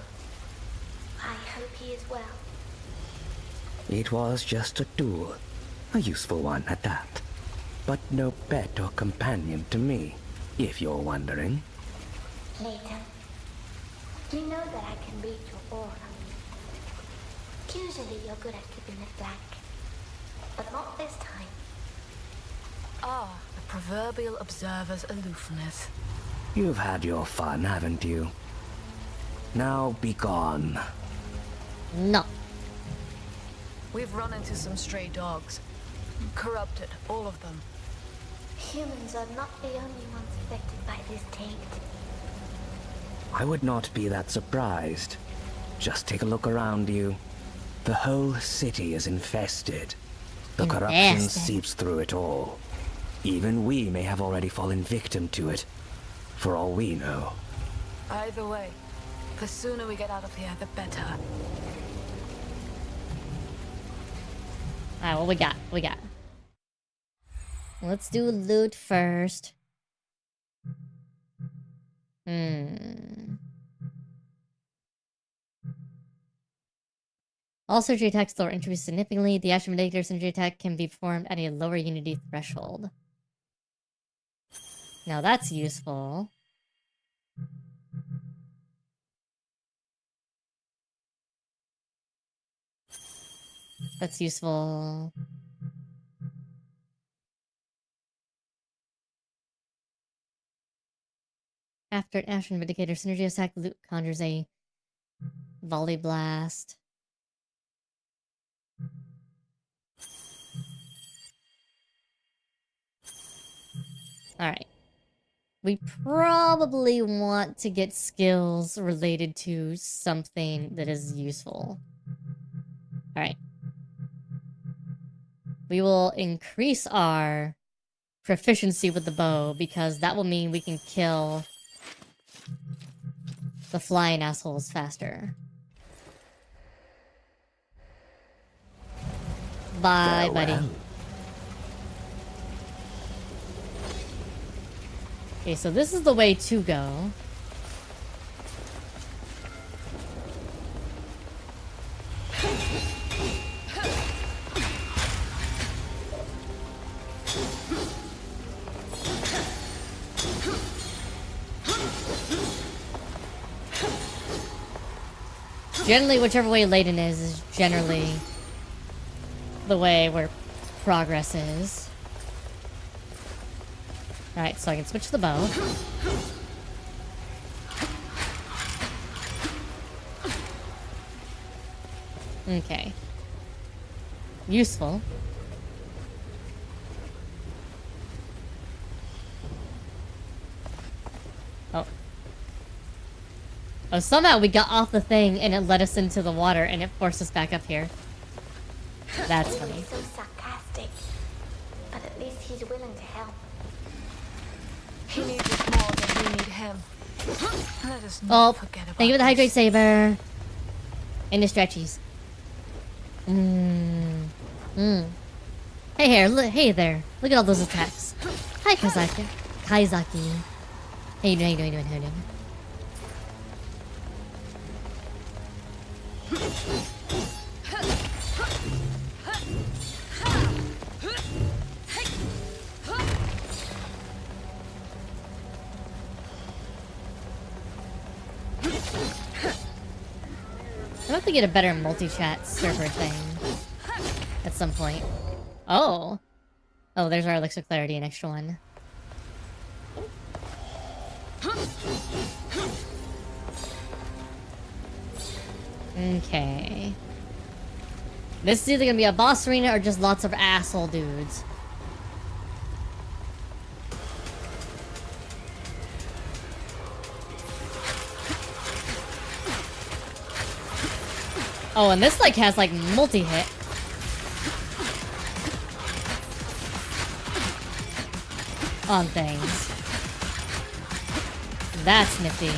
I hope he is well. It was just a tool. A useful one at that. But no pet or companion to me, if you're wondering. Later. You know that I can read your aura. Usually you're good at keeping it black. But not this time. Ah, the proverbial Observer's aloofness. You've had your fun, haven't you? Now be gone. No. We've run into some stray dogs. Corrupted, all of them. Humans are not the only ones affected by this taint. I would not be that surprised. Just take a look around you. The whole city is infested. The corruption seeps through it all. Even we may have already fallen victim to it, for all we know. Either way, the sooner we get out of here, the better. Alright, what we got? What we got? Let's do loot first. All surgery attacks lower entropy significantly. The action manipulator surgery attack can be performed at a lower unity threshold. Now that's useful. That's useful. After an Ashen Vindicator, synergy attack loot conjures a volley blast. Alright. We probably want to get skills related to something that is useful. Alright. We will increase our proficiency with the bow, because that will mean we can kill the flying assholes faster. Bye, buddy. Okay, so this is the way to go. Generally, whichever way Layden is generally the way where progress is. Alright, so I can switch the bow. Okay. Useful. Oh. Oh, somehow we got off the thing and it led us into the water and it forced us back up here. That's funny. He's so sarcastic, but at least he's willing to help. He needs us more than we need him. Let us not forget about thank you for the hydrate this. saber. And the stretchies. Hey there. Look at all those attacks. Hi, Kaizaki. How you doing? I'll have to get a better multi-chat server thing at some point. Oh, there's our elixir clarity, an extra one. Okay. This is either gonna be a boss arena or just lots of asshole dudes. Oh, and this like has like multi-hit. On things. That's nifty.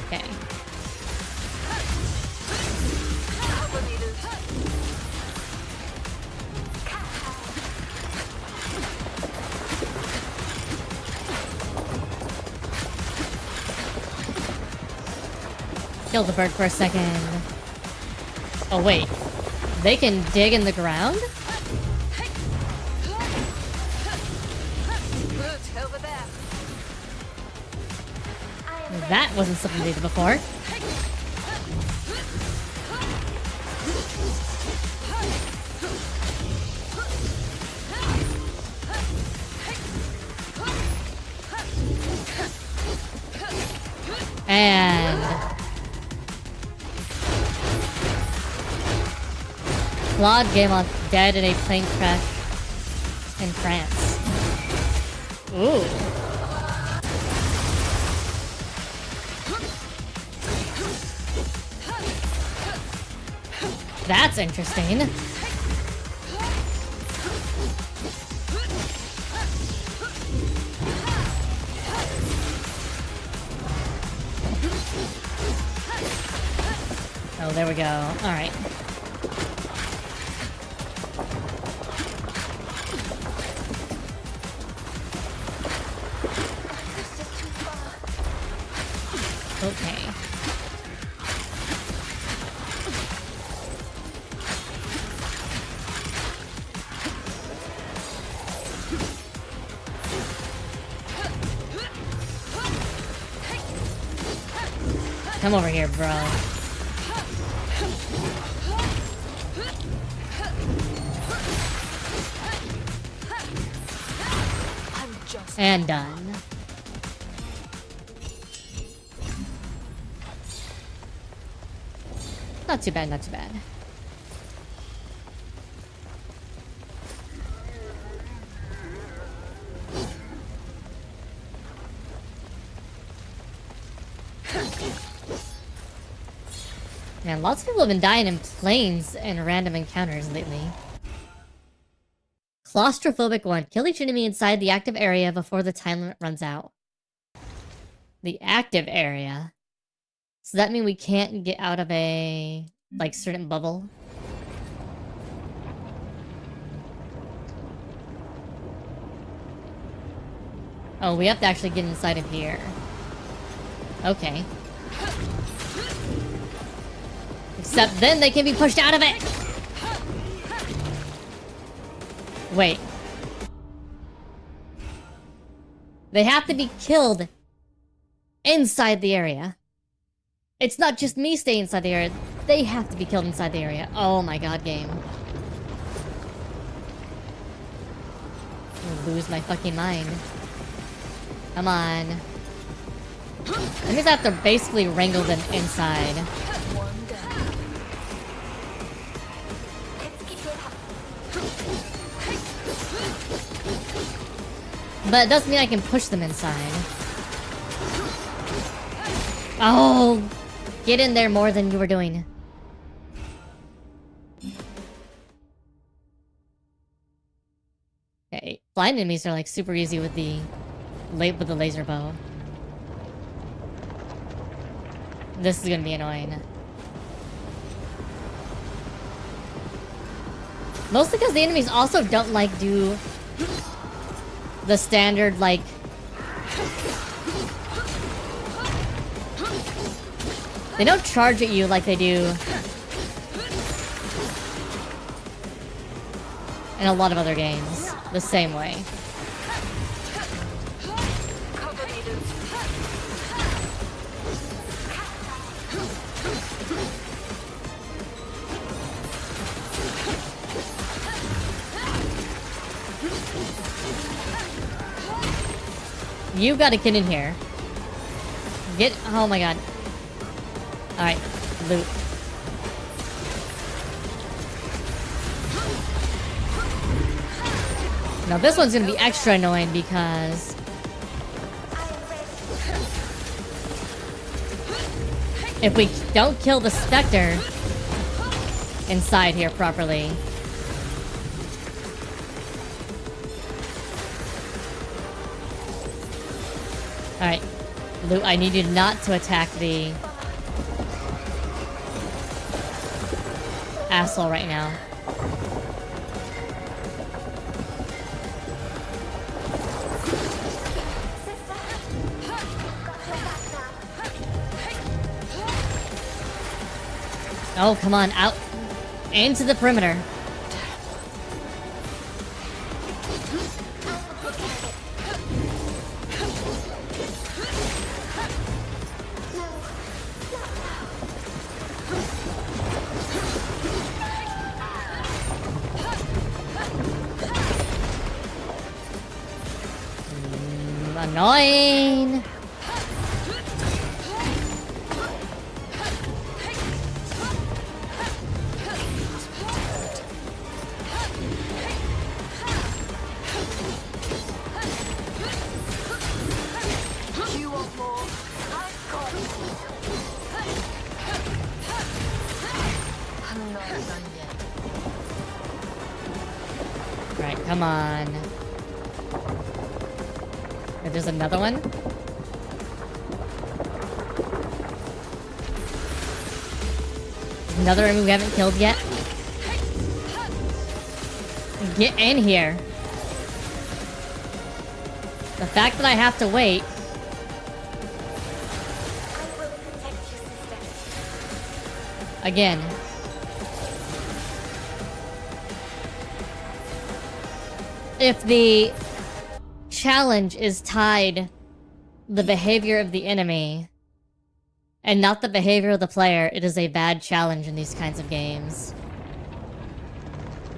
Okay. Kill the bird for a second. Oh wait, they can dig in the ground? That wasn't something they did before. And Claude Gamont dead in a plane crash in France. Ooh. That's interesting. Oh, there we go. All right. Okay. come over here, bro. And done. Not too bad, not too bad. Man, lots of people have been dying in planes and random encounters lately. Claustrophobic 1. Kill each enemy inside the active area before the time limit runs out. The active area? So that means we can't get out of a, like, certain bubble? Oh, we have to actually get inside of here. Okay. Except then they can be pushed out of it! Wait. They have to be killed inside the area. It's not just me staying inside the area. They have to be killed inside the area. Oh my god, game. I'm gonna lose my fucking mind. Come on. That means I have to basically wrangle them inside. But it doesn't mean I can push them inside. Oh! Get in there more than you were doing. Okay, blind enemies are like super easy with the laser bow. This is gonna be annoying. Mostly because the enemies also don't like do the standard like they don't charge at you like they do in a lot of other games the same way. You gotta get in here. Get. Oh my god. Alright, loot. Now this one's gonna be extra annoying because if we don't kill the Spectre inside here properly, alright, Loot, I need you not to attack the asshole right now. Oh, come on, out into the perimeter. Annoying. Right, come on. There's another one. Another enemy we haven't killed yet. Get in here. The fact that I have to wait. Again. If the challenge is tied the behavior of the enemy and not the behavior of the player. It is a bad challenge in these kinds of games.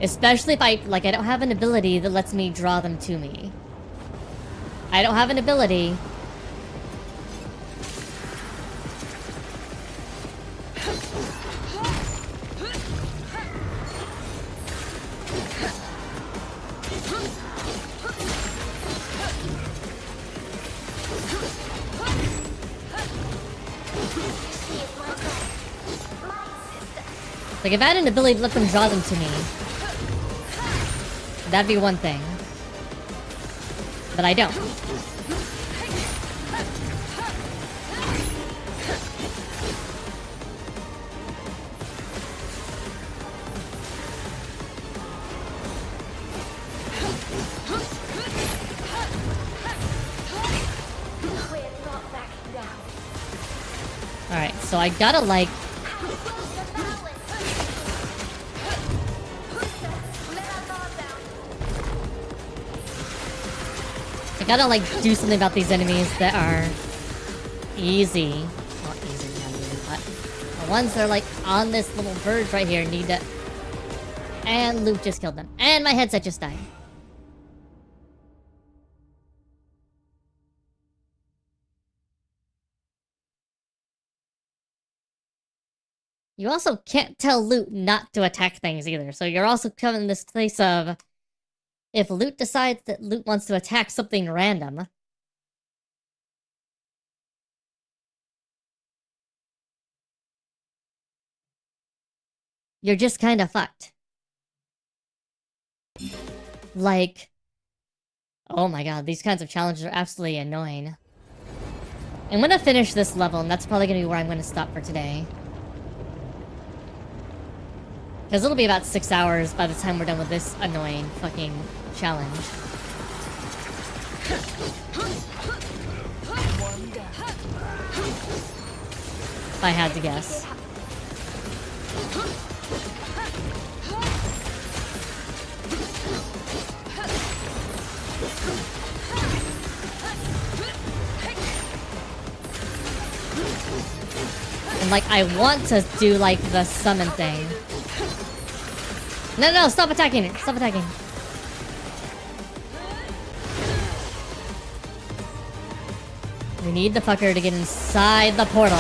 Especially if I don't have an ability that lets me draw them to me. I don't have an ability. Like, if I had an ability to let them draw them to me, that'd be one thing. But I don't. Alright, so I gotta, like... I gotta, like, do something about these enemies that are easy. Not easy, but the ones that are, like, on this little verge right here need to... And Luke just killed them. And my headset just died. You also can't tell Loot not to attack things either, so you're also coming in this place of... If Loot decides that Loot wants to attack something random... You're just kinda fucked. Like... Oh my god, these kinds of challenges are absolutely annoying. I'm gonna finish this level, and that's probably gonna be where I'm gonna stop for today. Because it'll be about 6 hours by the time we're done with this annoying fucking challenge. If I had to guess. And like, I want to do like the summon thing. No, stop attacking it. Stop attacking. We need the fucker to get inside the portal.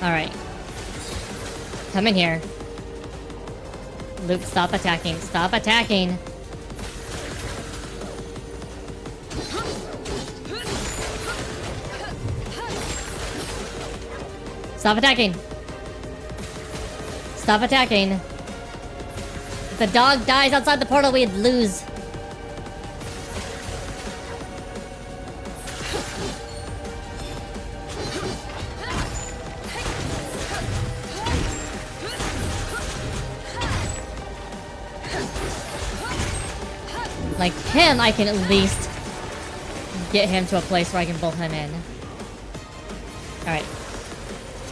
Alright. Come in here. Luke, stop attacking. Stop attacking. Stop attacking. Stop attacking. If the dog dies outside the portal, we'd lose. Like him, I can at least get him to a place where I can bolt him in. Alright.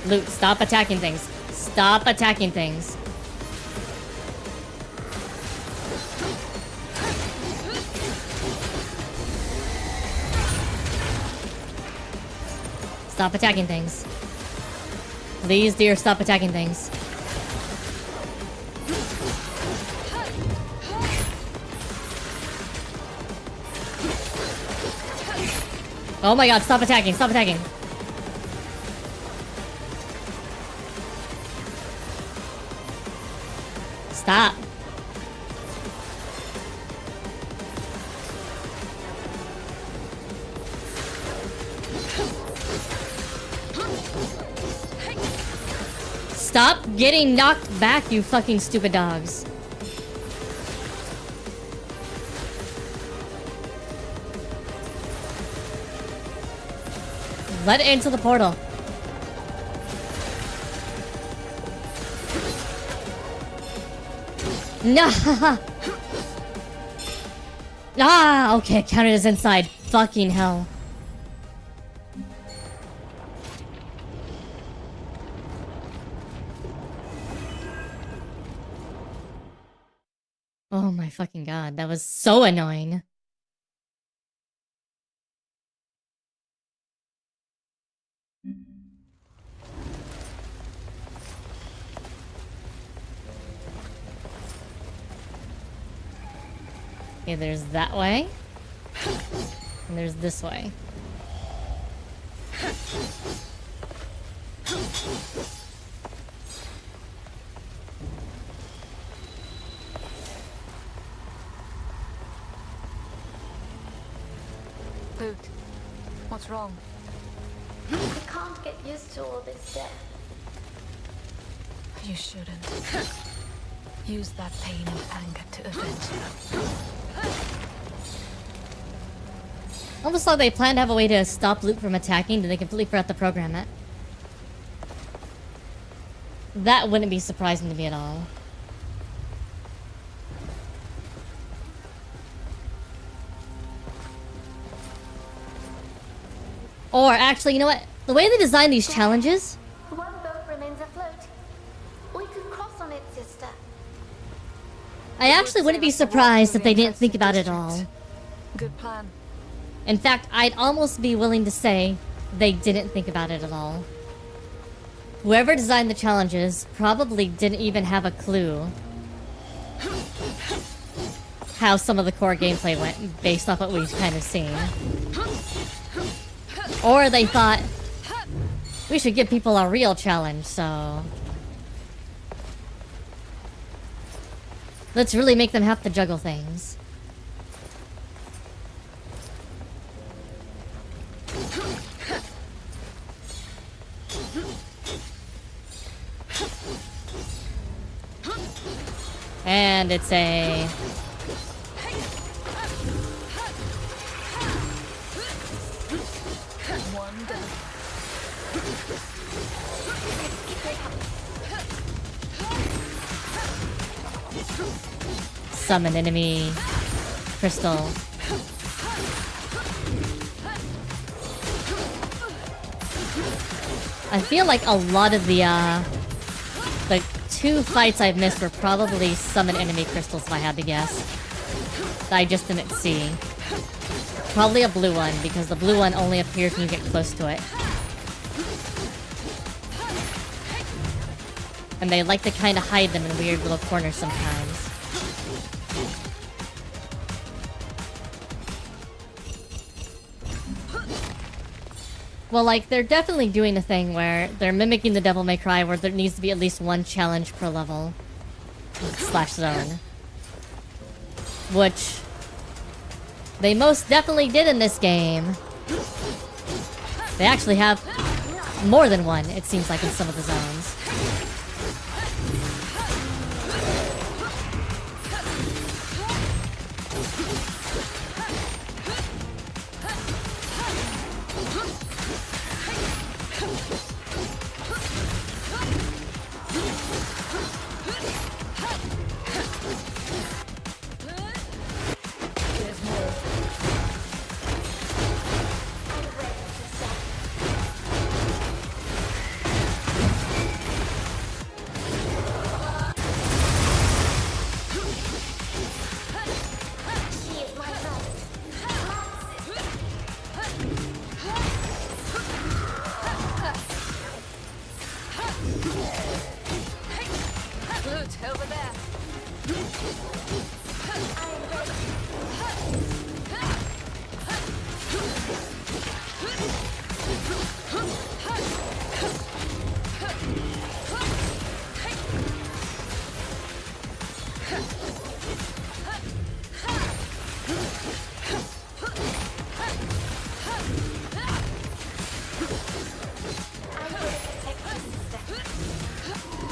Luke, stop attacking things. Stop attacking things. Stop attacking things. Please, dear, stop attacking things. Oh my god, stop attacking, stop attacking. Stop. Stop getting knocked back, you fucking stupid dogs. Let it into the portal. No. Ah, okay, counted as inside. Fucking hell. Oh my fucking god, that was so annoying. Okay, there's that way. And there's this way. Luke, what's wrong? I can't get used to all this death. You shouldn't. Use that pain and anger to avenge them. Almost like they planned to have a way to stop Luke from attacking, and they completely forgot to program it. That wouldn't be surprising to me at all. Or actually, you know what? The way they designed these challenges... One boat remains afloat. We could cross on it, sister. I actually wouldn't be surprised if they didn't think about it at all. Good plan. In fact, I'd almost be willing to say they didn't think about it at all. Whoever designed the challenges probably didn't even have a clue how some of the core gameplay went based off what we've kind of seen. Or they thought, we should give people a real challenge, so... let's really make them have to juggle things. And it's a... summon enemy crystal. I feel like a lot of the 2 fights I've missed were probably summon enemy crystals if I had to guess. That I just didn't see. Probably a blue one, because the blue one only appears when you get close to it. And they like to kind of hide them in weird little corners sometimes. Well, like, they're definitely doing a thing where they're mimicking the Devil May Cry, where there needs to be at least one challenge per level. / zone. Which... they most definitely did in this game. They actually have more than one, it seems like, in some of the zones.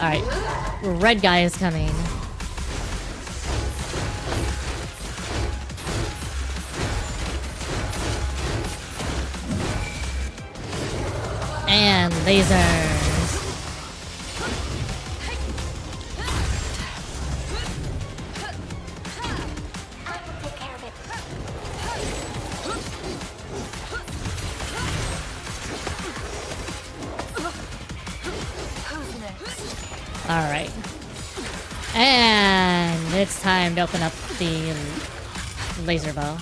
Alright, red guy is coming. And lasers. Alright. And it's time to open up the laser bow.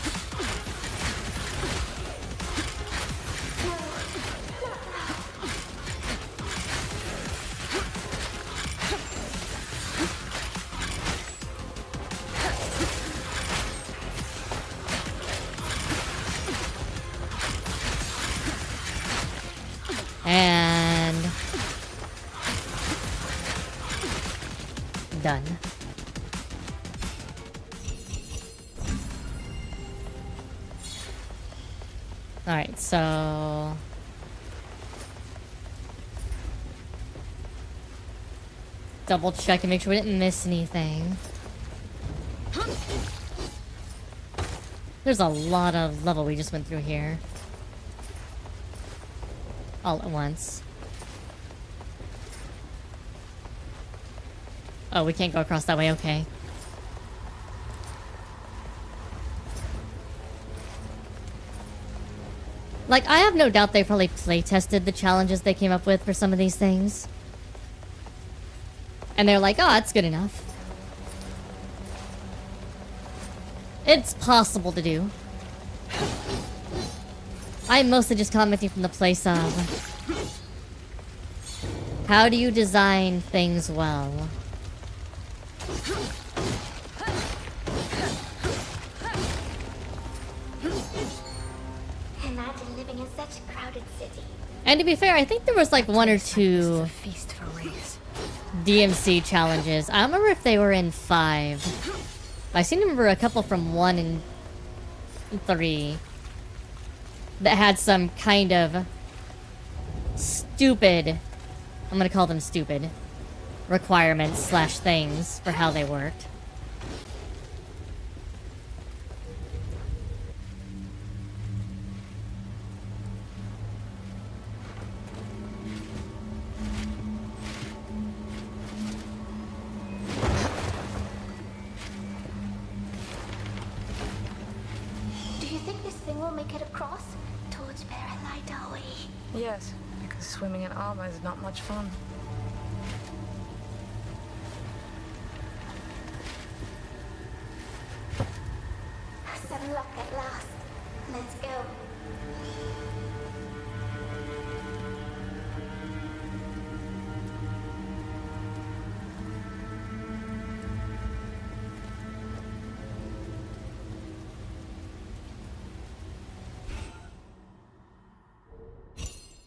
And done. Alright, so double check and make sure we didn't miss anything. There's a lot of level we just went through here. All at once. Oh, we can't go across that way, okay. Like, I have no doubt they probably play-tested the challenges they came up with for some of these things. And they're like, oh, it's good enough. It's possible to do. I'm mostly just commenting from the place of how do you design things well? Imagine living in such a crowded city. And to be fair, I think there was like one or two DMC challenges. I don't remember if they were in 5. I seem to remember a couple from 1 and 3 that had some kind of stupid, I'm gonna call them stupid, requirements slash things for how they worked. Do you think this thing will make it across? Towards Paralidoi. Yes, because swimming in armor is not much fun. Some luck at last. Let's go.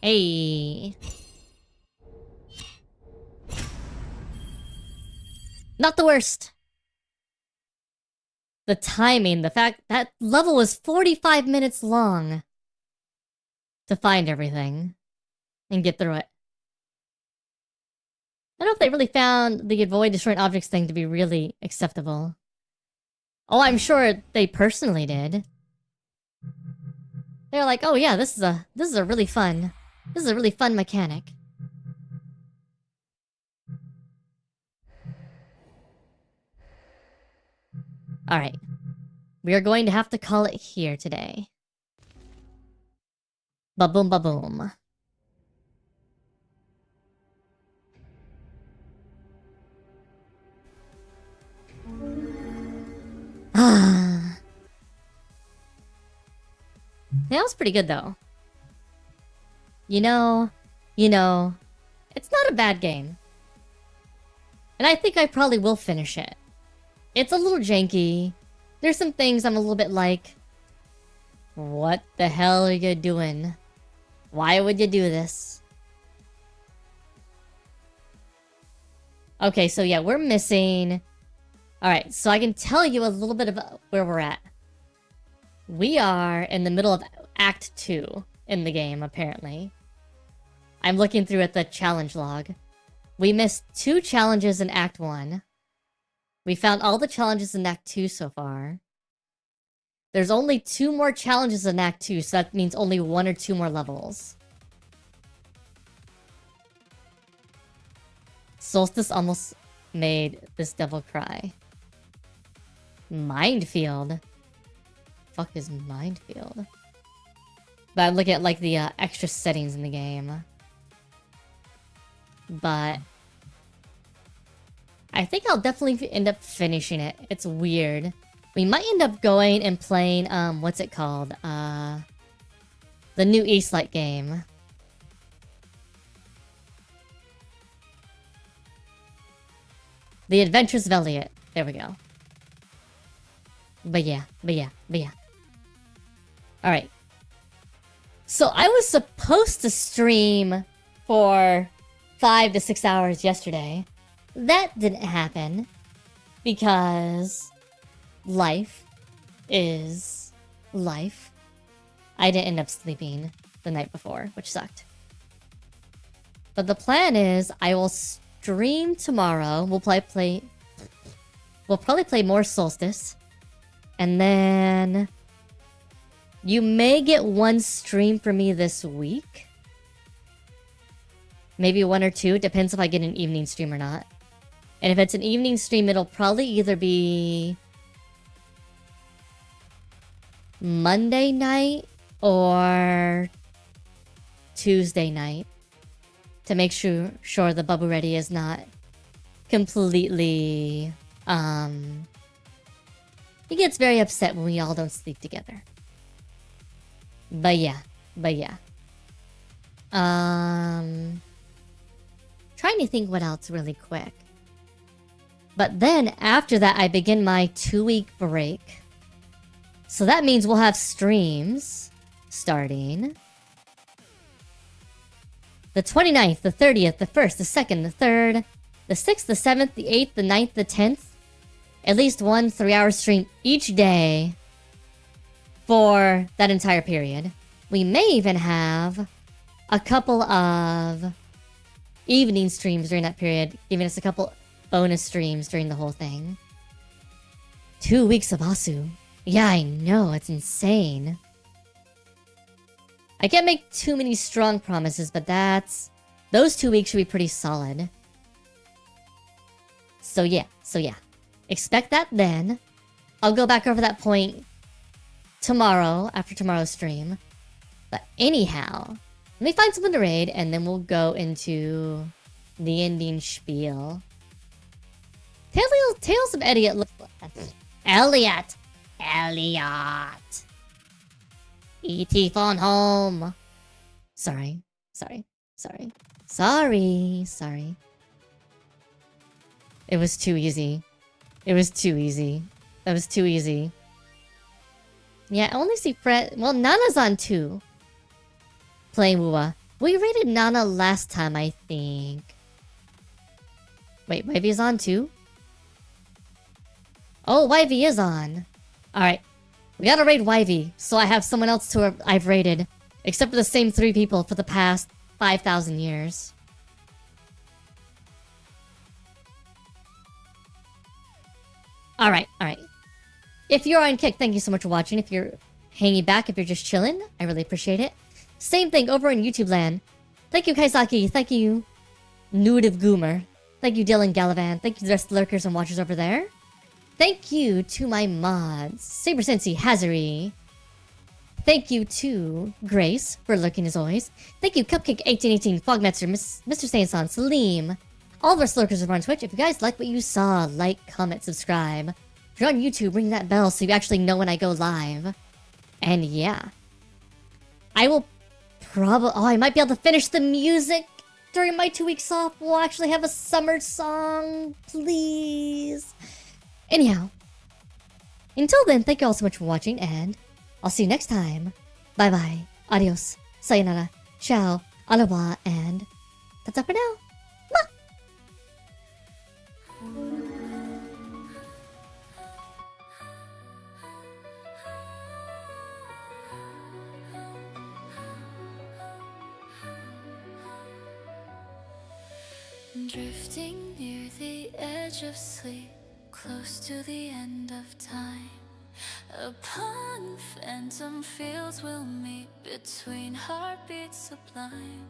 Hey. Not the worst. The timing, the fact that level was 45 minutes long to find everything and get through it. I don't know if they really found the avoid destroying objects thing to be really acceptable. Oh, I'm sure they personally did. They're like, oh yeah, this is a really fun mechanic. Alright. We are going to have to call it here today. Ba-boom ba-boom. Ah. That was pretty good though. You know, it's not a bad game. And I think I probably will finish it. It's a little janky. There's some things I'm a little bit like, what the hell are you doing? Why would you do this? Okay, so yeah, we're missing... Alright, so I can tell you a little bit about where we're at. We are in the middle of Act 2 in the game, apparently. I'm looking through at the challenge log. We missed 2 challenges in Act 1. We found all the challenges in Act 2 so far. There's only 2 more challenges in Act 2, so that means only 1 or 2 more levels. Soulstice almost made this devil cry. Minefield? Fuck is Minefield? But I'm looking at like the extra settings in the game. But I think I'll definitely end up finishing it. It's weird. We might end up going and playing, what's it called? The new Eastlight game. The Adventures of Elliot. There we go. But yeah. Alright. So I was supposed to stream for 5 to 6 hours yesterday. That didn't happen because life is life. I didn't end up sleeping the night before, which sucked. But the plan is I will stream tomorrow. We'll probably play more Soulstice. And then you may get one stream for me this week. Maybe 1 or 2. It depends if I get an evening stream or not. And if it's an evening stream, it'll probably either be Monday night or Tuesday night. To make sure the AsuReDi is not completely... He gets very upset when we all don't sleep together. But yeah. Trying to think what else really quick. But then after that, I begin my 2-week break. So that means we'll have streams starting the 29th, the 30th, the 1st, the 2nd, the 3rd, the 6th, the 7th, the 8th, the 9th, the 10th. At least 1 3-hour stream each day for that entire period. We may even have a couple of evening streams during that period, giving us a couple bonus streams during the whole thing. 2 weeks of Asu. Yeah, I know, it's insane. I can't make too many strong promises, but those 2 weeks should be pretty solid. So yeah. Expect that then. I'll go back over that point tomorrow, after tomorrow's stream. But anyhow, let me find someone to raid, and then we'll go into the ending spiel. Tales of Elliot looks like... Elliot! E.T. phone home! Sorry. It was too easy. That was too easy. Yeah, I only see Fred... Well, Nana's on 2. Playing Wuwa. We rated Nana last time, I think. Wait, Wivey is on 2? Oh, Wivey is on. Alright. We gotta raid Wivey, so I have someone else who I've raided. Except for the same 3 people for the past 5,000 years. Alright. If you're on Kick, thank you so much for watching. If you're hanging back, if you're just chilling, I really appreciate it. Same thing over in YouTube land. Thank you, Kaisaki. Thank you, Nudive Goomer. Thank you, Dylan Galavan. Thank you to the rest of the lurkers and watchers over there. Thank you to my mods, Saber Sensi, Hazari. Thank you to Grace for lurking as always. Thank you, Cupcake1818, Fogmaster, Mr. Sainson, Salim. All of our lurkers over on Twitch. If you guys like what you saw, like, comment, subscribe. If you're on YouTube, ring that bell so you actually know when I go live. And yeah. I will probably... Oh, I might be able to finish the music during my 2 weeks off. We'll actually have a summer song. Please. Anyhow. Until then, thank you all so much for watching, and I'll see you next time. Bye-bye. Adios. Sayonara. Ciao. Aloha. And that's all for now. Drifting near the edge of sleep, close to the end of time. Upon phantom fields we'll meet, between heartbeats sublime.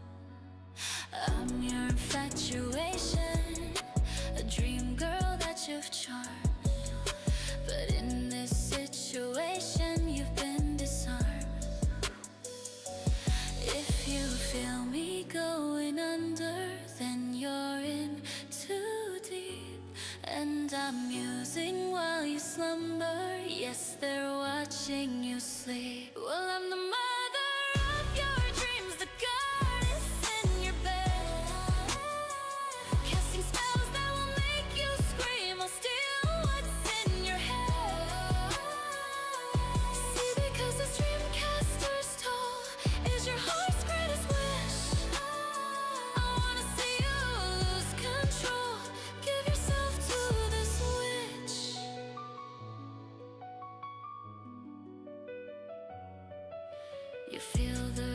I'm your infatuation, a dream girl that you've charmed. But in this situation you've been disarmed. If you feel me going under, then you're in too deep. and I'm musing while you slumber. Yes, they're watching you sleep. Well, I'm the mother of your dreams, the goddess in your bed, casting spells that will make you scream. I'll steal what's in your head. See, because this dreamcaster's toll is your heart's greatest wish. I wanna see you lose control. Give yourself to this witch. You feel the